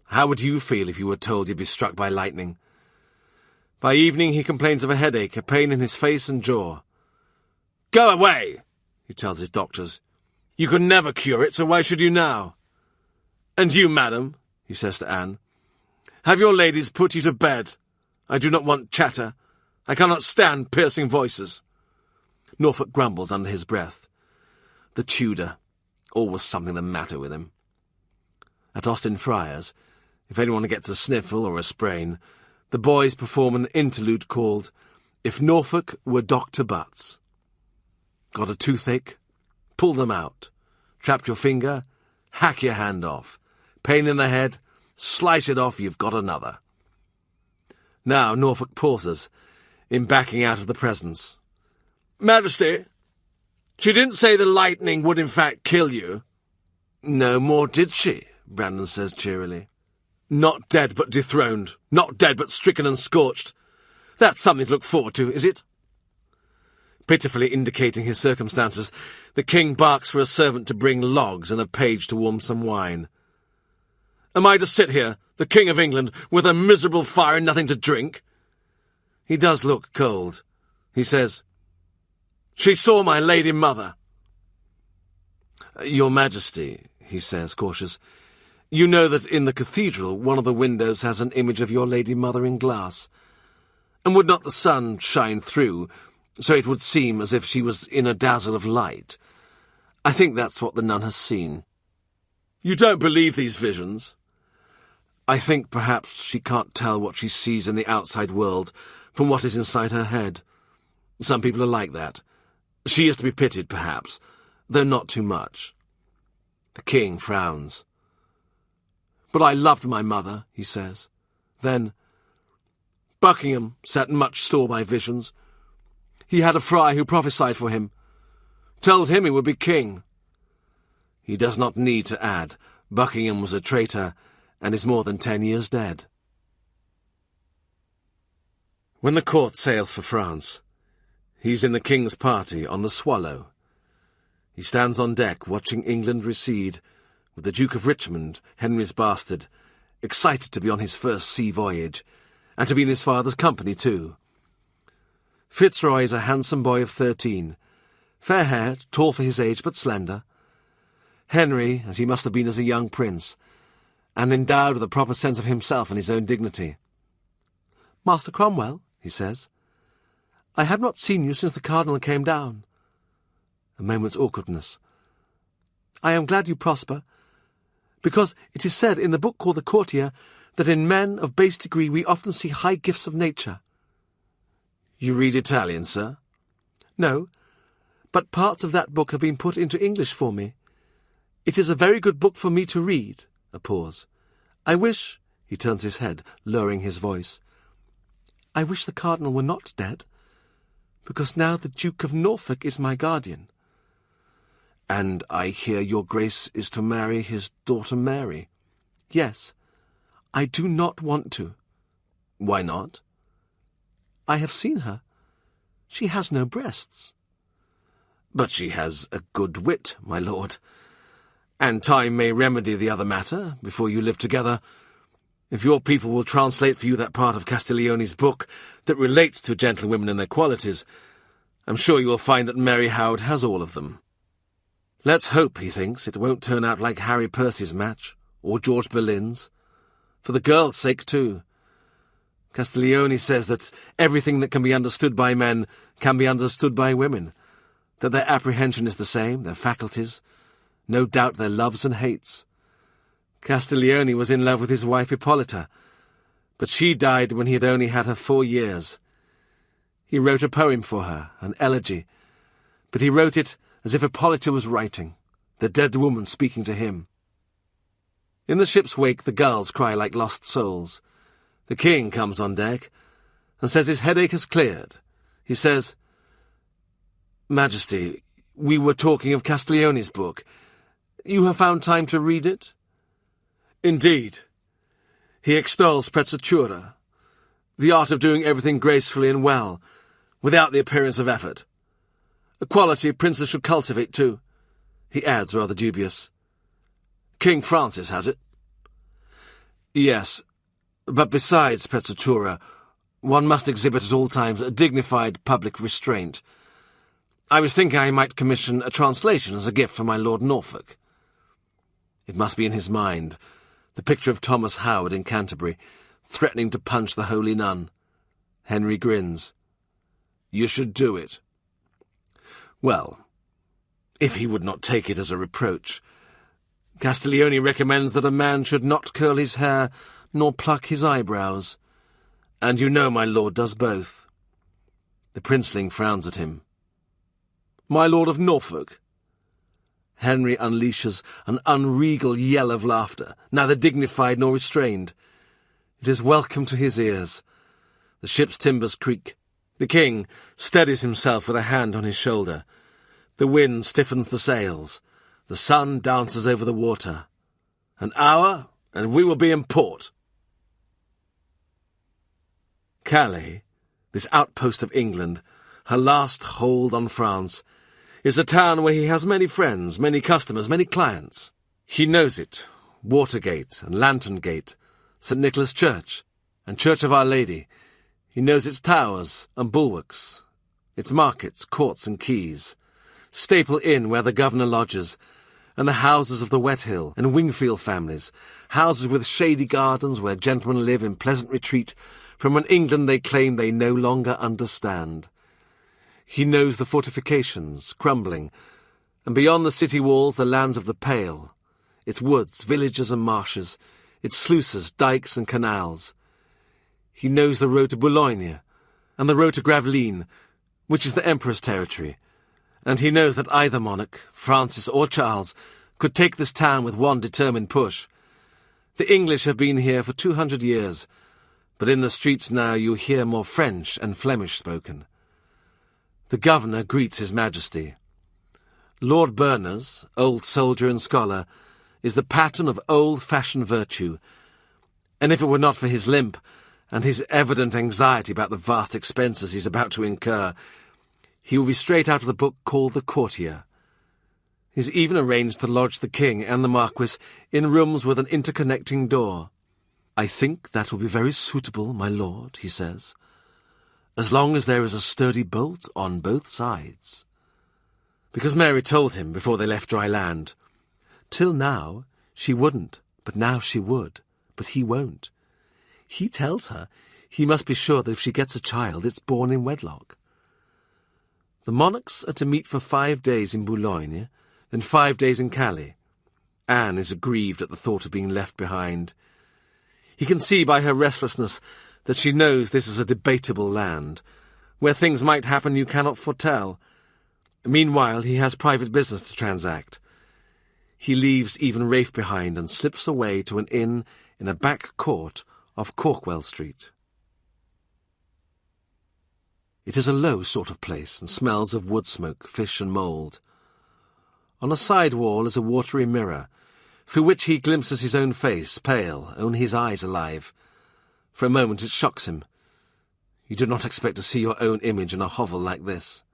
How would you feel if you were told you'd be struck by lightning? By evening he complains of a headache, a pain in his face and jaw. "Go away," he tells his doctors. "You can never cure it, so why should you now? And you, madam," he says to Anne, "have your ladies put you to bed. I do not want chatter. I cannot stand piercing voices." Norfolk grumbles under his breath. The Tudor. Always something the matter with him. At Austin Friars, if anyone gets a sniffle or a sprain, the boys perform an interlude called "If Norfolk Were Dr. Butts." Got a toothache? Pull them out. Trapped your finger? Hack your hand off. Pain in the head? Slice it off, you've got another. Now Norfolk pauses, in backing out of the presence. "Majesty, she didn't say the lightning would in fact kill you." "No more did she," Brandon says cheerily. "Not dead but dethroned. Not dead but stricken and scorched. That's something to look forward to, is it?" Pitifully indicating his circumstances, the king barks for a servant to bring logs and a page to warm some wine. Am I to sit here, the King of England, with a miserable fire and nothing to drink? He does look cold. He says, "She saw my lady mother." "Your Majesty," he says, cautious, "you know that in the cathedral one of the windows has an image of your lady mother in glass, and would not the sun shine through, so it would seem as if she was in a dazzle of light? I think that's what the nun has seen." "You don't believe these visions?" "I think perhaps she can't tell what she sees in the outside world from what is inside her head. Some people are like that. She is to be pitied, perhaps, though not too much." The king frowns. "But I loved my mother," he says. Then, "Buckingham set much store by visions. He had a friar who prophesied for him, told him he would be king." He does not need to add, Buckingham was a traitor and is more than 10 years dead. When the court sails for France, he's in the king's party on the Swallow. He stands on deck watching England recede, with the Duke of Richmond, Henry's bastard, excited to be on his first sea voyage, and to be in his father's company too. Fitzroy is a handsome boy of 13, fair-haired, tall for his age but slender. Henry, as he must have been as a young prince, and endowed with a proper sense of himself and his own dignity. "Master Cromwell," he says, "I have not seen you since the cardinal came down." A moment's awkwardness. "I am glad you prosper, because it is said in the book called The Courtier that in men of base degree we often see high gifts of nature." "You read Italian, sir?" "No, but parts of that book have been put into English for me. It is a very good book for me to read." A pause. "I wish," he turns his head, lowering his voice, "I wish the cardinal were not dead, because now the Duke of Norfolk is my guardian." "And I hear your grace is to marry his daughter Mary?" "Yes. I do not want to." "Why not?" "I have seen her. She has no breasts." "But she has a good wit, my lord. And time may remedy the other matter, before you live together. If your people will translate for you that part of Castiglione's book that relates to gentlewomen and their qualities, I'm sure you will find that Mary Howard has all of them. Let's hope, he thinks, it won't turn out like Harry Percy's match, or George Boleyn's. For the girl's sake, too. Castiglione says that everything that can be understood by men can be understood by women, that their apprehension is the same, their faculties, no doubt their loves and hates. Castiglione was in love with his wife Hippolyta, but she died when he had only had her 4 years. He wrote a poem for her, an elegy, but he wrote it as if Hippolyta was writing, the dead woman speaking to him. In the ship's wake the gulls cry like lost souls. The king comes on deck and says his headache has cleared. He says, "Majesty, we were talking of Castiglione's book. You have found time to read it?" "Indeed. He extols prezzatura, the art of doing everything gracefully and well, without the appearance of effort. A quality princes should cultivate, too," he adds, rather dubious. "King Francis has it." "Yes, but besides prezzatura, one must exhibit at all times a dignified public restraint. I was thinking I might commission a translation as a gift for my Lord Norfolk." It must be in his mind, the picture of Thomas Howard in Canterbury, threatening to punch the holy nun. Henry grins. "You should do it." Well, if he would not take it as a reproach. Castiglione recommends that a man should not curl his hair nor pluck his eyebrows, and you know my lord does both. The princeling frowns at him. "My lord of Norfolk?" Henry unleashes an unregal yell of laughter, neither dignified nor restrained. It is welcome to his ears. The ship's timbers creak. The king steadies himself with a hand on his shoulder. The wind stiffens the sails. The sun dances over the water. An hour, and we will be in port. Calais, this outpost of England, her last hold on France, is a town where he has many friends, many customers, many clients. He knows it, Watergate and Lantern Gate, St. Nicholas Church and Church of Our Lady. He knows its towers and bulwarks, its markets, courts and quays, Staple Inn where the governor lodges, and the houses of the Wethill and Wingfield families, houses with shady gardens where gentlemen live in pleasant retreat from an England they claim they no longer understand. He knows the fortifications, crumbling, and beyond the city walls the lands of the Pale, its woods, villages and marshes, its sluices, dykes and canals. He knows the road to Boulogne and the road to Gravelines, which is the Emperor's territory, and he knows that either monarch, Francis or Charles, could take this town with one determined push. The English have been here for 200 years, but in the streets now you hear more French and Flemish spoken. The governor greets his majesty. Lord Berners, old soldier and scholar, is the pattern of old-fashioned virtue, and if it were not for his limp and his evident anxiety about the vast expenses he's about to incur, he will be straight out of the book called The Courtier. He's even arranged to lodge the king and the marquis in rooms with an interconnecting door. "I think that will be very suitable, my lord," he says, "as long as there is a sturdy bolt on both sides." Because Mary told him before they left dry land. Till now she wouldn't, but now she would, but he won't. He tells her he must be sure that if she gets a child, it's born in wedlock. The monarchs are to meet for 5 days in Boulogne, then 5 days in Calais. Anne is aggrieved at the thought of being left behind. He can see by her restlessness that she knows this is a debatable land, where things might happen you cannot foretell. Meanwhile, he has private business to transact. He leaves even Rafe behind and slips away to an inn in a back court off Corkwell Street. It is a low sort of place and smells of wood smoke, fish and mould. On a side wall is a watery mirror, through which he glimpses his own face, pale, only his eyes alive. For a moment it shocks him. You do not expect to see your own image in a hovel like this.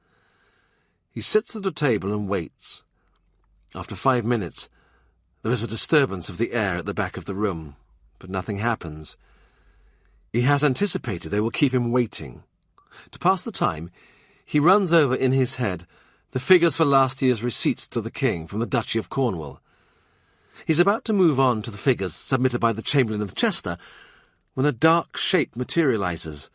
He sits at a table and waits. After 5 minutes, there is a disturbance of the air at the back of the room, but nothing happens. He has anticipated they will keep him waiting. To pass the time, he runs over in his head the figures for last year's receipts to the king from the Duchy of Cornwall. He's about to move on to the figures submitted by the Chamberlain of Chester when a dark shape materializes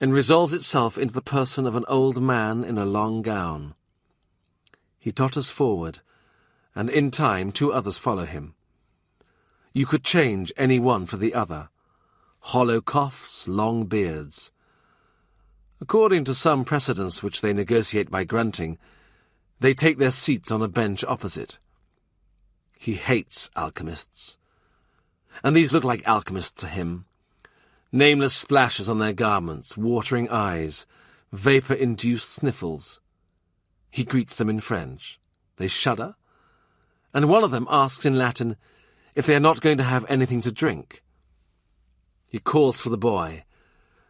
and resolves itself into the person of an old man in a long gown. He totters forward, and in time 2 others follow him. You could change any one for the other. Hollow coughs, long beards. According to some precedents which they negotiate by grunting, they take their seats on a bench opposite. He hates alchemists. And these look like alchemists to him. Nameless splashes on their garments, watering eyes, vapour-induced sniffles. He greets them in French. They shudder, and one of them asks in Latin if they are not going to have anything to drink. He calls for the boy,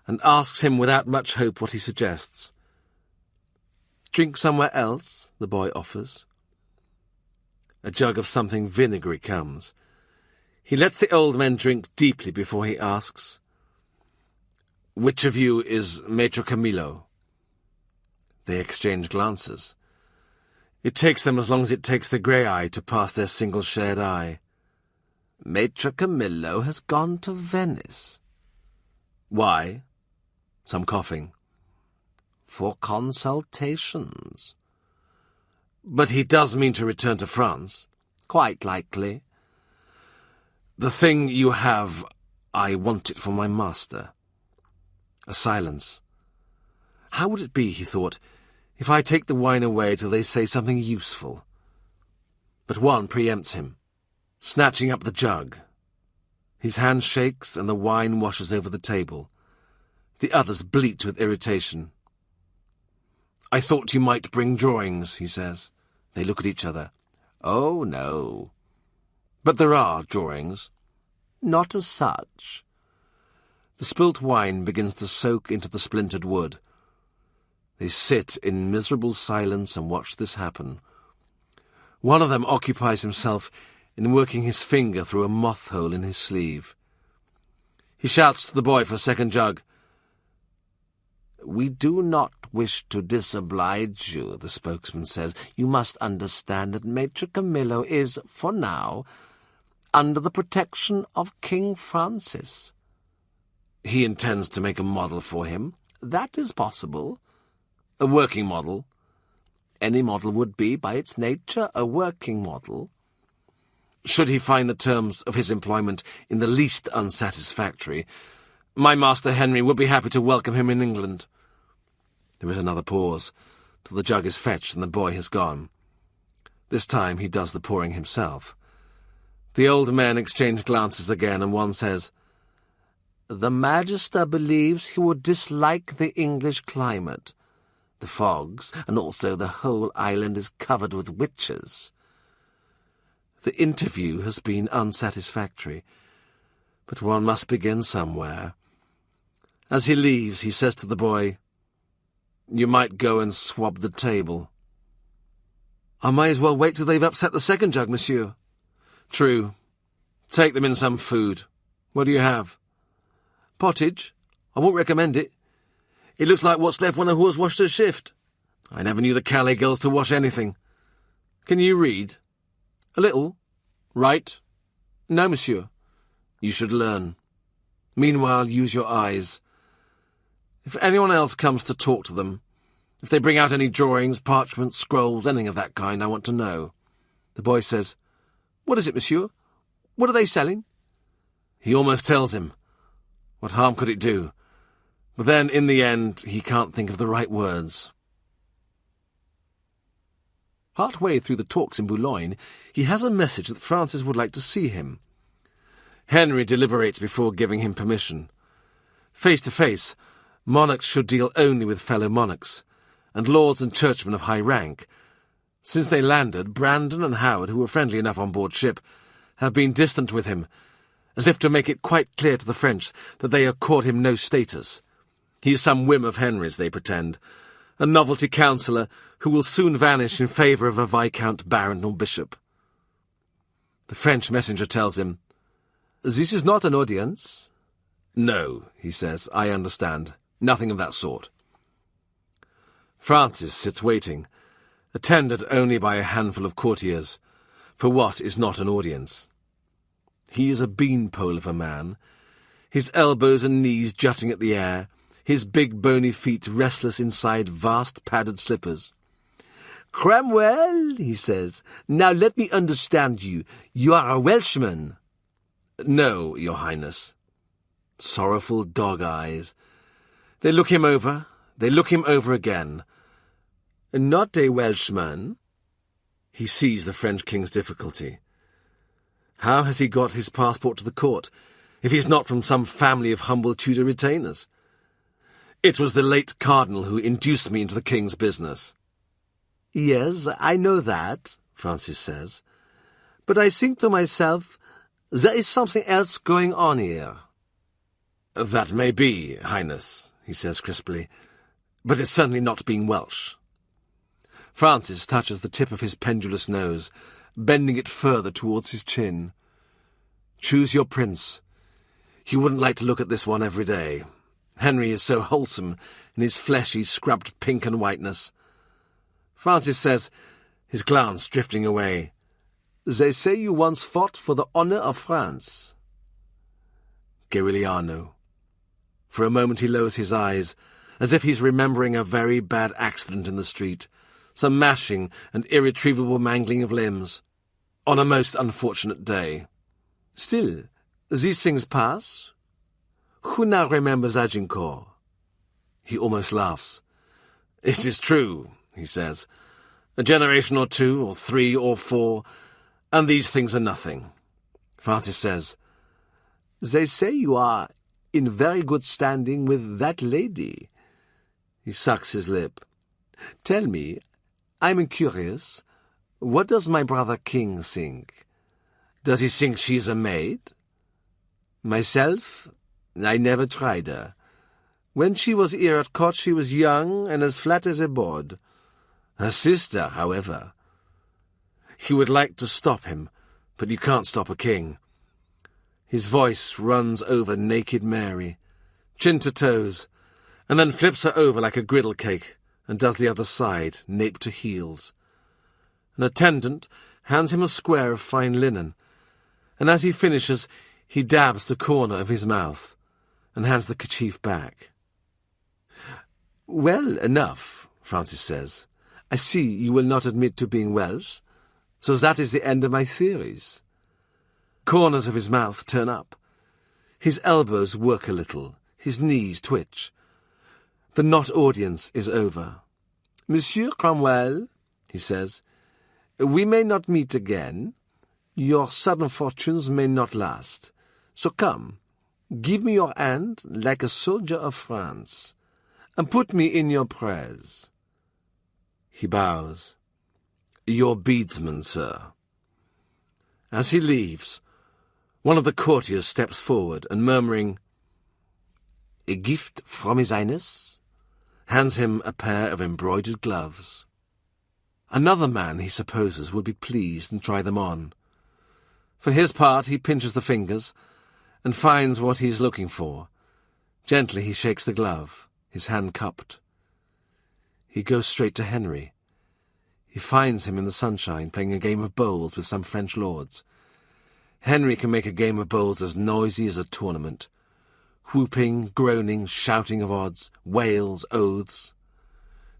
and asks him without much hope what he suggests. "Drink somewhere else," the boy offers. A jug of something vinegary comes. He lets the old men drink deeply before he asks, "Which of you is Maître Camillo?" They exchange glances. It takes them as long as it takes the grey eye to pass their single shared eye. "Maître Camillo has gone to Venice." "Why?" Some coughing. "For consultations." "But he does mean to return to France?" "Quite likely." "The thing you have, I want it for my master." A silence. How would it be, he thought, if I take the wine away till they say something useful? But one preempts him, snatching up the jug. His hand shakes and the wine washes over the table. The others bleat with irritation. "I thought you might bring drawings," he says. They look at each other. "Oh, no." "But there are drawings." "Not as such." The spilt wine begins to soak into the splintered wood. They sit in miserable silence and watch this happen. One of them occupies himself in working his finger through a moth hole in his sleeve. He shouts to the boy for a second jug. "We do not wish to disoblige you," the spokesman says. "You must understand that Maitre Camillo is, for now, under the protection of King Francis." "He intends to make a model for him?" "That is possible." "A working model?" "Any model would be, by its nature, a working model." "Should he find the terms of his employment in the least unsatisfactory, my master Henry would be happy to welcome him in England." There is another pause, till the jug is fetched and the boy has gone. This time he does the pouring himself. The old men exchange glances again, and one says, "The Magister believes he would dislike the English climate. The fogs, and also the whole island is covered with witches." The interview has been unsatisfactory, but one must begin somewhere. As he leaves, he says to the boy, "You might go and swab the table." "I may as well wait till they've upset the second jug, monsieur." "True. Take them in some food. What do you have?" "Pottage. I won't recommend it. It looks like what's left when a horse washed her shift." "I never knew the Calais girls to wash anything. Can you read?" "A little." "Write?" "No, monsieur." "You should learn. Meanwhile, use your eyes. If anyone else comes to talk to them, if they bring out any drawings, parchments, scrolls, anything of that kind, I want to know." The boy says, "What is it, monsieur? What are they selling?" He almost tells him. What harm could it do? But then, in the end, he can't think of the right words. Part-way through the talks in Boulogne, he has a message that Francis would like to see him. Henry deliberates before giving him permission. Face to face, monarchs should deal only with fellow monarchs, and lords and churchmen of high rank. Since they landed, Brandon and Howard, who were friendly enough on board ship, have been distant with him, as if to make it quite clear to the French that they accord him no status. He is some whim of Henry's, they pretend, a novelty counsellor who will soon vanish in favour of a viscount, baron, or bishop. The French messenger tells him, "This is not an audience." "No," he says, "I understand. Nothing of that sort." Francis sits waiting, attended only by a handful of courtiers, for what is not an audience. He is a beanpole of a man, his elbows and knees jutting at the air, his big bony feet restless inside vast padded slippers. "Cromwell," he says, "now let me understand you. You are a Welshman." "No, your Highness." Sorrowful dog eyes. They look him over again. "Not a Welshman?" He sees the French king's difficulty. How has he got his passport to the court, if he is not from some family of humble Tudor retainers? "It was the late cardinal who induced me into the king's business." "Yes, I know that," Francis says. "But I think to myself, there is something else going on here." "That may be, Highness," he says crisply, "but it's certainly not being Welsh." Francis touches the tip of his pendulous nose, bending it further towards his chin. "Choose your prince. You wouldn't like to look at this one every day. Henry is so wholesome in his fleshy, scrubbed pink and whiteness." Francis says, his glance drifting away, "They say you once fought for the honour of France." Guerillano. For a moment he lowers his eyes, as if he's remembering a very bad accident in the street, some mashing and irretrievable mangling of limbs, on a most unfortunate day. "Still, these things pass. Who now remembers Agincourt?" He almost laughs. "It is true," he says. "A generation or two, or 3 or 4, and these things are nothing." Francis says, "They say you are in very good standing with that lady." He sucks his lip. "Tell me, I'm curious, what does my brother King think? Does he think she's a maid? Myself, I never tried her. When she was here at court she was young and as flat as a board. Her sister, however... He would like to stop him, but you can't stop a king. His voice runs over naked Mary, chin to toes, and then flips her over like a griddle cake and does the other side, nape to heels. An attendant hands him a square of fine linen, and as he finishes, he dabs the corner of his mouth and hands the kerchief back. "Well enough," Francis says. "I see you will not admit to being Welsh, so that is the end of my theories." Corners of his mouth turn up. His elbows work a little, his knees twitch. The not audience is over. "Monsieur Cromwell," he says, "we may not meet again. Your sudden fortunes may not last. So come, give me your hand like a soldier of France, and put me in your prayers." He bows. "Your beadsman, sir." As he leaves, one of the courtiers steps forward and, murmuring, "A gift from His Highness," hands him a pair of embroidered gloves. Another man, he supposes, would be pleased and try them on. For his part, he pinches the fingers and finds what he is looking for. Gently he shakes the glove, his hand cupped. He goes straight to Henry. He finds him in the sunshine playing a game of bowls with some French lords. Henry can make a game of bowls as noisy as a tournament. Whooping, groaning, shouting of odds, wails, oaths.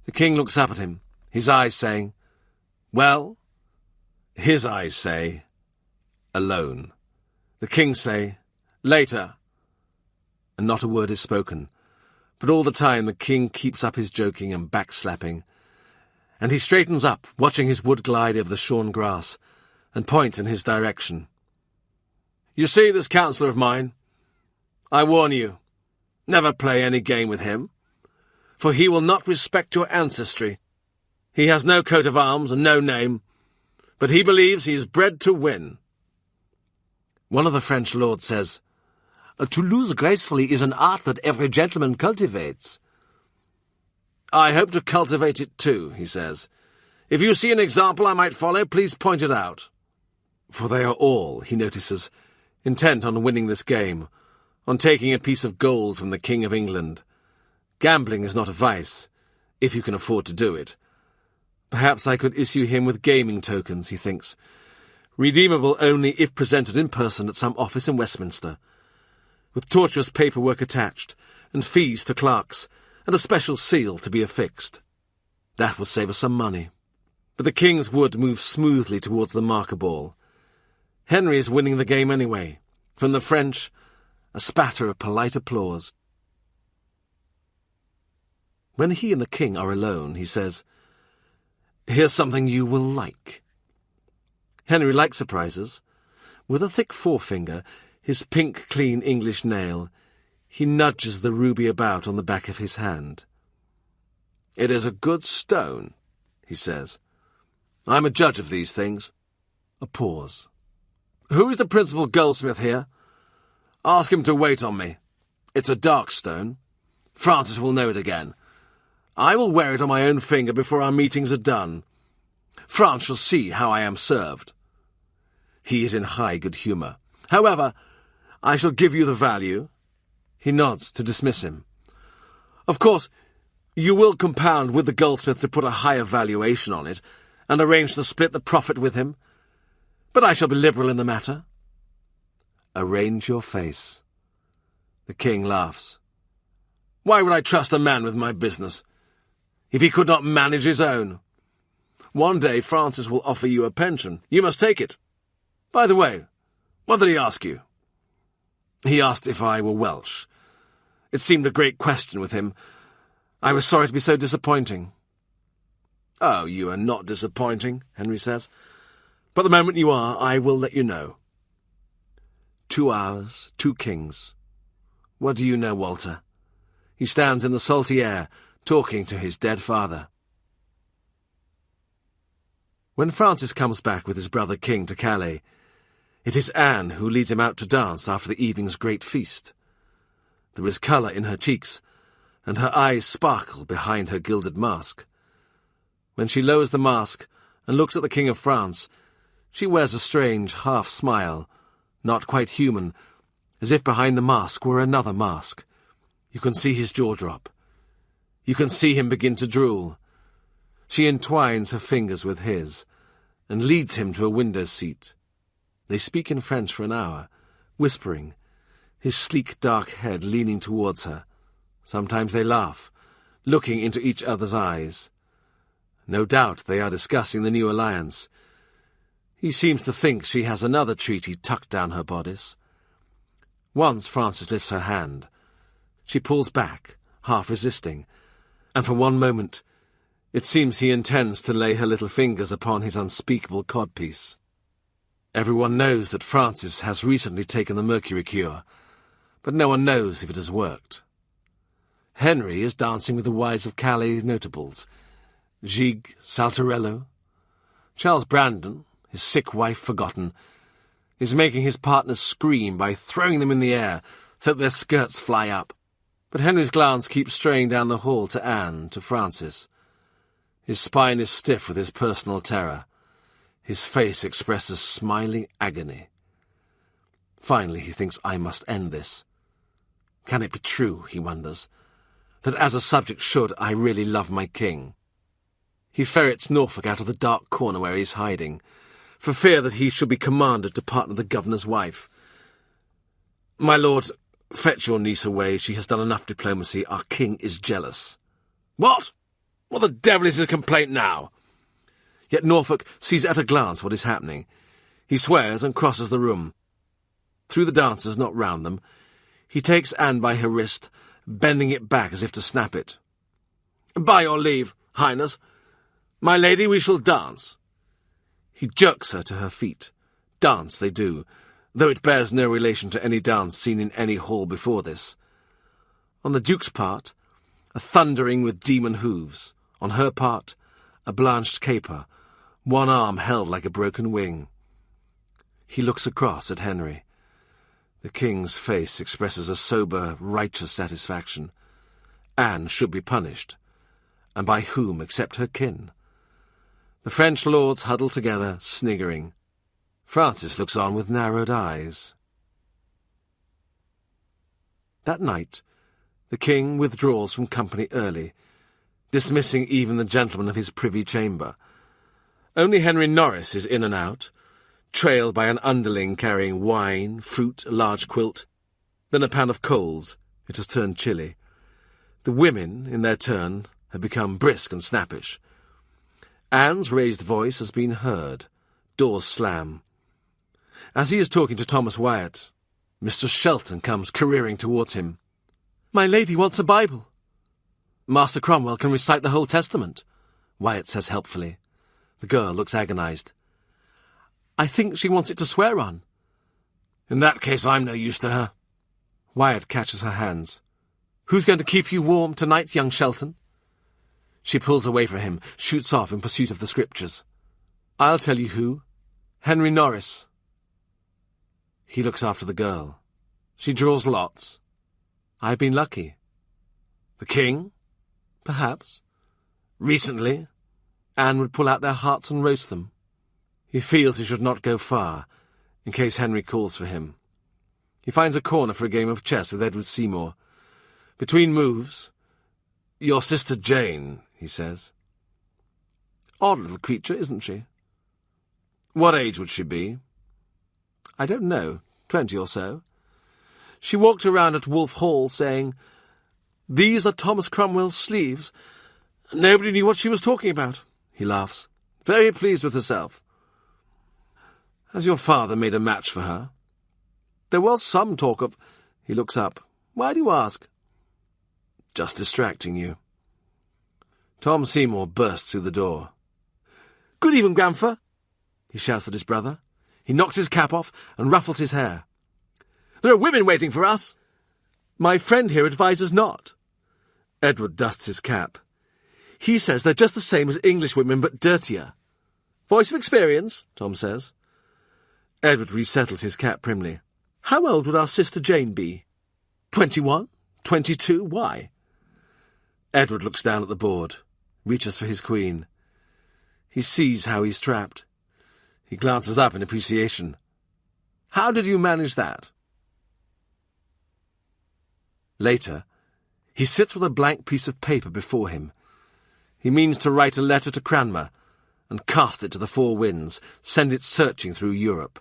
The king looks up at him, his eyes saying, "Well?" His eyes say, "Alone." The king say, "Later." And not a word is spoken, but all the time the king keeps up his joking and backslapping, and he straightens up, watching his wood glide over the shorn grass, and points in his direction. "You see this counsellor of mine? I warn you, never play any game with him, for he will not respect your ancestry. He has no coat of arms and no name, but he believes he is bred to win." One of the French lords says, "To lose gracefully is an art that every gentleman cultivates." "I hope to cultivate it too," he says. "If you see an example I might follow, please point it out." For they are all, he notices, intent on winning this game, on taking a piece of gold from the King of England. Gambling is not a vice, if you can afford to do it. Perhaps I could issue him with gaming tokens, he thinks, redeemable only if presented in person at some office in Westminster, with tortuous paperwork attached, and fees to clerks, and a special seal to be affixed. That would save us some money. But the king's wood moves smoothly towards the marker ball. Henry is winning the game anyway. From the French, a spatter of polite applause. When he and the king are alone, he says, "Here's something you will like." Henry likes surprises. With a thick forefinger, his pink, clean English nail, he nudges the ruby about on the back of his hand. "It is a good stone," he says. "I'm a judge of these things." A pause. "Who is the principal goldsmith here? Ask him to wait on me. It's a dark stone. Francis will know it again. I will wear it on my own finger before our meetings are done. France shall see how I am served." He is in high good humour. "However, I shall give you the value." He nods to dismiss him. "Of course, you will compound with the goldsmith to put a higher valuation on it, and arrange to split the profit with him. But I shall be liberal in the matter." "Arrange your face." The king laughs. "Why would I trust a man with my business, if he could not manage his own? One day Francis will offer you a pension. You must take it. By the way, what did he ask you?" "He asked if I were Welsh. It seemed a great question with him. I was sorry to be so disappointing." "Oh, you are not disappointing," Henry says. "But the moment you are, I will let you know." 2 hours, 2 kings. What do you know, Walter? He stands in the salty air, talking to his dead father. When Francis comes back with his brother king to Calais, it is Anne who leads him out to dance after the evening's great feast. There is colour in her cheeks, and her eyes sparkle behind her gilded mask. When she lowers the mask and looks at the King of France, she wears a strange half-smile, not quite human, as if behind the mask were another mask. You can see his jaw drop. You can see him begin to drool. She entwines her fingers with his and leads him to a window seat. They speak in French for an hour, whispering, his sleek dark head leaning towards her. Sometimes they laugh, looking into each other's eyes. No doubt they are discussing the new alliance. He seems to think she has another treaty tucked down her bodice. Once Frances lifts her hand. She pulls back, half resisting, and for one moment it seems he intends to lay her little fingers upon his unspeakable codpiece. Everyone knows that Frances has recently taken the mercury cure, but no one knows if it has worked. Henry is dancing with the wives of Calais notables, Gig, Saltarello. Charles Brandon, his sick wife forgotten, is making his partners scream by throwing them in the air so that their skirts fly up. But Henry's glance keeps straying down the hall to Anne, to Frances. His spine is stiff with his personal terror. His face expresses smiling agony. Finally he thinks, I must end this. Can it be true, he wonders, that as a subject should I really love my king? He ferrets Norfolk out of the dark corner where he is hiding, for fear that he should be commanded to partner the governor's wife. My lord, fetch your niece away. She has done enough diplomacy. Our king is jealous. What? What the devil is his complaint now? Yet Norfolk sees at a glance what is happening. He swears and crosses the room. Through the dancers, not round them, he takes Anne by her wrist, bending it back as if to snap it. By your leave, Highness. My lady, we shall dance. He jerks her to her feet. Dance they do, though it bears no relation to any dance seen in any hall before this. On the Duke's part, a thundering with demon hooves. On her part, a blanched caper, one arm held like a broken wing. He looks across at Henry. The king's face expresses a sober, righteous satisfaction. Anne should be punished. And by whom except her kin? The French lords huddle together, sniggering. Frances looks on with narrowed eyes. That night, the king withdraws from company early, dismissing even the gentlemen of his privy chamber. Only Henry Norris is in and out, trailed by an underling carrying wine, fruit, a large quilt, then a pan of coals. It has turned chilly. The women, in their turn, have become brisk and snappish. Anne's raised voice has been heard. Doors slam. As he is talking to Thomas Wyatt, Mr. Shelton comes careering towards him. My lady wants a Bible. Master Cromwell can recite the whole Testament, Wyatt says helpfully. The girl looks agonized. I think she wants it to swear on. In that case, I'm no use to her. Wyatt catches her hands. Who's going to keep you warm tonight, young Shelton? She pulls away from him, shoots off in pursuit of the scriptures. I'll tell you who. Henry Norris. He looks after the girl. She draws lots. I've been lucky. The king? Perhaps. Recently? Anne would pull out their hearts and roast them. He feels he should not go far, in case Henry calls for him. He finds a corner for a game of chess with Edward Seymour. Between moves, "Your sister Jane," he says. Odd little creature, isn't she? What age would she be? I don't know, 20 or so. She walked around at Wolf Hall saying, "These are Thomas Cromwell's sleeves." Nobody knew what she was talking about. He laughs, very pleased with herself. Has your father made a match for her? There was some talk of... He looks up. Why do you ask? Just distracting you. Tom Seymour bursts through the door. Good evening, Grandfer, he shouts at his brother. He knocks his cap off and ruffles his hair. There are women waiting for us. My friend here advises not. Edward dusts his cap. He says they're just the same as English women, but dirtier. Voice of experience, Tom says. Edward resettles his cap primly. How old would our sister Jane be? 21? 22? Why? Edward looks down at the board, reaches for his queen. He sees how he's trapped. He glances up in appreciation. How did you manage that? Later, he sits with a blank piece of paper before him. He means to write a letter to Cranmer and cast it to the four winds, send it searching through Europe.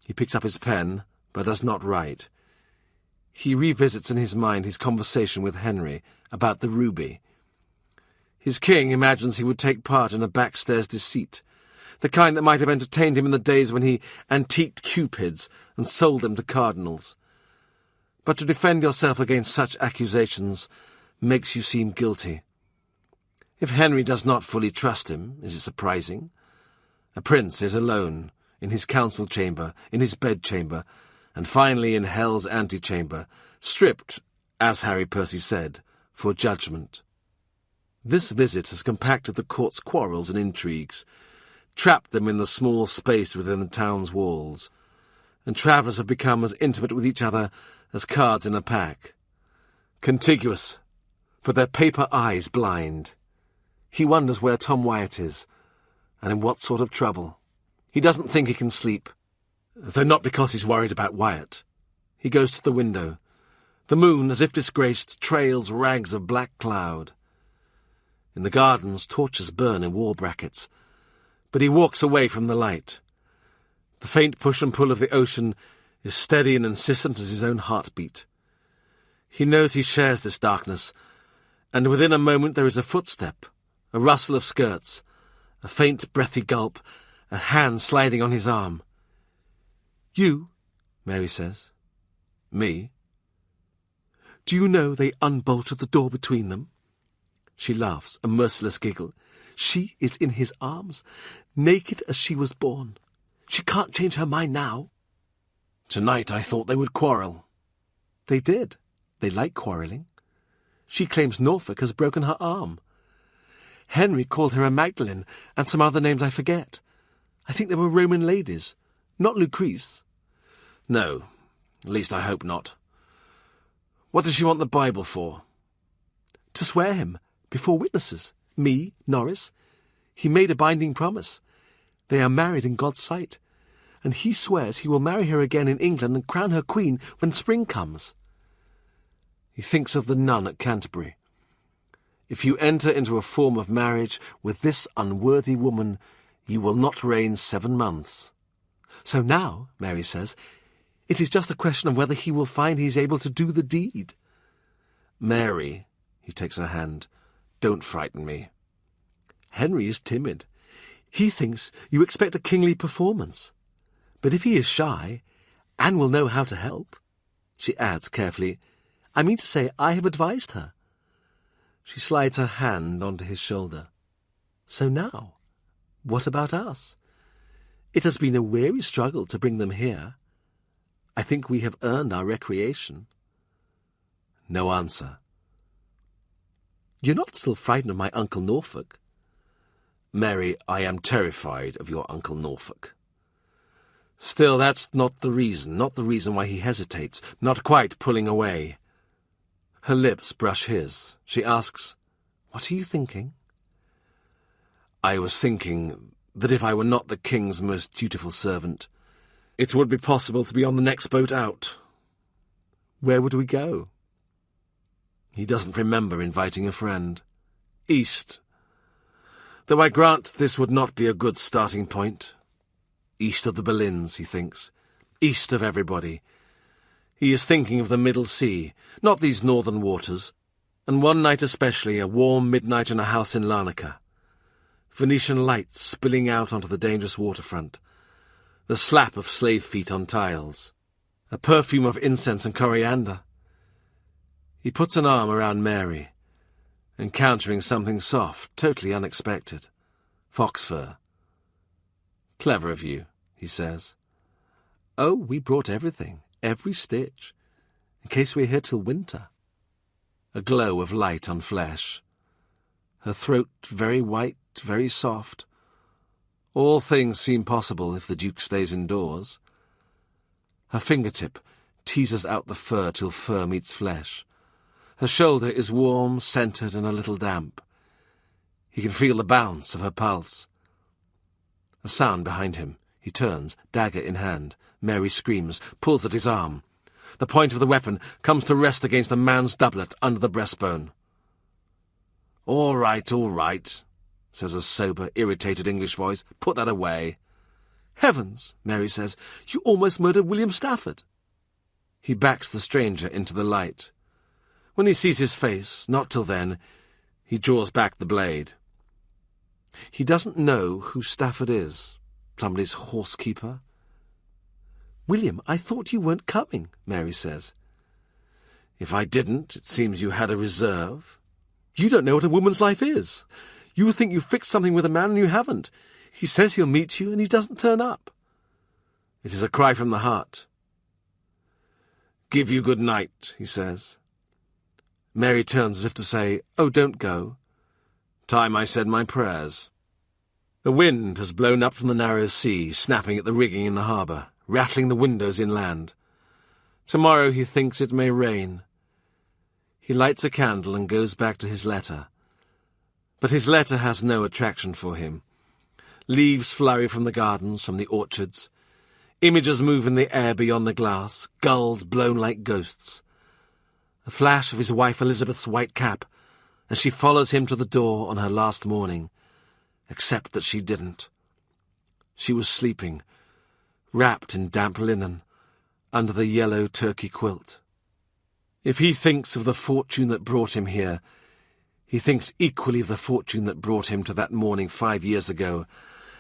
He picks up his pen, but does not write. He revisits in his mind his conversation with Henry about the ruby. His king imagines he would take part in a backstairs deceit, the kind that might have entertained him in the days when he antiqued cupids and sold them to cardinals. But to defend yourself against such accusations makes you seem guilty. If Henry does not fully trust him, is it surprising? A prince is alone, in his council chamber, in his bedchamber, and finally in hell's antechamber, stripped, as Harry Percy said, for judgment. This visit has compacted the court's quarrels and intrigues, trapped them in the small space within the town's walls, and travellers have become as intimate with each other as cards in a pack. Contiguous, but their paper eyes blind. He wonders where Tom Wyatt is, and in what sort of trouble. He doesn't think he can sleep, though not because he's worried about Wyatt. He goes to the window. The moon, as if disgraced, trails rags of black cloud. In the gardens, torches burn in wall brackets, but he walks away from the light. The faint push and pull of the ocean is steady and insistent as his own heartbeat. He knows he shares this darkness, and within a moment there is a footstep, a rustle of skirts, a faint breathy gulp, a hand sliding on his arm. "You?" Mary says. "Me?" "Do you know they unbolted the door between them?" She laughs, a merciless giggle. "She is in his arms, naked as she was born. She can't change her mind now." "Tonight I thought they would quarrel." "They did. They like quarrelling. She claims Norfolk has broken her arm. Henry called her a Magdalene, and some other names I forget. I think they were Roman ladies, not Lucrece." "No, at least I hope not. What does she want the Bible for?" "To swear him, before witnesses, me, Norris. He made a binding promise. They are married in God's sight, and he swears he will marry her again in England and crown her queen when spring comes." He thinks of the nun at Canterbury. If you enter into a form of marriage with this unworthy woman, you will not reign 7 months. "So now," Mary says, "it is just a question of whether he will find he is able to do the deed." "Mary," he takes her hand, "don't frighten me." "Henry is timid. He thinks you expect a kingly performance. But if he is shy, Anne will know how to help." She adds carefully, "I mean to say I have advised her." She slides her hand onto his shoulder. "So now, what about us? It has been a weary struggle to bring them here. I think we have earned our recreation." No answer. "You're not still frightened of my Uncle Norfolk?" "Mary, I am terrified of your Uncle Norfolk." Still, that's not the reason why he hesitates, not quite pulling away. Her lips brush his. She asks, "What are you thinking?" "I was thinking that if I were not the king's most dutiful servant, it would be possible to be on the next boat out." "Where would we go?" He doesn't remember inviting a friend. "East. Though I grant this would not be a good starting point. East of the Boleyns, he thinks. East of everybody. He is thinking of the Middle Sea, not these northern waters, and one night especially, a warm midnight in a house in Larnaca. Venetian lights spilling out onto the dangerous waterfront, the slap of slave feet on tiles, a perfume of incense and coriander. He puts an arm around Mary, encountering something soft, totally unexpected. Fox fur. "Clever of you," he says. "Oh, we brought everything, every stitch, in case we're here till winter." A glow of light on flesh. Her throat very white, very soft. All things seem possible if the Duke stays indoors. Her fingertip teases out the fur till fur meets flesh. Her shoulder is warm, scented, and a little damp. He can feel the bounce of her pulse. A sound behind him. He turns, dagger in hand. Mary screams, pulls at his arm. The point of the weapon comes to rest against a man's doublet under the breastbone. All right, says a sober, irritated English voice. Put that away. Heavens, Mary says, you almost murdered William Stafford. He backs the stranger into the light. When he sees his face, not till then, he draws back the blade. He doesn't know who Stafford is. Somebody's horsekeeper. William, I thought you weren't coming, Mary says. If I didn't, it seems you had a reserve. You don't know what a woman's life is. You think you've fixed something with a man and you haven't. He says he'll meet you and he doesn't turn up. It is a cry from the heart. Give you good night, he says. Mary turns as if to say, oh, don't go. Time I said my prayers. The wind has blown up from the narrow sea, snapping at the rigging in the harbour, rattling the windows inland. Tomorrow he thinks it may rain. He lights a candle and goes back to his letter. But his letter has no attraction for him. Leaves flurry from the gardens, from the orchards. Images move in the air beyond the glass, gulls blown like ghosts. A flash of his wife Elizabeth's white cap, as she follows him to the door on her last morning, except that she didn't. She was sleeping, wrapped in damp linen, under the yellow turkey quilt. If he thinks of the fortune that brought him here, he thinks equally of the fortune that brought him to that morning 5 years ago,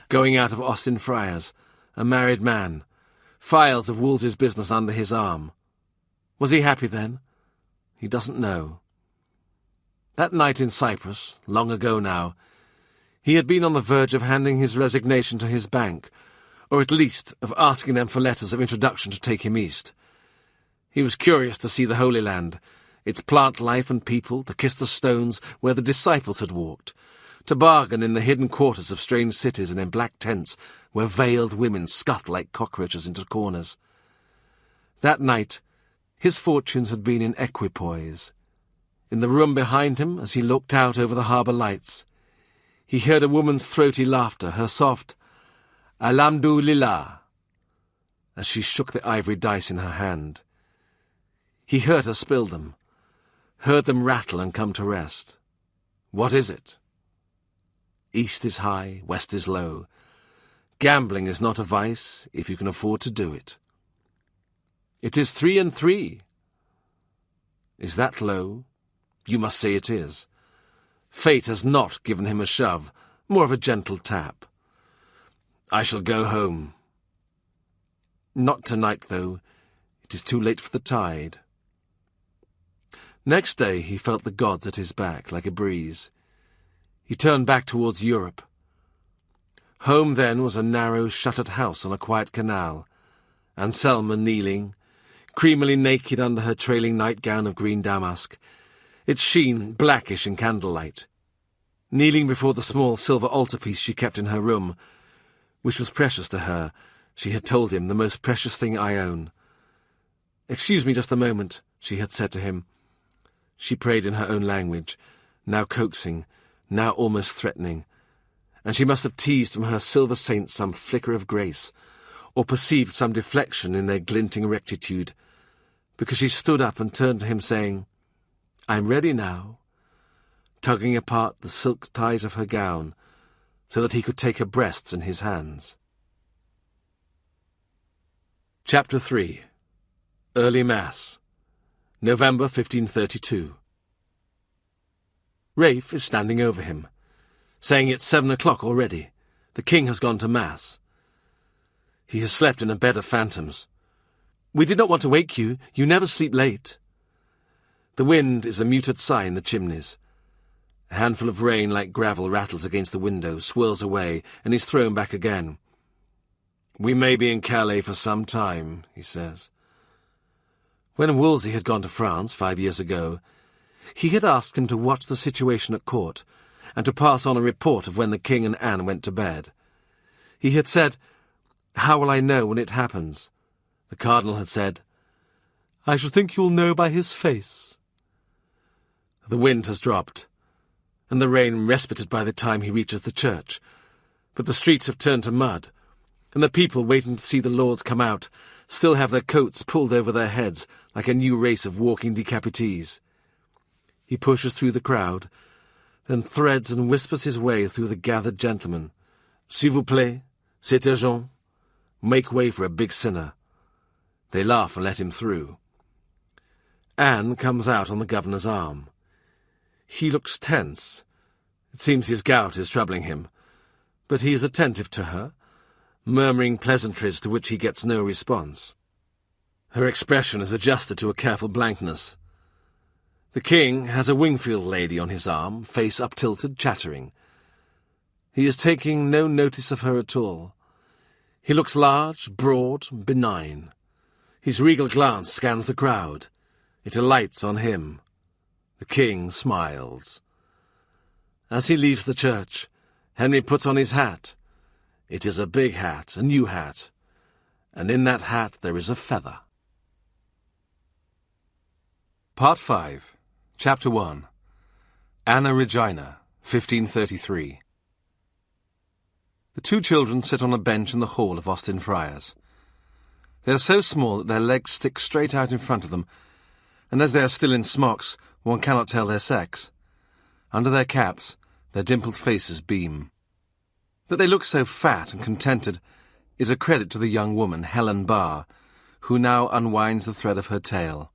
going out of Austin Friars, a married man, files of Wolsey's business under his arm. Was he happy then? He doesn't know. That night in Cyprus, long ago now, he had been on the verge of handing his resignation to his bank, or at least of asking them for letters of introduction to take him east. He was curious to see the Holy Land, its plant life and people, to kiss the stones where the disciples had walked, to bargain in the hidden quarters of strange cities and in black tents where veiled women scuffed like cockroaches into corners. That night, his fortunes had been in equipoise. In the room behind him, as he looked out over the harbour lights, he heard a woman's throaty laughter, her soft "Alhamdulillah," as she shook the ivory dice in her hand. He heard her spill them, heard them rattle and come to rest. What is it? East is high, west is low. Gambling is not a vice if you can afford to do it. It is 3 and 3. Is that low? You must say it is. Fate has not given him a shove, more of a gentle tap. I shall go home. Not tonight, though. It is too late for the tide. Next day he felt the gods at his back, like a breeze. He turned back towards Europe. Home then was a narrow, shuttered house on a quiet canal, and Selma kneeling, creamily naked under her trailing nightgown of green damask, its sheen blackish in candlelight, kneeling before the small silver altarpiece she kept in her room, which was precious to her. She had told him, the most precious thing I own. "Excuse me just a moment," she had said to him. She prayed in her own language, now coaxing, now almost threatening, and she must have teased from her silver saints some flicker of grace, or perceived some deflection in their glinting rectitude, because she stood up and turned to him, saying, "I'm ready now," tugging apart the silk ties of her gown, so that he could take her breasts in his hands. Chapter 3. Early Mass, November 1532. Rafe is standing over him, saying it's 7 o'clock already. The king has gone to Mass. He has slept in a bed of phantoms. "We did not want to wake you. You never sleep late." The wind is a muted sigh in the chimneys. A handful of rain like gravel rattles against the window, swirls away, and is thrown back again. "We may be in Calais for some time," he says. When Wolsey had gone to France 5 years ago, he had asked him to watch the situation at court, and to pass on a report of when the king and Anne went to bed. He had said, "How will I know when it happens?" The cardinal had said, "I should think you will know by his face." The wind has dropped, and the rain respited by the time he reaches the church, but the streets have turned to mud, and the people waiting to see the lords come out still have their coats pulled over their heads like a new race of walking decapitees. He pushes through the crowd, then threads and whispers his way through the gathered gentlemen. "S'il vous plaît, c'est urgent. Make way for a big sinner." They laugh and let him through. Anne comes out on the governor's arm. He looks tense. It seems his gout is troubling him, but he is attentive to her, murmuring pleasantries to which he gets no response. Her expression is adjusted to a careful blankness. The king has a Wingfield lady on his arm, face up-tilted, chattering. He is taking no notice of her at all. He looks large, broad, benign. His regal glance scans the crowd. It alights on him. The king smiles. As he leaves the church, Henry puts on his hat. It is a big hat, a new hat, and in that hat there is a feather. Part 5, Chapter 1. Anna Regina, 1533. The two children sit on a bench in the hall of Austin Friars. They are so small that their legs stick straight out in front of them, and as they are still in smocks, one cannot tell their sex. Under their caps, their dimpled faces beam. That they look so fat and contented is a credit to the young woman, Helen Barr, who now unwinds the thread of her tale.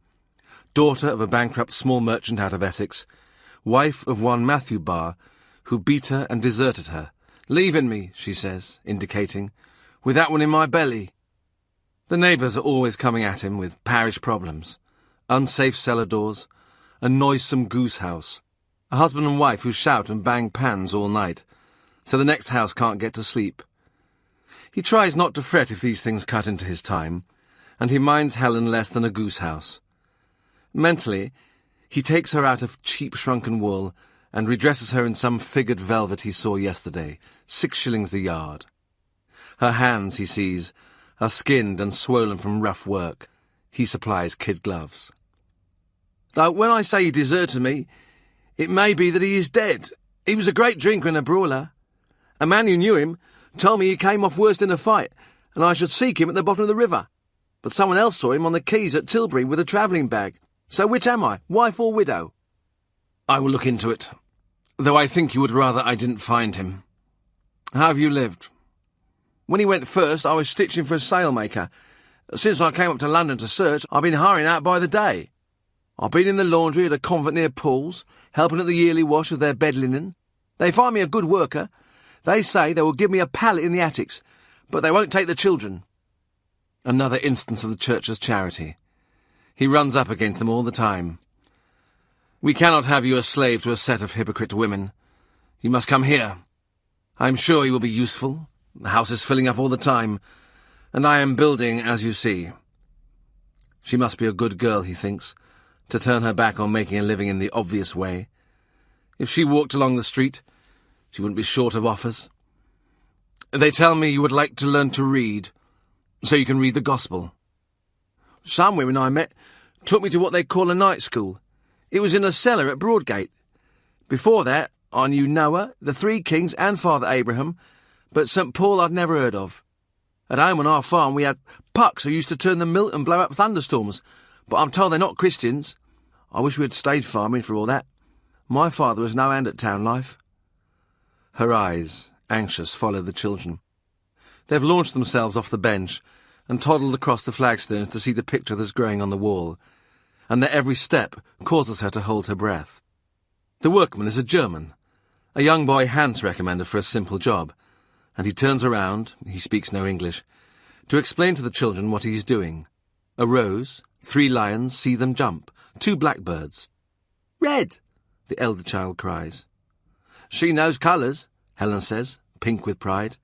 Daughter of a bankrupt small merchant out of Essex, wife of one Matthew Barr, who beat her and deserted her. "Leaving me," she says, indicating, "with that one in my belly." The neighbours are always coming at him with parish problems. Unsafe cellar doors, a noisome goose house, a husband and wife who shout and bang pans all night, so the next house can't get to sleep. He tries not to fret if these things cut into his time, and he minds Helen less than a goose house. Mentally, he takes her out of cheap shrunken wool and redresses her in some figured velvet he saw yesterday, 6 shillings the yard. Her hands, he sees, are skinned and swollen from rough work. He supplies kid gloves. "Though when I say he deserted me, it may be that he is dead. He was a great drinker and a brawler. A man who knew him told me he came off worst in a fight, and I should seek him at the bottom of the river. But someone else saw him on the quays at Tilbury with a travelling bag. So which am I, wife or widow?" "I will look into it, though I think you would rather I didn't find him. How have you lived?" "When he went first, I was stitching for a sailmaker. Since I came up to London to search, I've been hurrying out by the day. I've been in the laundry at a convent near Paul's, helping at the yearly wash of their bed linen. They find me a good worker. They say they will give me a pallet in the attics, but they won't take the children." Another instance of the church's charity. He runs up against them all the time. "We cannot have you a slave to a set of hypocrite women. You must come here. I am sure you will be useful. The house is filling up all the time, and I am building, as you see." She must be a good girl, he thinks, to turn her back on making a living in the obvious way. If she walked along the street, she wouldn't be short of offers. "They tell me you would like to learn to read, so you can read the gospel." "Some women I met took me to what they call a night school. It was in a cellar at Broadgate. Before that, I knew Noah, the 3 kings and Father Abraham, but St. Paul I'd never heard of. At home on our farm we had pucks who used to turn the milk and blow up thunderstorms, but I'm told they're not Christians. I wish we had stayed farming for all that. My father was no hand at town life." Her eyes, anxious, follow the children. They've launched themselves off the bench and toddled across the flagstones to see the picture that's growing on the wall, and their every step causes her to hold her breath. The workman is a German, a young boy Hans recommended for a simple job, and he turns around, he speaks no English, to explain to the children what he is doing. A rose, 3 lions, see them jump, 2 blackbirds. "Red!" the elder child cries. "She knows colours," Helen says, pink with pride.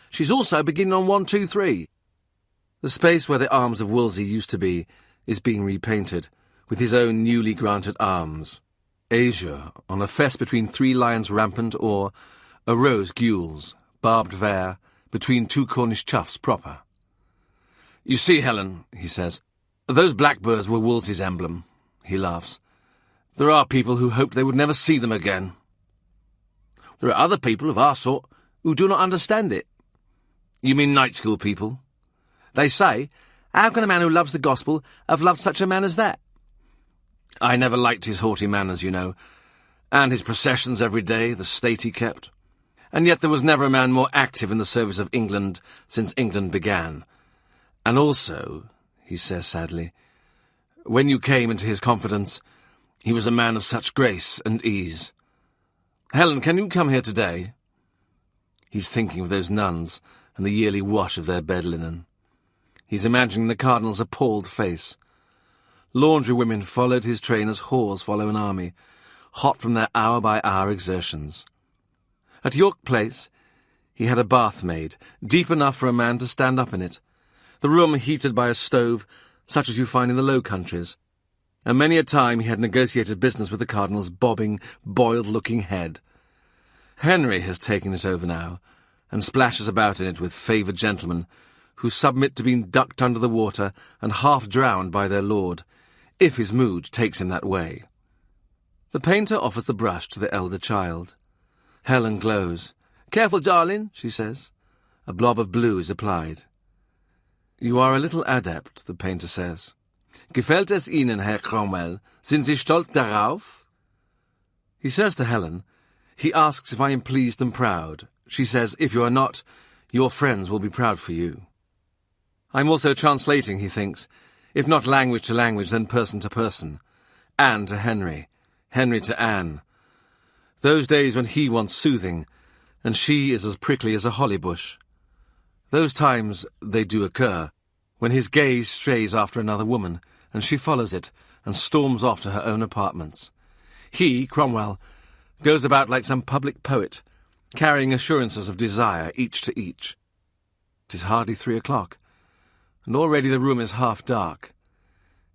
"She's also beginning on 1, 2, 3. The space where the arms of Wolsey used to be is being repainted, with his own newly granted arms. Azure, on a fess between 3 lions rampant, or a rose gules, barbed ware, between 2 Cornish chuffs proper. "You see, Helen," he says, "those blackbirds were Wolsey's emblem." He laughs. There are people who hoped they would never see them again. There are other people of our sort who do not understand it. You mean night school people? They say, how can a man who loves the gospel have loved such a man as that? I never liked his haughty manners, you know, and his processions every day, the state he kept. And yet there was never a man more active in the service of England since England began. And also, he says sadly, when you came into his confidence, he was a man of such grace and ease. Helen, can you come here today? He's thinking of those nuns and the yearly wash of their bed linen. He's imagining the cardinal's appalled face. Laundry women followed his train as whores follow an army, hot from their hour-by-hour exertions. At York Place, he had a bath made, deep enough for a man to stand up in it, the room heated by a stove such as you find in the Low Countries, and many a time he had negotiated business with the cardinal's bobbing, boiled-looking head. Henry has taken it over now, and splashes about in it with favoured gentlemen who submit to being ducked under the water and half-drowned by their lord, if his mood takes him that way. The painter offers the brush to the elder child. Helen glows. "Careful, darling," she says. A blob of blue is applied. "You are a little adept," the painter says. "Gefällt es Ihnen, Herr Cromwell? Sind Sie stolz darauf?" He says to Helen, he asks if I am pleased and proud. She says, if you are not, your friends will be proud for you. I'm also translating, he thinks, if not language to language, then person to person. Anne to Henry, Henry to Anne. Those days when he wants soothing, and she is as prickly as a holly bush. Those times, they do occur, when his gaze strays after another woman, and she follows it, and storms off to her own apartments. He, Cromwell, goes about like some public poet, carrying assurances of desire each to each. 'Tis hardly 3 o'clock, and already the room is half dark.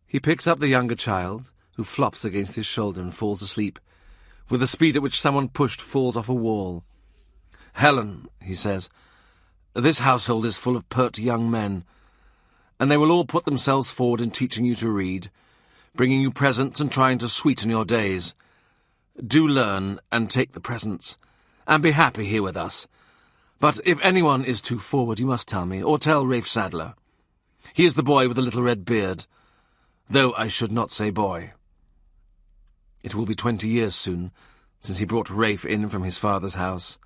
He picks up the younger child, who flops against his shoulder and falls asleep, with the speed at which someone pushed falls off a wall. "Helen," he says, "this household is full of pert young men, and they will all put themselves forward in teaching you to read, bringing you presents and trying to sweeten your days. Do learn and take the presents, and be happy here with us. But if anyone is too forward, you must tell me, or tell Rafe Sadler. He is the boy with the little red beard, though I should not say boy. It will be 20 years soon since he brought Rafe in from his father's house.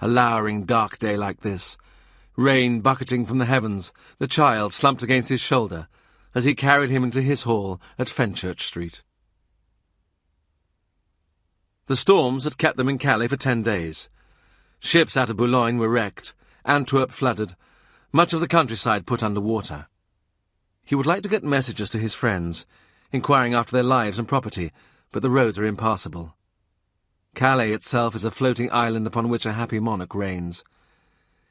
A lowering, dark day like this, rain bucketing from the heavens, the child slumped against his shoulder as he carried him into his hall at Fenchurch Street. The storms had kept them in Calais for 10 days. Ships out of Boulogne were wrecked, Antwerp flooded, much of the countryside put under water. He would like to get messages to his friends, inquiring after their lives and property, but the roads are impassable. Calais itself is a floating island upon which a happy monarch reigns.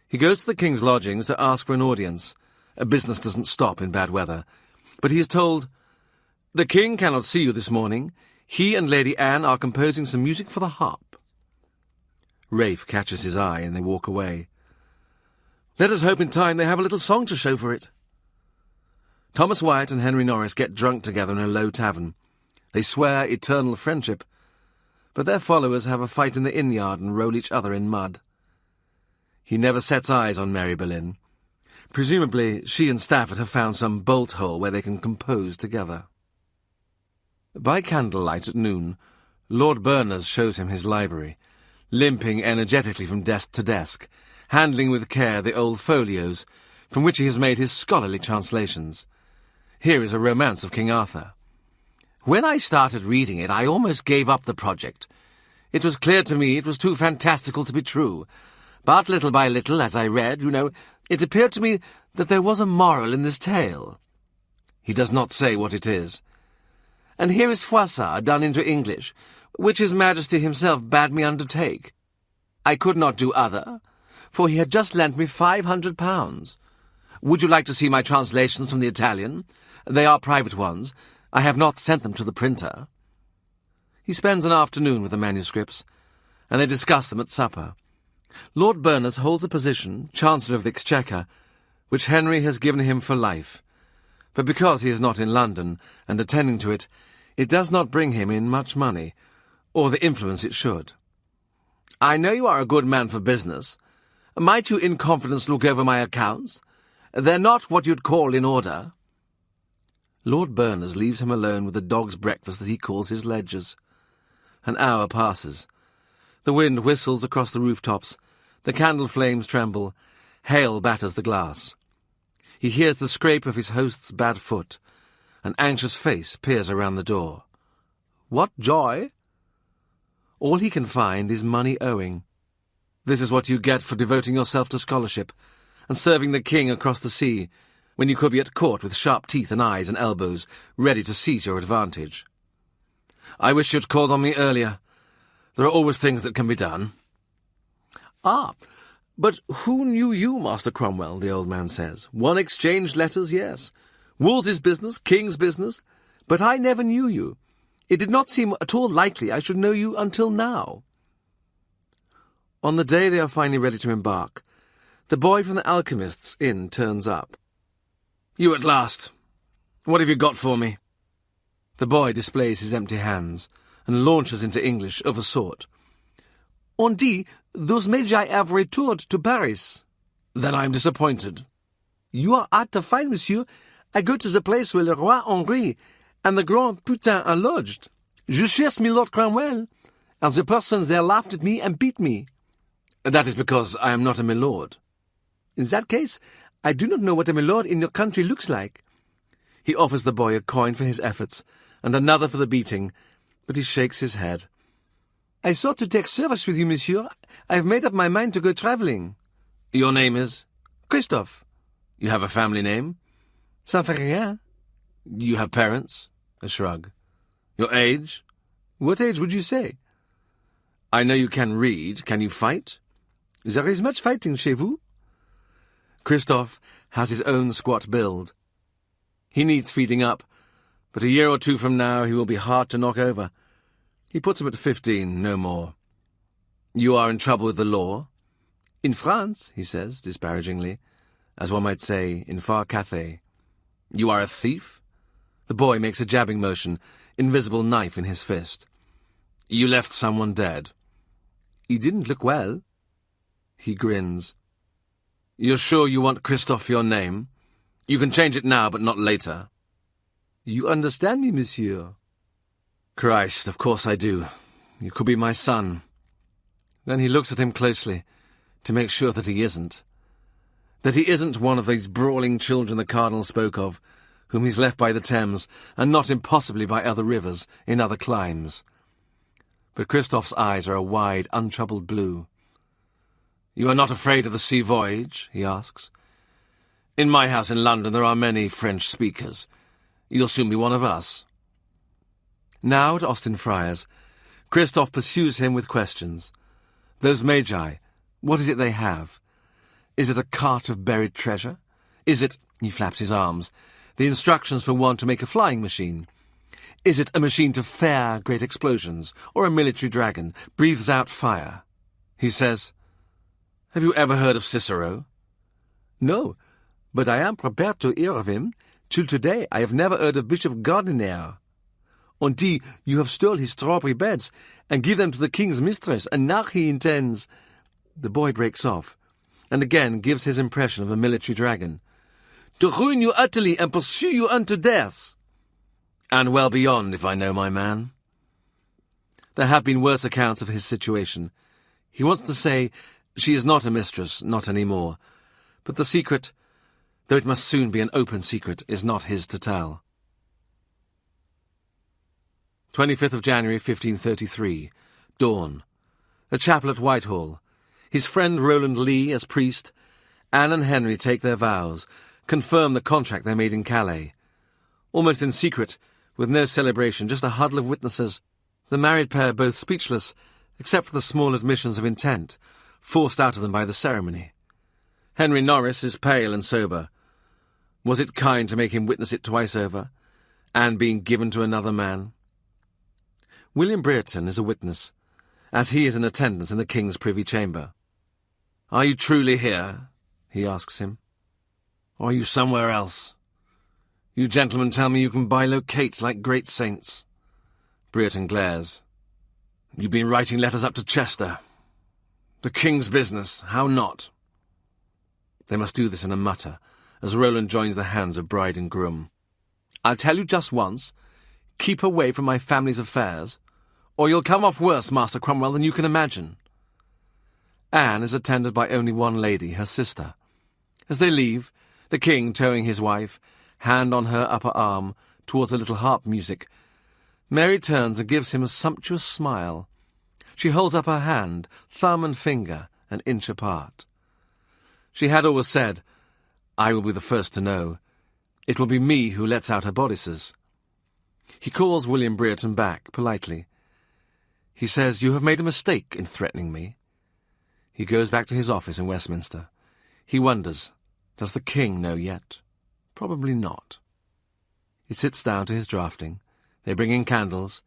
He goes to the king's lodgings to ask for an audience. Business doesn't stop in bad weather, but he is told, "The king cannot see you this morning. He and Lady Anne are composing some music for the harp." Rafe catches his eye, and they walk away. "Let us hope in time they have a little song to show for it." Thomas Wyatt and Henry Norris get drunk together in a low tavern. They swear eternal friendship, but their followers have a fight in the inn-yard and roll each other in mud. He never sets eyes on Mary Boleyn. Presumably, she and Stafford have found some bolt hole where they can compose together. By candlelight at noon, Lord Berners shows him his library, limping energetically from desk to desk, handling with care the old folios, from which he has made his scholarly translations. Here is a romance of King Arthur. "When I started reading it, I almost gave up the project. It was clear to me it was too fantastical to be true. But little by little, as I read, it appeared to me that there was a moral in this tale." He does not say what it is. "And here is Froissart done into English, which His Majesty himself bade me undertake. I could not do other, for he had just lent me £500. Would you like to see my translations from the Italian? They are private ones. I have not sent them to the printer." He spends an afternoon with the manuscripts, and they discuss them at supper. Lord Berners holds a position, Chancellor of the Exchequer, which Henry has given him for life, but because he is not in London and attending to it, It does not bring him in much money, or the influence it should. I know you are a good man for business. Might you in confidence look over my accounts? They're not what you'd call in order. Lord Berners leaves him alone with the dog's breakfast that he calls his ledgers. An hour passes. The wind whistles across the rooftops, the candle flames tremble, hail batters the glass. He hears the scrape of his host's bad foot. An anxious face peers around the door. What joy! All he can find is money owing. This is what you get for devoting yourself to scholarship and serving the king across the sea, when you could be at court with sharp teeth and eyes and elbows, ready to seize your advantage. I wish you'd called on me earlier. There are always things that can be done. Ah, but who knew you, Master Cromwell, the old man says. One exchanged letters, yes. Wolsey's business, King's business. But I never knew you. It did not seem at all likely I should know you until now. On the day they are finally ready to embark, the boy from the alchemist's inn turns up. You at last. What have you got for me? The boy displays his empty hands and launches into English of a sort. On dit, those magi have returned to Paris. Then I am disappointed. You are hard to find, monsieur. I go to the place where le roi Henri and the grand putain are lodged. Je cherche milord Cromwell, and the persons there laughed at me and beat me. That is because I am not a milord. In that case, I do not know what a milord in your country looks like. He offers the boy a coin for his efforts, and another for the beating, but he shakes his head. I thought to take service with you, monsieur. I have made up my mind to go travelling. Your name is? Christophe. You have a family name? Ça fait rien. You have parents? A shrug. Your age? What age would you say? I know you can read. Can you fight? There is much fighting chez vous? Christophe has his own squat build. He needs feeding up, but a year or two from now he will be hard to knock over. He puts him at 15, no more. You are in trouble with the law? In France, he says, disparagingly, as one might say, in far Cathay. You are a thief? The boy makes a jabbing motion, invisible knife in his fist. You left someone dead. He didn't look well. He grins. You're sure you want Christophe for your name? You can change it now, but not later. You understand me, monsieur? Christ, of course I do. You could be my son. Then he looks at him closely, to make sure that he isn't. That he isn't one of these brawling children the Cardinal spoke of, whom he's left by the Thames, and not impossibly by other rivers, in other climes. But Christophe's eyes are a wide, untroubled blue. You are not afraid of the sea voyage? He asks. In my house in London there are many French speakers. You'll soon be one of us. Now at Austin Friars, Christophe pursues him with questions. Those magi, what is it they have? Is it a cart of buried treasure? Is it, he flaps his arms, the instructions for one to make a flying machine? Is it a machine to fare great explosions, or a military dragon, breathes out fire? He says, Have you ever heard of Cicero? No, but I am prepared to hear of him. Till today I have never heard of Bishop Gardiner. On dit, you have stole his strawberry beds, and give them to the king's mistress, and now he intends— The boy breaks off, and again gives his impression of a military dragon. To ruin you utterly and pursue you unto death. And well beyond, if I know my man. There have been worse accounts of his situation. He wants to say, she is not a mistress, not any more. But the secret, though it must soon be an open secret, is not his to tell. 25th of January, 1533. Dawn. A chapel at Whitehall. His friend Roland Lee as priest. Anne and Henry take their vows, confirm the contract they made in Calais. Almost in secret, with no celebration, just a huddle of witnesses, the married pair both speechless, except for the small admissions of intent, forced out of them by the ceremony. Henry Norris is pale and sober. Was it kind to make him witness it twice over, Anne being given to another man? William Brereton is a witness, as he is in attendance in the King's privy chamber. Are you truly here? He asks him. Or are you somewhere else? You gentlemen tell me you can bilocate like great saints. Brereton glares. "You've been writing letters up to Chester. The king's business, how not?" They must do this in a mutter, as Roland joins the hands of bride and groom. "I'll tell you just once, keep away from my family's affairs, or you'll come off worse, Master Cromwell, than you can imagine." Anne is attended by only one lady, her sister. As they leave, the king towing his wife, hand on her upper arm, towards a little harp music, Mary turns and gives him a sumptuous smile. She holds up her hand, thumb and finger, an inch apart. She had always said, "I will be the first to know. It will be me who lets out her bodices." He calls William Brereton back, politely. He says, "You have made a mistake in threatening me." He goes back to his office in Westminster. He wonders, does the king know yet? Probably not. He sits down to his drafting. They bring in candles.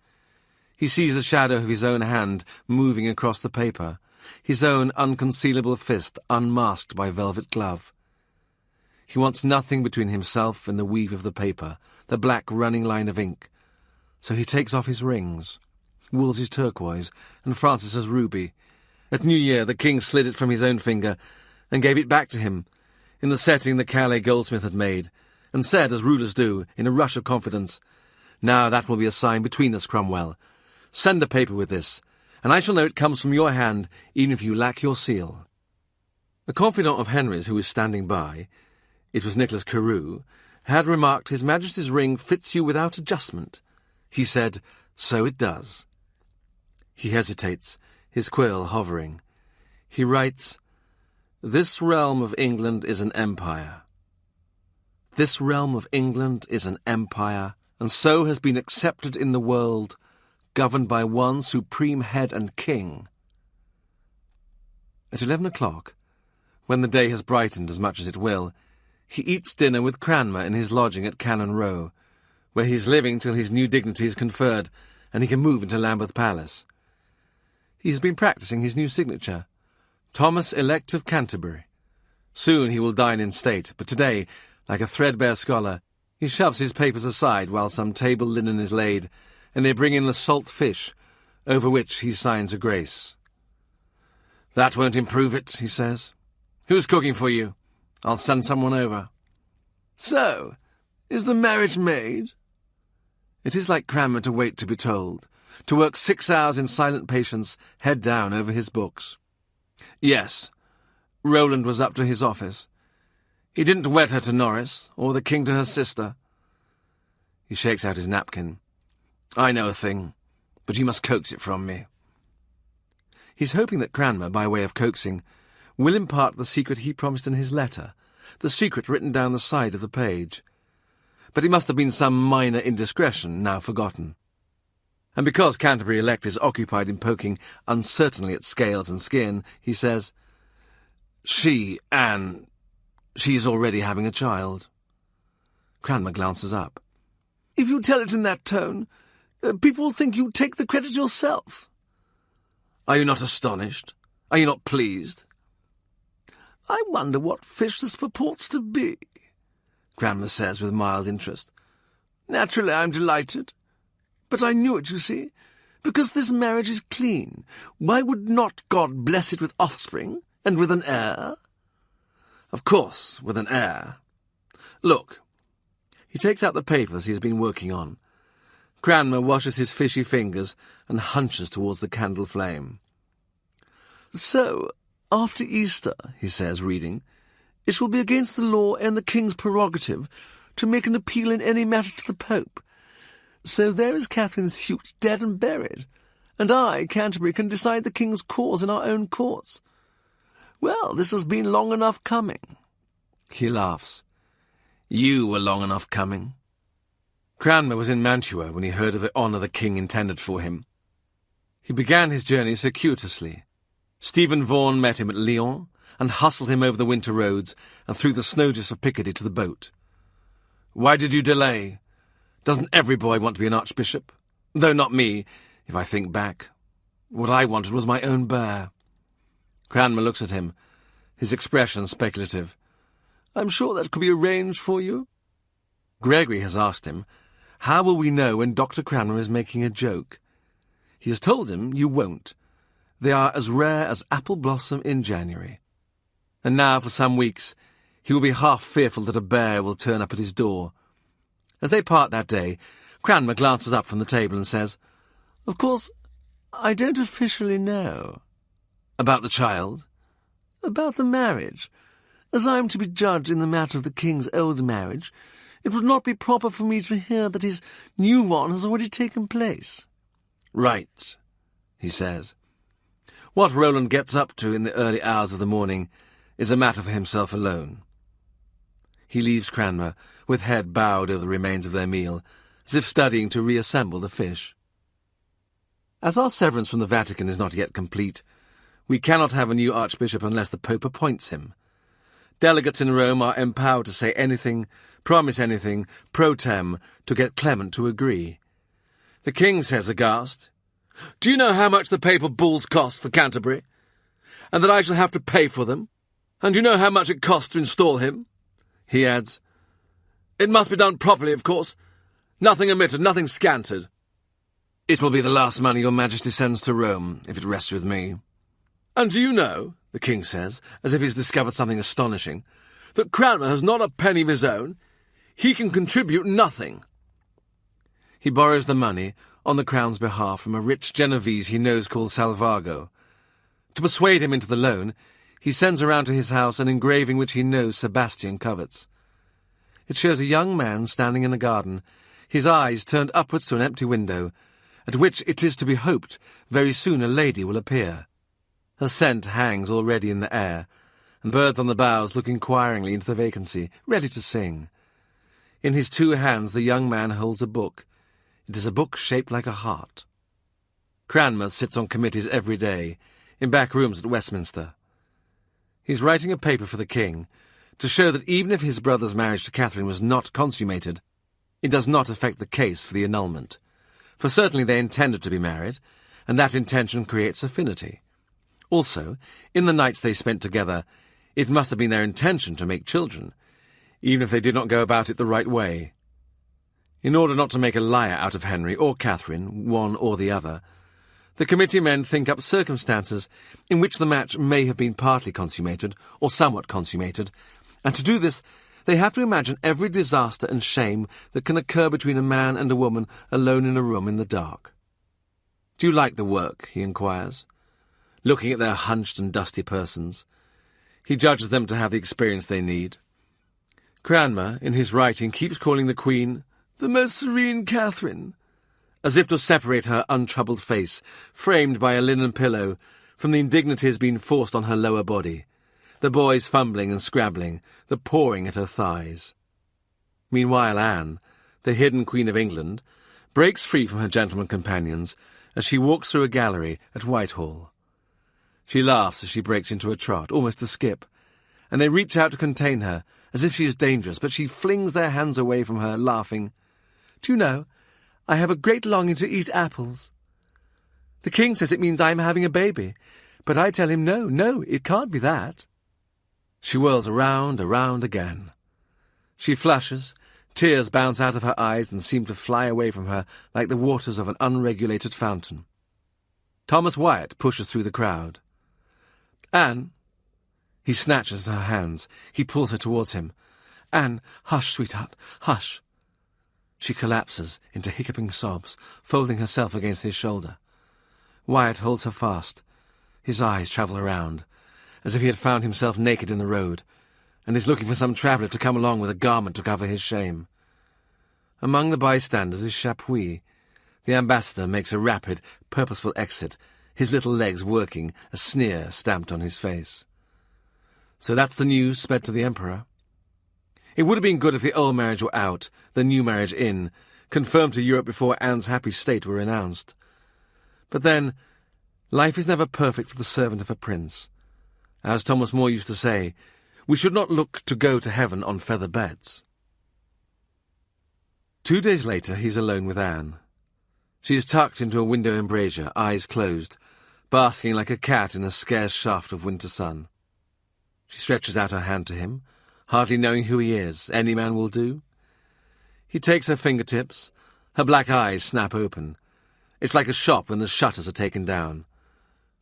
He sees the shadow of his own hand moving across the paper, his own unconcealable fist unmasked by velvet glove. He wants nothing between himself and the weave of the paper, the black running line of ink. So he takes off his rings, Wolsey's turquoise and Francis's ruby. At New Year the king slid it from his own finger and gave it back to him, in the setting the Calais goldsmith had made, and said, as rulers do, in a rush of confidence, "Now that will be a sign between us, Cromwell. Send a paper with this, and I shall know it comes from your hand, even if you lack your seal." A confidant of Henry's who was standing by, it was Nicholas Carew, had remarked, "His Majesty's ring fits you without adjustment." He said, "So it does." He hesitates, his quill hovering. He writes, "This realm of England is an empire. This realm of England is an empire, and so has been accepted in the world, governed by one supreme head and king." At 11 o'clock, when the day has brightened as much as it will, he eats dinner with Cranmer in his lodging at Cannon Row, where he is living till his new dignity is conferred and he can move into Lambeth Palace. He has been practising his new signature, Thomas Elect of Canterbury. Soon he will dine in state, but today, like a threadbare scholar, he shoves his papers aside while some table linen is laid, and they bring in the salt fish, over which he signs a grace. "That won't improve it," he says. "Who's cooking for you? I'll send someone over." "So, is the marriage made?" It is like Cranmer to wait to be told, to work 6 hours in silent patience, head down over his books. Yes, Roland was up to his office. He didn't wed her to Norris, or the king to her sister. He shakes out his napkin. "I know a thing, but you must coax it from me." He's hoping that Cranmer, by way of coaxing, will impart the secret he promised in his letter, the secret written down the side of the page. But it must have been some minor indiscretion, now forgotten. And because Canterbury Elect is occupied in poking uncertainly at scales and skin, he says, Anne, she's already having a child." Cranmer glances up. "If you tell it in that tone, people will think you take the credit yourself." "Are you not astonished? Are you not pleased?" "I wonder what fish this purports to be," Cranmer says with mild interest. "Naturally, I'm delighted. But I knew it, you see. Because this marriage is clean, why would not God bless it with offspring, and with an heir?" "Of course, with an heir. Look." He takes out the papers he has been working on. Cranmer washes his fishy fingers and hunches towards the candle flame. "So, after Easter," he says, reading, "it will be against the law and the king's prerogative to make an appeal in any matter to the Pope. So there is Catherine's suit dead and buried, and I, Canterbury, can decide the king's cause in our own courts. Well, this has been long enough coming." He laughs. "You were long enough coming." Cranmer was in Mantua when he heard of the honour the king intended for him. He began his journey circuitously. Stephen Vaughan met him at Lyons and hustled him over the winter roads and through the snowdrifts of Picardy to the boat. "Why did you delay? Doesn't every boy want to be an archbishop? Though not me, if I think back. What I wanted was my own bear." Cranmer looks at him, his expression speculative. "I'm sure that could be arranged for you." Gregory has asked him, How will we know when Dr. Cranmer is making a joke? He has told him you won't. They are as rare as apple blossom in January. And now, for some weeks, he will be half fearful that a bear will turn up at his door. As they part that day, Cranmer glances up from the table and says, "Of course, I don't officially know." "About the child?" "About the marriage. As I am to be judge in the matter of the King's old marriage, it would not be proper for me to hear that his new one has already taken place." "Right," he says. What Roland gets up to in the early hours of the morning is a matter for himself alone. He leaves Cranmer, with head bowed over the remains of their meal, as if studying to reassemble the fish. As our severance from the Vatican is not yet complete, we cannot have a new archbishop unless the Pope appoints him. Delegates in Rome are empowered to say anything, promise anything, pro tem, to get Clement to agree. The king says aghast, "Do you know how much the papal bulls cost for Canterbury? And that I shall have to pay for them? And do you know how much it costs to install him?" He adds, "It must be done properly, of course. Nothing omitted, nothing scanted." "It will be the last money your Majesty sends to Rome, if it rests with me." "And do you know," the king says, as if he's discovered something astonishing, "that Cranmer has not a penny of his own? He can contribute nothing." He borrows the money, on the crown's behalf, from a rich Genovese he knows called Salvago. To persuade him into the loan, he sends around to his house an engraving which he knows Sebastian covets. It shows a young man standing in a garden, his eyes turned upwards to an empty window, at which it is to be hoped very soon a lady will appear. Her scent hangs already in the air, and birds on the boughs look inquiringly into the vacancy, ready to sing. In his two hands the young man holds a book. It is a book shaped like a heart. Cranmer sits on committees every day, in back rooms at Westminster. He's writing a paper for the king, to show that even if his brother's marriage to Catherine was not consummated, it does not affect the case for the annulment. For certainly they intended to be married, and that intention creates affinity. Also, in the nights they spent together, it must have been their intention to make children, even if they did not go about it the right way. In order not to make a liar out of Henry or Catherine, one or the other, the committee men think up circumstances in which the match may have been partly consummated or somewhat consummated, and to do this they have to imagine every disaster and shame that can occur between a man and a woman alone in a room in the dark. "Do you like the work?" he inquires, looking at their hunched and dusty persons. He judges them to have the experience they need. Cranmer, in his writing, keeps calling the Queen the most serene Catherine, as if to separate her untroubled face, framed by a linen pillow, from the indignities being forced on her lower body, the boys fumbling and scrabbling, the pawing at her thighs. Meanwhile Anne, the hidden Queen of England, breaks free from her gentleman companions as she walks through a gallery at Whitehall. She laughs as she breaks into a trot, almost a skip, and they reach out to contain her, as if she is dangerous, but she flings their hands away from her, laughing. "Do you know, I have a great longing to eat apples. The king says it means I am having a baby, but I tell him no, it can't be that." She whirls around again. She flushes, tears bounce out of her eyes and seem to fly away from her like the waters of an unregulated fountain. Thomas Wyatt pushes through the crowd. "Anne!" He snatches at her hands. He pulls her towards him. "Anne, hush, sweetheart, hush." She collapses into hiccuping sobs, folding herself against his shoulder. Wyatt holds her fast. His eyes travel around, as if he had found himself naked in the road, and is looking for some traveller to come along with a garment to cover his shame. Among the bystanders is Chapuis. The ambassador makes a rapid, purposeful exit, his little legs working, a sneer stamped on his face. So that's the news sped to the Emperor. It would have been good if the old marriage were out, the new marriage in, confirmed to Europe before Anne's happy state were announced. But then, life is never perfect for the servant of a prince. As Thomas More used to say, we should not look to go to heaven on feather beds. 2 days later, he's alone with Anne. She is tucked into a window embrasure, eyes closed, basking like a cat in a scarce shaft of winter sun. She stretches out her hand to him, hardly knowing who he is. Any man will do. He takes her fingertips, Her black eyes snap open. It's like a shop when the shutters are taken down.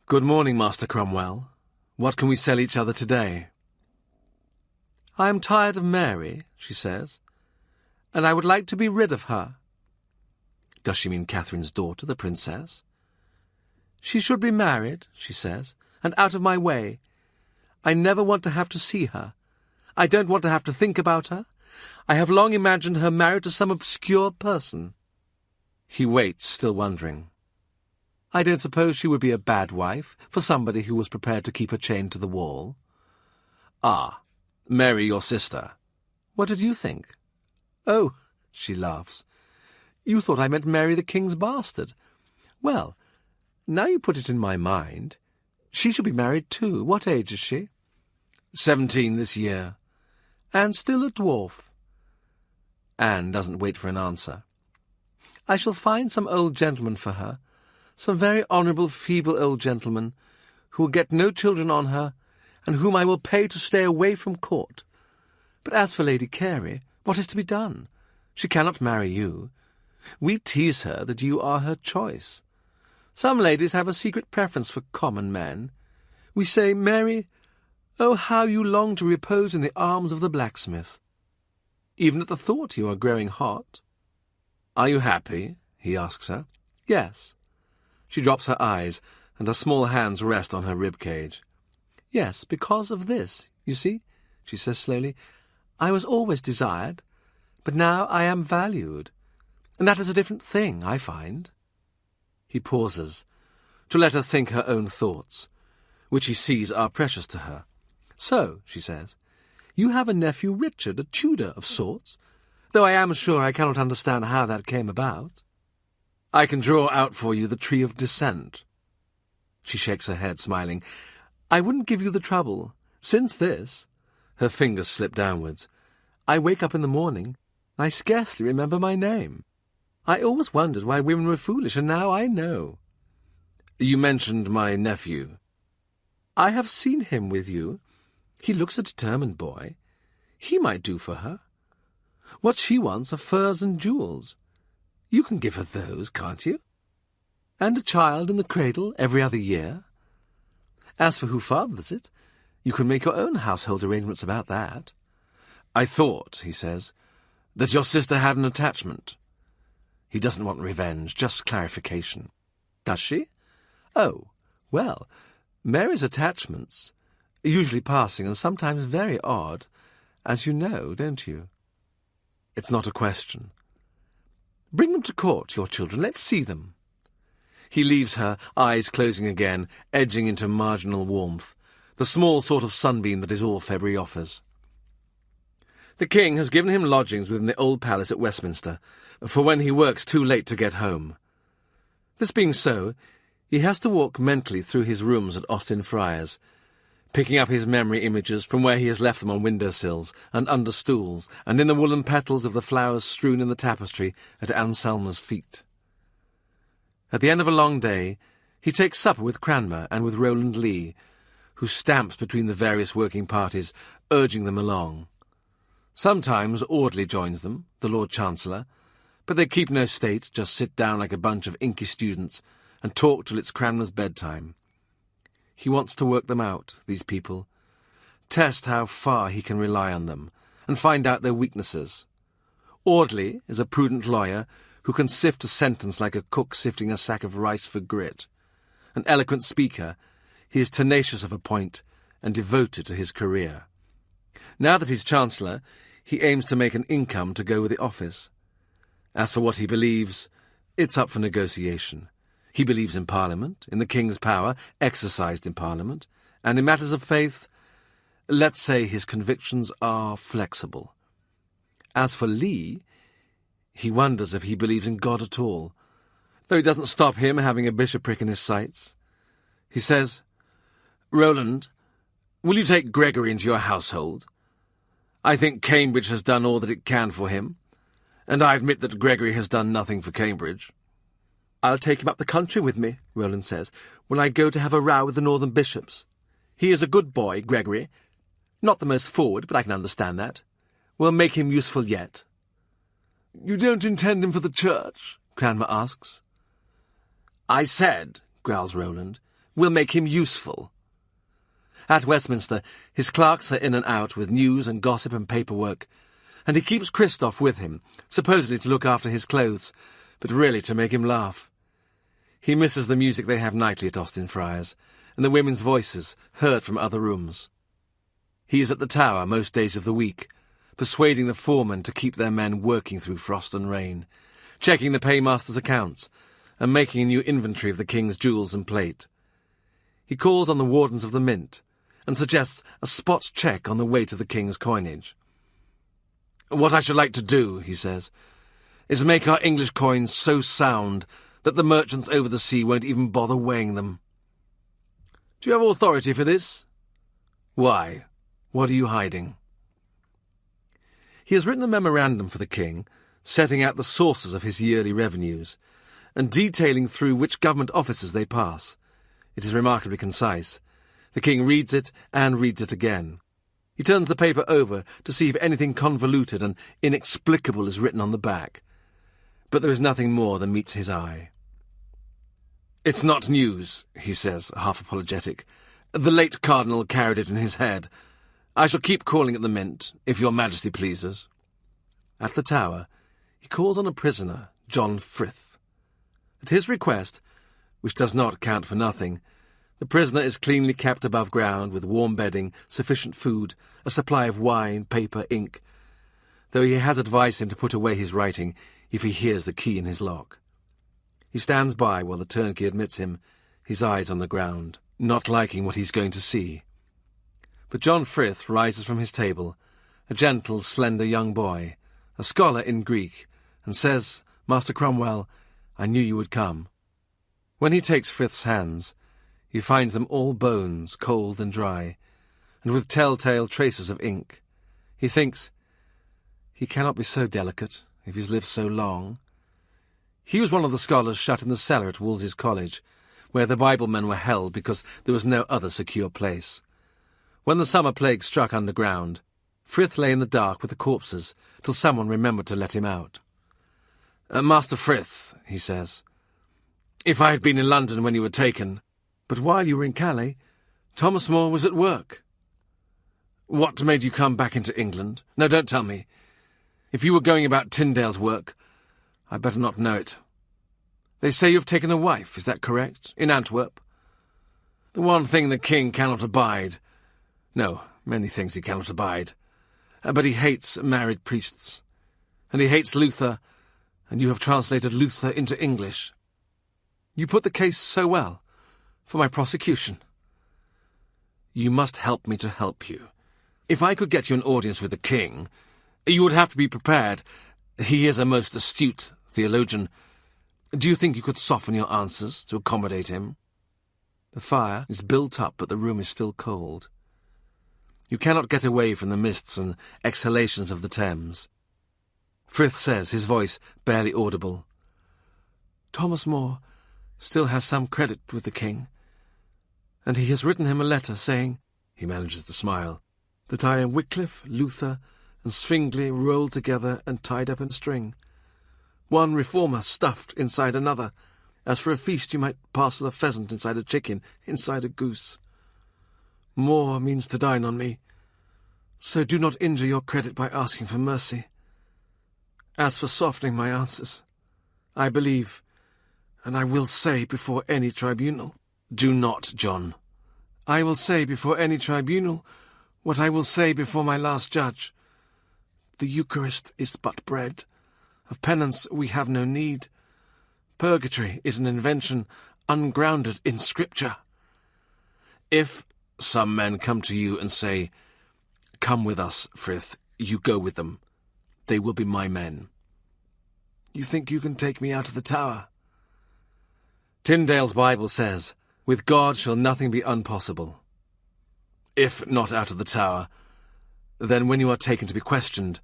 "Good morning, Master Cromwell. What can we sell each other today?" "I am tired of Mary," she says, "and I would like to be rid of her." Does she mean Catherine's daughter, the princess? "She should be married," she says, "and out of my way. I never want to have to see her. I don't want to have to think about her. I have long imagined her married to some obscure person." He waits, still wondering. "I don't suppose she would be a bad wife for somebody who was prepared to keep her chained to the wall." "Ah, Mary, your sister. What did you think?" "Oh," she laughs, "you thought I meant Mary the King's bastard. Well, now you put it in my mind, she should be married too. What age is she?" 17 this year. "And still a dwarf?" Anne doesn't wait for an answer. "I shall find some old gentleman for her, some very honourable, feeble old gentleman, who will get no children on her, and whom I will pay to stay away from court. But as for Lady Carey, what is to be done? She cannot marry you. We tease her that you are her choice. Some ladies have a secret preference for common men. We say, 'Mary, oh, how you long to repose in the arms of the blacksmith.' Even at the thought you are growing hot." "Are you happy?" he asks her. "Yes." She drops her eyes, and her small hands rest on her rib-cage. "Yes, because of this, you see," she says slowly. "I was always desired, but now I am valued. And that is a different thing, I find." He pauses, to let her think her own thoughts, which he sees are precious to her. "So," she says, "you have a nephew Richard, a Tudor of sorts, though I am sure I cannot understand how that came about." "I can draw out for you the tree of descent." She shakes her head, smiling. "I wouldn't give you the trouble. Since this—" her fingers slip downwards. "I wake up in the morning, and I scarcely remember my name. I always wondered why women were foolish, and now I know." "You mentioned my nephew." "I have seen him with you. He looks a determined boy. He might do for her. What she wants are furs and jewels. You can give her those, can't you? And a child in the cradle every other year. As for who fathers it, you can make your own household arrangements about that." "I thought," he says, "that your sister had an attachment." He doesn't want revenge, just clarification. "Does she? Oh, well, Mary's attachments are usually passing and sometimes very odd, as you know, don't you?" "It's not a question." "Bring them to court, your children. Let's see them." He leaves her, eyes closing again, edging into marginal warmth, the small sort of sunbeam that is all February offers. The king has given him lodgings within the old palace at Westminster, for when he works too late to get home. This being so, he has to walk mentally through his rooms at Austin Friars, picking up his memory images from where he has left them on window-sills and under stools and in the woolen petals of the flowers strewn in the tapestry at Anselma's feet. At the end of a long day, he takes supper with Cranmer and with Roland Lee, who stamps between the various working parties, urging them along. Sometimes Audley joins them, the Lord Chancellor, but they keep no state, just sit down like a bunch of inky students and talk till it's Cranmer's bedtime. He wants to work them out, these people, test how far he can rely on them, and find out their weaknesses. Audley is a prudent lawyer who can sift a sentence like a cook sifting a sack of rice for grit. An eloquent speaker, he is tenacious of a point and devoted to his career. Now that he's Chancellor, he aims to make an income to go with the office. As for what he believes, it's up for negotiation. He believes in Parliament, in the King's power, exercised in Parliament, and in matters of faith, let's say his convictions are flexible. As for Lee, he wonders if he believes in God at all, though it doesn't stop him having a bishopric in his sights. He says, "Roland, will you take Gregory into your household? I think Cambridge has done all that it can for him, and I admit that Gregory has done nothing for Cambridge." "I'll take him up the country with me," Roland says, "when I go to have a row with the northern bishops. He is a good boy, Gregory. Not the most forward, but I can understand that. We'll make him useful yet." You don't intend him for the church? Cranmer asks. I said, growls Roland, we'll make him useful. At Westminster, his clerks are in and out with news and gossip and paperwork, and he keeps Christoph with him, supposedly to look after his clothes, but really to make him laugh. He misses the music they have nightly at Austin Friars, and the women's voices heard from other rooms. He is at the Tower most days of the week, persuading the foremen to keep their men working through frost and rain, checking the paymaster's accounts, and making a new inventory of the king's jewels and plate. He calls on the wardens of the mint, and suggests a spot check on the weight of the king's coinage. What I should like to do, he says, is make our English coins so sound that the merchants over the sea won't even bother weighing them. Do you have authority for this? Why? What are you hiding? He has written a memorandum for the king, setting out the sources of his yearly revenues, and detailing through which government offices they pass. It is remarkably concise. The king reads it and reads it again. He turns the paper over to see if anything convoluted and inexplicable is written on the back. But there is nothing more than meets his eye. It's not news, he says, half apologetic. The late cardinal carried it in his head. I shall keep calling at the mint, if your majesty pleases. At the Tower, he calls on a prisoner, John Frith. At his request, which does not count for nothing, the prisoner is cleanly kept above ground with warm bedding, sufficient food, a supply of wine, paper, ink, though he has advised him to put away his writing if he hears the key in his lock. He stands by while the turnkey admits him, his eyes on the ground, not liking what he's going to see. But John Frith rises from his table, a gentle, slender young boy, a scholar in Greek, and says, Master Cromwell, I knew you would come. When he takes Frith's hands, he finds them all bones, cold and dry, and with telltale traces of ink. He thinks, he cannot be so delicate, if he's lived so long. He was one of the scholars shut in the cellar at Wolsey's College, where the Bible men were held because there was no other secure place. When the summer plague struck underground, Frith lay in the dark with the corpses, till someone remembered to let him out. Master Frith, he says, if I had been in London when you were taken, but while you were in Calais, Thomas More was at work. What made you come back into England? No, don't tell me. If you were going about Tyndale's work, I'd better not know it. They say you've taken a wife, is that correct? In Antwerp? The one thing the king cannot abide. No, many things he cannot abide. But he hates married priests. And he hates Luther, and you have translated Luther into English. You put the case so well. For my prosecution. You must help me to help you. If I could get you an audience with the king, you would have to be prepared. He is a most astute theologian. Do you think you could soften your answers to accommodate him? The fire is built up, but the room is still cold. You cannot get away from the mists and exhalations of the Thames. Frith says, his voice barely audible, Thomas More still has some credit with the king, and he has written him a letter saying, he manages to smile, that I am Wycliffe, Luther, and Zwingli rolled together and tied up in a string. One reformer stuffed inside another, as for a feast you might parcel a pheasant inside a chicken, inside a goose. More means to dine on me, so do not injure your credit by asking for mercy. As for softening my answers, I believe, and I will say before any tribunal. Do not, John. I will say before any tribunal what I will say before my last judge. The Eucharist is but bread. Of penance we have no need. Purgatory is an invention ungrounded in Scripture. If some men come to you and say, Come with us, Frith, you go with them. They will be my men. You think you can take me out of the Tower? Tyndale's Bible says, With God shall nothing be impossible. If not out of the Tower, then when you are taken to be questioned,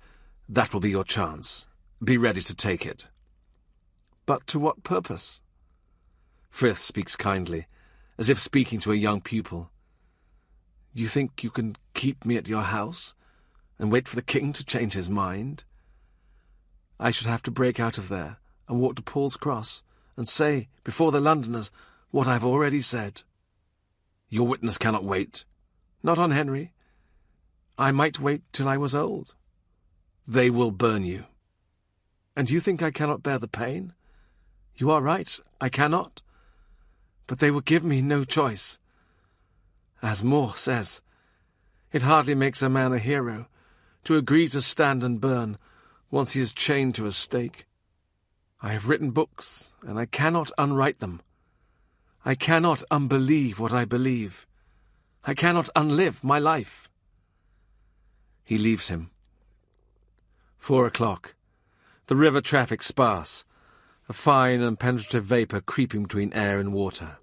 that will be your chance. Be ready to take it. But to what purpose? Frith speaks kindly, as if speaking to a young pupil. You think you can keep me at your house, and wait for the king to change his mind? I should have to break out of there and walk to Paul's Cross and say, before the Londoners, what I've already said. Your witness cannot wait. Not on Henry. I might wait till I was old. They will burn you. And you think I cannot bear the pain? You are right, I cannot. But they will give me no choice. As Moore says, it hardly makes a man a hero to agree to stand and burn once he is chained to a stake. I have written books, and I cannot unwrite them. I cannot unbelieve what I believe. I cannot unlive my life. He leaves him. 4 o'clock. The river traffic sparse, a fine and penetrative vapour creeping between air and water.